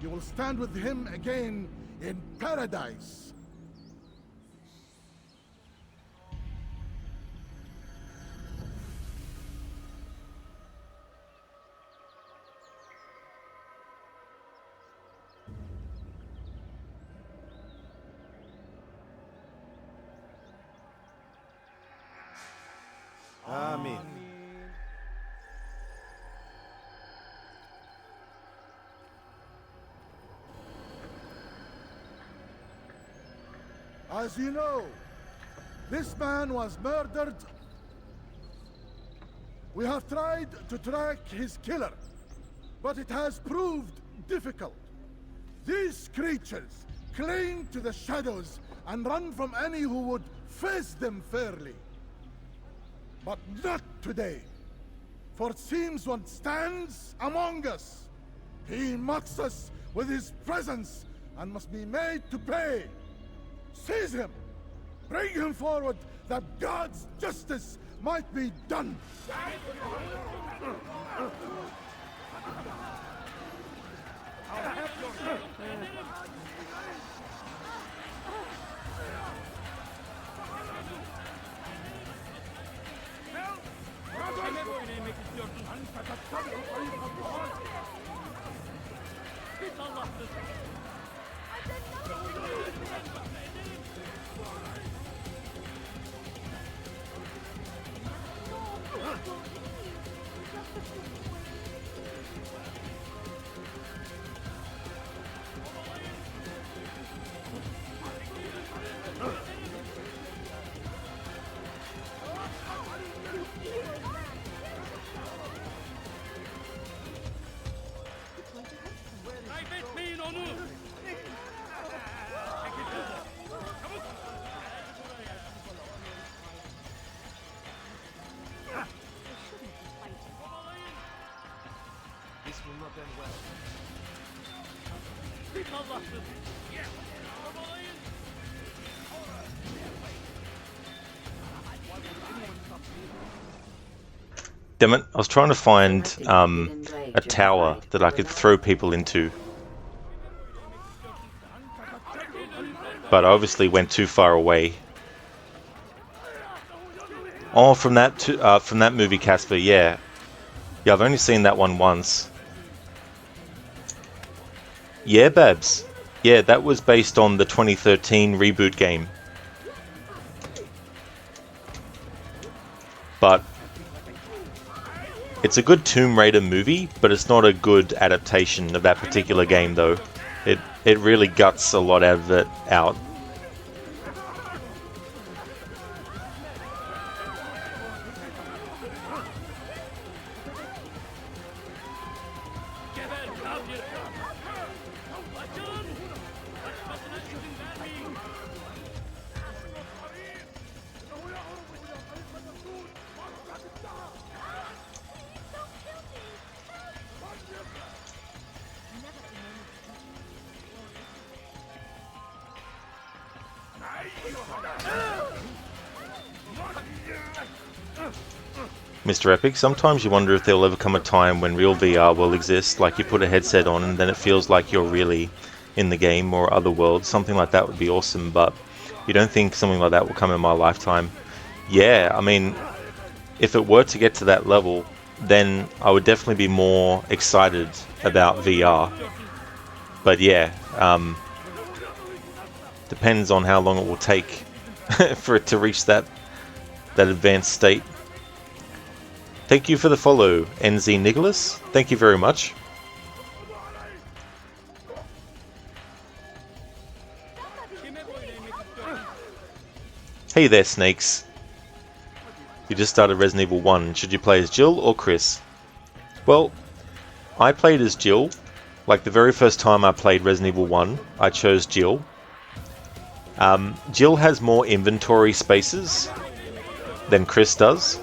you will stand with him again in paradise. Amen. As you know, this man was murdered. We have tried to track his killer, but it has proved difficult. These creatures cling to the shadows and run from any who would face them fairly. But not today, for it seems one stands among us. He mocks us with his presence and must be made to pay. Seize him! Bring him forward that God's justice might be done! Kaybetmeyin onu! This will not end well. Git Allah'ım! Kovalayın! Damn it, I was trying to find a tower that I could throw people into. But I obviously went too far away. Oh, from that movie, Casper, yeah. Yeah, I've only seen that one once. Yeah, Babs. Yeah, that was based on the 2013 reboot game. But it's a good Tomb Raider movie, but it's not a good adaptation of that particular game, though. It really guts a lot out of it out. Mr. Epic, sometimes you wonder if there'll ever come a time when real VR will exist, like you put a headset on and then it feels like you're really in the game or other world. Something like that would be awesome, but you don't think something like that will come in my lifetime? Yeah, I mean, if it were to get to that level, then I would definitely be more excited about VR. But yeah, depends on how long it will take for it to reach that advanced state. Thank you for the follow, NZ Nicholas. Thank you very much. Hey there, Snakes. You just started Resident Evil 1. Should you play as Jill or Chris? Well, I played as Jill. Like the very first time I played Resident Evil 1, I chose Jill. Jill has more inventory spaces than Chris does.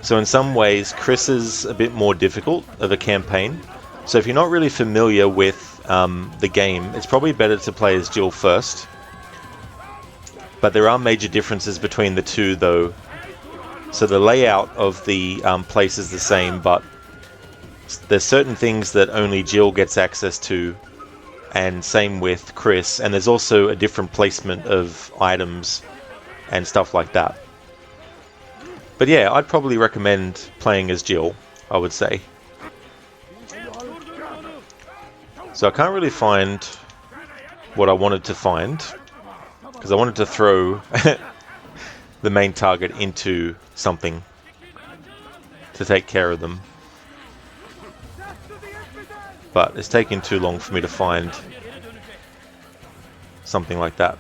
So in some ways, Chris is a bit more difficult of a campaign. So if you're not really familiar with the game, it's probably better to play as Jill first. But there are major differences between the two, though. So the layout of the place is the same, but there's certain things that only Jill gets access to, and same with Chris. And there's also a different placement of items and stuff like that. But yeah, I'd probably recommend playing as Jill, I would say. So I can't really find what I wanted to find, because I wanted to throw the main target into something to take care of them. But it's taking too long for me to find something like that.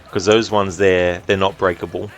Because those ones there, they're not breakable.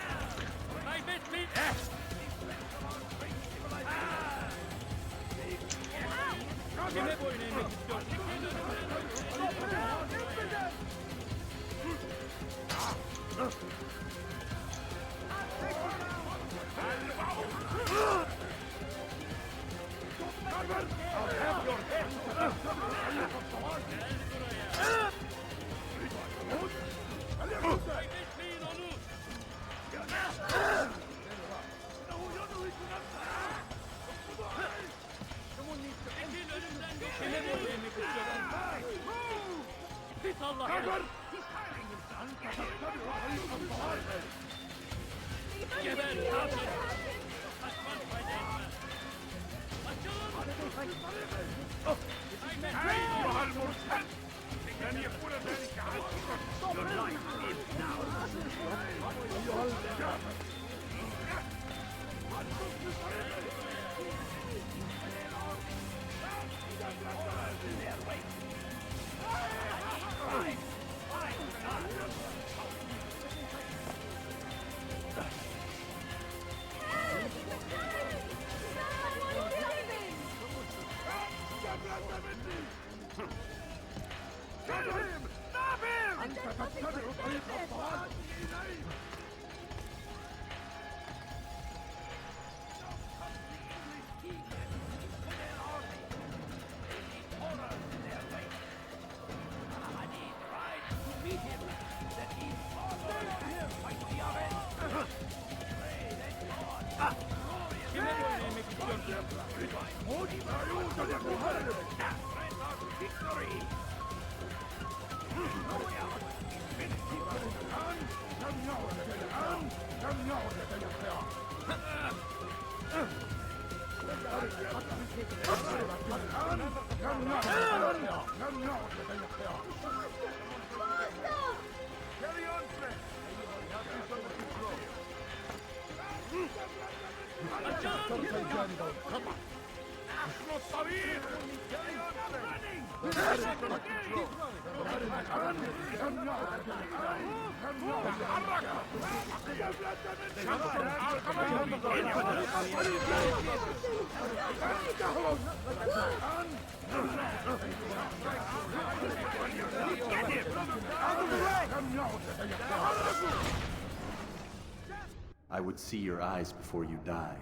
I would see your eyes before you die.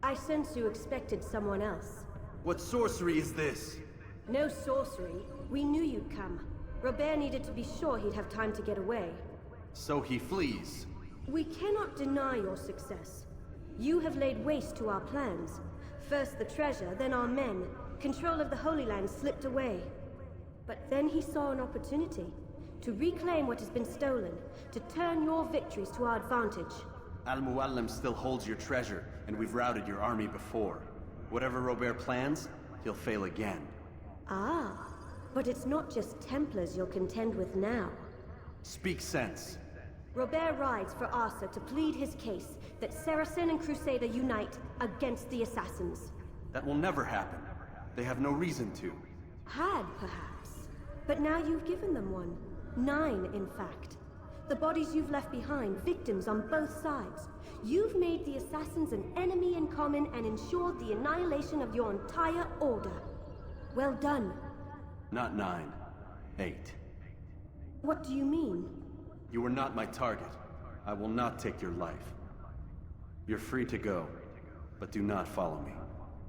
I sense you expected someone else. What sorcery is this? No sorcery. We knew you'd come. Robert needed to be sure he'd have time to get away. So he flees. We cannot deny your success. You have laid waste to our plans. First the treasure, then our men. Control of the Holy Land slipped away. But then he saw an opportunity to reclaim what has been stolen, to turn your victories to our advantage. Al-Muallim still holds your treasure, and we've routed your army before. Whatever Robert plans, he'll fail again. Ah, but it's not just Templars you'll contend with now. Speak sense. Robert rides for Arthur to plead his case that Saracen and Crusader unite against the Assassins. That will never happen. They have no reason to. Had, perhaps. But now you've given them one. 9, in fact. The bodies you've left behind, victims on both sides. You've made the Assassins an enemy in common and ensured the annihilation of your entire order. Well done. Not 9. 8. What do you mean? You are not my target. I will not take your life. You're free to go, but do not follow me.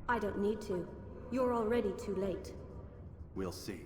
I don't need to. You're already too late. We'll see.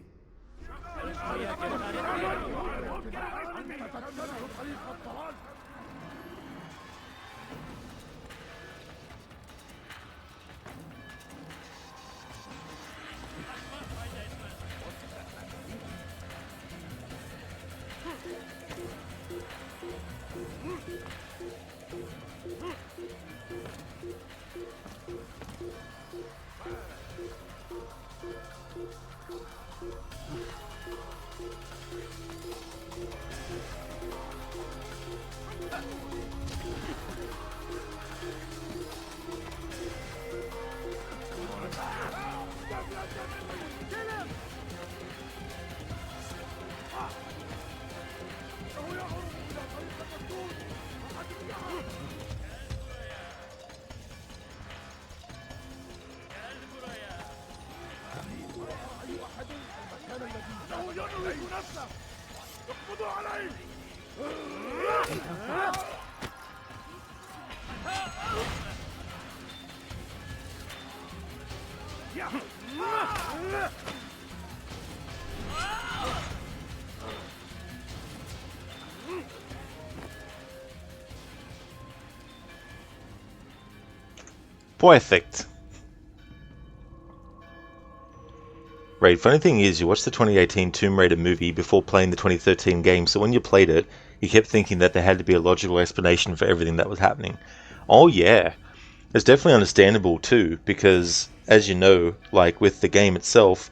Perfect. Right, funny thing is, you watched the 2018 Tomb Raider movie before playing the 2013 game, so when you played it, you kept thinking that there had to be a logical explanation for everything that was happening. Oh yeah, it's definitely understandable too, because, as you know, like with the game itself,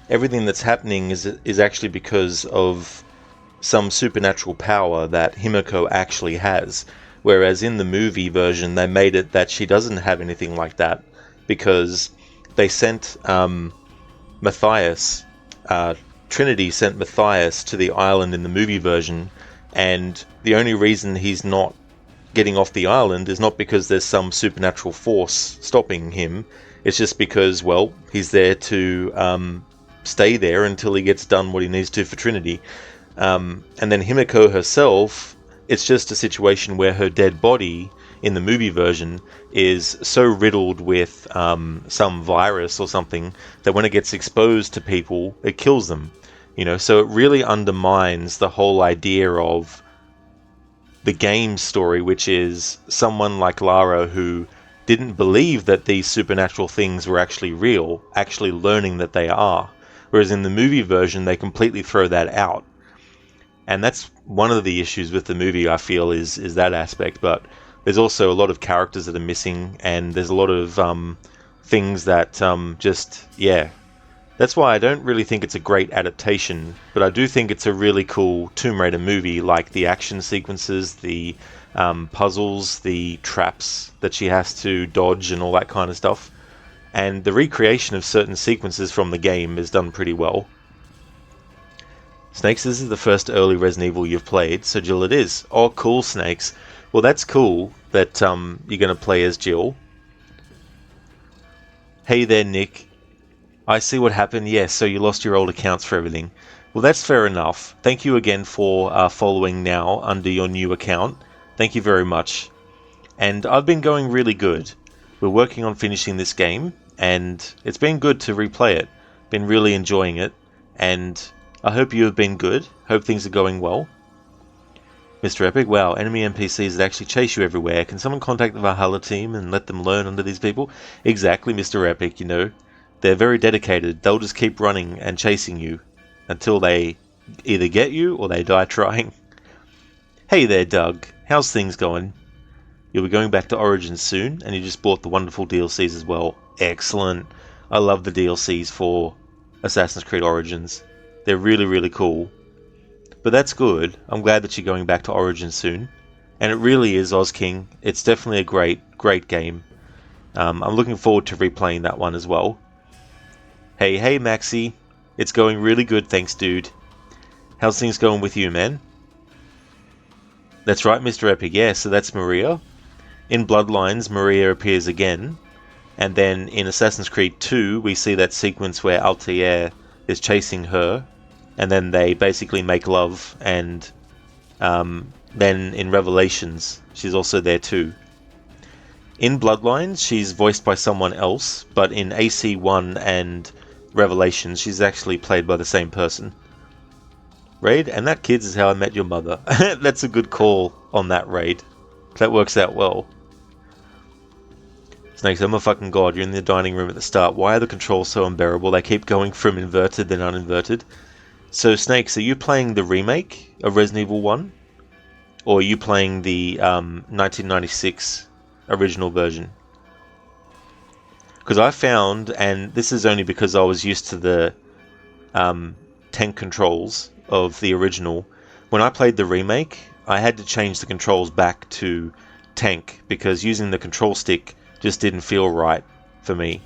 everything that's happening is actually because of some supernatural power that Himiko actually has. Whereas in the movie version, they made it that she doesn't have anything like that, because they sent Matthias, Trinity sent Matthias to the island in the movie version, and the only reason he's not getting off the island is not because there's some supernatural force stopping him. It's just because, well, he's there to stay there until he gets done what he needs to for Trinity. And then Himiko herself, it's just a situation where her dead body in the movie version is so riddled with some virus or something that when it gets exposed to people, it kills them. You know, so it really undermines the whole idea of the game story, which is someone like Lara who didn't believe that these supernatural things were actually real, actually learning that they are. Whereas in the movie version, they completely throw that out. And that's one of the issues with the movie, I feel, is that aspect. But there's also a lot of characters that are missing, and there's a lot of things that That's why I don't really think it's a great adaptation, but I do think it's a really cool Tomb Raider movie, like the action sequences, the puzzles, the traps that she has to dodge and all that kind of stuff. And the recreation of certain sequences from the game is done pretty well. Snakes, this is the first early Resident Evil you've played, so Jill it is. Oh, cool, Snakes. Well, that's cool that you're going to play as Jill. Hey there, Nick. I see what happened. Yes, so you lost your old accounts for everything. Well, that's fair enough. Thank you again for following now under your new account. Thank you very much. And I've been going really good. We're working on finishing this game, and it's been good to replay it. Been really enjoying it, and I hope you have been good. Hope things are going well. Mr. Epic, wow, enemy NPCs that actually chase you everywhere. Can someone contact the Valhalla team and let them learn under these people? Exactly, Mr. Epic, you know. They're very dedicated. They'll just keep running and chasing you until they either get you or they die trying. Hey there, Doug. How's things going? You'll be going back to Origins soon, and you just bought the wonderful DLCs as well. Excellent. I love the DLCs for Assassin's Creed Origins. They're really, really cool. But that's good. I'm glad that you're going back to Origins soon. And it really is Oz King. It's definitely a great, great game. I'm looking forward to replaying that one as well. Hey, Maxi. It's going really good, thanks, dude. How's things going with you, man? That's right, Mr. Epic. Yeah, so that's Maria. In Bloodlines, Maria appears again. And then in Assassin's Creed 2, we see that sequence where Altair is chasing her. And then they basically make love. And then in Revelations, she's also there too. In Bloodlines, she's voiced by someone else. But in AC1 and Revelations, she's actually played by the same person. Raid, and that, kids, is how I met your mother. That's a good call on that, Raid. That works out well. Snakes, oh my fucking god, you're in the dining room at the start. Why are the controls so unbearable? They keep going from inverted then uninverted. So, Snakes, are you playing the remake of Resident Evil 1? Or are you playing the 1996 original version? Because I found, and this is only because I was used to the tank controls of the original, when I played the remake, I had to change the controls back to tank, because using the control stick just didn't feel right for me.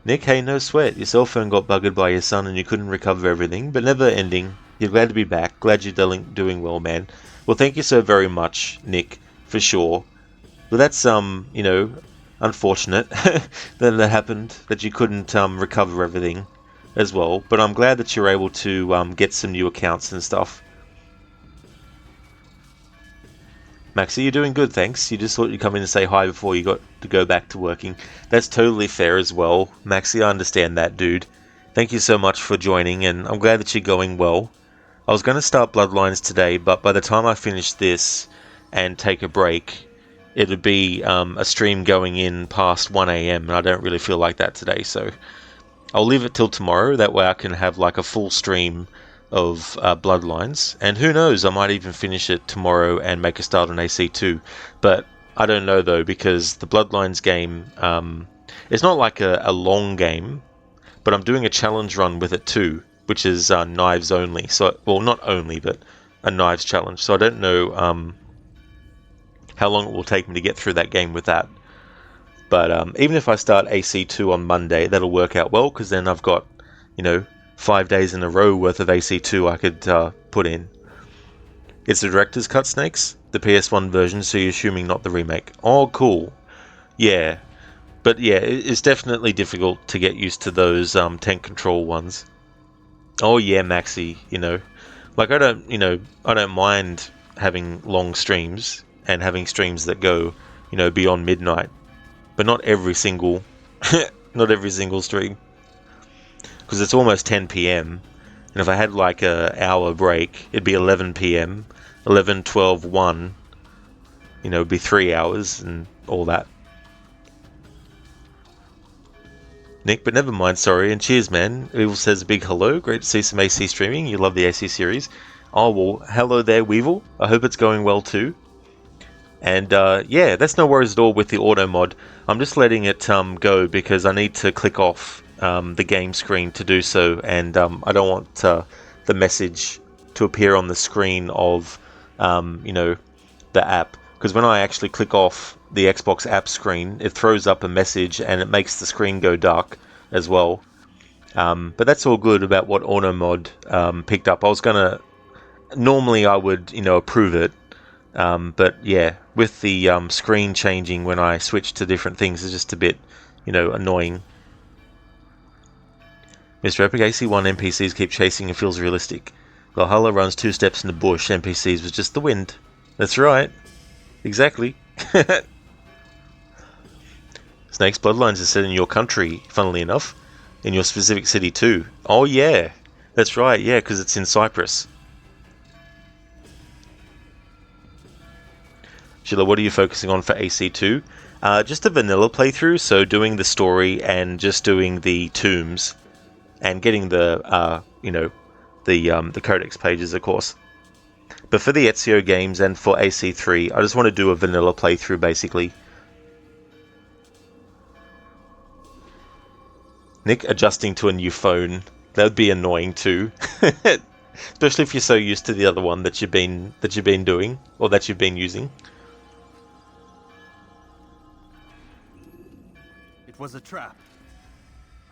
Nick, hey, no sweat. Your cell phone got buggered by your son and you couldn't recover everything, but never ending. You're glad to be back. Glad you're doing well, man. Well, thank you so very much, Nick, for sure. Well, that's, you know, unfortunate that that happened, that you couldn't recover everything as well, but I'm glad that you're able to get some new accounts and stuff. Maxie, you're doing good, thanks. You just thought you'd come in and say hi before you got to go back to working. That's totally fair as well. Maxie, I understand that, dude. Thank you so much for joining, and I'm glad that you're going well. I was going to start Bloodlines today, but by the time I finish this and take a break, it would be a stream going in past 1 AM, and I don't really feel like that today, so I'll leave it till tomorrow. That way I can have like a full stream of Bloodlines, and who knows, I might even finish it tomorrow and make a start on AC2, but I don't know though, because the Bloodlines game, it's not like a long game, but I'm doing a challenge run with it too, which is knives only, so, well, not only, but a knives challenge, so I don't know how long it will take me to get through that game with that. But even if I start AC2 on Monday, that'll work out well, because then I've got, you know, 5 days in a row worth of AC2 I could put in. It's the director's cut, Snakes? The PS1 version, so you're assuming not the remake. Oh, cool. Yeah. But yeah, it's definitely difficult to get used to those tank control ones. Oh yeah, Maxi, you know. Like, I don't mind having long streams, and having streams that go, you know, beyond midnight. But not every single stream. Because it's almost 10 PM, and if I had like a hour break, it'd be 11 PM, 11, 12, 1, you know, it'd be 3 hours and all that. Nick, but never mind, sorry, and cheers, man. Evil says a big hello. Great to see some AC streaming. You love the AC series. Oh, well, hello there, Weevil. I hope it's going well too. And yeah, that's no worries at all with the auto mod. I'm just letting it go because I need to click off the game screen to do so, and I don't want the message to appear on the screen of you know, the app, because when I actually click off the Xbox app screen, it throws up a message and it makes the screen go dark as well. But that's all good about what auto mod picked up. I was gonna, normally I would, you know, approve it, but yeah, with the screen changing when I switch to different things is just a bit, you know, annoying. Mr. Epic, AC1 NPCs keep chasing and feels realistic. Valhalla runs 2 steps in the bush, NPCs was just the wind. That's right. Exactly. Snake's Bloodlines is set in your country, funnily enough. In your specific city too. Oh yeah. That's right, yeah, because it's in Cyprus. Sheila, what are you focusing on for AC2? Just a vanilla playthrough, so doing the story and just doing the tombs. And getting the, you know, the codex pages, of course. But for the Ezio games and for AC3, I just want to do a vanilla playthrough, basically. Nick, adjusting to a new phone. That would be annoying too. Especially if you're so used to the other one that you've been doing, or that you've been using. It was a trap.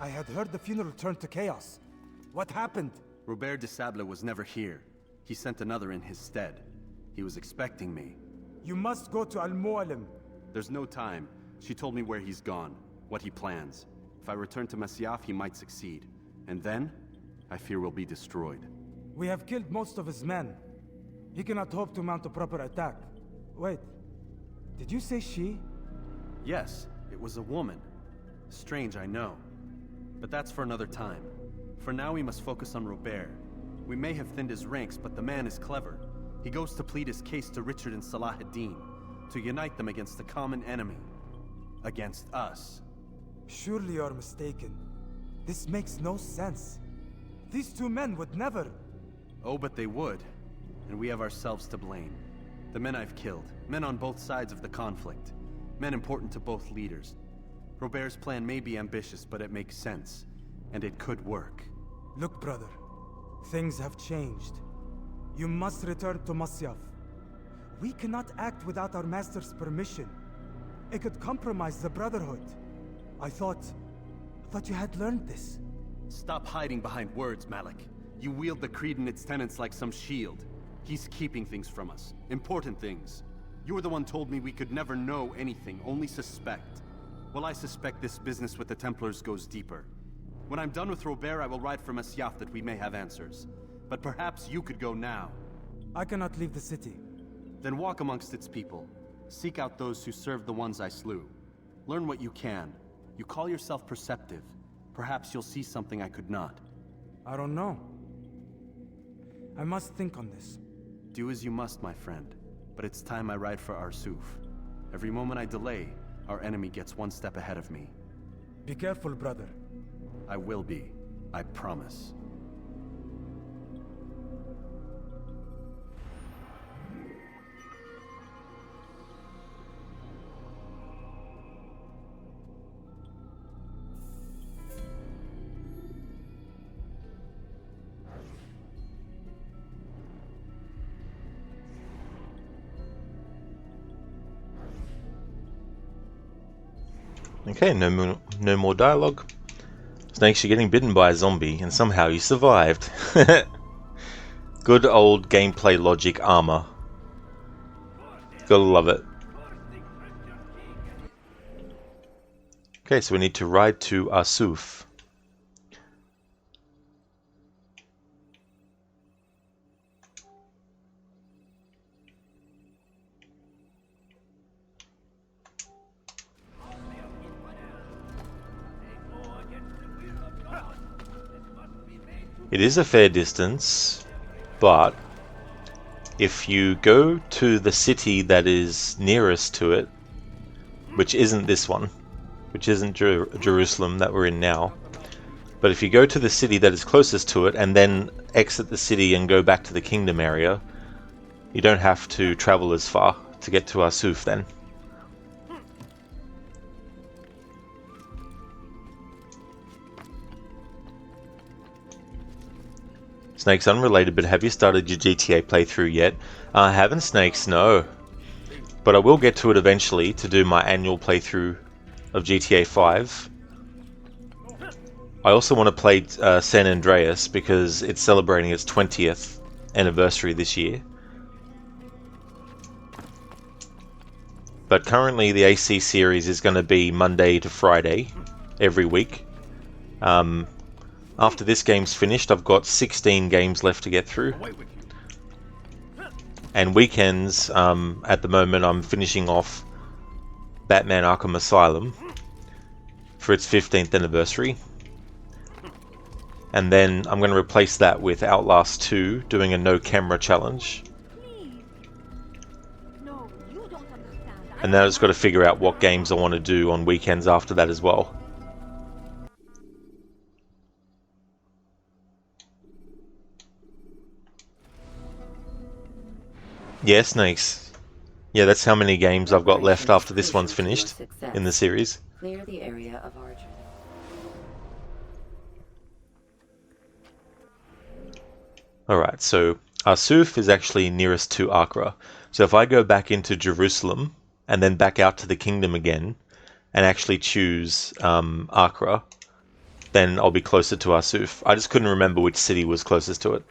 I had heard the funeral turned to chaos. What happened? Robert de Sable was never here. He sent another in his stead. He was expecting me. You must go to Al-Mu'alim. There's no time. She told me where he's gone, what he plans. If I return to Masyaf, he might succeed. And then, I fear we'll be destroyed. We have killed most of his men. He cannot hope to mount a proper attack. Wait, did you say she? Yes, it was a woman. Strange, I know. But that's for another time. For now, we must focus on Robert. We may have thinned his ranks, but the man is clever. He goes to plead his case to Richard and Salah ad-Din, to unite them against the common enemy. Against us. Surely you're mistaken. This makes no sense. These 2 men would never... Oh, but they would. And we have ourselves to blame. The men I've killed, men on both sides of the conflict. Men important to both leaders. Robert's plan may be ambitious, but it makes sense. And it could work. Look, brother. Things have changed. You must return to Masyaf. We cannot act without our master's permission. It could compromise the Brotherhood. I thought you had learned this. Stop hiding behind words, Malik. You wield the Creed and its tenets like some shield. He's keeping things from us. Important things. You were the one told me we could never know anything, only suspect. Well, I suspect this business with the Templars goes deeper. When I'm done with Robert, I will ride for Masyaf that we may have answers. But perhaps you could go now. I cannot leave the city. Then walk amongst its people. Seek out those who served the ones I slew. Learn what you can. You call yourself perceptive. Perhaps you'll see something I could not. I don't know. I must think on this. Do as you must, my friend. But it's time I ride for Arsuf. Every moment I delay, our enemy gets 1 step ahead of me. Be careful, brother. I will be. I promise. Okay, no more dialogue. Snakes, you're getting bitten by a zombie, and somehow you survived. Good old gameplay logic armor. Gotta love it. Okay, so we need to ride to Arsuf. It is a fair distance, but if you go to the city that is nearest to it, which isn't this one, which isn't Jerusalem that we're in now, but if you go to the city that is closest to it and then exit the city and go back to the kingdom area, you don't have to travel as far to get to Arsuf then. Snakes, unrelated, but have you started your GTA playthrough yet? I haven't, Snakes, no. But I will get to it eventually to do my annual playthrough of GTA 5. I also want to play San Andreas because it's celebrating its 20th anniversary this year. But currently the AC series is going to be Monday to Friday every week. After this game's finished, I've got 16 games left to get through. And weekends, at the moment, I'm finishing off Batman Arkham Asylum for its 15th anniversary. And then I'm going to replace that with Outlast 2, doing a no camera challenge. And then I've just got to figure out what games I want to do on weekends after that as well. Yeah, Snakes. Yeah, that's how many games I've got left after this one's finished in the series. Clear the area of origin. Alright, so Arsuf is actually nearest to Acre. So if I go back into Jerusalem and then back out to the kingdom again and actually choose Acre, then I'll be closer to Arsuf. I just couldn't remember which city was closest to it.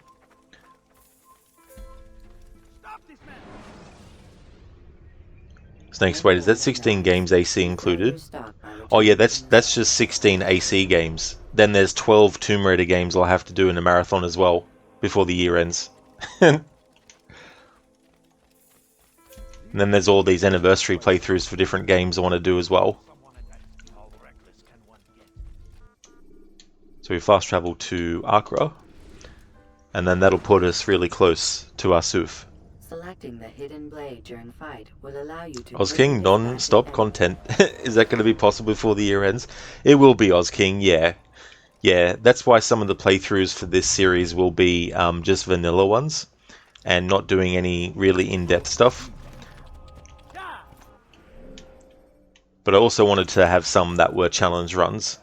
Snakes, wait, is that 16 games AC included? Oh yeah, that's just 16 AC games. Then there's 12 Tomb Raider games I'll have to do in a marathon as well before the year ends. And then there's all these anniversary playthroughs for different games I want to do as well. So we fast travel to Acre, and then that'll put us really close to Arsuf. Selecting the hidden blade during fight will allow you to... Ozking, non-stop content. Is that going to be possible before the year ends? It will be, Ozking, yeah. Yeah, that's why some of the playthroughs for this series will be just vanilla ones, and not doing any really in-depth stuff. But I also wanted to have some that were challenge runs.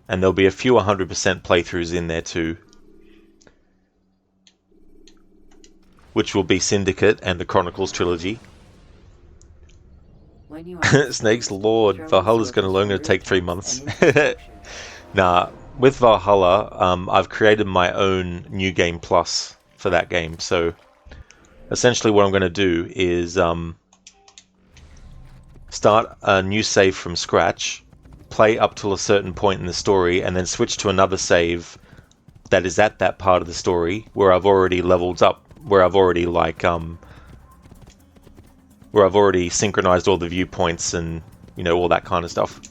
And there'll be a few 100% playthroughs in there too. Which will be Syndicate and the Chronicles trilogy. Snake's Lord, Valhalla's only going to take 3 months. Nah, with Valhalla, I've created my own New Game Plus for that game. So, essentially what I'm going to do is start a new save from scratch, play up till a certain point in the story, and then switch to another save that is at that part of the story where I've already leveled up, where I've already synchronized all the viewpoints and, you know, all that kind of stuff.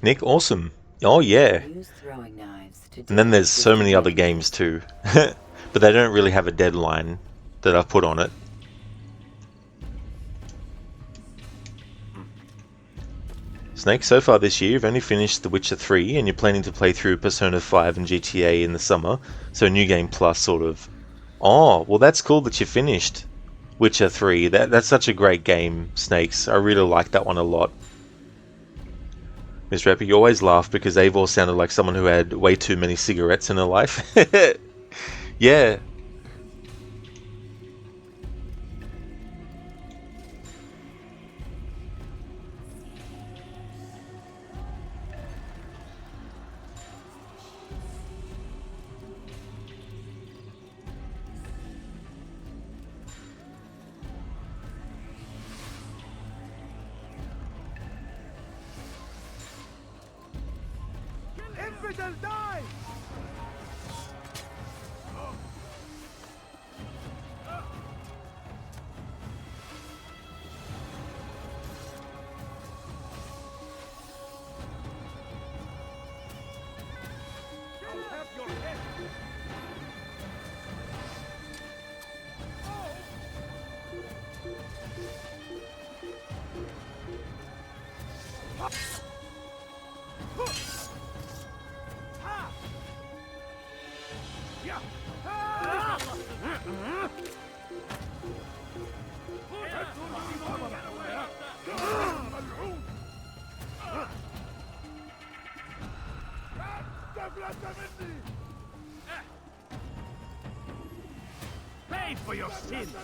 Nick, awesome. Oh yeah. And then there's so many other games too. But they don't really have a deadline that I've put on it. Snake, so far this year you've only finished The Witcher 3 and you're planning to play through Persona 5 and GTA in the summer. So New Game Plus sort of. Oh, well that's cool that you finished Witcher 3. That's such a great game, Snakes. I really like that one a lot. Miss Rappy, you always laugh because Eivor sounded like someone who had way too many cigarettes in her life. Yeah. Pay for your sins!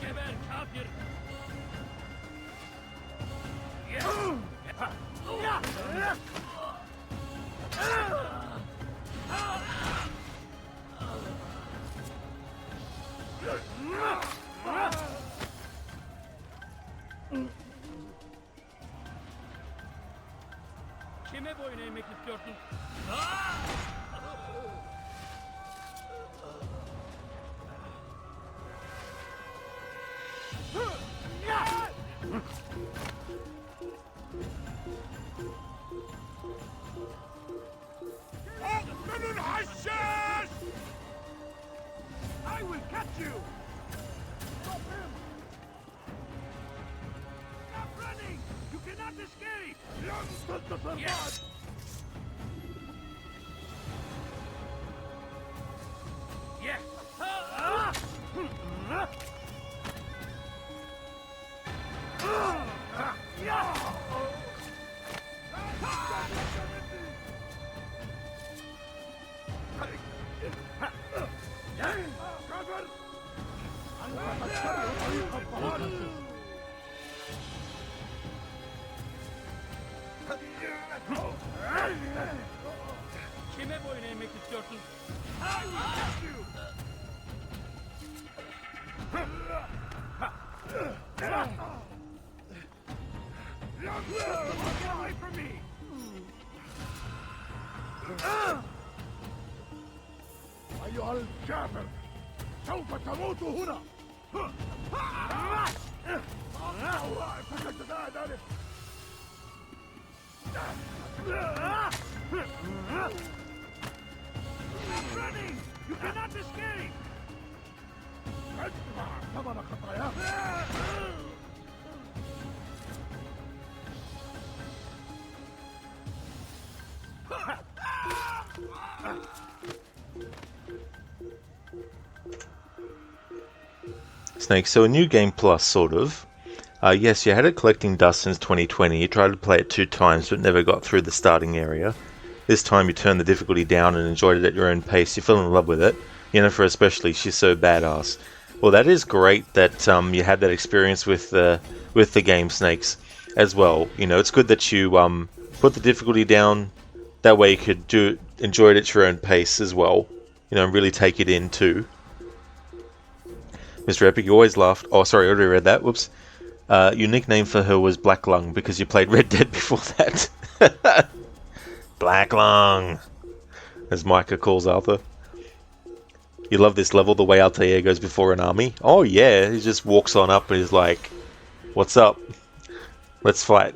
Geber kafir! Kime boyun eğmek istiyorsun? I will catch you! Stop him! Stop running! You cannot escape! Yes! Yes! Kime boyun eğmek istiyorsun? Get away from me! أيها الكافر سوف تموت هنا Stop running! You cannot escape! ادفع ثمن خطاياك Snake, so a new game plus, sort of. Yes, you had it collecting dust since 2020. You tried to play it 2 times, but never got through the starting area. This time you turned the difficulty down and enjoyed it at your own pace. You fell in love with it. Yennefer especially, she's so badass. Well, that is great that you had that experience with the game, Snakes, as well. You know, it's good that you put the difficulty down. That way you could enjoy it at your own pace as well. You know, and really take it in too. Mr. Epic, you always laughed. Oh, sorry, I already read that. Whoops. Your nickname for her was Black Lung because you played Red Dead before that. Black Lung, as Micah calls Arthur. You love this level, the way Altair goes before an army? Oh yeah, he just walks on up and he's like, what's up? Let's fight.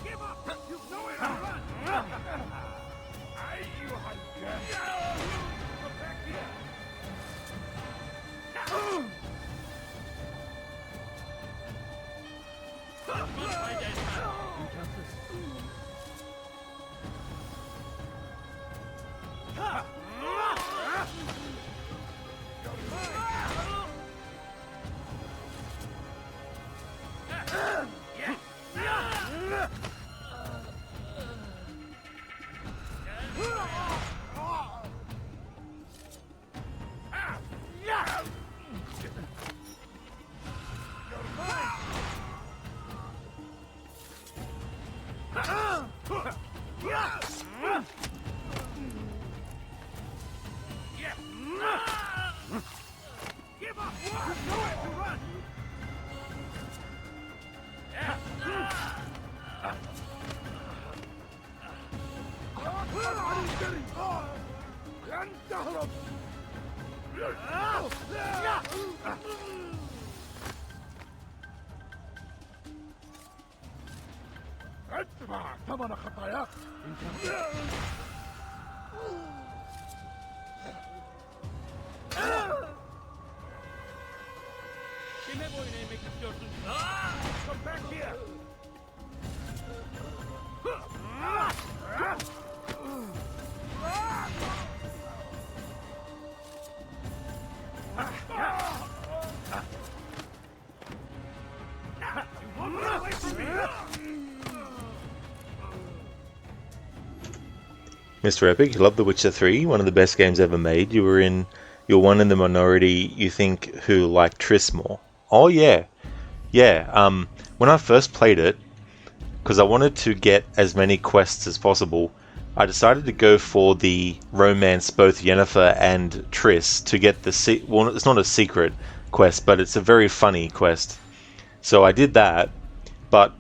Give up! You've nowhere to run! ادفع ثمن خطاياك إن Kime boyun eğmek istiyorsun? Come back here! Mr. Epic, you love The Witcher 3, one of the best games ever made. You're one in the minority, you think, who like Triss more. Oh yeah. Yeah, when I first played it, because I wanted to get as many quests as possible, I decided to go for the romance both Yennefer and Triss to get the well, it's not a secret quest, but it's a very funny quest. So I did that, but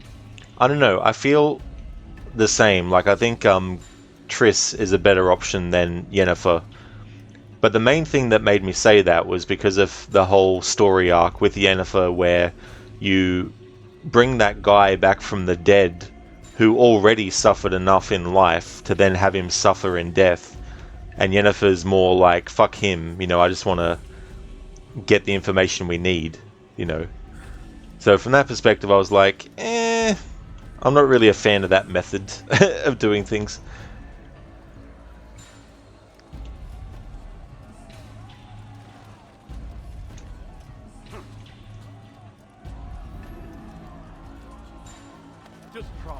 I don't know, I feel the same. Like, I think Triss is a better option than Yennefer. But the main thing that made me say that was because of the whole story arc with Yennefer, where you bring that guy back from the dead who already suffered enough in life to then have him suffer in death. And Yennefer's more like, fuck him, I just want to get the information we need, So from that perspective, I was like, I'm not really a fan of that method of doing things. Just try.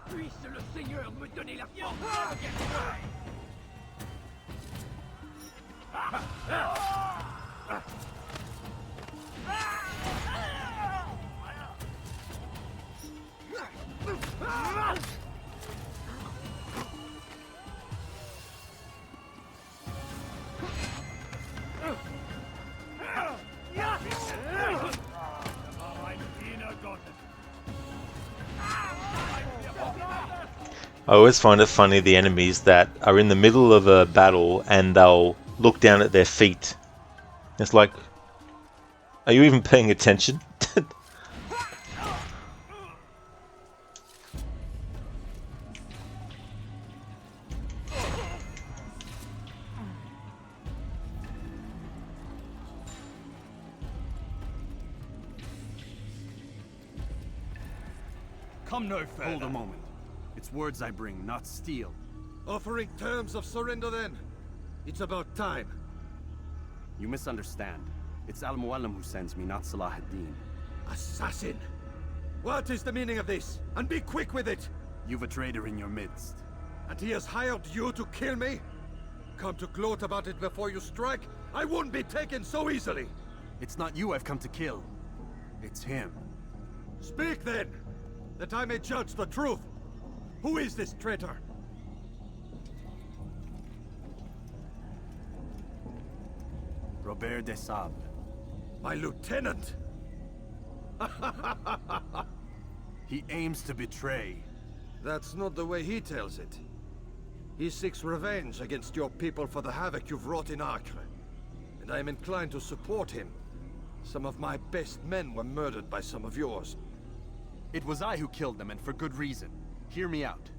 Puisse le Seigneur me donner la force. I always find it funny, the enemies that are in the middle of a battle and they'll look down at their feet. It's like, are you even paying attention? Come no further. Hold a moment. It's words I bring, not steel. Offering terms of surrender then? It's about time. You misunderstand. It's Al-Mualim who sends me, not Salah ad-Din. Assassin! What is the meaning of this? And be quick with it! You've a traitor in your midst. And he has hired you to kill me? Come to gloat about it before you strike? I won't be taken so easily! It's not you I've come to kill. It's him. Speak then! That I may judge the truth! Who is this traitor? Robert de Sable. My lieutenant! He aims to betray. That's not the way he tells it. He seeks revenge against your people for the havoc you've wrought in Acre. And I am inclined to support him. Some of my best men were murdered by some of yours. It was I who killed them, and for good reason. Hear me out.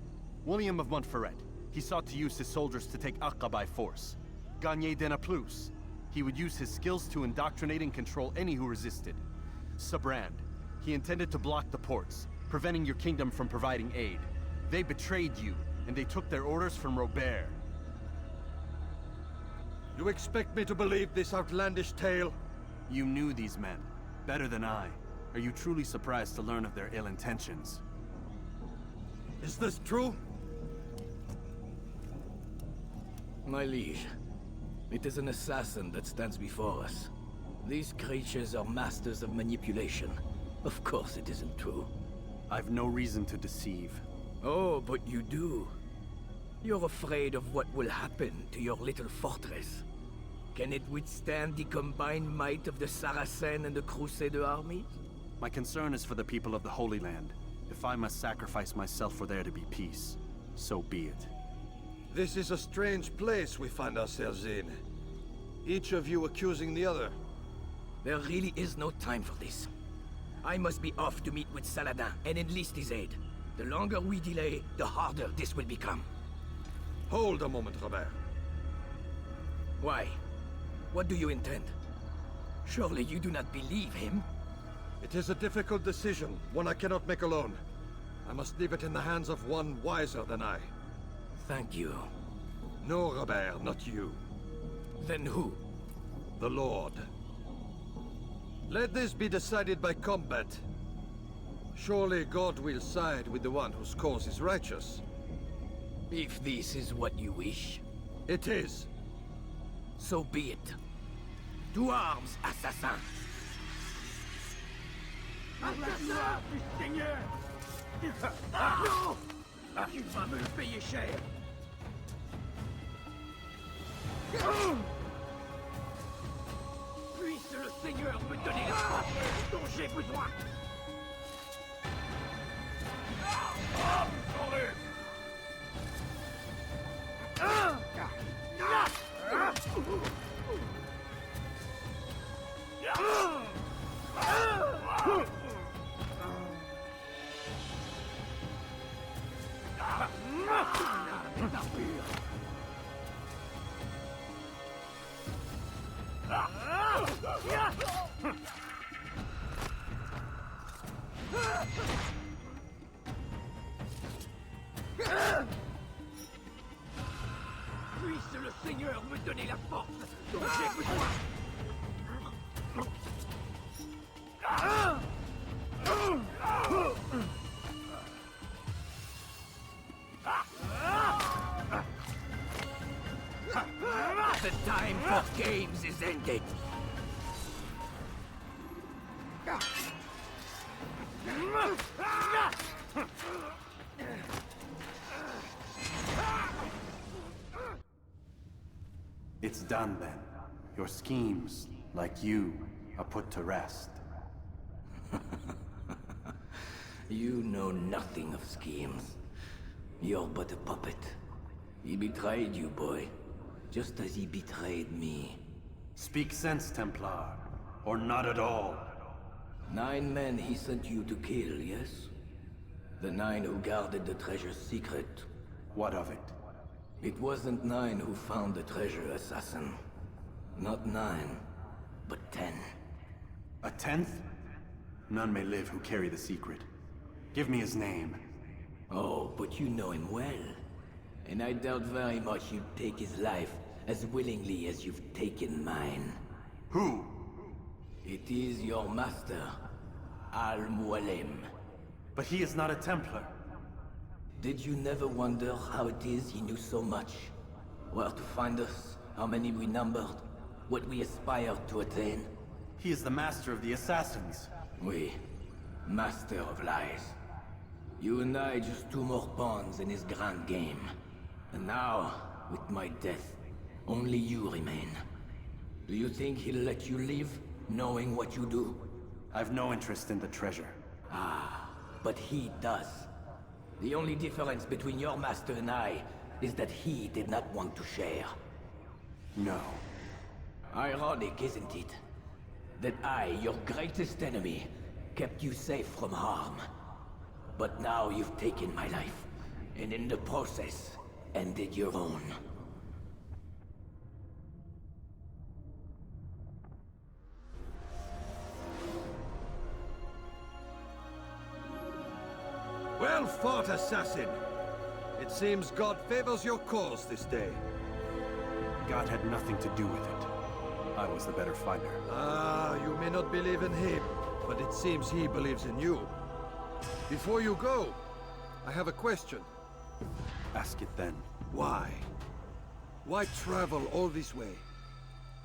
William of Montferrat. He sought to use his soldiers to take Acre by force. Gagné de Naplouse. He would use his skills to indoctrinate and control any who resisted. Sabrand. He intended to block the ports, preventing your kingdom from providing aid. They betrayed you, and they took their orders from Robert. You expect me to believe this outlandish tale? You knew these men, better than I. Are you truly surprised to learn of their ill intentions? Is this true? My liege, it is an assassin that stands before us. These creatures are masters of manipulation. Of course it isn't true. I've no reason to deceive. Oh, but you do. You're afraid of what will happen to your little fortress. Can it withstand the combined might of the Saracen and the Crusader armies? My concern is for the people of the Holy Land. If I must sacrifice myself for there to be peace, so be it. This is a strange place we find ourselves in. Each of you accusing the other. There really is no time for this. I must be off to meet with Saladin and enlist his aid. The longer we delay, the harder this will become. Hold a moment, Robert. Why? What do you intend? Surely you do not believe him? It is a difficult decision, one I cannot make alone. I must leave it in the hands of one wiser than I. Thank you. No, Robert, not you. Then who? The Lord. Let this be decided by combat. Surely God will side with the one whose cause is righteous. If this is what you wish. It is. So be it. To arms, assassin! Assassin! Seigneur! Non! Tu vas me le payer cher! Puisse le Seigneur me donner la force dont j'ai besoin! Puisse le Seigneur me donner la force dont j'ai besoin! The time for games is ended. It's done then. Your schemes, like you, are put to rest. You know nothing of schemes. You're but a puppet. He betrayed you, boy. Just as he betrayed me. Speak sense, Templar. Or not at all. 9 men he sent you to kill, yes? The 9 who guarded the treasure's secret. What of it? It wasn't 9 who found the treasure, assassin. Not 9, but 10. A 10th? None may live who carry the secret. Give me his name. Oh, but you know him well. And I doubt very much you'd take his life as willingly as you've taken mine. Who? It is your master, Al-Mualim. But he is not a Templar. Did you never wonder how it is he knew so much? Where to find us, how many we numbered, what we aspired to attain? He is the master of the assassins. Oui, master of lies. You and I just 2 more pawns in his grand game. And now, with my death, only you remain. Do you think he'll let you live, knowing what you do? I've no interest in the treasure. Ah, but he does. The only difference between your master and I is that he did not want to share. No. Ironic, isn't it? That I, your greatest enemy, kept you safe from harm. But now you've taken my life, and in the process, ended your own. Well fought, assassin! It seems God favors your cause this day. God had nothing to do with it. I was the better fighter. Ah, you may not believe in him, but it seems he believes in you. Before you go, I have a question. Ask it then. Why? Why travel all this way?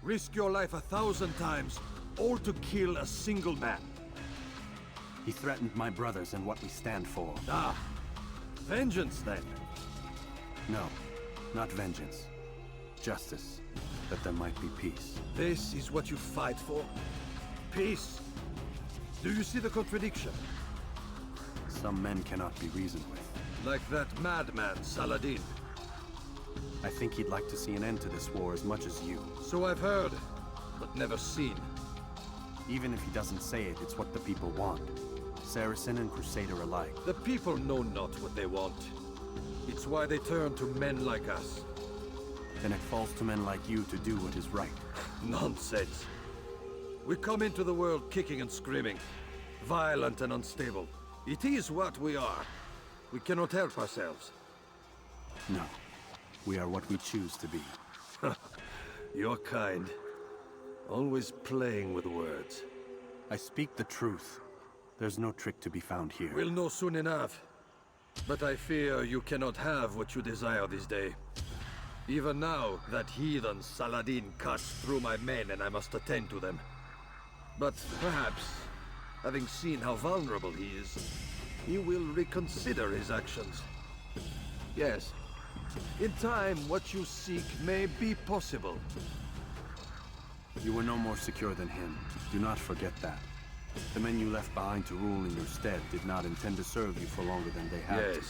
Risk your life 1,000 times, all to kill a single man? He threatened my brothers and what we stand for. Ah, vengeance then? No, not vengeance. Justice, that there might be peace. This is what you fight for? Peace? Do you see the contradiction? Some men cannot be reasoned with. Like that madman, Saladin. I think he'd like to see an end to this war as much as you. So I've heard, but never seen. Even if he doesn't say it, it's what the people want. Saracen and Crusader alike. The people know not what they want. It's why they turn to men like us. Then it falls to men like you to do what is right. Nonsense. We come into the world kicking and screaming, violent and unstable. It is what we are. We cannot help ourselves. No. We are what we choose to be. You're kind. Always playing with words. I speak the truth. There's no trick to be found here. We'll know soon enough. But I fear you cannot have what you desire this day. Even now, that heathen Saladin cuts through my men and I must attend to them. But perhaps, having seen how vulnerable he is, he will reconsider his actions. Yes, in time, what you seek may be possible. You were no more secure than him. Do not forget that. The men you left behind to rule in your stead did not intend to serve you for longer than they had to.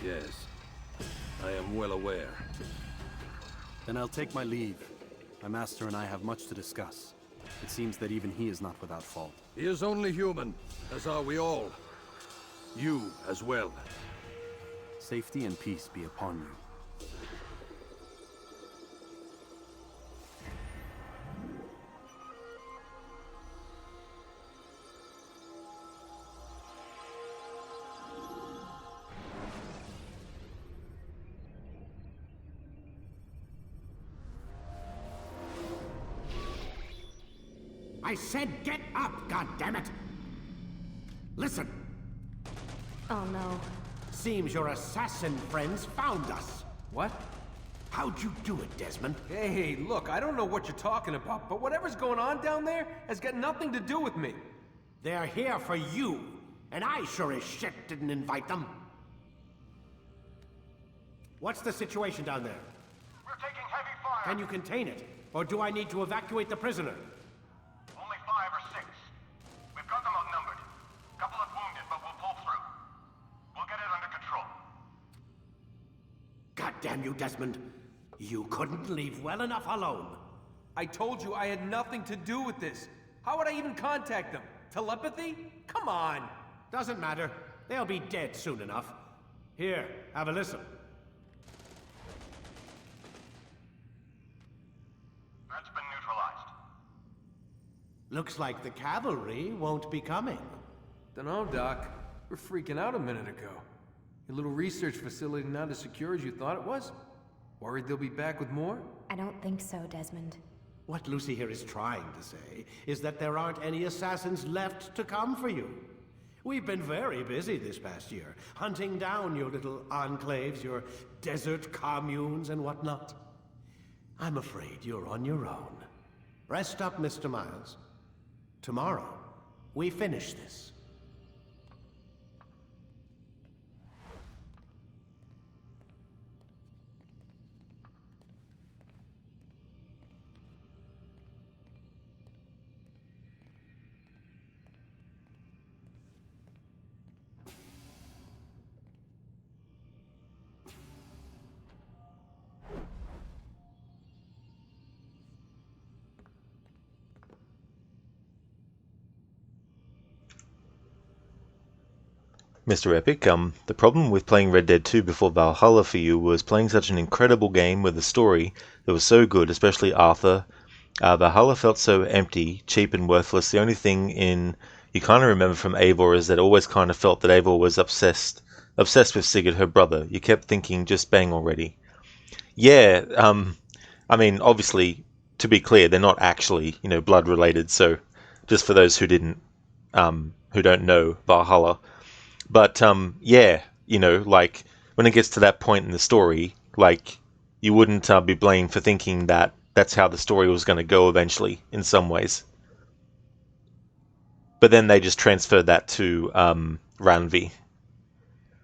Yes. I am well aware. Then I'll take my leave. My master and I have much to discuss. It seems that even he is not without fault. He is only human, as are we all. You as well. Safety and peace be upon you. I said get up, goddammit! Listen! Oh no. Seems your assassin friends found us. What? How'd you do it, Desmond? Hey, look, I don't know what you're talking about, but whatever's going on down there has got nothing to do with me. They're here for you, and I sure as shit didn't invite them. What's the situation down there? We're taking heavy fire. Can you contain it? Or do I need to evacuate the prisoner? Only 5 or 6. We've got them outnumbered. Couple of wounded, but we'll pull through. We'll get it under control. God damn you, Desmond. You couldn't leave well enough alone. I told you I had nothing to do with this. How would I even contact them? Telepathy? Come on. Doesn't matter. They'll be dead soon enough. Here, have a listen. That's been neutralized. Looks like the cavalry won't be coming. Dunno, Doc. We're freaking out a minute ago. Your little research facility not as secure as you thought it was? Worried they'll be back with more? I don't think so, Desmond. What Lucy here is trying to say is that there aren't any assassins left to come for you. We've been very busy this past year, hunting down your little enclaves, your desert communes and whatnot. I'm afraid you're on your own. Rest up, Mr. Miles. Tomorrow, we finish this. Mr. Epic. The problem with playing Red Dead 2 before Valhalla for you was playing such an incredible game with a story that was so good, especially Arthur. Valhalla felt so empty, cheap and worthless. The only thing you kind of remember from Eivor is that it always kind of felt that Eivor was obsessed with Sigurd, her brother. You kept thinking, just bang already. Yeah, I mean, obviously, to be clear, they're not actually, blood related. So, just for those who don't know Valhalla, but yeah, like when it gets to that point in the story, like you wouldn't be blamed for thinking that that's how the story was going to go eventually, in some ways. But then they just transferred that to Randvi.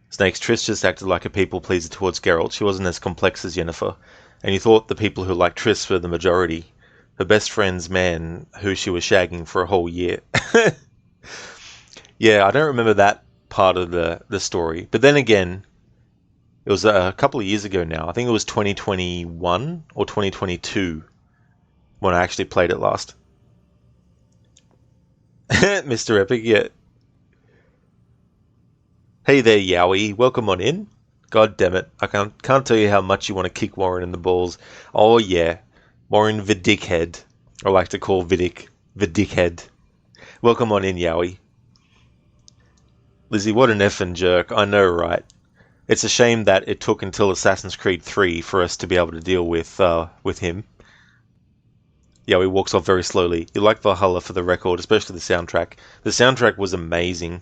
Snake's Triss just acted like a people pleaser towards Geralt. She wasn't as complex as Yennefer, and you thought the people who liked Triss were the majority. Her best friend's man, who she was shagging for a whole year. Yeah, I don't remember that part of the story. But then again, it was a couple of years ago now. I think it was 2021 or 2022 when I actually played it last. Mr. Epic, yeah. Hey there, Yowie. Welcome on in. God damn it. I can't tell you how much you want to kick Warren in the balls. Oh, yeah. Warren the dickhead. I like to call Vidic the dickhead. Welcome on in, Yowie. Lizzie, what an effing jerk. I know, right? It's a shame that it took until Assassin's Creed 3 for us to be able to deal with him. Yeah, he walks off very slowly. You like Valhalla for the record, especially the soundtrack. The soundtrack was amazing.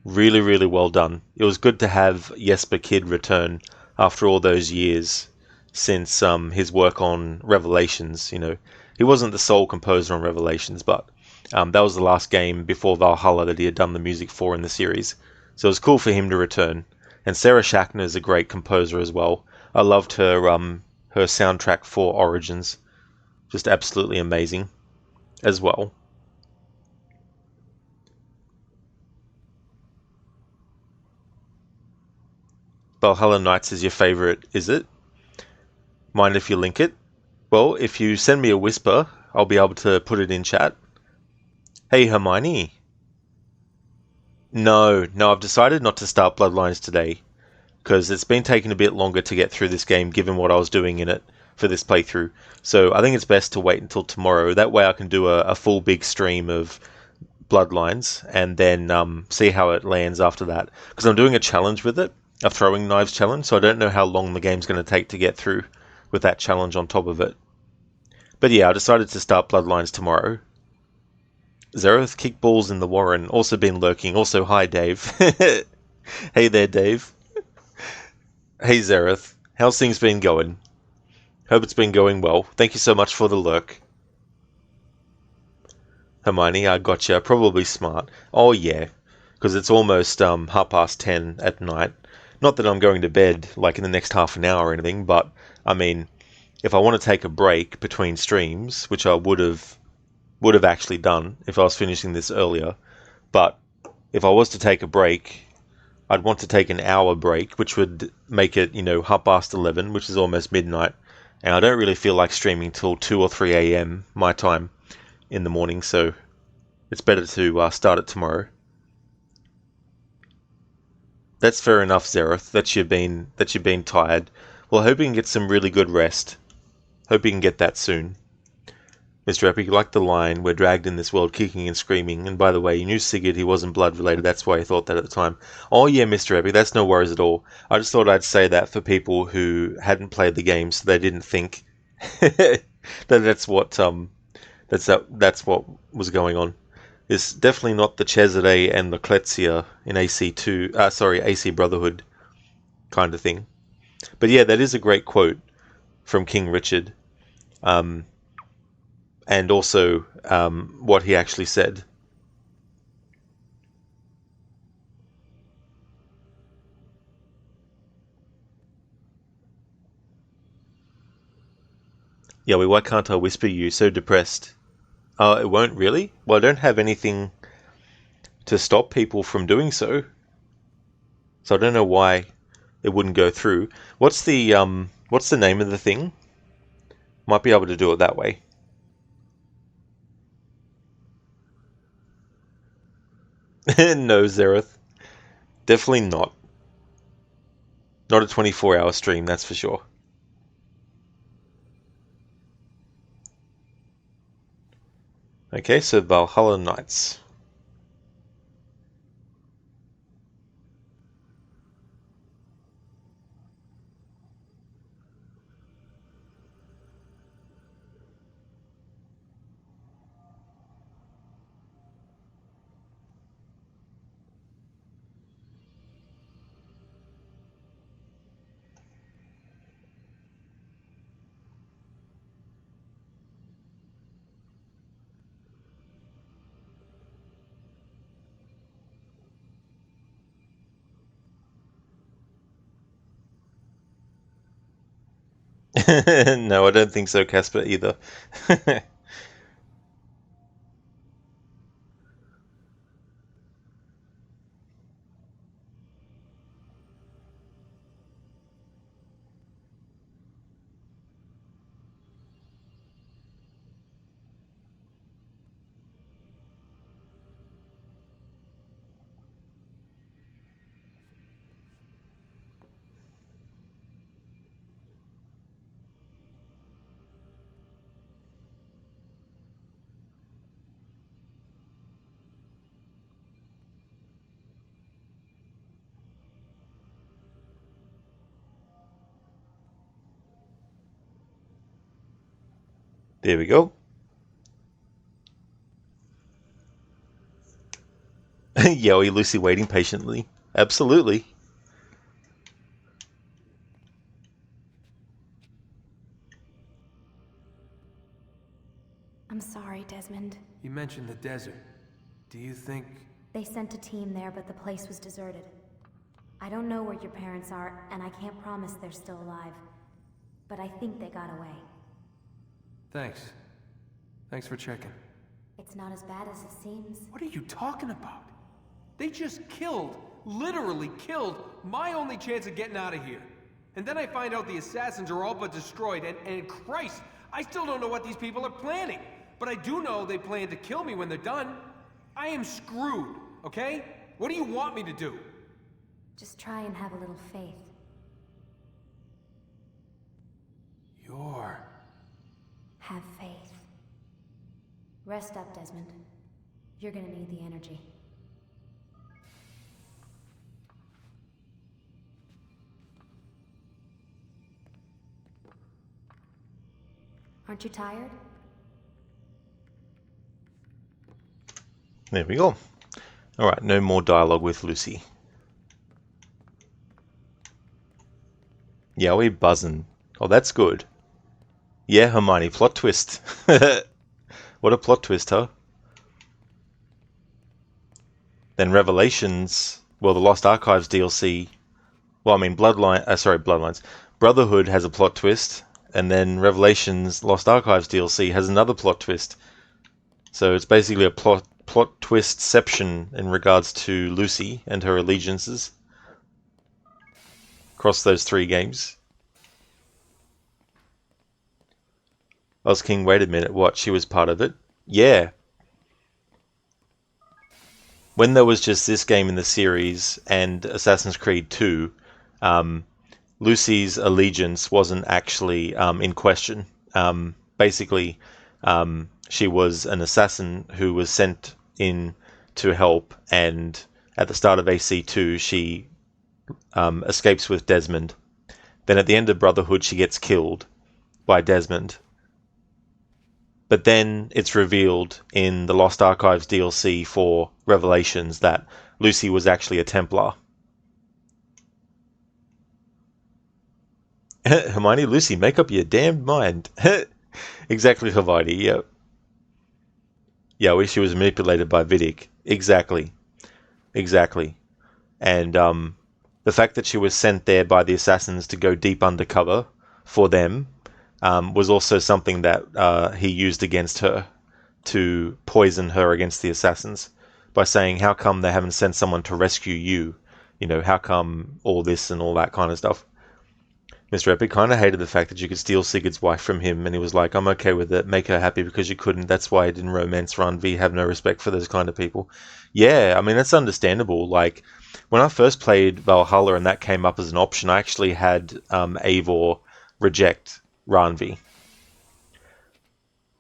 Really, really well done. It was good to have Jesper Kyd return after all those years since his work on Revelations. He wasn't the sole composer on Revelations, but that was the last game before Valhalla that he had done the music for in the series. So it was cool for him to return. And Sarah Schachner is a great composer as well. I loved her soundtrack for Origins. Just absolutely amazing as well. Valhalla Knights is your favorite, is it? Mind if you link it? Well, if you send me a whisper, I'll be able to put it in chat. Hey, Hermione. No, I've decided not to start Bloodlines today, because it's been taking a bit longer to get through this game given what I was doing in it for this playthrough. So I think it's best to wait until tomorrow. That way I can do a full big stream of Bloodlines and then see how it lands after that. Because I'm doing a challenge with it, a throwing knives challenge, so I don't know how long the game's going to take to get through with that challenge on top of it. But yeah, I decided to start Bloodlines tomorrow. Zereth Kickballs in the Warren, also been lurking. Also, hi Dave. Hey there, Dave. Hey Zereth, how's things been going? Hope it's been going well. Thank you so much for the lurk. Hermione, I gotcha. Probably smart. Oh yeah, because it's almost 10:30 at night. Not that I'm going to bed like in the next half an hour or anything, but I mean, if I want to take a break between streams, which I would have actually done if I was finishing this earlier, but if I was to take a break, I'd want to take an hour break, which would make it 11:30, which is almost midnight, and I don't really feel like streaming till 2 or 3 a.m. my time in the morning, so it's better to start it tomorrow. That's fair enough, Zereth, that you've been tired. Well, I hope you can get some really good rest. Hope you can get that soon. Mr. Epic, you like the line, we're dragged in this world kicking and screaming, and by the way, you knew Sigurd, he wasn't blood related, that's why you thought that at the time. Oh yeah, Mr. Epic, that's no worries at all. I just thought I'd say that for people who hadn't played the game, so they didn't think that's what was going on. It's definitely not the Cesare and the Kletzia in AC Brotherhood kind of thing. But yeah, that is a great quote from King Richard. And also what he actually said. Yeah, why can't I whisper you? So depressed. It won't really? Well, I don't have anything to stop people from doing so. So I don't know why it wouldn't go through. What's the name of the thing? Might be able to do it that way. No, Zereth. Definitely not. Not a 24-hour stream, that's for sure. Okay, so Valhalla Knights. No, I don't think so, Casper, either. There we go. Yowie Lucy waiting patiently. Absolutely. I'm sorry, Desmond. You mentioned the desert. Do you think... They sent a team there, but the place was deserted. I don't know where your parents are, and I can't promise they're still alive. But I think they got away. Thanks. Thanks for checking. It's not as bad as it seems. What are you talking about? They just killed, literally killed, my only chance of getting out of here. And then I find out the assassins are all but destroyed, and Christ, I still don't know what these people are planning. But I do know they plan to kill me when they're done. I am screwed, okay? What do you want me to do? Just try and have a little faith. Have faith. Rest up, Desmond. You're gonna need the energy. Aren't you tired? There we go. Alright, no more dialogue with Lucy. Yeah, we buzzing. Oh, that's good. Yeah, Hermione, plot twist. What a plot twist, huh? Then Revelations, well, the Lost Archives DLC, well, I mean, Bloodlines. Brotherhood has a plot twist, and then Revelations Lost Archives DLC has another plot twist. So it's basically a plot twistception in regards to Lucy and her allegiances across those three games. Oz King, wait a minute, what? She was part of it? Yeah. When there was just this game in the series and Assassin's Creed 2, Lucy's allegiance wasn't actually in question. Basically, she was an assassin who was sent in to help, and at the start of AC2, she escapes with Desmond. Then at the end of Brotherhood, she gets killed by Desmond. But then it's revealed in the Lost Archives DLC for Revelations that Lucy was actually a Templar. Hermione, Lucy, make up your damned mind. Exactly, Hermione, yeah. Yeah, I wish she was manipulated by Vidic. Exactly. Exactly. And the fact that she was sent there by the assassins to go deep undercover for them was also something that he used against her to poison her against the assassins by saying, how come they haven't sent someone to rescue you? You know, how come all this and all that kind of stuff? Mr. Epic kind of hated the fact that you could steal Sigurd's wife from him, and he was like, I'm okay with it, make her happy because you couldn't, that's why I didn't romance Ranvi, have no respect for those kind of people. Yeah, I mean, that's understandable. Like, when I first played Valhalla and that came up as an option, I actually had Eivor reject Ranvi.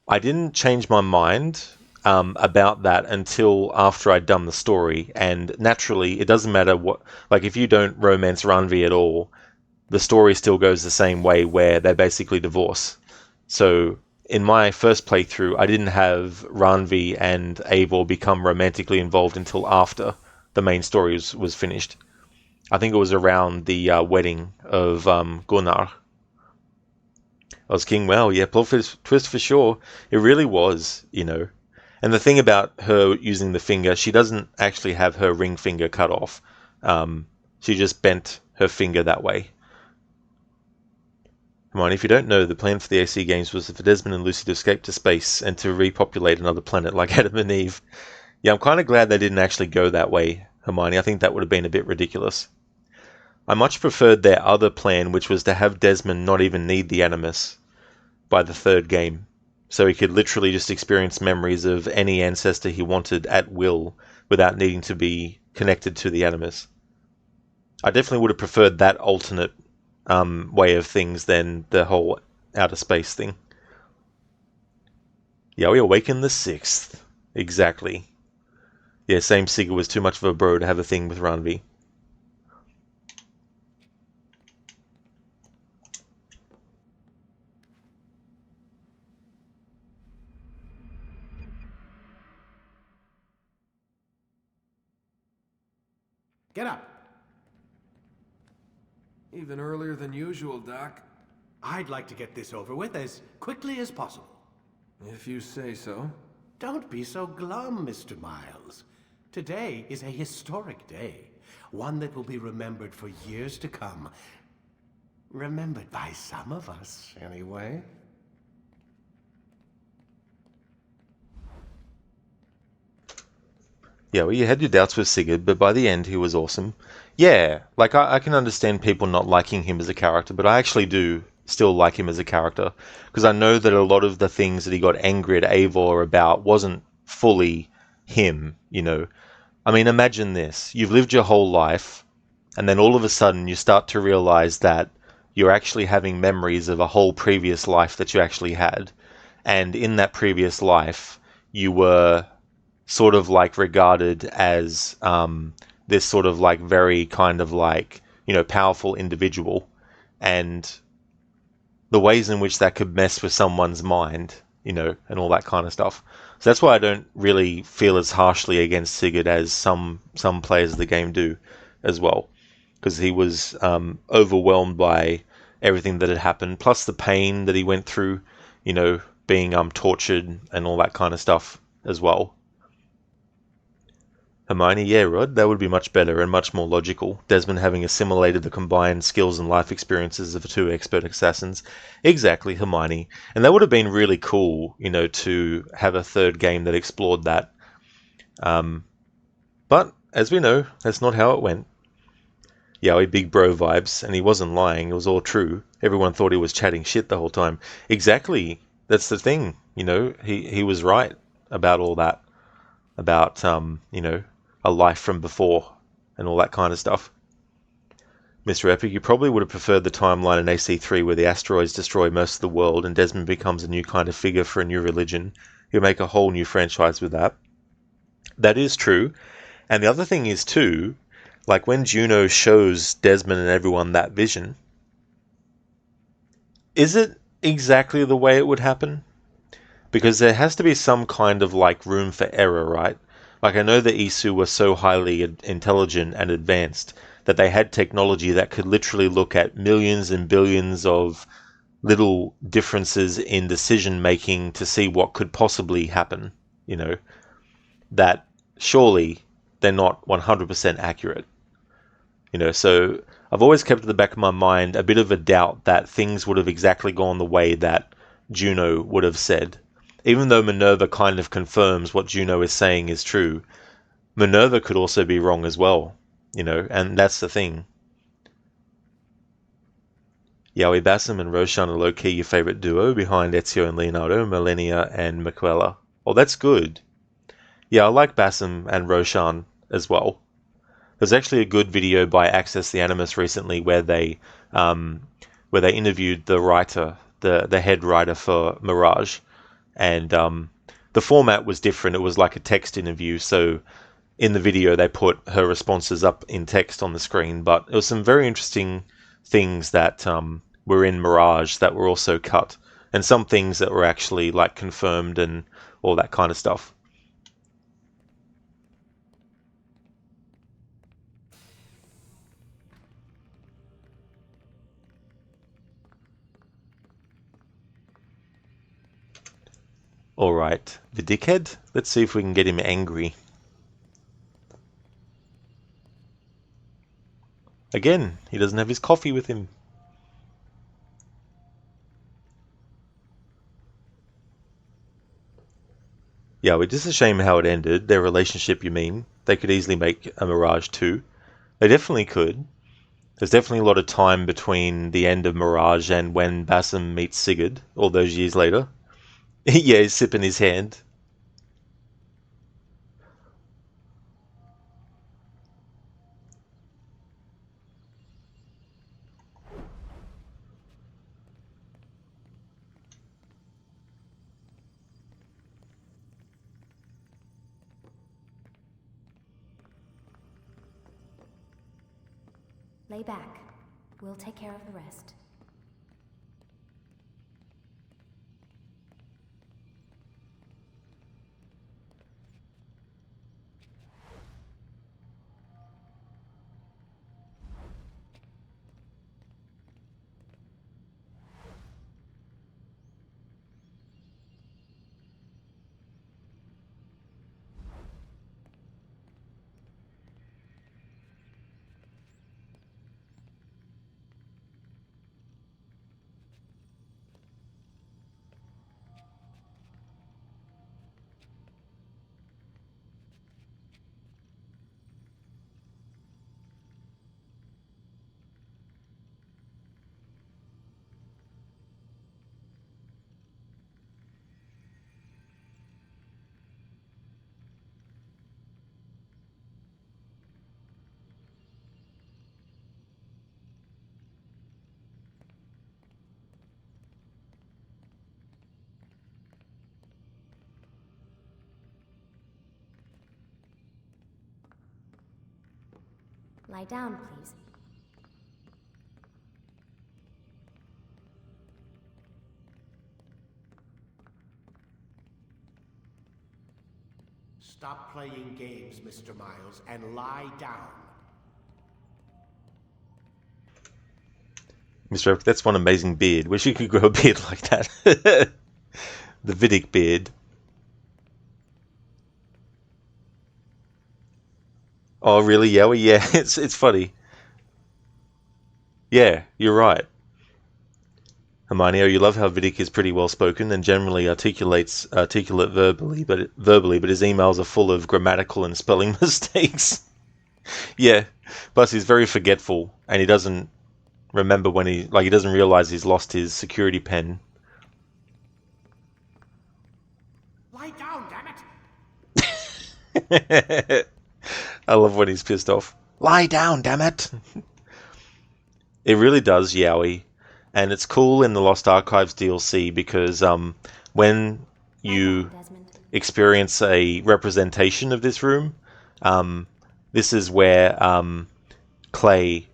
I didn't change my mind about that until after I'd done the story, and naturally, it doesn't matter what, like, if you don't romance Ranvi at all, the story still goes the same way where they basically divorce. So in my first playthrough, I didn't have Ranvi and Eivor become romantically involved until after the main story was finished. I think it was around the wedding of Gunnar. I was King. Well, yeah, plot twist for sure. It really was, you know. And the thing about her using the finger, she doesn't actually have her ring finger cut off. She just bent her finger that way. Come on, if you don't know, the plan for the AC games was for Desmond and Lucy to escape to space and to repopulate another planet like Adam and Eve. Yeah, I'm kind of glad they didn't actually go that way, Hermione. I think that would have been a bit ridiculous. I much preferred their other plan, which was to have Desmond not even need the Animus by the third game, so he could literally just experience memories of any ancestor he wanted at will without needing to be connected to the Animus. I definitely would have preferred that alternate way of things than the whole outer space thing. Yeah, we awaken the 6th. Exactly. Yeah, same Sigurd was too much of a bro to have a thing with Ranvi. Get up. Even earlier than usual, Doc. I'd like to get this over with as quickly as possible. If you say so. Don't be so glum, Mr. Miles. Today is a historic day. One that will be remembered for years to come. Remembered by some of us, anyway. Yeah, well, you had your doubts with Sigurd, but by the end he was awesome. Yeah, like I can understand people not liking him as a character, but I actually do still like him as a character, because I know that a lot of the things that he got angry at Eivor about wasn't fully him, you know. I mean, imagine this. You've lived your whole life, and then all of a sudden you start to realize that you're actually having memories of a whole previous life that you actually had. And in that previous life, you were sort of like regarded as this sort of like very kind of like, you know, powerful individual. And the ways in which that could mess with someone's mind, you know, and all that kind of stuff. So that's why I don't really feel as harshly against Sigurd as some players of the game do as well. Because he was overwhelmed by everything that had happened, plus the pain that he went through, you know, being tortured and all that kind of stuff as well. Hermione, yeah, Rod, that would be much better and much more logical. Desmond having assimilated the combined skills and life experiences of the two expert assassins. Exactly, Hermione. And that would have been really cool, you know, to have a third game that explored that. But, as we know, that's not how it went. Yowie big bro vibes, and he wasn't lying, it was all true. Everyone thought he was chatting shit the whole time. Exactly, that's the thing, you know, he was right about all that. About, you know, a life from before and all that kind of stuff. Mr. Epic, you probably would have preferred the timeline in AC3 where the asteroids destroy most of the world and Desmond becomes a new kind of figure for a new religion. You'll make a whole new franchise with that. That is true. And the other thing is too, like when Juno shows Desmond and everyone that vision, is it exactly the way it would happen? Because there has to be some kind of like room for error, right? Like I know the Isu were so highly intelligent and advanced that they had technology that could literally look at millions and billions of little differences in decision making to see what could possibly happen, you know, that surely they're not 100% accurate. You know, so I've always kept at the back of my mind a bit of a doubt that things would have exactly gone the way that Juno would have said. Even though Minerva kind of confirms what Juno is saying is true, Minerva could also be wrong as well, you know, and that's the thing. Yowie Bassam and Roshan are low-key your favourite duo behind Ezio and Leonardo, Millennia and Miquela. Oh, that's good. Yeah, I like Bassam and Roshan as well. There's actually a good video by Access the Animus recently where they interviewed the writer, the head writer for Mirage, and the format was different. It was like a text interview, so in the video they put her responses up in text on the screen, but it was some very interesting things that were in Mirage that were also cut, and some things that were actually like confirmed and all that kind of stuff. Alright, the dickhead? Let's see if we can get him angry. Again, he doesn't have his coffee with him. Yeah, it's just a shame how it ended. Their relationship, you mean? They could easily make a Mirage 2. They definitely could. There's definitely a lot of time between the end of Mirage and when Bassam meets Sigurd, all those years later. Yeah, he's sipping his hand. Lay back. We'll take care of the rest. Lie down, please. Stop playing games, Mr. Miles, and lie down. Mr. Epic, that's one amazing beard. Wish you could grow a beard like that. The Vidic beard. Oh, really, Yowie? Yeah, it's funny. Yeah, you're right. Hermione, you love how Vidic is pretty well spoken and generally articulate verbally, but his emails are full of grammatical and spelling mistakes. Yeah, plus he's very forgetful and he doesn't remember when he doesn't realize he's lost his security pen. Lie down, damn it! I love when he's pissed off. Lie down, damn it! It really does, Yowie. And it's cool in the Lost Archives DLC because when you experience a representation of this room, this is where Clay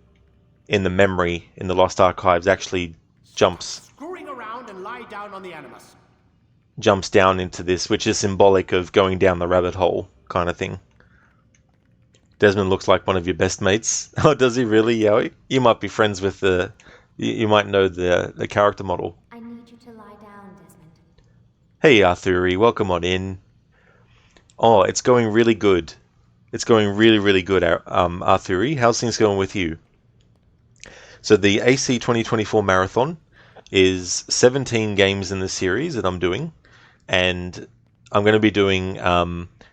in the memory in the Lost Archives actually jumps Screwing around and lie down on the Animus. Jumps down into this, which is symbolic of going down the rabbit hole kind of thing. Desmond looks like one of your best mates. Oh, does he really, Yowie? You might be friends with the... You might know the character model. I need you to lie down, Desmond. Hey, Arthuri, welcome on in. Oh, it's going really good. It's going really, really good, Arthuri. How's things going with you? So the AC 2024 Marathon is 17 games in the series that I'm doing. And I'm going to be doing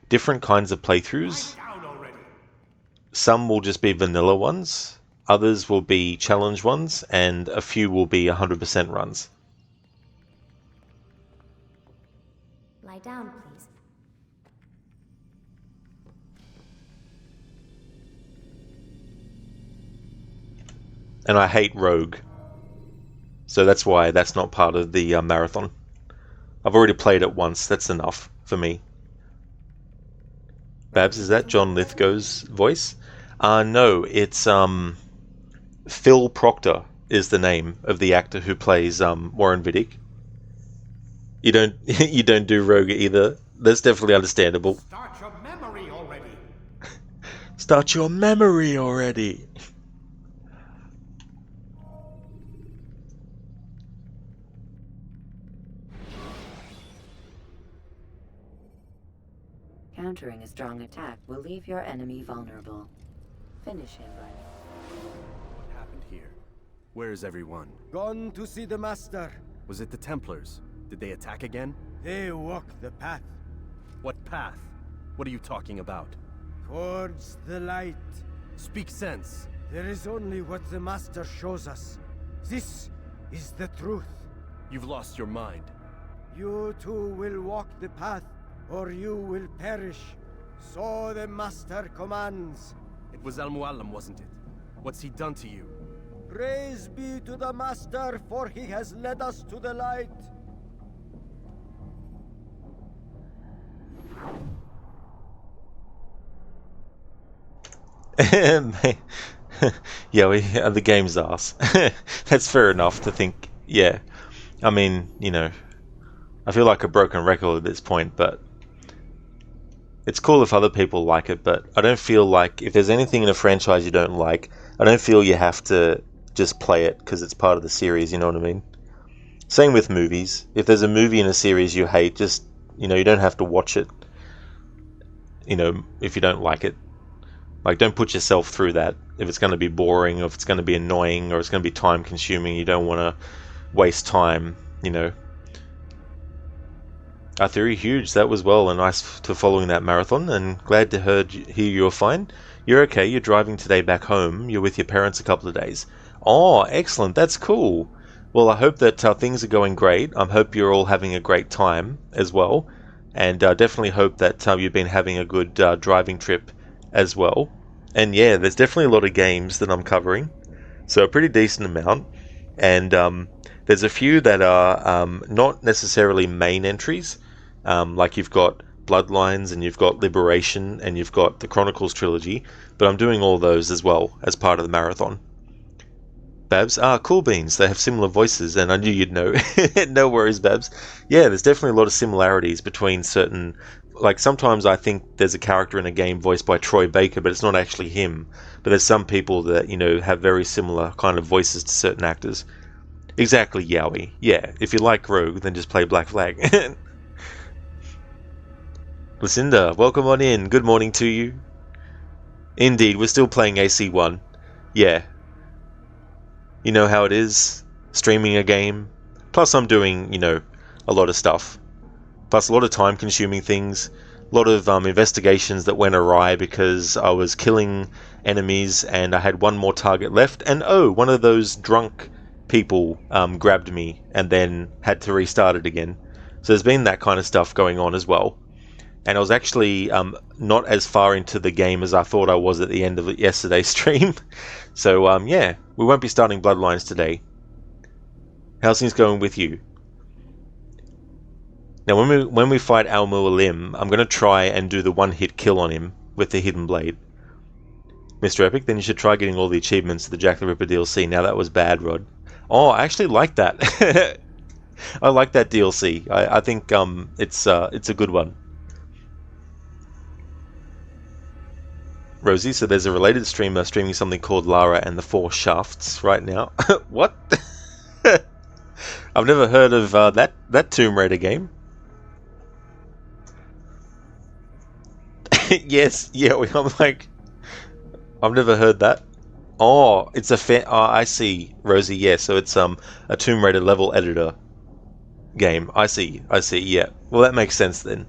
different kinds of playthroughs. Some will just be vanilla ones. others will be challenge ones, and a few will be 100% runs. Lie down, please. And I hate Rogue, so that's why that's not part of the marathon. I've already played it once, that's enough for me. Babs, is that John Lithgow's voice? No, it's Phil Proctor is the name of the actor who plays Warren Vidic. You don't you don't do Rogue either. That's definitely understandable. Start your memory already. Start your memory already. Countering a strong attack will leave your enemy vulnerable. Finish him, Riley. What happened here? Where is everyone? Gone to see the Master. Was it the Templars? Did they attack again? They walk the path. What path? What are you talking about? Towards the light. Speak sense. There is only what the Master shows us. This is the truth. You've lost your mind. You too will walk the path, or you will perish. So the Master commands. It was Al-Mualim, wasn't it? What's he done to you? Praise be to the Master, for he has led us to the light. Yeah, the game's ass. That's fair enough to think. Yeah, I mean, you know, I feel like a broken record at this point, but it's cool if other people like it. But I don't feel like if there's anything in a franchise you don't like, I don't feel you have to just play it because it's part of the series. You know what I mean? Same with movies. If there's a movie in a series you hate, just, you know, you don't have to watch it. You know, if you don't like it. Like, don't put yourself through that. If it's going to be boring, or if it's going to be annoying, or it's going to be time consuming, you don't want to waste time, you know. Arthuri, huge. That was well and nice to following that marathon, and glad to hear you're fine. You're okay. You're driving today back home. You're with your parents a couple of days. Oh, excellent. That's cool. Well, I hope that things are going great. I hope you're all having a great time as well, and definitely hope that you've been having a good driving trip as well. And yeah, there's definitely a lot of games that I'm covering, so a pretty decent amount. And there's a few that are not necessarily main entries, like you've got Bloodlines and you've got Liberation and you've got the Chronicles trilogy, but I'm doing all those as well as part of the marathon. Babs, Cool Beans, they have similar voices, and I knew you'd know. No worries, Babs. Yeah, there's definitely a lot of similarities between certain. Like, sometimes I think there's a character in a game voiced by Troy Baker, but it's not actually him. But there's some people that, you know, have very similar kind of voices to certain actors. Exactly, Yowie. Yeah, if you like Rogue, then just play Black Flag. Lucinda, welcome on in. Good morning to you. Indeed, we're still playing AC1. Yeah. You know how it is, streaming a game. Plus I'm doing, you know, a lot of stuff. Plus a lot of time-consuming things, a lot of investigations that went awry because I was killing enemies and I had one more target left, and oh, one of those drunk people grabbed me and then had to restart it again. So there's been that kind of stuff going on as well. And I was actually not as far into the game as I thought I was at the end of yesterday's stream. So yeah, we won't be starting Bloodlines today. How's things going with you? Now, when we fight Al-Mualim, I'm going to try and do the one-hit kill on him with the Hidden Blade. Mr. Epic, then you should try getting all the achievements to the Jack the Ripper DLC. Now, that was bad, Rod. Oh, I actually like that. I like that DLC. I think it's a good one. Rosie, so there's a related streamer streaming something called Lara and the Four Shafts right now. What? I've never heard of that Tomb Raider game. Yes, yeah, I'm like, I've never heard that. Oh, it's a I see, Rosie. Yeah, so it's a Tomb Raider level editor game. I see. Yeah. Well, that makes sense then.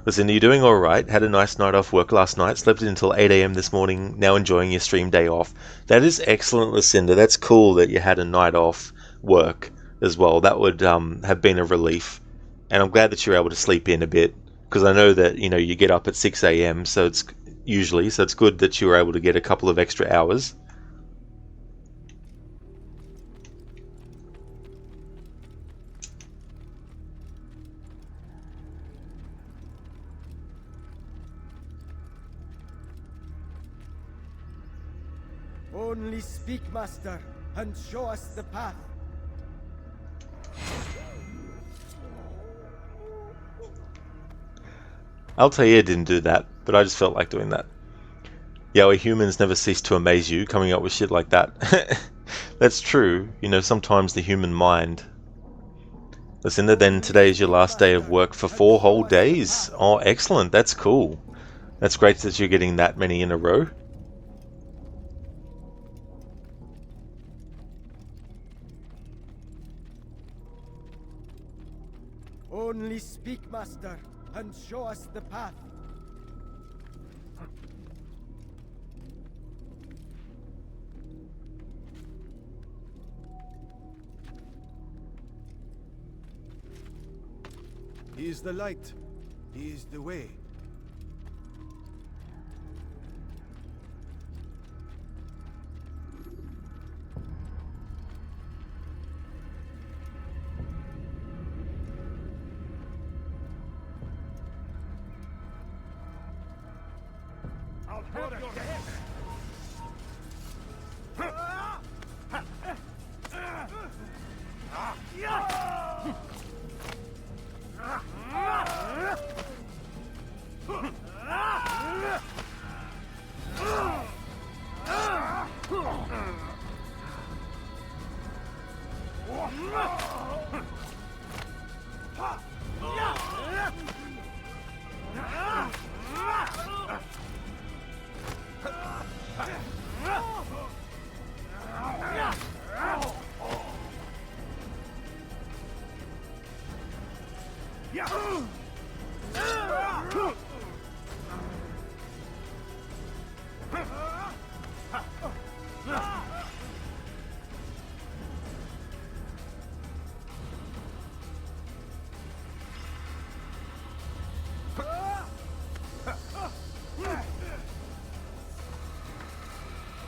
Listen, you're doing alright. Had a nice night off work last night. Slept until 8 a.m. this morning. Now enjoying your stream day off. That is excellent, Lucinda. That's cool that you had a night off work as well. That would have been a relief. And I'm glad that you're able to sleep in a bit. Because I know that, you know, you get up at 6 a.m. So it's good that you were able to get a couple of extra hours. Only speak, Master, and show us the path. Altair didn't do that, but I just felt like doing that. Yeah, we humans never cease to amaze you, coming up with shit like that. That's true. You know, sometimes the human mind. Lucinda, then today is your last day of work for 4 whole days. Oh, excellent. That's cool. That's great that you're getting that many in a row. Only speak, Master, and show us the path. He is the light. He is the way. I'll have your head.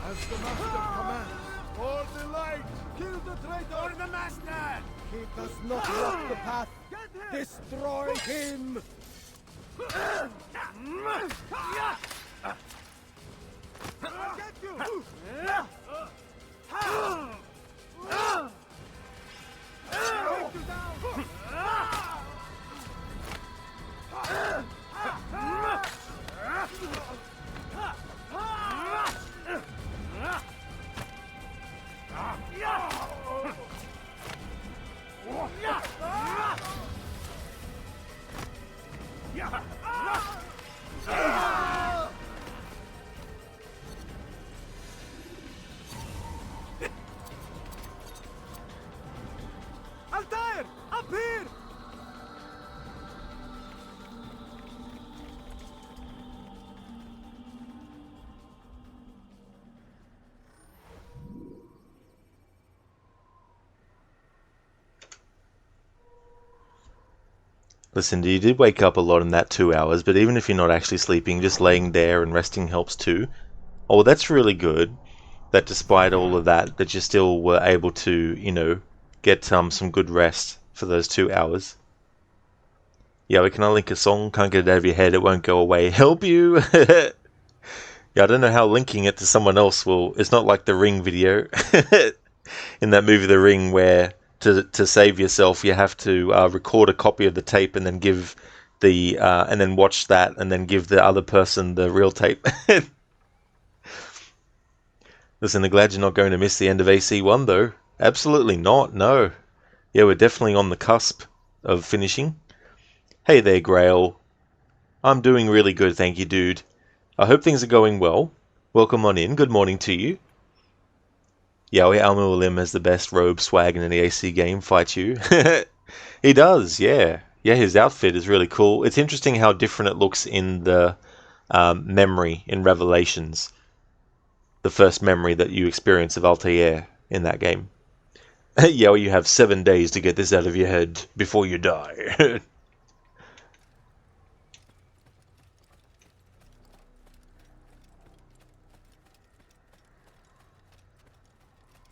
As the Master commands. For the light! Kill the traitor! For the Master! He does not walk the path. Destroy him! I'll get you! Take you down! Altair! Up here! Listen, you did wake up a lot in that 2 hours, but even if you're not actually sleeping, just laying there and resting helps too. Oh, that's really good. That despite all of that, that you still were able to, you know, get some good rest for those 2 hours. Yeah, we can unlink a song, can't get it out of your head, it won't go away. Help you! Yeah, I don't know how linking it to someone else will... It's not like the Ring video. In that movie The Ring, where to save yourself you have to record a copy of the tape and then give the... and then watch that and then give the other person the real tape. Listen, I'm glad you're not going to miss the end of AC1 though. Absolutely not, no. Yeah, we're definitely on the cusp of finishing. Hey there, Grail. I'm doing really good, thank you, dude. I hope things are going well. Welcome on in, good morning to you. Yahweh Almulim has the best robe swag in any AC game, fight you. He does, yeah. Yeah, his outfit is really cool. It's interesting how different it looks in the memory in Revelations. The first memory that you experience of Altair in that game. Yeah, well, you have 7 days to get this out of your head before you die.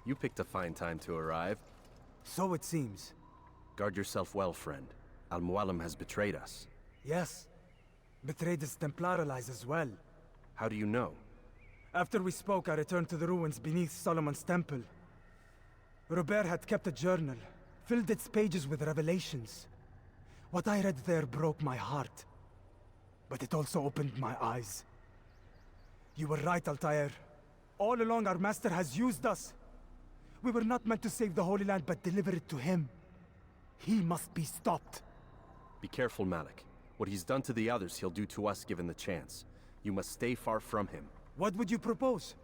You picked a fine time to arrive. So it seems. Guard yourself well, friend. Al-Mualim has betrayed us. Yes. Betrayed his Templar allies as well. How do you know? After we spoke, I returned to the ruins beneath Solomon's temple. Robert had kept a journal, filled its pages with revelations. What I read there broke my heart. But it also opened my eyes. You were right, Altair. All along our master has used us. We were not meant to save the Holy Land, but deliver it to him. He must be stopped. Be careful, Malik. What he's done to the others, he'll do to us given the chance. You must stay far from him. What would you propose?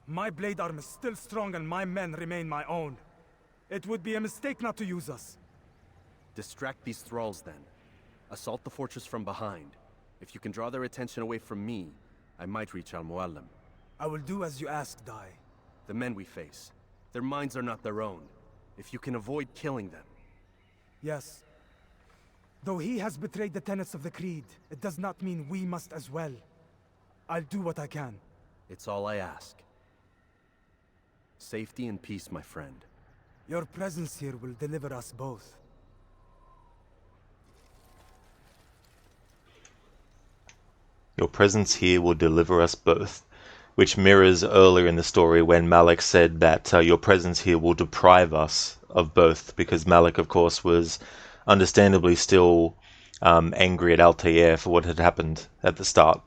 My blade arm is still strong and my men remain my own. It would be a mistake not to use us. Distract these thralls then. Assault the fortress from behind. If you can draw their attention away from me, I might reach Al-Mualim. I will do as you ask, Dai. The men we face, their minds are not their own. If you can avoid killing them. Yes. Though he has betrayed the tenets of the Creed, it does not mean we must as well. I'll do what I can. It's all I ask. Safety and peace, my friend. Your presence here will deliver us both. Your presence here will deliver us both. Which mirrors earlier in the story when Malik said that your presence here will deprive us of both, because Malik, of course, was understandably still angry at Altair for what had happened at the start.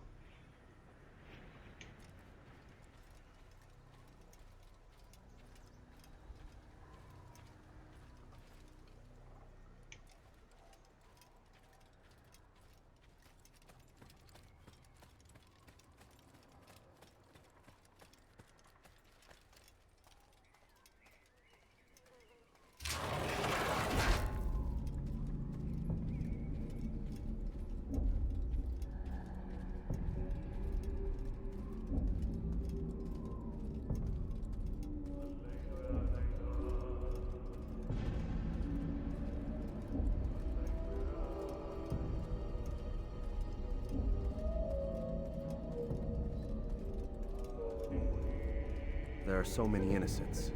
There are so many innocents.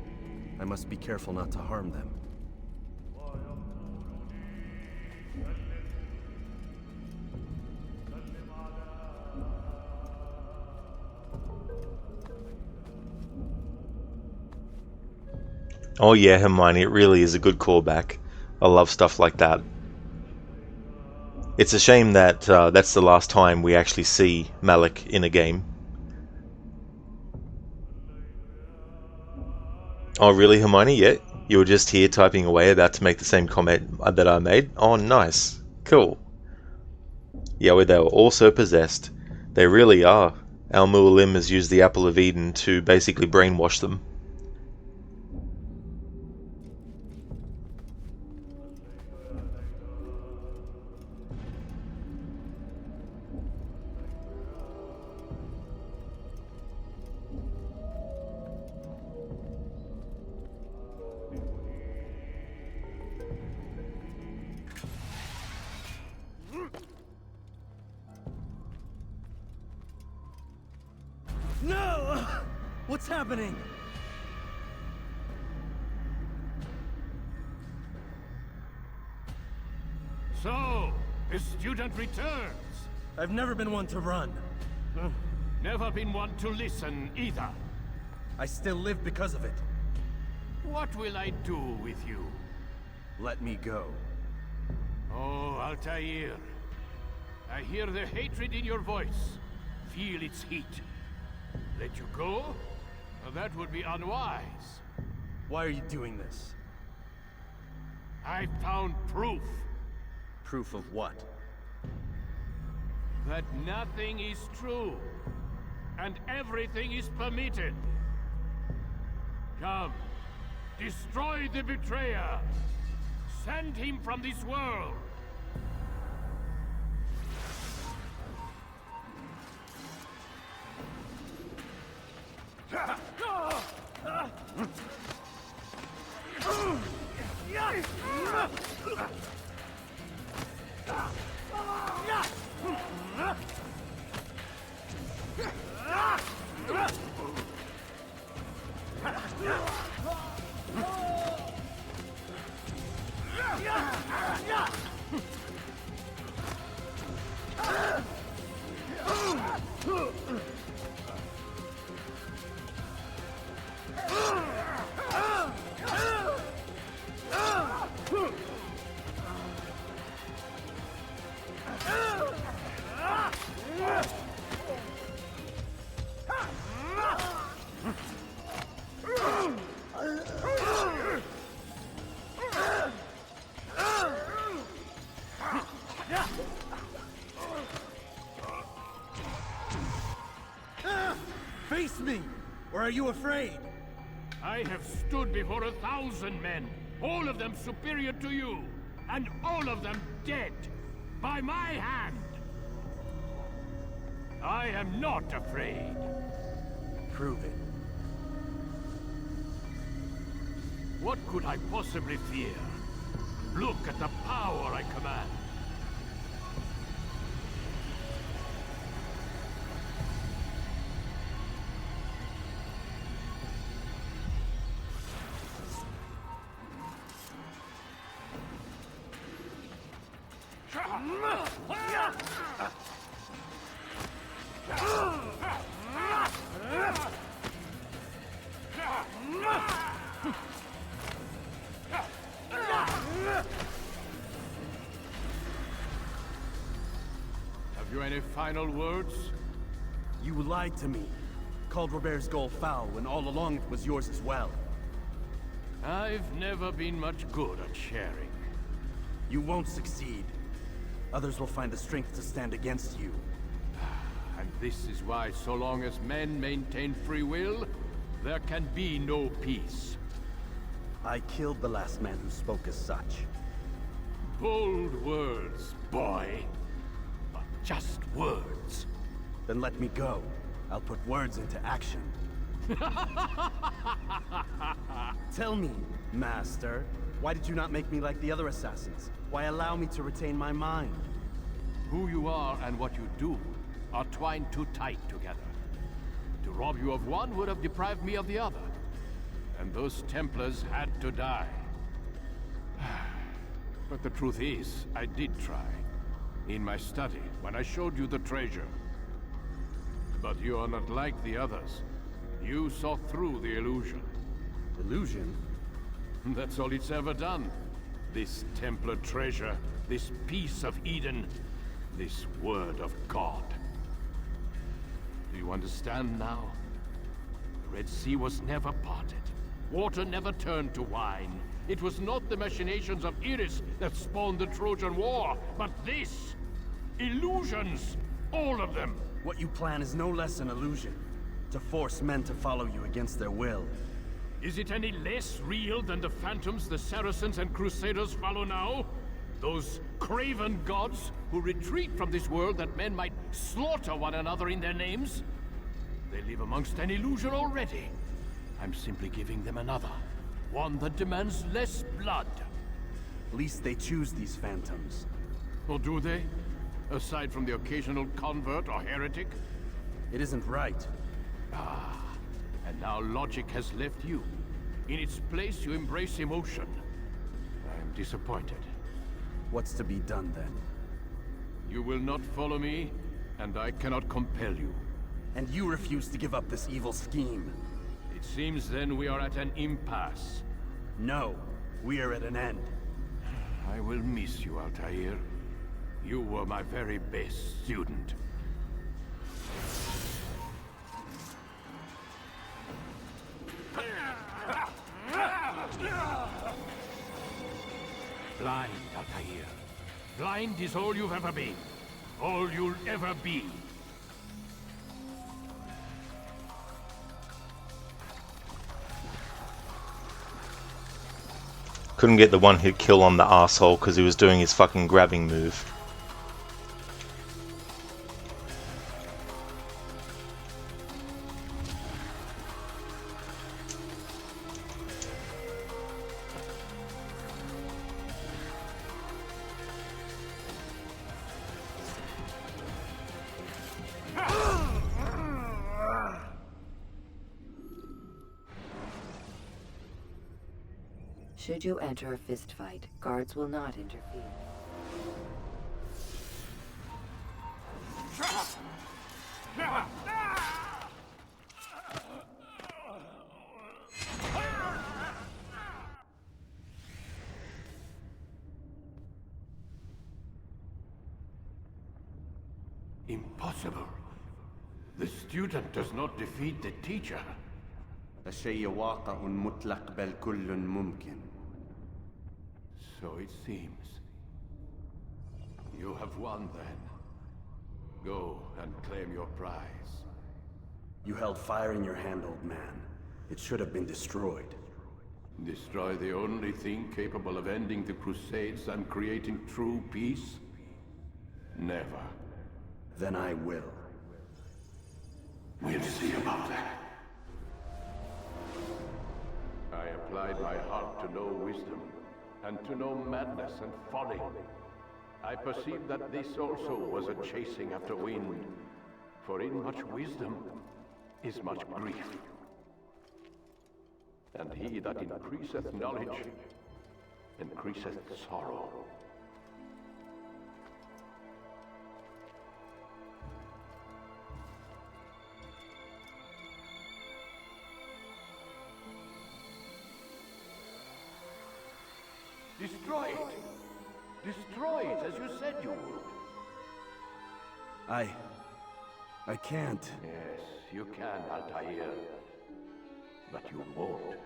I must be careful not to harm them. Oh yeah, Hermione, it really is a good callback. I love stuff like that. It's a shame that that's the last time we actually see Malik in a game. Oh really, Hermione? Yeah? You were just here typing away about to make the same comment that I made? Oh nice. Cool. Yeah, well, they were also possessed. They really are. Al-Mualim has used the Apple of Eden to basically brainwash them. No! What's happening? So, the student returns. I've never been one to run. Never been one to listen either. I still live because of it. What will I do with you? Let me go. Oh, Altair. I hear the hatred in your voice. Feel its heat. Let you go? That would be unwise. Why are you doing this? I found proof. Proof of what? That nothing is true. And everything is permitted. Come. Destroy the betrayer. Send him from this world. Face me, or are you afraid? I have stood before 1,000 men, all of them superior to you, and all of them dead, by my hand. I am not afraid. Prove it. What could I possibly fear? Look at the power I command. Have you any final words? You lied to me. Called Robert's goal foul when all along it was yours as well. I've never been much good at sharing. You won't succeed. Others will find the strength to stand against you. And this is why, so long as men maintain free will, there can be no peace. I killed the last man who spoke as such. Bold words, boy. But just words. Then let me go. I'll put words into action. Tell me, Master, why did you not make me like the other assassins? Why allow me to retain my mind? Who you are and what you do are twined too tight together. To rob you of one would have deprived me of the other. And those Templars had to die. But the truth is, I did try. In my study, when I showed you the treasure. But you are not like the others. You saw through the illusion. Illusion? That's all it's ever done. This Templar treasure, this piece of Eden, this word of God. Do you understand now? The Red Sea was never parted. Water never turned to wine. It was not the machinations of Iris that spawned the Trojan War, but this! Illusions! All of them! What you plan is no less an illusion. To force men to follow you against their will. Is it any less real than the phantoms the Saracens and Crusaders follow now? Those craven gods who retreat from this world that men might slaughter one another in their names? They live amongst an illusion already. I'm simply giving them another. One that demands less blood. At least they choose these phantoms. Or do they? Aside from the occasional convert or heretic? It isn't right. Ah, and now logic has left you. In its place, you embrace emotion. I'm disappointed. What's to be done then? You will not follow me, and I cannot compel you. And you refuse to give up this evil scheme. It seems then we are at an impasse. No, we are at an end. I will miss you, Altair. You were my very best student. Blind, Altair. Blind is all you've ever been. All you'll ever be. Couldn't get the one-hit kill on the arsehole because he was doing his fucking grabbing move. Should you enter a fistfight, guards will not interfere. Impossible. The student does not defeat the teacher. الشيء واقع مطلق بل كل ممكن. So it seems. You have won then. Go and claim your prize. You held fire in your hand, old man. It should have been destroyed. Destroy the only thing capable of ending the Crusades and creating true peace? Never. Then I will. We'll see about that. I applied my heart to know wisdom, and to know madness and folly. I perceived that this also was a chasing after wind, for in much wisdom is much grief. And he that increaseth knowledge, increaseth sorrow. Destroy it! Destroy it, as you said you would. I can't. Yes, you can, Altair. But you won't.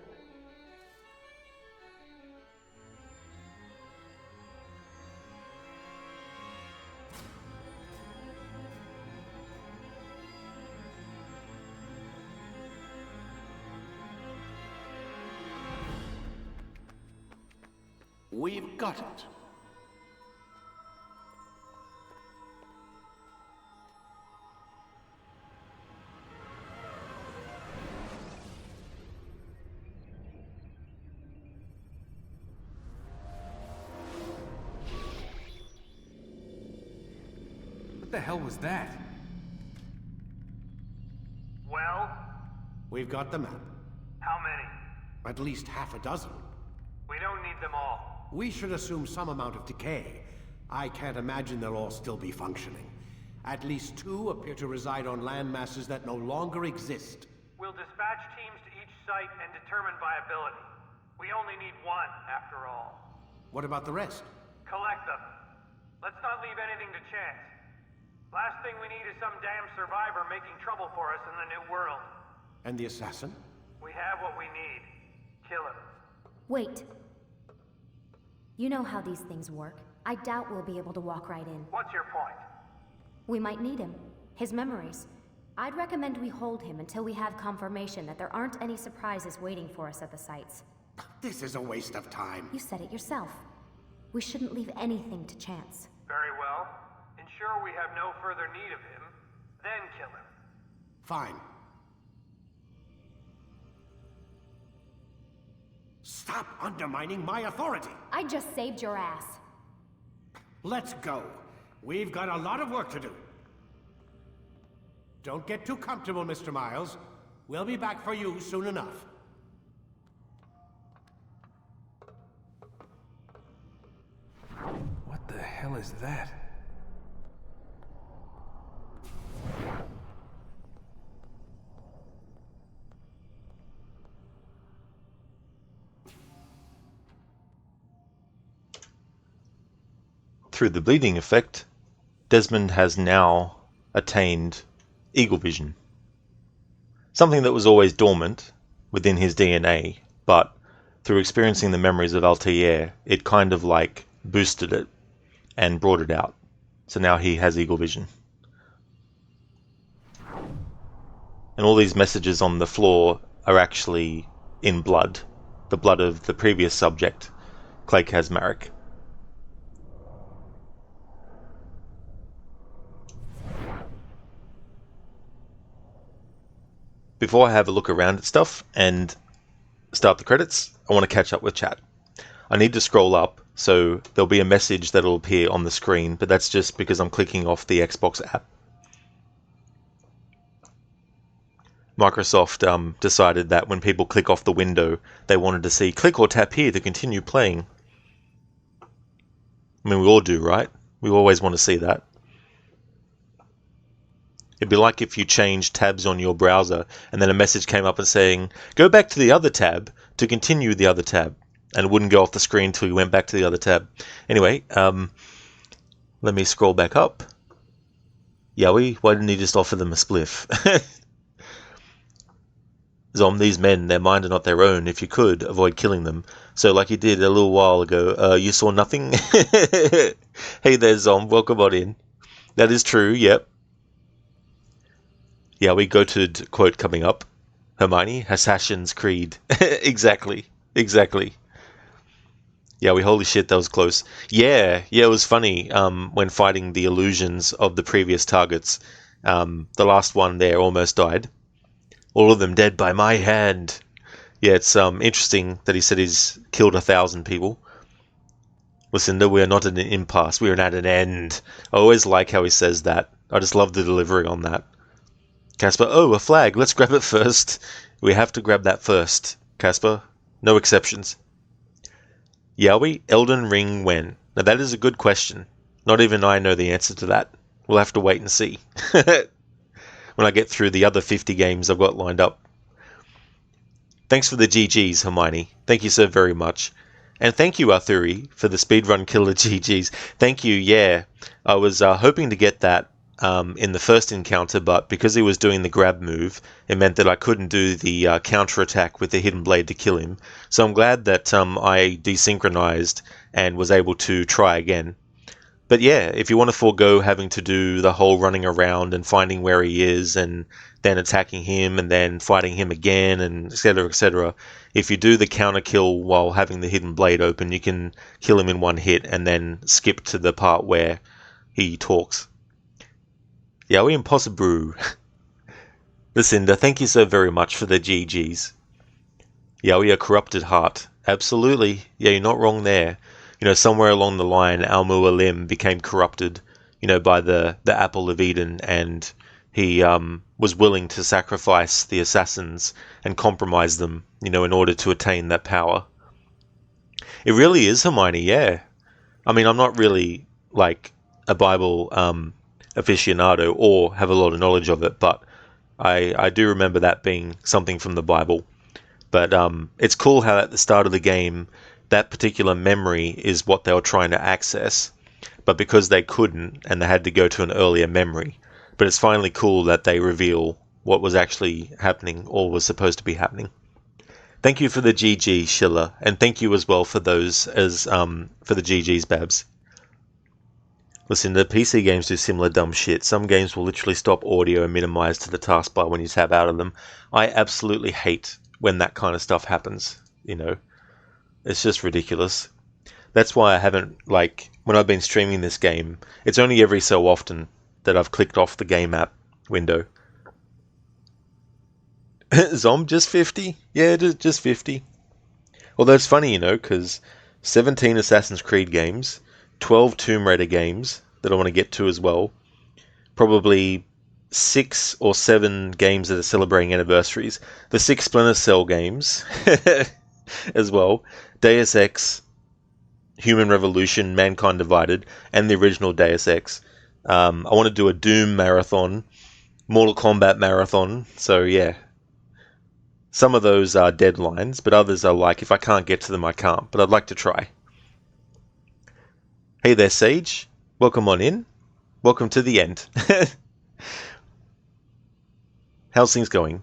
We've got it. What the hell was that? Well? We've got the map. How many? At least half a dozen. We don't need them all. We should assume some amount of decay. I can't imagine they'll all still be functioning. At least 2 appear to reside on land masses that no longer exist. We'll dispatch teams to each site and determine viability. We only need 1, after all. What about the rest? Collect them. Let's not leave anything to chance. Last thing we need is some damn survivor making trouble for us in the new world. And the assassin? We have what we need. Kill him. Wait. You know how these things work. I doubt we'll be able to walk right in. What's your point? We might need him. His memories. I'd recommend we hold him until we have confirmation that there aren't any surprises waiting for us at the sites. This is a waste of time. You said it yourself. We shouldn't leave anything to chance. Very well. Ensure we have no further need of him, then kill him. Fine. Stop undermining my authority! I just saved your ass. Let's go. We've got a lot of work to do. Don't get too comfortable, Mr. Miles. We'll be back for you soon enough. What the hell is that? Through the bleeding effect, Desmond has now attained eagle vision. Something that was always dormant within his DNA, but through experiencing the memories of Altair, it kind of like boosted it and brought it out. So now he has eagle vision. And all these messages on the floor are actually in blood. The blood of the previous subject, Clay Kazmarek. Before I have a look around at stuff and start the credits, I want to catch up with chat. I need to scroll up, so there'll be a message that'll appear on the screen, but that's just because I'm clicking off the Xbox app. Microsoft decided that when people click off the window, they wanted to see click or tap here to continue playing. I mean, we all do, right? We always want to see that. It'd be like if you changed tabs on your browser and then a message came up and saying, go back to the other tab to continue the other tab. And it wouldn't go off the screen until you went back to the other tab. Anyway, let me scroll back up. Yowie, why didn't he just offer them a spliff? Zom, these men, their mind are not their own. If you could, avoid killing them. So like you did a little while ago, you saw nothing? Hey there, Zom, welcome on in. That is true, yep. Yeah, we goated quote coming up. Hermione, Assassin's Creed. Exactly. Yeah, holy shit, that was close. Yeah, it was funny when fighting the illusions of the previous targets. The last one there almost died. All of them dead by my hand. Yeah, it's interesting that he said he's killed 1,000 people. Lucinda, we are not at an impasse, we are at an end. I always like how he says that. I just love the delivery on that. Casper, oh, a flag, let's grab it first. We have to grab that first, Casper. No exceptions. Yowie, Elden Ring when? Now that is a good question. Not even I know the answer to that. We'll have to wait and see. When I get through the other 50 games I've got lined up. Thanks for the GGs, Hermione. Thank you so very much. And thank you, Arthuri, for the speedrun killer GGs. Thank you, yeah. I was hoping to get that in the first encounter, but because he was doing the grab move, it meant that I couldn't do the counter-attack with the hidden blade to kill him. So I'm glad that I desynchronized and was able to try again. But yeah, if you want to forego having to do the whole running around and finding where he is and then attacking him and then fighting him again and etc., if you do the counter kill while having the hidden blade open, you can kill him in one hit and then skip to the part where he talks. Yeah, we impossible. Lucinda, thank you so very much for the GGs. Yeah, we are corrupted heart. Absolutely. Yeah, you're not wrong there. You know, somewhere along the line, Al-Mualim became corrupted, you know, by the Apple of Eden, and he was willing to sacrifice the assassins and compromise them, you know, in order to attain that power. It really is, Hermione, yeah. I mean, I'm not really, like, a Bible aficionado or have a lot of knowledge of it, but I do remember that being something from the Bible. But it's cool how at the start of the game, that particular memory is what they were trying to access, but because they couldn't and they had to go to an earlier memory. But it's finally cool that they reveal what was actually happening or was supposed to be happening. Thank you for the GG, Schiller, and thank you as well for those as for the GGs, Babs. Listen, the PC games do similar dumb shit. Some games will literally stop audio and minimize to the taskbar when you tab out of them. I absolutely hate when that kind of stuff happens, you know. It's just ridiculous. That's why I haven't, like, when I've been streaming this game, it's only every so often that I've clicked off the game app window. Zom, just 50? Yeah, just 50. Although it's funny, you know, because 17 Assassin's Creed games, 12 Tomb Raider games that I want to get to as well, probably 6 or 7 games that are celebrating anniversaries, the 6 Splinter Cell games as well, Deus Ex, Human Revolution, Mankind Divided, and the original Deus Ex. I want to do a Doom marathon, Mortal Kombat marathon, so yeah. Some of those are deadlines, but others are like, if I can't get to them, I can't, but I'd like to try. Hey there, Sage. Welcome on in. Welcome to the end. How's things going?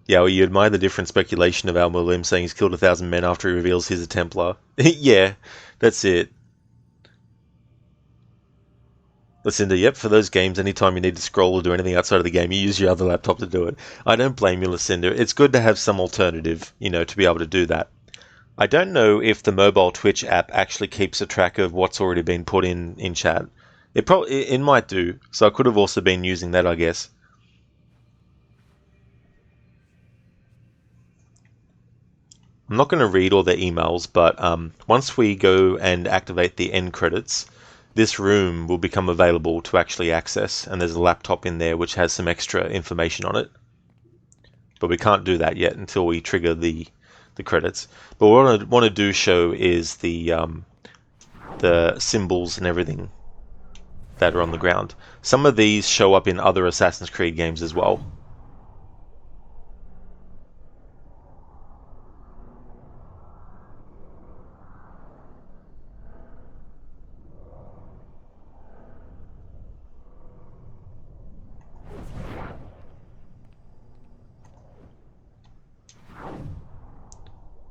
Yeah, well, you admire the different speculation of Al-Mualim saying he's killed 1,000 men after he reveals he's a Templar. Yeah, that's it. Lucinda, yep, for those games, anytime you need to scroll or do anything outside of the game, you use your other laptop to do it. I don't blame you, Lucinda. It's good to have some alternative, you know, to be able to do that. I don't know if the mobile Twitch app actually keeps a track of what's already been put in chat. It might do, so I could have also been using that, I guess. I'm not going to read all the emails, but once we go and activate the end credits, this room will become available to actually access, and there's a laptop in there which has some extra information on it. but we can't do that yet until we trigger the credits. But what I want to do show is the symbols and everything that are on the ground. Some of these show up in other Assassin's Creed games as well.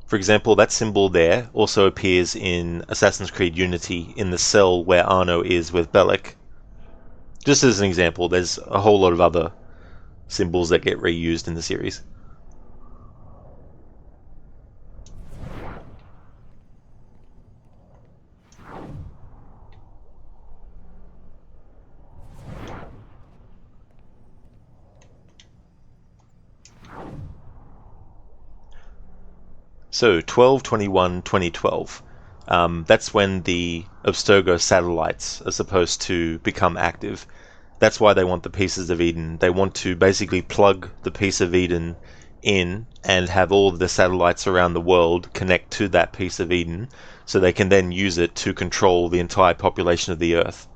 For example, that symbol there also appears in Assassin's Creed Unity in the cell where Arno is with Bellic. Just as an example, there's a whole lot of other symbols that get reused in the series. So 12/21/2012, that's when the Abstergo satellites are supposed to become active. That's why they want the Pieces of Eden. They want to basically plug the Piece of Eden in and have all of the satellites around the world connect to that Piece of Eden, so they can then use it to control the entire population of the Earth.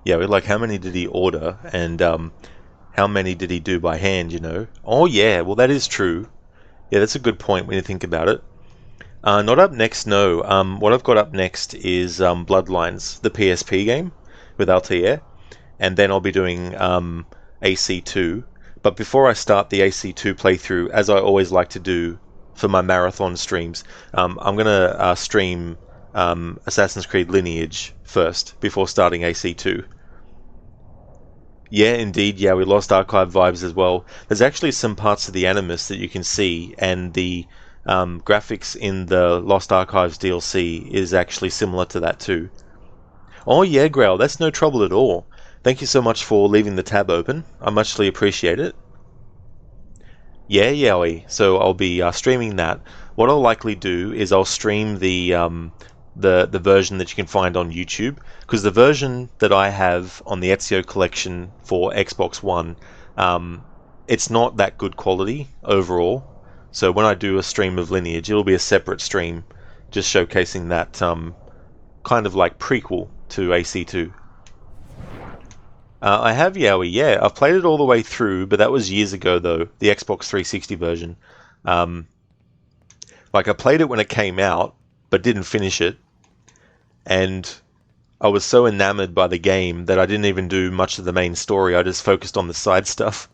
Yeah, we're like, how many did he order, and how many did he do by hand, you know? Oh yeah, well that is true. Yeah, that's a good point when you think about it. Not up next, no. What I've got up next is Bloodlines, the PSP game with Altair, and then I'll be doing AC2. But before I start the AC2 playthrough, as I always like to do for my marathon streams, I'm going to stream Assassin's Creed Lineage first, before starting AC2. Yeah, indeed, yeah, we Lost Archive vibes as well. There's actually some parts of the Animus that you can see, and the graphics in the Lost Archives DLC is actually similar to that too. Oh yeah, Grail, that's no trouble at all. Thank you so much for leaving the tab open. I muchly appreciate it. Yeah, Yowie. So I'll be streaming that. What I'll likely do is I'll stream the version that you can find on YouTube, because the version that I have on the Ezio collection for Xbox One, it's not that good quality overall. So when I do a stream of Lineage, it'll be a separate stream, just showcasing that kind of like prequel to AC2. I have Yowie, yeah. I've played it all the way through, but that was years ago though, the Xbox 360 version. Like I played it when it came out, but didn't finish it. And I was so enamored by the game that I didn't even do much of the main story. I just focused on the side stuff.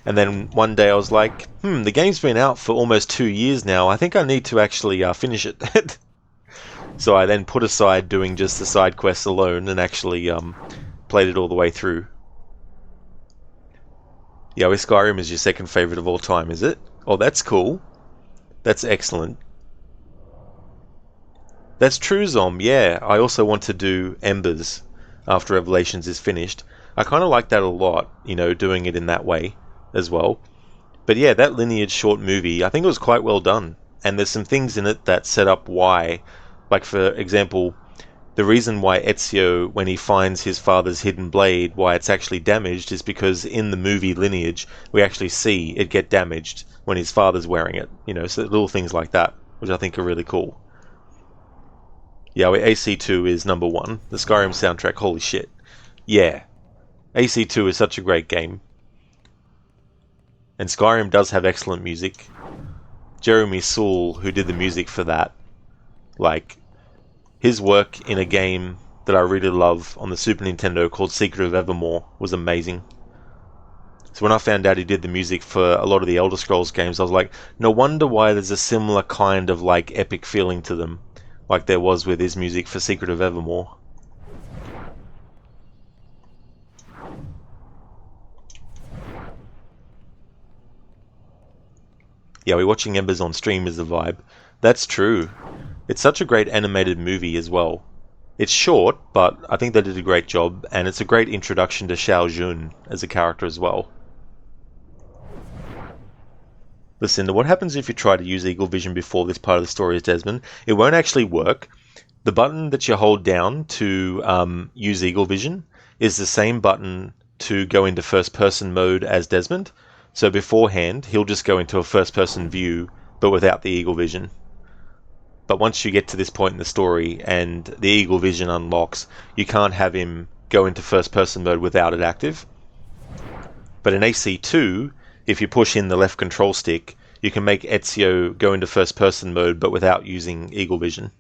And then one day I was like, the game's been out for almost 2 years now. I think I need to actually finish it. So I then put aside doing just the side quests alone and actually played it all the way through. Yeah, Skyrim is your second favorite of all time, is it? Oh, that's cool. That's excellent. That's true, Zom, yeah. I also want to do Embers after Revelations is finished. I kind of like that a lot, you know, doing it in that way as well. But yeah, that Lineage short movie, I think it was quite well done. And there's some things in it that set up why, like for example, the reason why Ezio, when he finds his father's hidden blade, why it's actually damaged is because in the movie Lineage, we actually see it get damaged when his father's wearing it. You know, so little things like that, which I think are really cool. Yeah, AC2 is number 1. The Skyrim soundtrack, holy shit. Yeah. AC2 is such a great game. And Skyrim does have excellent music. Jeremy Soule, who did the music for that, like, his work in a game that I really love on the Super Nintendo called Secret of Evermore was amazing. So when I found out he did the music for a lot of the Elder Scrolls games, I was like, no wonder why there's a similar kind of like epic feeling to them, like there was with his music for Secret of Evermore. Yeah, we're watching Embers on stream is the vibe. That's true. It's such a great animated movie as well. It's short, but I think they did a great job, and it's a great introduction to Xiao Jun as a character as well. Listen, what happens if you try to use Eagle Vision before this part of the story is Desmond? It won't actually work. The button that you hold down to use Eagle Vision is the same button to go into first-person mode as Desmond. So beforehand, he'll just go into a first-person view, but without the Eagle Vision. But once you get to this point in the story and the Eagle Vision unlocks, you can't have him go into first-person mode without it active. But in AC2, if you push in the left control stick, you can make Ezio go into first-person mode but without using Eagle Vision.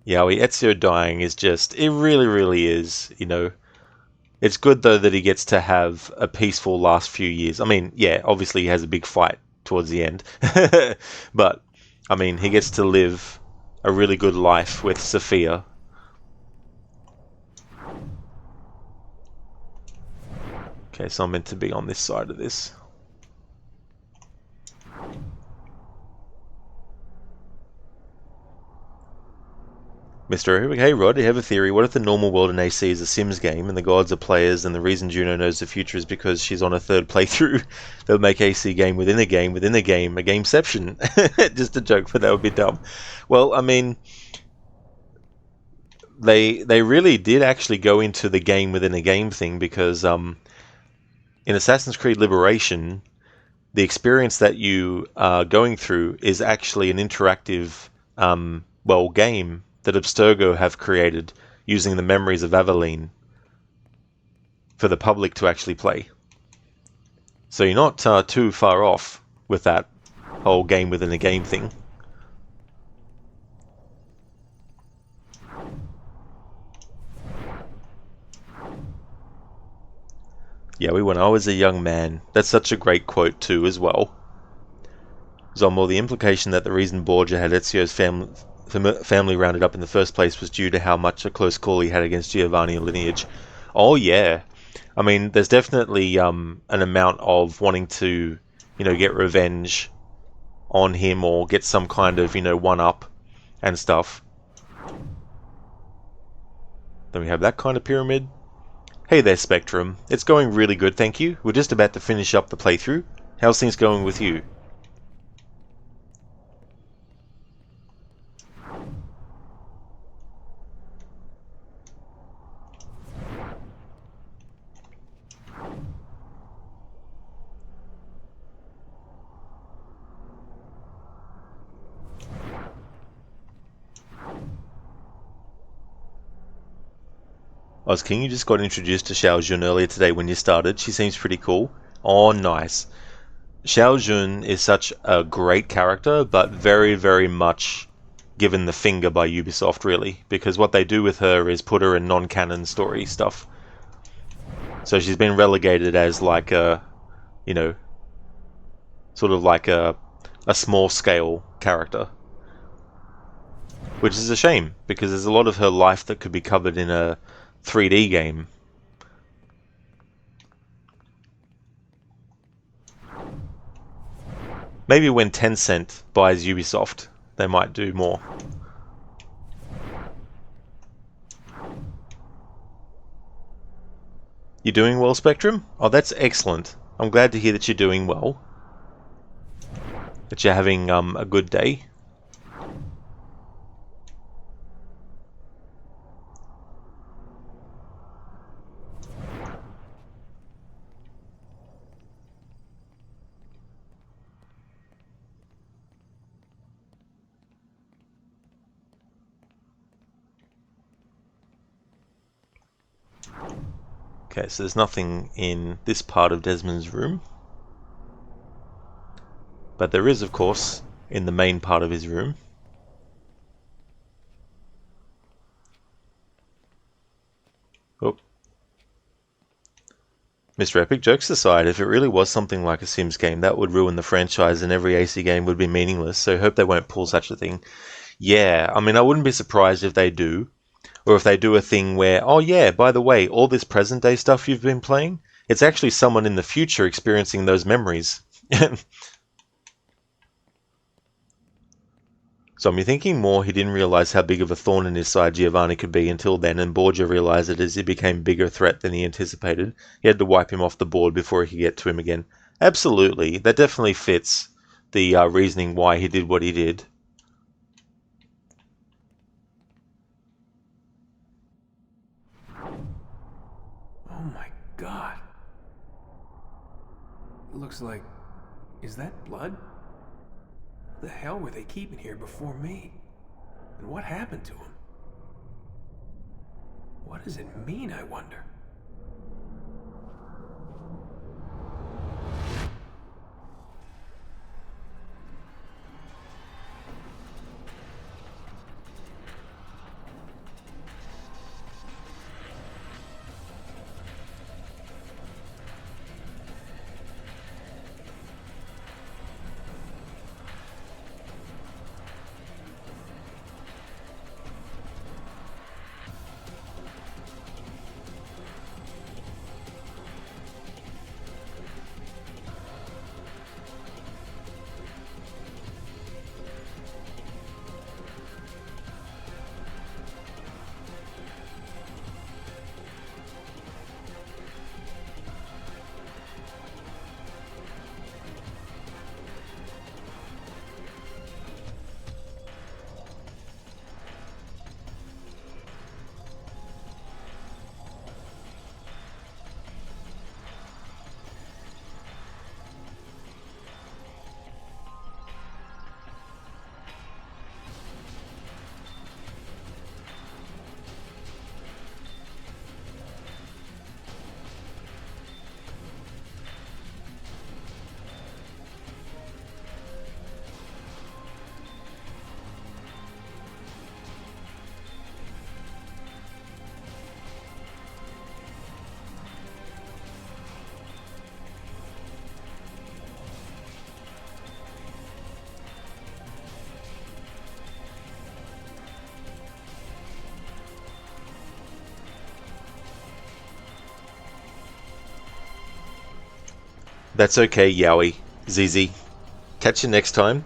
Yeah, Ezio dying is just, it really, really is, you know. It's good, though, that he gets to have a peaceful last few years. I mean, yeah, obviously he has a big fight towards the end. But, I mean, he gets to live a really good life with Sophia. Okay, so I'm meant to be on this side of this. Mr. Hey Rod, you have a theory. What if the normal world in AC is a Sims game and the gods are players and the reason Juno knows the future is because she's on a third playthrough? They'll make AC game within a game within a game, a gameception. Just a joke, but that would be dumb. Well, I mean, they really did actually go into the game within a game thing because in Assassin's Creed Liberation, the experience that you are going through is actually an interactive game that Abstergo have created using the memories of Aveline for the public to actually play. So you're not too far off with that whole game within a game thing. Yeah, when I was a young man. That's such a great quote too as well. Zombor, the implication that the reason Borgia had Ezio's family rounded up in the first place was due to how much a close call he had against Giovanni and lineage. Oh yeah, I mean, there's definitely an amount of wanting to, you know, get revenge on him or get some kind of, you know, one-up and stuff. Then we have that kind of pyramid. Hey there, Spectrum. It's going really good, thank you. We're just about to finish up the playthrough. How's things going with you? Oz King, you just got introduced to Xiao Jun earlier today when you started. She seems pretty cool. Oh, nice. Xiao Jun is such a great character, but very, very much given the finger by Ubisoft, really. Because what they do with her is put her in non-canon story stuff. So she's been relegated as like a, you know, sort of like a small-scale character. Which is a shame, because there's a lot of her life that could be covered in a 3D game. Maybe when Tencent buys Ubisoft, they might do more. You doing well, Spectrum? Oh, that's excellent. I'm glad to hear that you're doing well. That you're having a good day. Okay, so there's nothing in this part of Desmond's room. But there is, of course, in the main part of his room. Oh. Mr. Epic, jokes aside, if it really was something like a Sims game, that would ruin the franchise and every AC game would be meaningless, so hope they won't pull such a thing. Yeah, I mean, I wouldn't be surprised if they do. Or if they do a thing where, oh yeah, by the way, all this present day stuff you've been playing, it's actually someone in the future experiencing those memories. So I'm thinking more he didn't realize how big of a thorn in his side Giovanni could be until then, and Borgia realized it as he became a bigger threat than he anticipated. He had to wipe him off the board before he could get to him again. Absolutely, that definitely fits the reasoning why he did what he did. Oh my god. It looks like... Is that blood? The hell were they keeping here before me? And what happened to him? What does it mean, I wonder? That's okay, Yowie. Zizi. Catch you next time.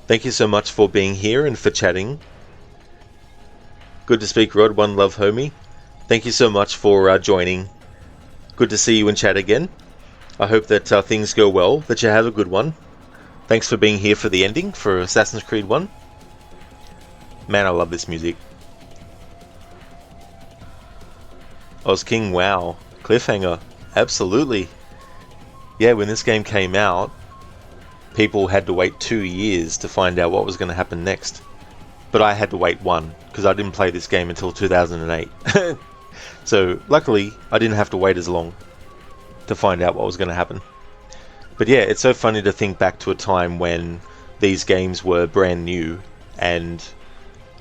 Thank you so much for being here and for chatting. Good to speak, Rod. One love, homie. Thank you so much for joining. Good to see you in chat again. I hope that things go well, that you have a good one. Thanks for being here for the ending for Assassin's Creed 1. Man, I love this music. Oz King, wow. Cliffhanger. Absolutely. Yeah, when this game came out, people had to wait 2 years to find out what was going to happen next. But I had to wait 1, because I didn't play this game until 2008. So, luckily, I didn't have to wait as long to find out what was going to happen. But yeah, it's so funny to think back to a time when these games were brand new, and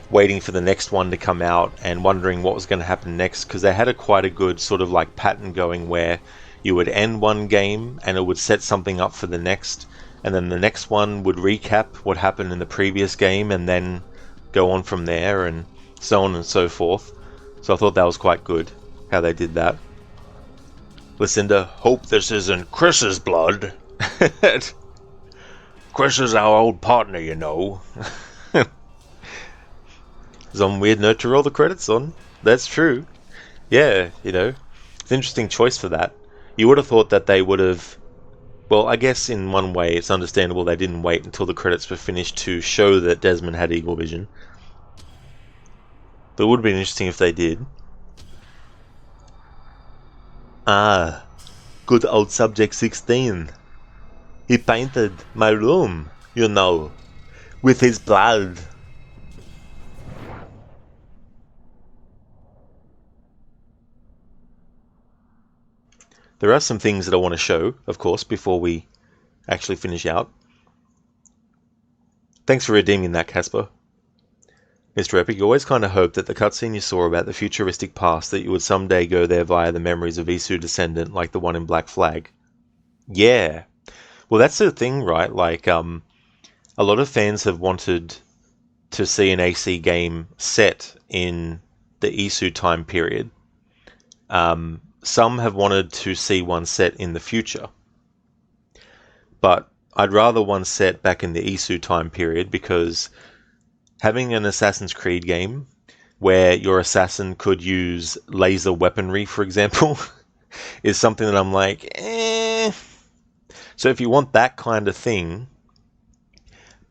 waiting for the next one to come out, and wondering what was going to happen next, because they had quite a good sort of like pattern going where you would end one game and it would set something up for the next, and then the next one would recap what happened in the previous game and then go on from there, and so on and so forth. So I thought that was quite good how they did that. Lucinda, hope this isn't Chris's blood. Chris is our old partner, you know. Some weird note to roll the credits on. That's true. Yeah, you know, it's an interesting choice for that. You would have thought that they would have... Well, I guess in one way it's understandable they didn't wait until the credits were finished to show that Desmond had eagle vision. But it would have been interesting if they did. Ah, good old Subject 16. He painted my room, you know, with his blood. There are some things that I want to show, of course, before we actually finish out. Thanks for redeeming that, Casper. Mr. Epic, you always kind of hoped that the cutscene you saw about the futuristic past, that you would someday go there via the memories of Isu Descendant, like the one in Black Flag. Yeah. Well, that's the thing, right? Like, a lot of fans have wanted to see an AC game set in the Isu time period. Some have wanted to see one set in the future. But I'd rather one set back in the Isu time period, because having an Assassin's Creed game where your assassin could use laser weaponry, for example, is something that I'm like, eh. So if you want that kind of thing,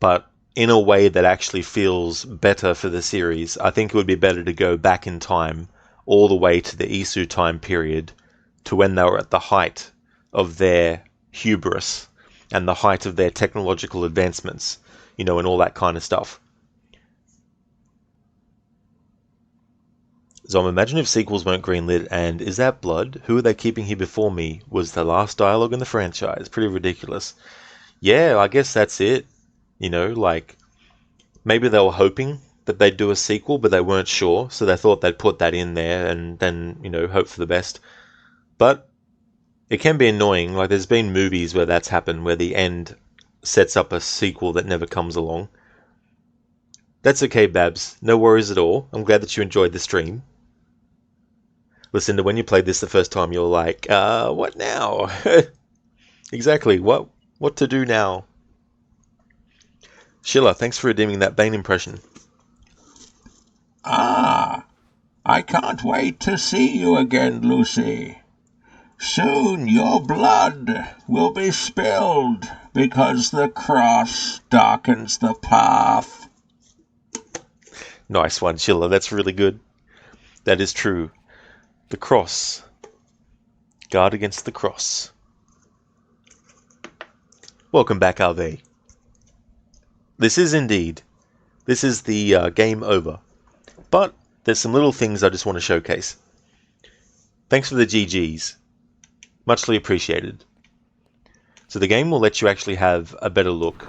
but in a way that actually feels better for the series, I think it would be better to go back in time, all the way to the Isu time period, to when they were at the height of their hubris and the height of their technological advancements, and all that kind of stuff. So imagine if sequels weren't greenlit, and is that blood? Who are they keeping here before me? Was the last dialogue in the franchise. Pretty ridiculous. Yeah, I guess that's it. Maybe they were hoping that they'd do a sequel, but they weren't sure, so they thought they'd put that in there and then, hope for the best. But it can be annoying. Like, there's been movies where that's happened, where the end sets up a sequel that never comes along. That's okay, Babs. No worries at all. I'm glad that you enjoyed the stream. Listen, when you played this the first time, you're like, what now? Exactly, what to do now? Sheila, thanks for redeeming that Bane impression. Ah, I can't wait to see you again, Lucy. Soon your blood will be spilled, because the cross darkens the path. Nice one, Sheila, that's really good. That is true. The cross. Guard against the cross. Welcome back, RV. This is the game over. But there's some little things I just want to showcase. Thanks for the GGs. Muchly appreciated. So the game will let you actually have a better look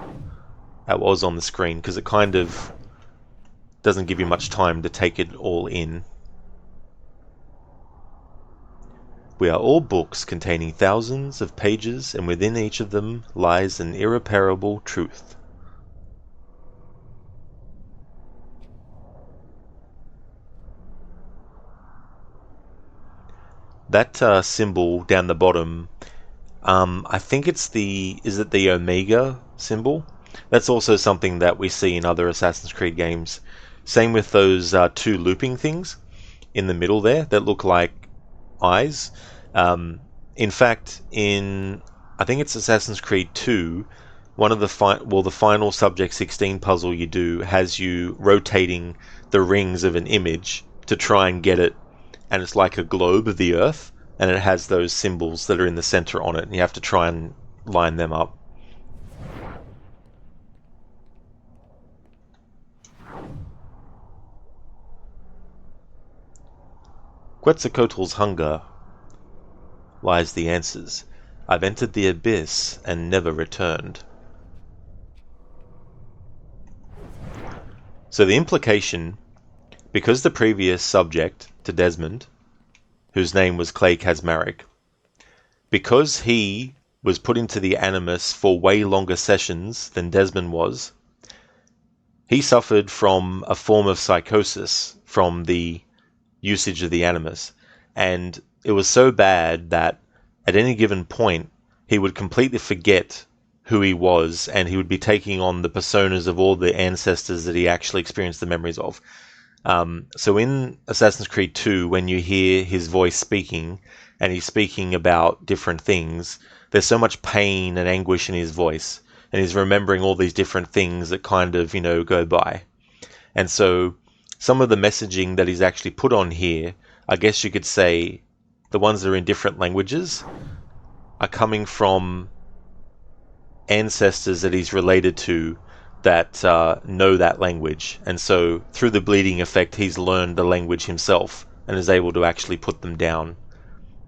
at what was on the screen, because it kind of doesn't give you much time to take it all in. We are all books containing thousands of pages, and within each of them lies an irreparable truth. That symbol down the bottom, I think is it the Omega symbol? That's also something that we see in other Assassin's Creed games. Same with those two looping things in the middle there that look like eyes. In fact, I think it's Assassin's Creed 2, one of the final Subject 16 puzzle you do has you rotating the rings of an image to try and get it, and it's like a globe of the Earth, and it has those symbols that are in the center on it, and you have to try and line them up. Quetzalcoatl's hunger lies the answers. I've entered the abyss and never returned. So the implication, because the previous subject to Desmond, whose name was Clay Kazmarek, because he was put into the Animus for way longer sessions than Desmond was, he suffered from a form of psychosis from the usage of the Animus, and it was so bad that at any given point he would completely forget who he was, and he would be taking on the personas of all the ancestors that he actually experienced the memories of. So in Assassin's Creed 2, when you hear his voice speaking, and he's speaking about different things, there's so much pain and anguish in his voice, and he's remembering all these different things that kind of, go by. And so some of the messaging that he's actually put on here, I guess you could say, the ones that are in different languages, are coming from ancestors that he's related to that know that language. And so through the bleeding effect, he's learned the language himself and is able to actually put them down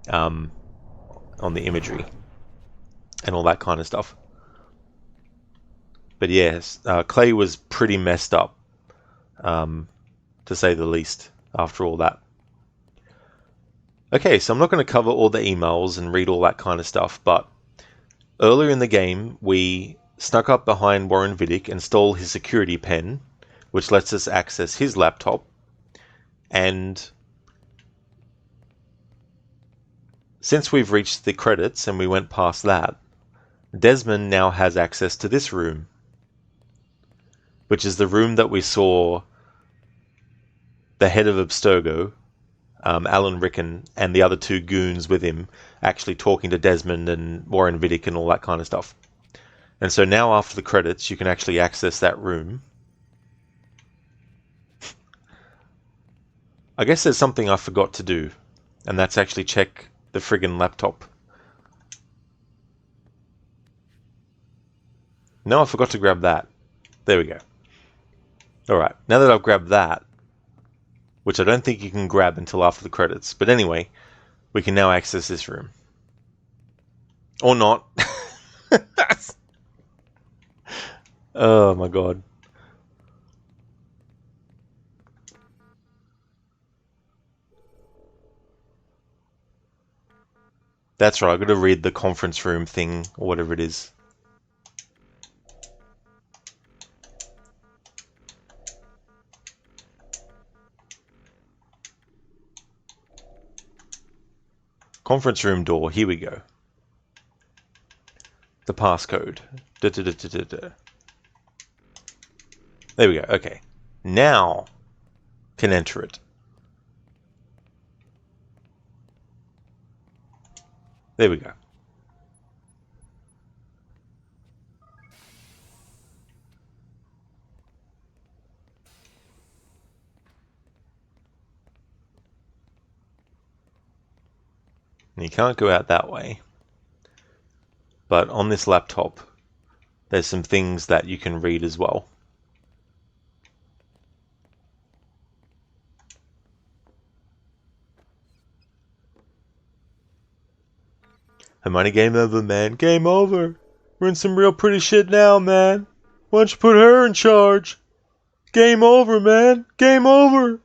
on the imagery and all that kind of stuff. But yes, Clay was pretty messed up, to say the least, after all that. Okay, so I'm not going to cover all the emails and read all that kind of stuff, but earlier in the game, we snuck up behind Warren Vidic and stole his security pen, which lets us access his laptop. And since we've reached the credits and we went past that, Desmond now has access to this room. which is the room that we saw the head of Abstergo, Alan Rickon, and the other two goons with him actually talking to Desmond and Warren Vidic and all that kind of stuff. And so now after the credits, you can actually access that room. I guess there's something I forgot to do, and that's actually check the friggin' laptop. No, I forgot to grab that. There we go. Alright, now that I've grabbed that, which I don't think you can grab until after the credits, but anyway, we can now access this room. Or not. Oh my god. That's right, I've got to read the conference room thing, or whatever it is. Conference room door, here we go. The passcode. There we go, okay. Now can enter it. There we go. And you can't go out that way. But on this laptop, there's some things that you can read as well. Hermione, game over, man. Game over. We're in some real pretty shit now, man. Why don't you put her in charge? Game over, man. Game over.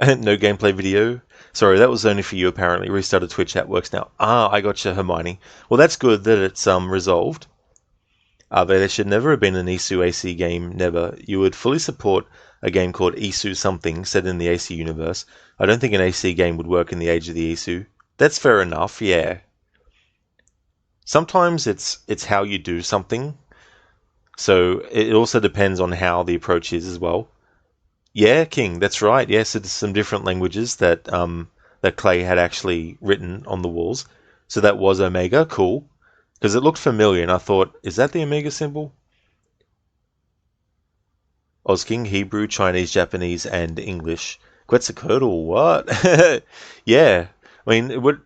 No gameplay video. Sorry, that was only for you apparently. Restarted Twitch chat works now. Ah, I gotcha, Hermione. Well, that's good that it's resolved. There should never have been an Isu AC game, never. You would fully support a game called Isu something set in the AC universe. I don't think an AC game would work in the age of the Isu. That's fair enough, yeah. Sometimes it's how you do something. So it also depends on how the approach is as well. Yeah, King, that's right. Yes, it's some different languages that that Clay had actually written on the walls. So that was Omega, cool. Because it looked familiar and I thought, is that the Omega symbol? King, Hebrew, Chinese, Japanese, and English. Quetzalcoatl, what? Yeah. I mean, it would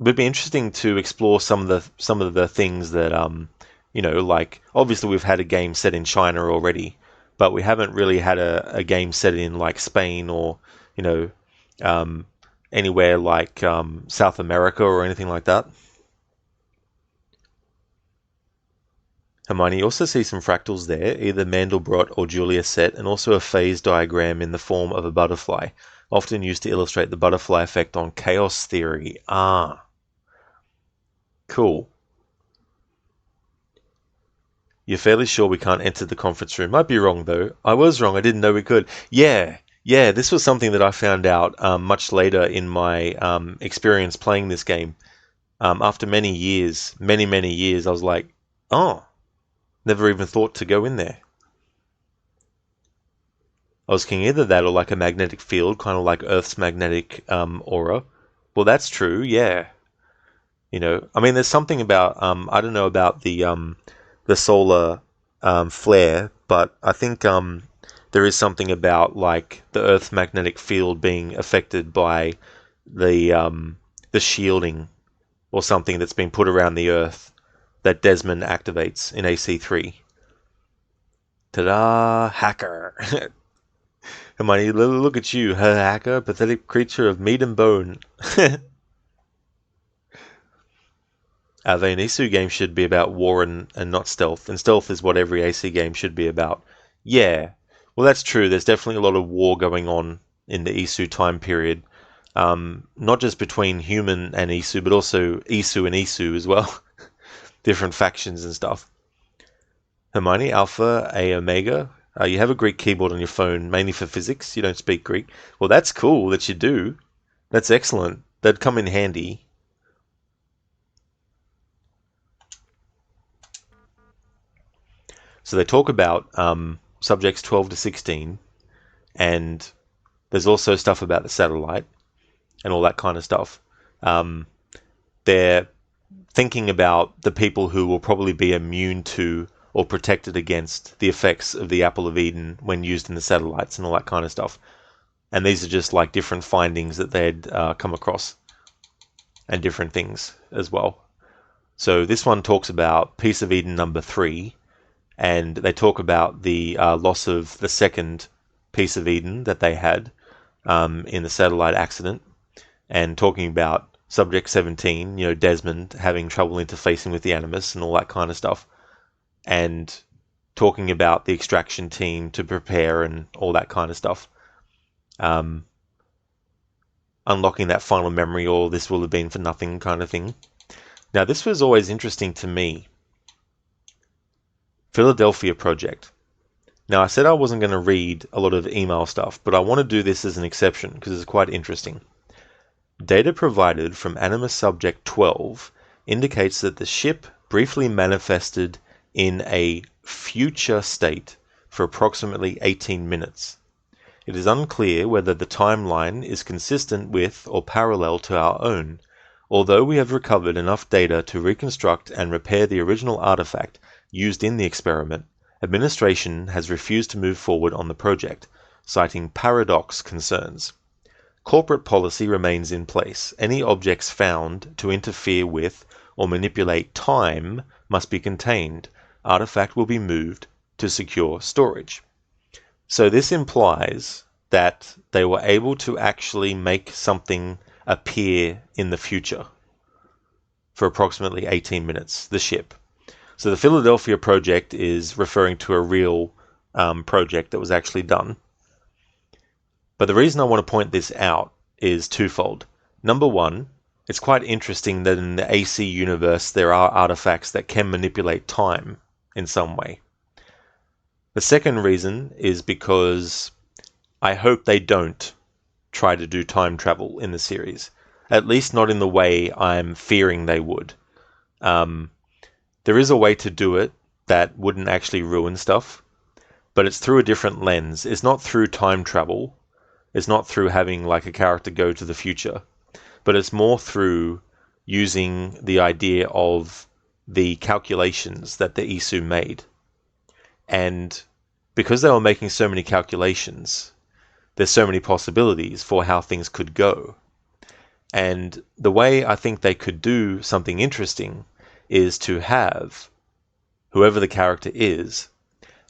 be interesting to explore some of the things that you know, like obviously we've had a game set in China already, but we haven't really had a game set in like Spain or, you know, anywhere like South America or anything like that. Hermione, you also see some fractals there, either Mandelbrot or Julia set, and also a phase diagram in the form of a butterfly, often used to illustrate the butterfly effect on chaos theory. Ah. Cool. You're fairly sure we can't enter the conference room. Might be wrong, though. I was wrong. I didn't know we could. Yeah, this was something that I found out much later in my experience playing this game. After many years, many years, I was like, oh, never even thought to go in there. I was thinking either that or like a magnetic field, kind of like Earth's magnetic aura. Well, that's true, yeah. You know, I mean, there's something about, I don't know about the solar flare, but I think there is something about like the Earth's magnetic field being affected by the shielding or something that's been put around the Earth that Desmond activates in AC3. Ta-da! Hacker! Hermione, look at you, her hacker, pathetic creature of meat and bone. The Isu game should be about war and not stealth, and stealth is what every AC game should be about. Yeah, well that's true, there's definitely a lot of war going on in the Isu time period. Not just between human and Isu, but also Isu and Isu as well. Different factions and stuff. Hermione, Alpha, A, Omega. You have a Greek keyboard on your phone, mainly for physics. You don't speak Greek. Well, that's cool that you do. That's excellent. That'd come in handy. So they talk about subjects 12 to 16, and there's also stuff about the satellite and all that kind of stuff. They're thinking about the people who will probably be immune to or protected against the effects of the Apple of Eden when used in the satellites and all that kind of stuff. And these are just like different findings that they'd come across, and different things as well. So this one talks about Piece of Eden number 3, and they talk about the loss of the second Piece of Eden that they had in the satellite accident, and talking about Subject 17, Desmond having trouble interfacing with the Animus and all that kind of stuff, and talking about the extraction team to prepare and all that kind of stuff. Unlocking that final memory, or this will have been for nothing kind of thing. Now, this was always interesting to me. Philadelphia Project. Now, I said I wasn't going to read a lot of email stuff, but I want to do this as an exception because it's quite interesting. Data provided from Animus Subject 12 indicates that the ship briefly manifested in a future state for approximately 18 minutes. It is unclear whether the timeline is consistent with or parallel to our own, although we have recovered enough data to reconstruct and repair the original artifact used in the experiment. Administration has refused to move forward on the project, citing paradox concerns. Corporate policy remains in place. Any objects found to interfere with or manipulate time must be contained. Artifact will be moved to secure storage. So this implies that they were able to actually make something appear in the future for approximately 18 minutes, the ship. So the Philadelphia Project is referring to a real project that was actually done. But the reason I want to point this out is twofold. Number one, it's quite interesting that in the AC universe there are artifacts that can manipulate time in some way. The second reason is because I hope they don't try to do time travel in the series. At least not in the way I'm fearing they would. There is a way to do it that wouldn't actually ruin stuff, but it's through a different lens. It's not through time travel. It's not through having like a character go to the future, but it's more through using the idea of the calculations that the Isu made. And because they were making so many calculations, there's so many possibilities for how things could go. And the way I think they could do something interesting is to have whoever the character is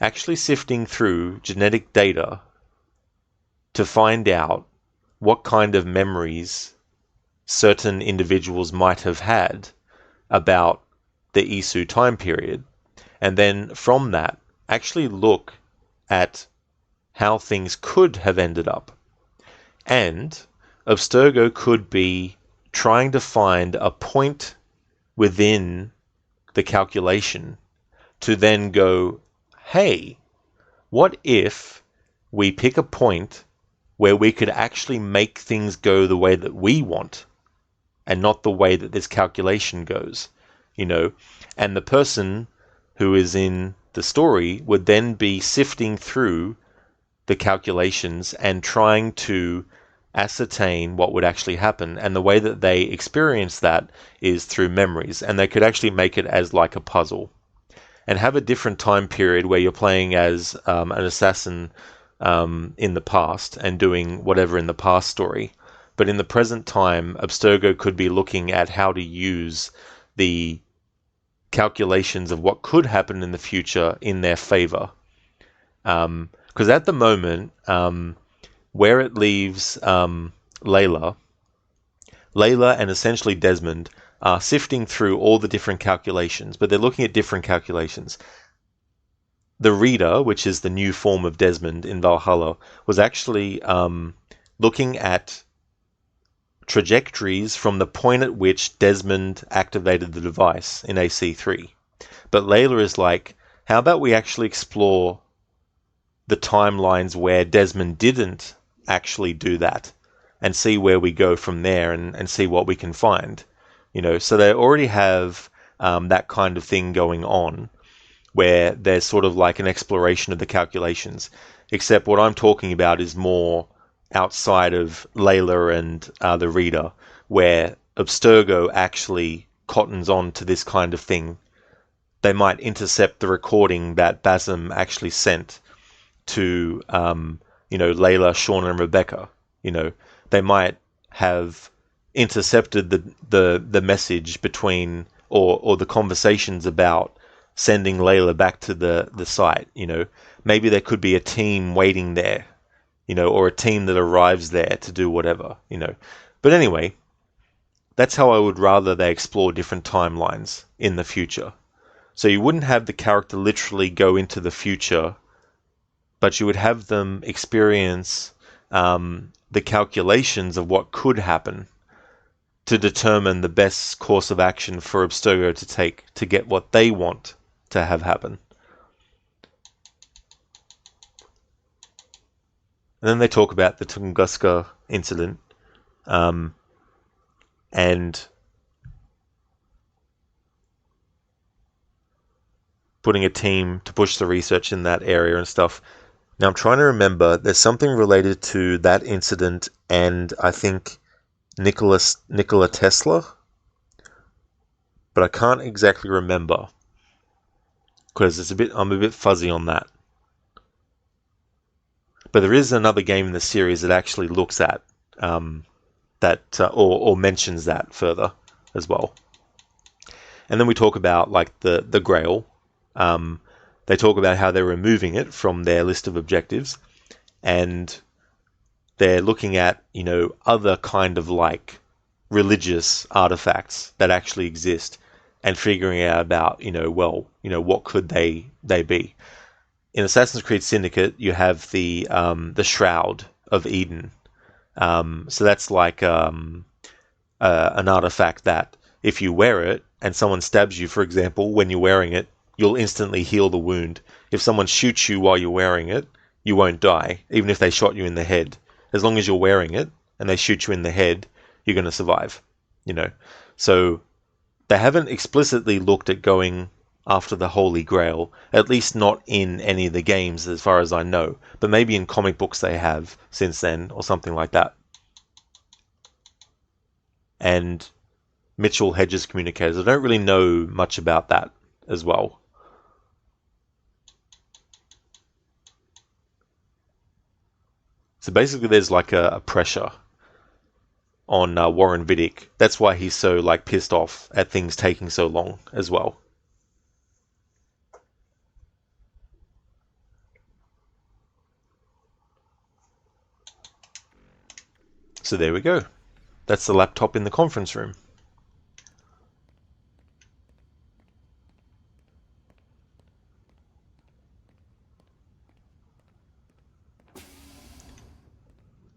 actually sifting through genetic data to find out what kind of memories certain individuals might have had about the Isu time period, and then from that actually look at how things could have ended up. And Abstergo could be trying to find a point within the calculation to then go, hey, what if we pick a point where we could actually make things go the way that we want and not the way that this calculation goes, and the person who is in the story would then be sifting through the calculations and trying to ascertain what would actually happen. And the way that they experience that is through memories, and they could actually make it as like a puzzle and have a different time period where you're playing as an assassin in the past and doing whatever in the past story. But in the present time, Abstergo could be looking at how to use the calculations of what could happen in the future in their favor. Because at the moment, where it leaves Layla and essentially Desmond are sifting through all the different calculations, but they're looking at different calculations. The Reader, which is the new form of Desmond in Valhalla, was actually looking at trajectories from the point at which Desmond activated the device in AC3. But Layla is like, how about we actually explore the timelines where Desmond didn't actually do that and see where we go from there and see what we can find. So they already have that kind of thing going on where there's sort of like an exploration of the calculations. Except what I'm talking about is more outside of Layla and the reader, where Abstergo actually cottons on to this kind of thing. They might intercept the recording that Basim actually sent to, Layla, Sean, and Rebecca. They might have intercepted the message between, or the conversations about sending Layla back to the site. Maybe there could be a team waiting there, or a team that arrives there to do whatever. But anyway, that's how I would rather they explore different timelines in the future. So you wouldn't have the character literally go into the future, but you would have them experience the calculations of what could happen to determine the best course of action for Abstergo to take to get what they want to have happen. And then they talk about the Tunguska incident, and putting a team to push the research in that area and stuff. Now I'm trying to remember, there's something related to that incident and I think Nikola Tesla, but I can't exactly remember because I'm a bit fuzzy on that. But there is another game in the series that actually looks at that or mentions that further as well. And then we talk about like the Grail. They talk about how they're removing it from their list of objectives, and they're looking at other kind of like religious artifacts that actually exist, and figuring out about what could they be. In Assassin's Creed Syndicate, you have the Shroud of Eden. So that's like an artifact that if you wear it and someone stabs you, for example, when you're wearing it, you'll instantly heal the wound. If someone shoots you while you're wearing it, you won't die, even if they shot you in the head. As long as you're wearing it and they shoot you in the head, you're going to survive. So they haven't explicitly looked at going after the Holy Grail, at least not in any of the games as far as I know, but maybe in comic books they have since then or something like that. And Mitchell Hedges communicators, I don't really know much about that as well. So basically there's like a pressure on Warren Vidic. That's why he's so like pissed off at things taking so long as well. So there we go. That's the laptop in the conference room.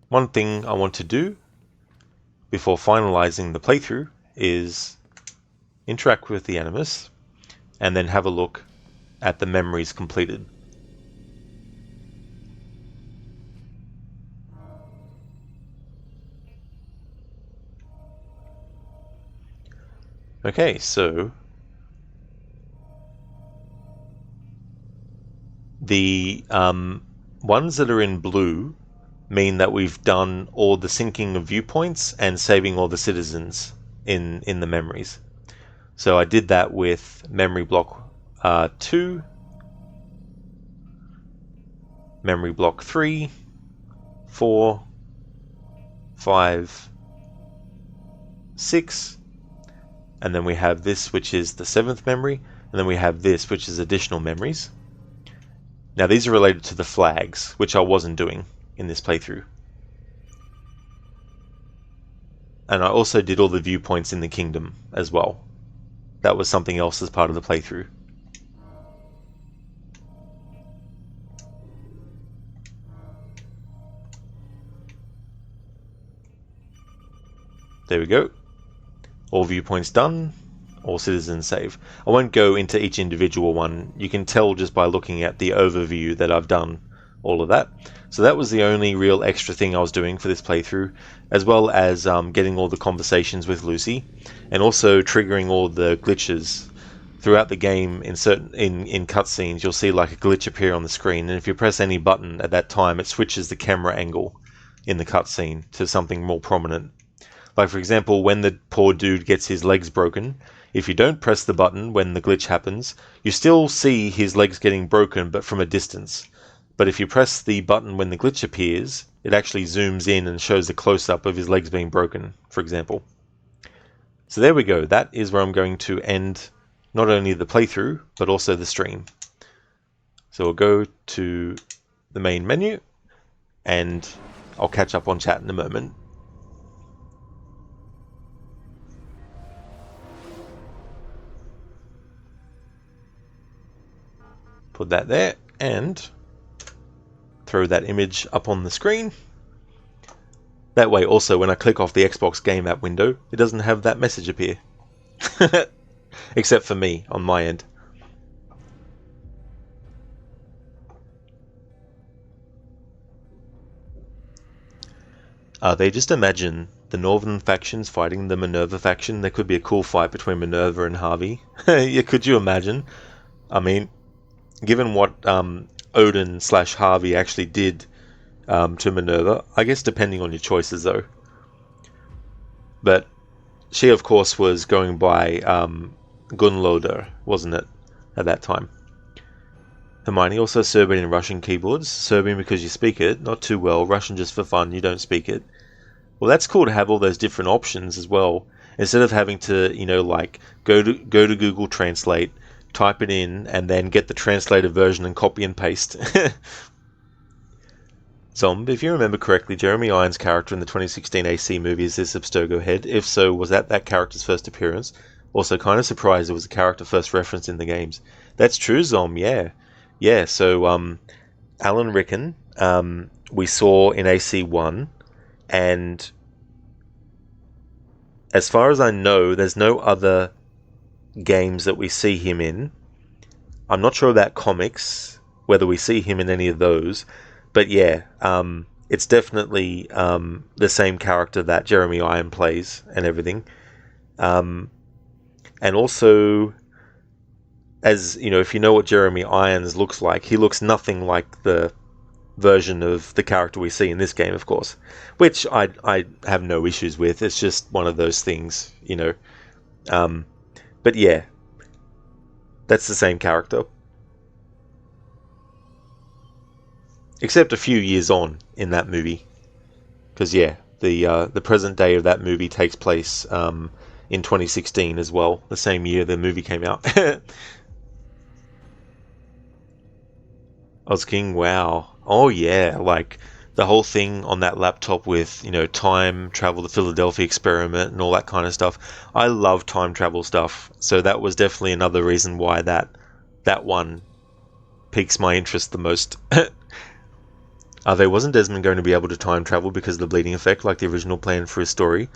One thing I want to do before finalizing the playthrough is interact with the Animus and then have a look at the memories completed. Okay, so the ones that are in blue mean that we've done all the syncing of viewpoints and saving all the citizens in the memories. So I did that with memory block 2, memory block 3, 4, 5, 6, and then we have this, which is the 7th memory, and then we have this, which is additional memories. Now these are related to the flags, which I wasn't doing in this playthrough. And I also did all the viewpoints in the kingdom as well. That was something else as part of the playthrough. There we go. All viewpoints done. All citizens saved. I won't go into each individual one. You can tell just by looking at the overview that I've done all of that. So that was the only real extra thing I was doing for this playthrough, as well as getting all the conversations with Lucy, and also triggering all the glitches throughout the game in cutscenes, you'll see like a glitch appear on the screen, and if you press any button at that time, it switches the camera angle in the cutscene to something more prominent. Like, for example, when the poor dude gets his legs broken, if you don't press the button when the glitch happens, you still see his legs getting broken, but from a distance. But if you press the button when the glitch appears, it actually zooms in and shows a close-up of his legs being broken, for example. So there we go. That is where I'm going to end not only the playthrough, but also the stream. So we'll go to the main menu, and I'll catch up on chat in a moment. Put that there, and throw that image up on the screen. That way also when I click off the Xbox Game App window, it doesn't have that message appear. Except for me, on my end. They just imagine the Northern factions fighting the Minerva faction. There could be a cool fight between Minerva and Harvey. Yeah, could you imagine? I mean, given what Odin/Harvey actually did to Minerva, I guess depending on your choices though. But she of course was going by Gunloader, wasn't it, at that time? Hermione, also Serbian and Russian keyboards. Serbian because you speak it, not too well. Russian just for fun, you don't speak it. Well, that's cool to have all those different options as well. Instead of having to, you know, like go to Google Translate, type it in, and then get the translated version and copy and paste. Zomb, if you remember correctly, Jeremy Irons' character in the 2016 AC movie is this Abstergo head. If so, was that character's first appearance? Also, kind of surprised it was a character first referenced in the games. That's true, Zomb, yeah. Yeah, so Alan Rickon we saw in AC1, and as far as I know, there's no other games that we see him in. I'm not sure about comics, whether we see him in any of those, but yeah, it's definitely the same character that Jeremy Irons plays and everything. And also, as you know, if you know what Jeremy Irons looks like, he looks nothing like the version of the character we see in this game, of course, which I have no issues with. It's just one of those things, you know. But yeah, that's the same character, except a few years on in that movie, because yeah, the present day of that movie takes place in 2016 as well, the same year the movie came out. Oz King, wow. Oh yeah, like the whole thing on that laptop with, you know, time travel, the Philadelphia experiment and all that kind of stuff. I love time travel stuff, so that was definitely another reason why that one piques my interest the most. Wasn't Desmond going to be able to time travel because of the bleeding effect like the original plan for his story?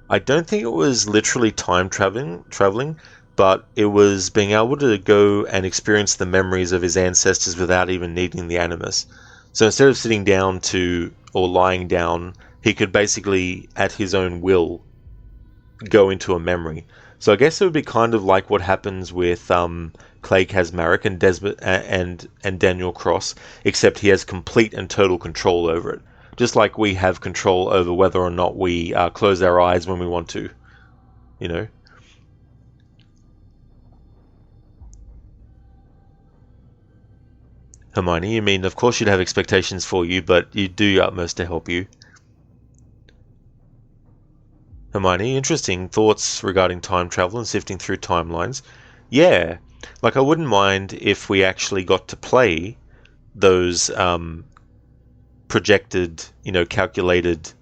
I don't think it was literally time traveling, but it was being able to go and experience the memories of his ancestors without even needing the animus. So instead of sitting down or lying down, he could basically, at his own will, go into a memory. So I guess it would be kind of like what happens with Clay Kazmarek and Desmond and Daniel Cross, except he has complete and total control over it. Just like we have control over whether or not we close our eyes when we want to, you know. Hermione, you mean, of course you'd have expectations for you, but you do your utmost to help you. Hermione, interesting thoughts regarding time travel and sifting through timelines. Yeah, like I wouldn't mind if we actually got to play those projected, you know, calculated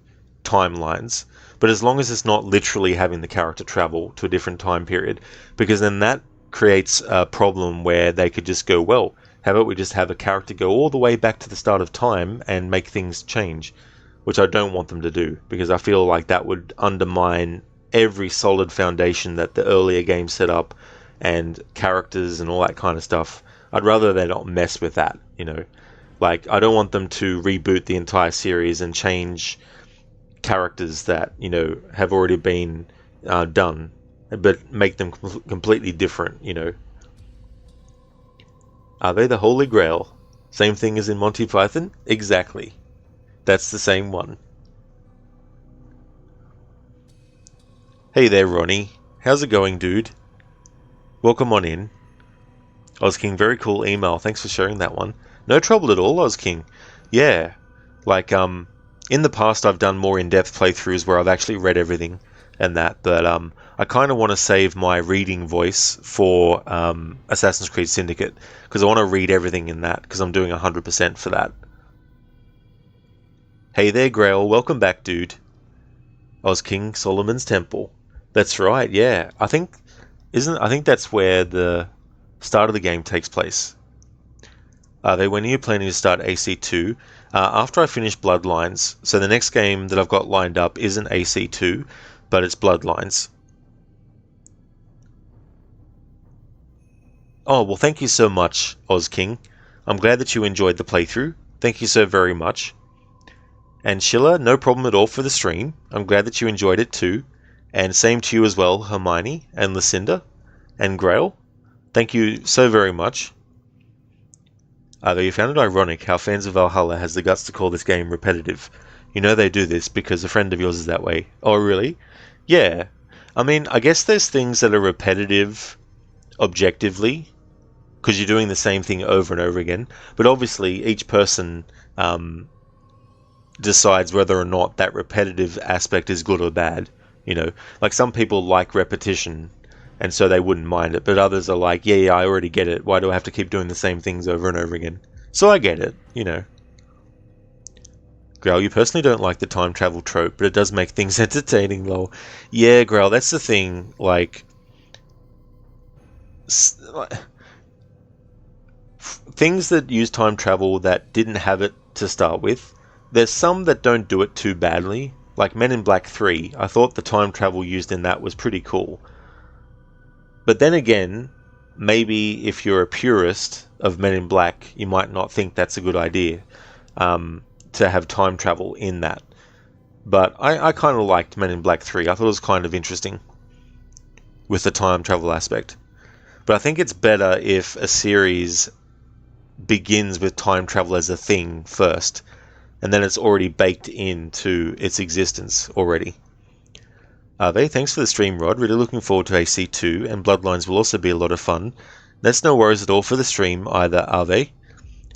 timelines, but as long as it's not literally having the character travel to a different time period, because then that creates a problem where they could just go, well, how about we just have a character go all the way back to the start of time and make things change, which I don't want them to do, because I feel like that would undermine every solid foundation that the earlier games set up and characters and all that kind of stuff. I'd rather they not mess with that, you know. Like, I don't want them to reboot the entire series and change characters that, you know, have already been done, but make them completely different, you know. Are they the Holy Grail? Same thing as in Monty Python? Exactly. That's the same one. Hey there, Ronnie. How's it going, dude? Welcome on in. Ozking, very cool email. Thanks for sharing that one. No trouble at all, Ozking. Yeah. Like, in the past I've done more in-depth playthroughs where I've actually read everything and that, but I kind of want to save my reading voice for Assassin's Creed Syndicate, because I want to read everything in that, because I'm doing 100% for that. Hey there, Grail. Welcome back, dude. Ozking, Solomon's Temple. That's right, yeah. I think that's where the start of the game takes place. When are you planning to start AC2? After I finish Bloodlines. So the next game that I've got lined up isn't AC2, but it's Bloodlines. Oh, well, thank you so much, Ozking. I'm glad that you enjoyed the playthrough. Thank you so very much. And Shilla, no problem at all for the stream. I'm glad that you enjoyed it too. And same to you as well, Hermione and Lucinda and Grail. Thank you so very much. Though you found it ironic how fans of Valhalla has the guts to call this game repetitive. You know they do this because a friend of yours is that way. Oh, really? Yeah. I mean, I guess there's things that are repetitive objectively, because you're doing the same thing over and over again. But obviously, each person decides whether or not that repetitive aspect is good or bad. You know, like some people like repetition, and so they wouldn't mind it, but others are like, yeah, I already get it. Why do I have to keep doing the same things over and over again? So I get it, you know. Grail, you personally don't like the time travel trope, but it does make things entertaining, lol. Yeah, Grail, that's the thing, like... things that use time travel that didn't have it to start with, there's some that don't do it too badly. Like Men in Black 3, I thought the time travel used in that was pretty cool. But then again, maybe if you're a purist of Men in Black, you might not think that's a good idea to have time travel in that. But I kind of liked Men in Black 3. I thought it was kind of interesting with the time travel aspect. But I think it's better if a series begins with time travel as a thing first, and then it's already baked into its existence already. Thanks for the stream, Rod. Really looking forward to AC2, and Bloodlines will also be a lot of fun. That's no worries at all for the stream either, Ave.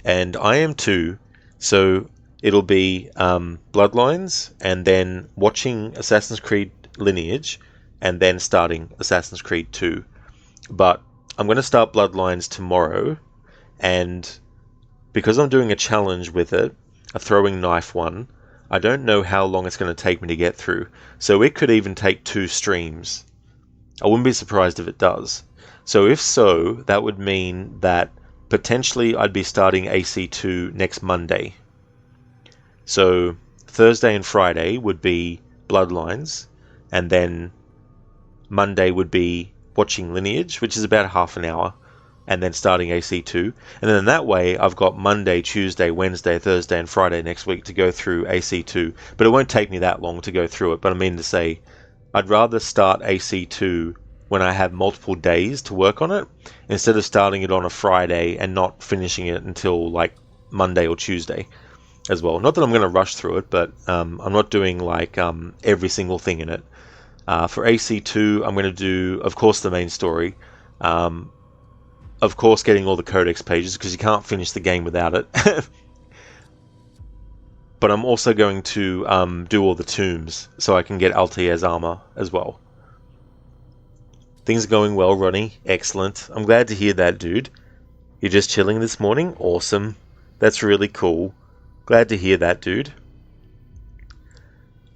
And I am too, so it'll be Bloodlines, and then watching Assassin's Creed Lineage, and then starting Assassin's Creed 2. But I'm going to start Bloodlines tomorrow, and because I'm doing a challenge with it, a throwing knife one, I don't know how long it's going to take me to get through. So it could even take 2 streams. I wouldn't be surprised if it does. So if so, that would mean that potentially I'd be starting AC2 next Monday. So Thursday and Friday would be Bloodlines, and then Monday would be watching Lineage, which is about half an hour, and then starting AC2. And then that way, I've got Monday, Tuesday, Wednesday, Thursday, and Friday next week to go through AC2. But it won't take me that long to go through it. But I mean to say, I'd rather start AC2 when I have multiple days to work on it, instead of starting it on a Friday and not finishing it until like Monday or Tuesday as well. Not that I'm going to rush through it, but I'm not doing like every single thing in it. For AC2, I'm going to do, of course, the main story. Of course, getting all the codex pages, because you can't finish the game without it. But I'm also going to do all the tombs, so I can get Altair's armor as well. Things are going well, Ronnie. Excellent. I'm glad to hear that, dude. You're just chilling this morning? Awesome. That's really cool. Glad to hear that, dude.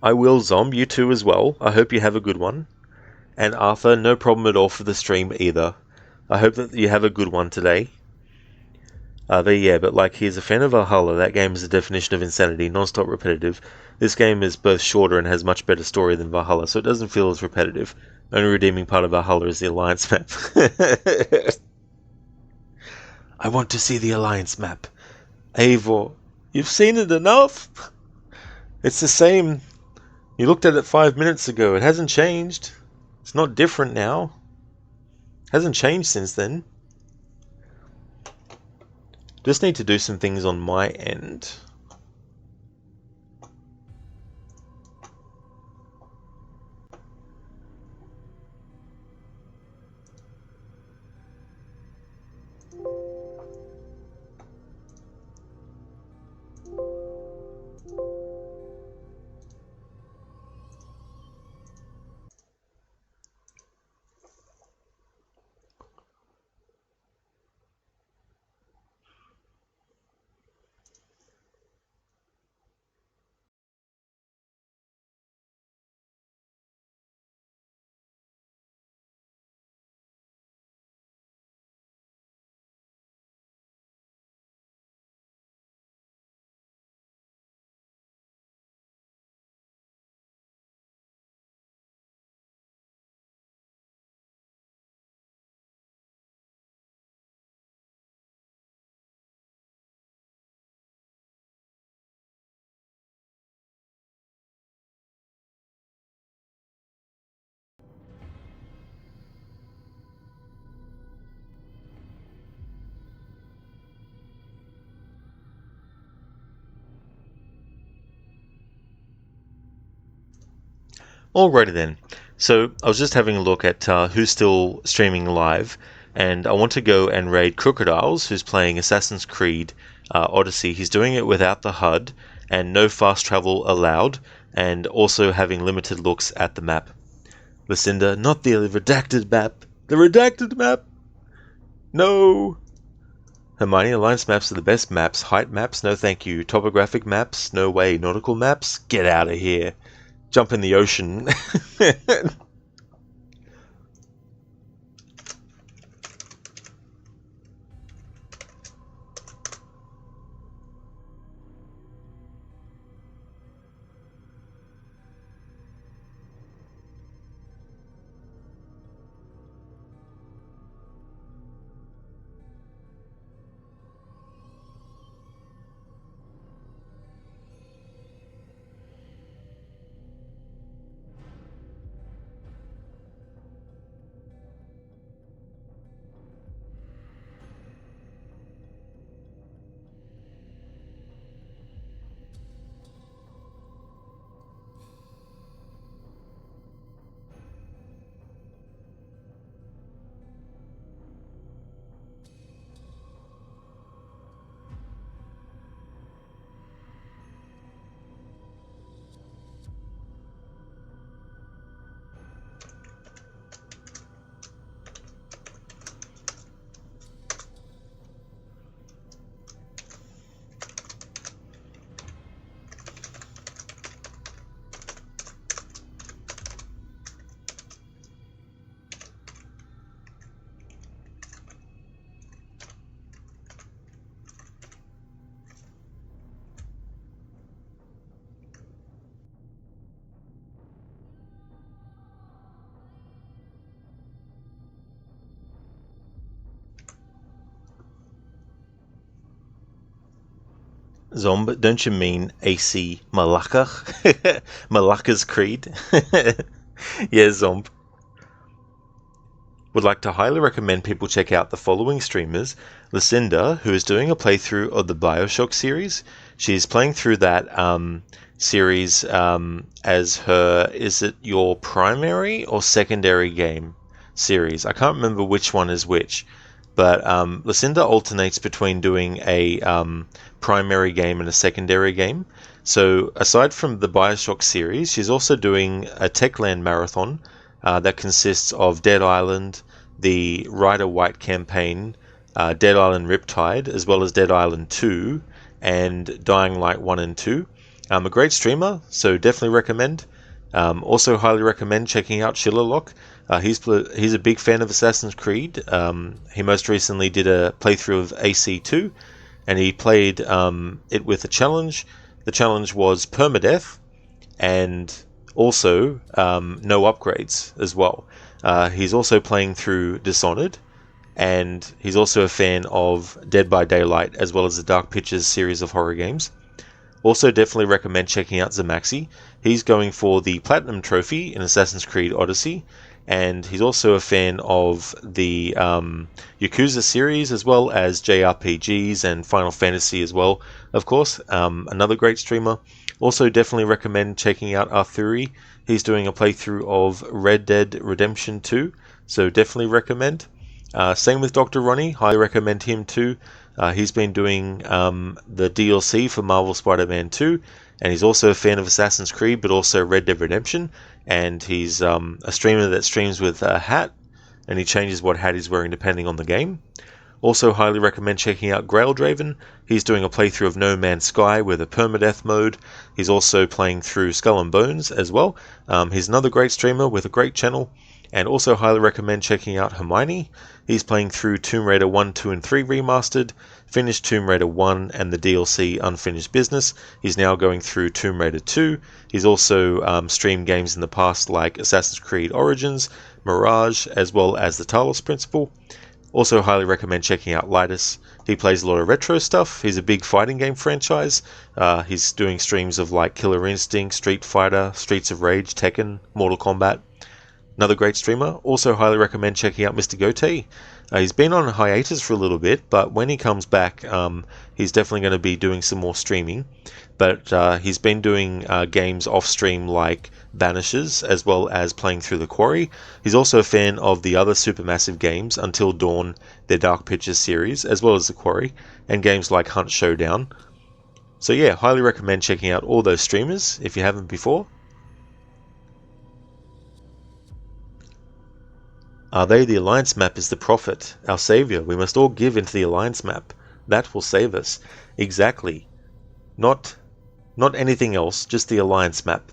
I will, Zomb. You too as well. I hope you have a good one. And Arthur, no problem at all for the stream either. I hope that you have a good one today. But like, he's a fan of Valhalla. That game is the definition of insanity, non-stop repetitive. This game is both shorter and has much better story than Valhalla, so it doesn't feel as repetitive. Only redeeming part of Valhalla is the Alliance map. I want to see the Alliance map. Eivor, you've seen it enough? It's the same. You looked at it 5 minutes ago. It hasn't changed. It's not different now. Hasn't changed since then. Just need to do some things on my end. Alrighty then. So I was just having a look at who's still streaming live, and I want to go and raid Crocodiles, who's playing Assassin's Creed Odyssey. He's doing it without the HUD and no fast travel allowed, and also having limited looks at the map. Lucinda, not the redacted map. The redacted map! No! Hermione, alliance maps are the best maps. Height maps, no thank you. Topographic maps, no way. Nautical maps, get out of here. Jump in the ocean. Zomb, don't you mean AC Malacca? Malacca's Creed? Yeah, Zomb. Would like to highly recommend people check out the following streamers. Lucinda, who is doing a playthrough of the Bioshock series. She's playing through that series as her, is it your primary or secondary game series? I can't remember which one is which. But Lucinda alternates between doing a primary game and a secondary game. So aside from the Bioshock series, she's also doing a Techland marathon that consists of Dead Island, the Rider White campaign, Dead Island Riptide, as well as Dead Island 2, and Dying Light 1 and 2. A great streamer, so definitely recommend. Also highly recommend checking out Shillerlock. He's a big fan of Assassin's Creed. He most recently did a playthrough of AC2, and he played it with a challenge. The challenge was permadeath, and also no upgrades as well. He's also playing through Dishonored, and he's also a fan of Dead by Daylight, as well as the Dark Pictures series of horror games. Also definitely recommend checking out Zamaxi. He's going for the Platinum Trophy in Assassin's Creed Odyssey, and he's also a fan of the Yakuza series as well as JRPGs and Final Fantasy as well, of course. Another great streamer. Also definitely recommend checking out Arthuri. He's doing a playthrough of Red Dead Redemption 2, so definitely recommend. Same with Dr. Ronnie, highly recommend him too. He's been doing the DLC for Marvel Spider-Man 2, and he's also a fan of Assassin's Creed, but also Red Dead Redemption, and he's a streamer that streams with a hat, and he changes what hat he's wearing depending on the game. Also highly recommend checking out Graildraven. He's doing a playthrough of No Man's Sky with a permadeath mode. He's also playing through Skull and Bones as well. He's another great streamer with a great channel. And also highly recommend checking out Hermione. He's playing through Tomb Raider 1, 2, and 3 Remastered, finished Tomb Raider 1 and the DLC Unfinished Business. He's now going through Tomb Raider 2. He's also streamed games in the past like Assassin's Creed Origins, Mirage, as well as the Talos Principle. Also highly recommend checking out Lightus. He plays a lot of retro stuff. He's a big fighting game franchise. He's doing streams of like Killer Instinct, Street Fighter, Streets of Rage, Tekken, Mortal Kombat. Another great streamer. Also highly recommend checking out Mr. Gote. He's been on hiatus for a little bit, but when he comes back, he's definitely going to be doing some more streaming. But he's been doing games off stream like Banishes, as well as playing through The Quarry. He's also a fan of the other Supermassive games, Until Dawn, their Dark Pictures series, as well as The Quarry, and games like Hunt Showdown. So yeah, highly recommend checking out all those streamers if you haven't before. Are they the Alliance map is the prophet, our savior? We must all give into the Alliance map. That will save us. Exactly. Not anything else, just the Alliance map.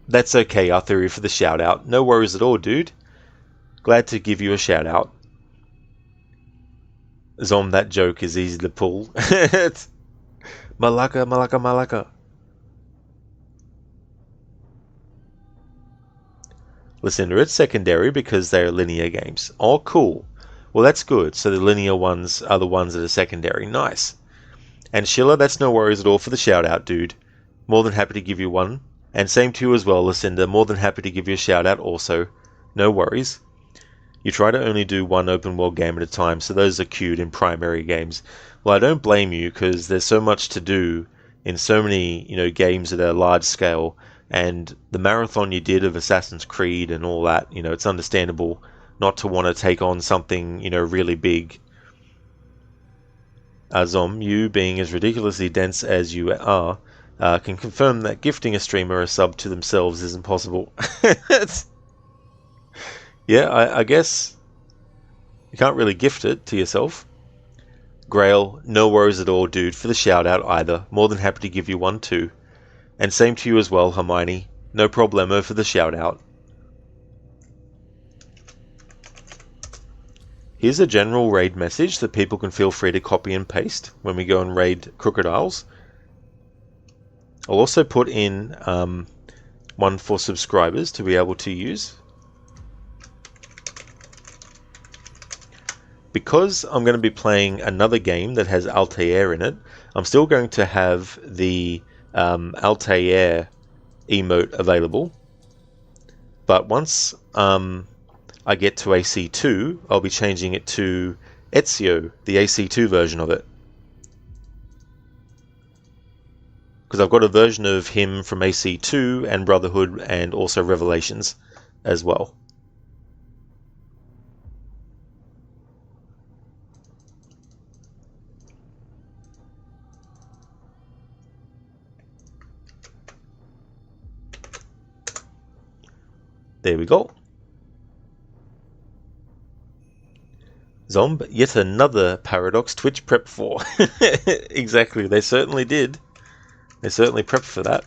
That's okay, Arthur, for the shout out. No worries at all, dude. Glad to give you a shout out. Zom, that joke is easy to pull. Malaka, Malaka, Malaka. Lucinda, it's secondary because they are linear games. Oh, cool. Well, that's good. So the linear ones are the ones that are secondary. Nice. And Sheila, that's no worries at all for the shout out, dude. More than happy to give you one. And same to you as well, Lucinda. More than happy to give you a shout out also. No worries. You try to only do one open world game at a time, so those are queued in primary games. Well, I don't blame you because there's so much to do in so many, games that are large scale. And the marathon you did of Assassin's Creed and all that, it's understandable not to want to take on something, really big. Zom, you being as ridiculously dense as you are, can confirm that gifting a streamer a sub to themselves isn't possible. Yeah, I guess you can't really gift it to yourself. Grail, no worries at all, dude, for the shout out either. More than happy to give you one too. And same to you as well, Hermione. No problemo for the shout out. Here's a general raid message that people can feel free to copy and paste when we go and raid crocodiles. I'll also put in one for subscribers to be able to use. Because I'm going to be playing another game that has Altair in it, I'm still going to have the Altair emote available. But once I get to AC2, I'll be changing it to Ezio, the AC2 version of it. Because I've got a version of him from AC2 and Brotherhood and also Revelations as well. There we go. Zomb, yet another Paradox Twitch prep for. Exactly, they certainly did. They certainly prepped for that.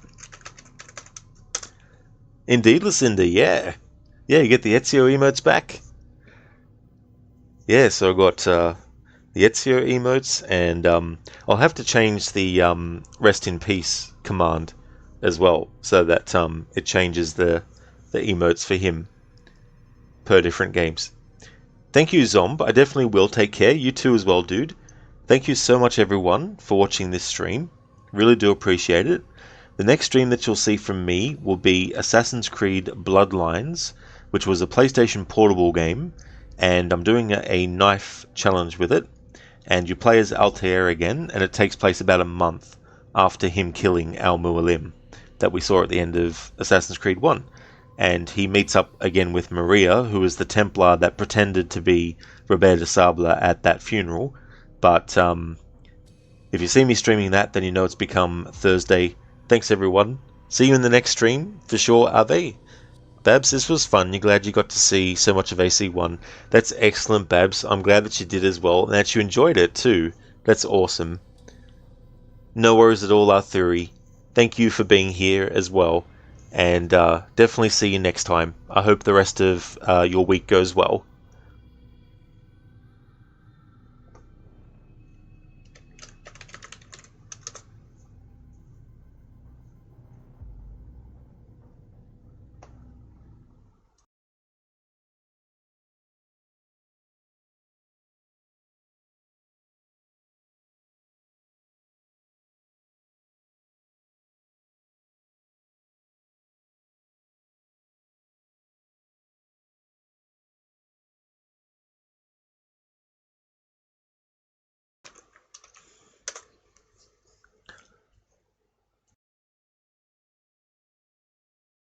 Indeed, Lucinda, yeah. Yeah, you get the Ezio emotes back. Yeah, so I got the Ezio emotes, and I'll have to change the Rest in Peace command as well, so that it changes the emotes for him per different games. Thank you, Zomb. I definitely will. Take care. You too as well, dude. Thank you so much, everyone, for watching this stream. Really do appreciate it. The next stream that you'll see from me will be Assassin's Creed Bloodlines, which was a PlayStation Portable game, and I'm doing a knife challenge with it, and you play as Altair again, and it takes place about a month after him killing Al-Mualim that we saw at the end of Assassin's Creed 1. And he meets up again with Maria, who is the Templar that pretended to be Robert de Sable at that funeral. But if you see me streaming that, then you know it's become Thursday. Thanks everyone. See you in the next stream, for sure, Ave. Babs, this was fun. You're glad you got to see so much of AC1. That's excellent, Babs. I'm glad that you did as well, and that you enjoyed it too. That's awesome. No worries at all, Arthuri. Thank you for being here as well. And definitely see you next time. I hope the rest of your week goes well.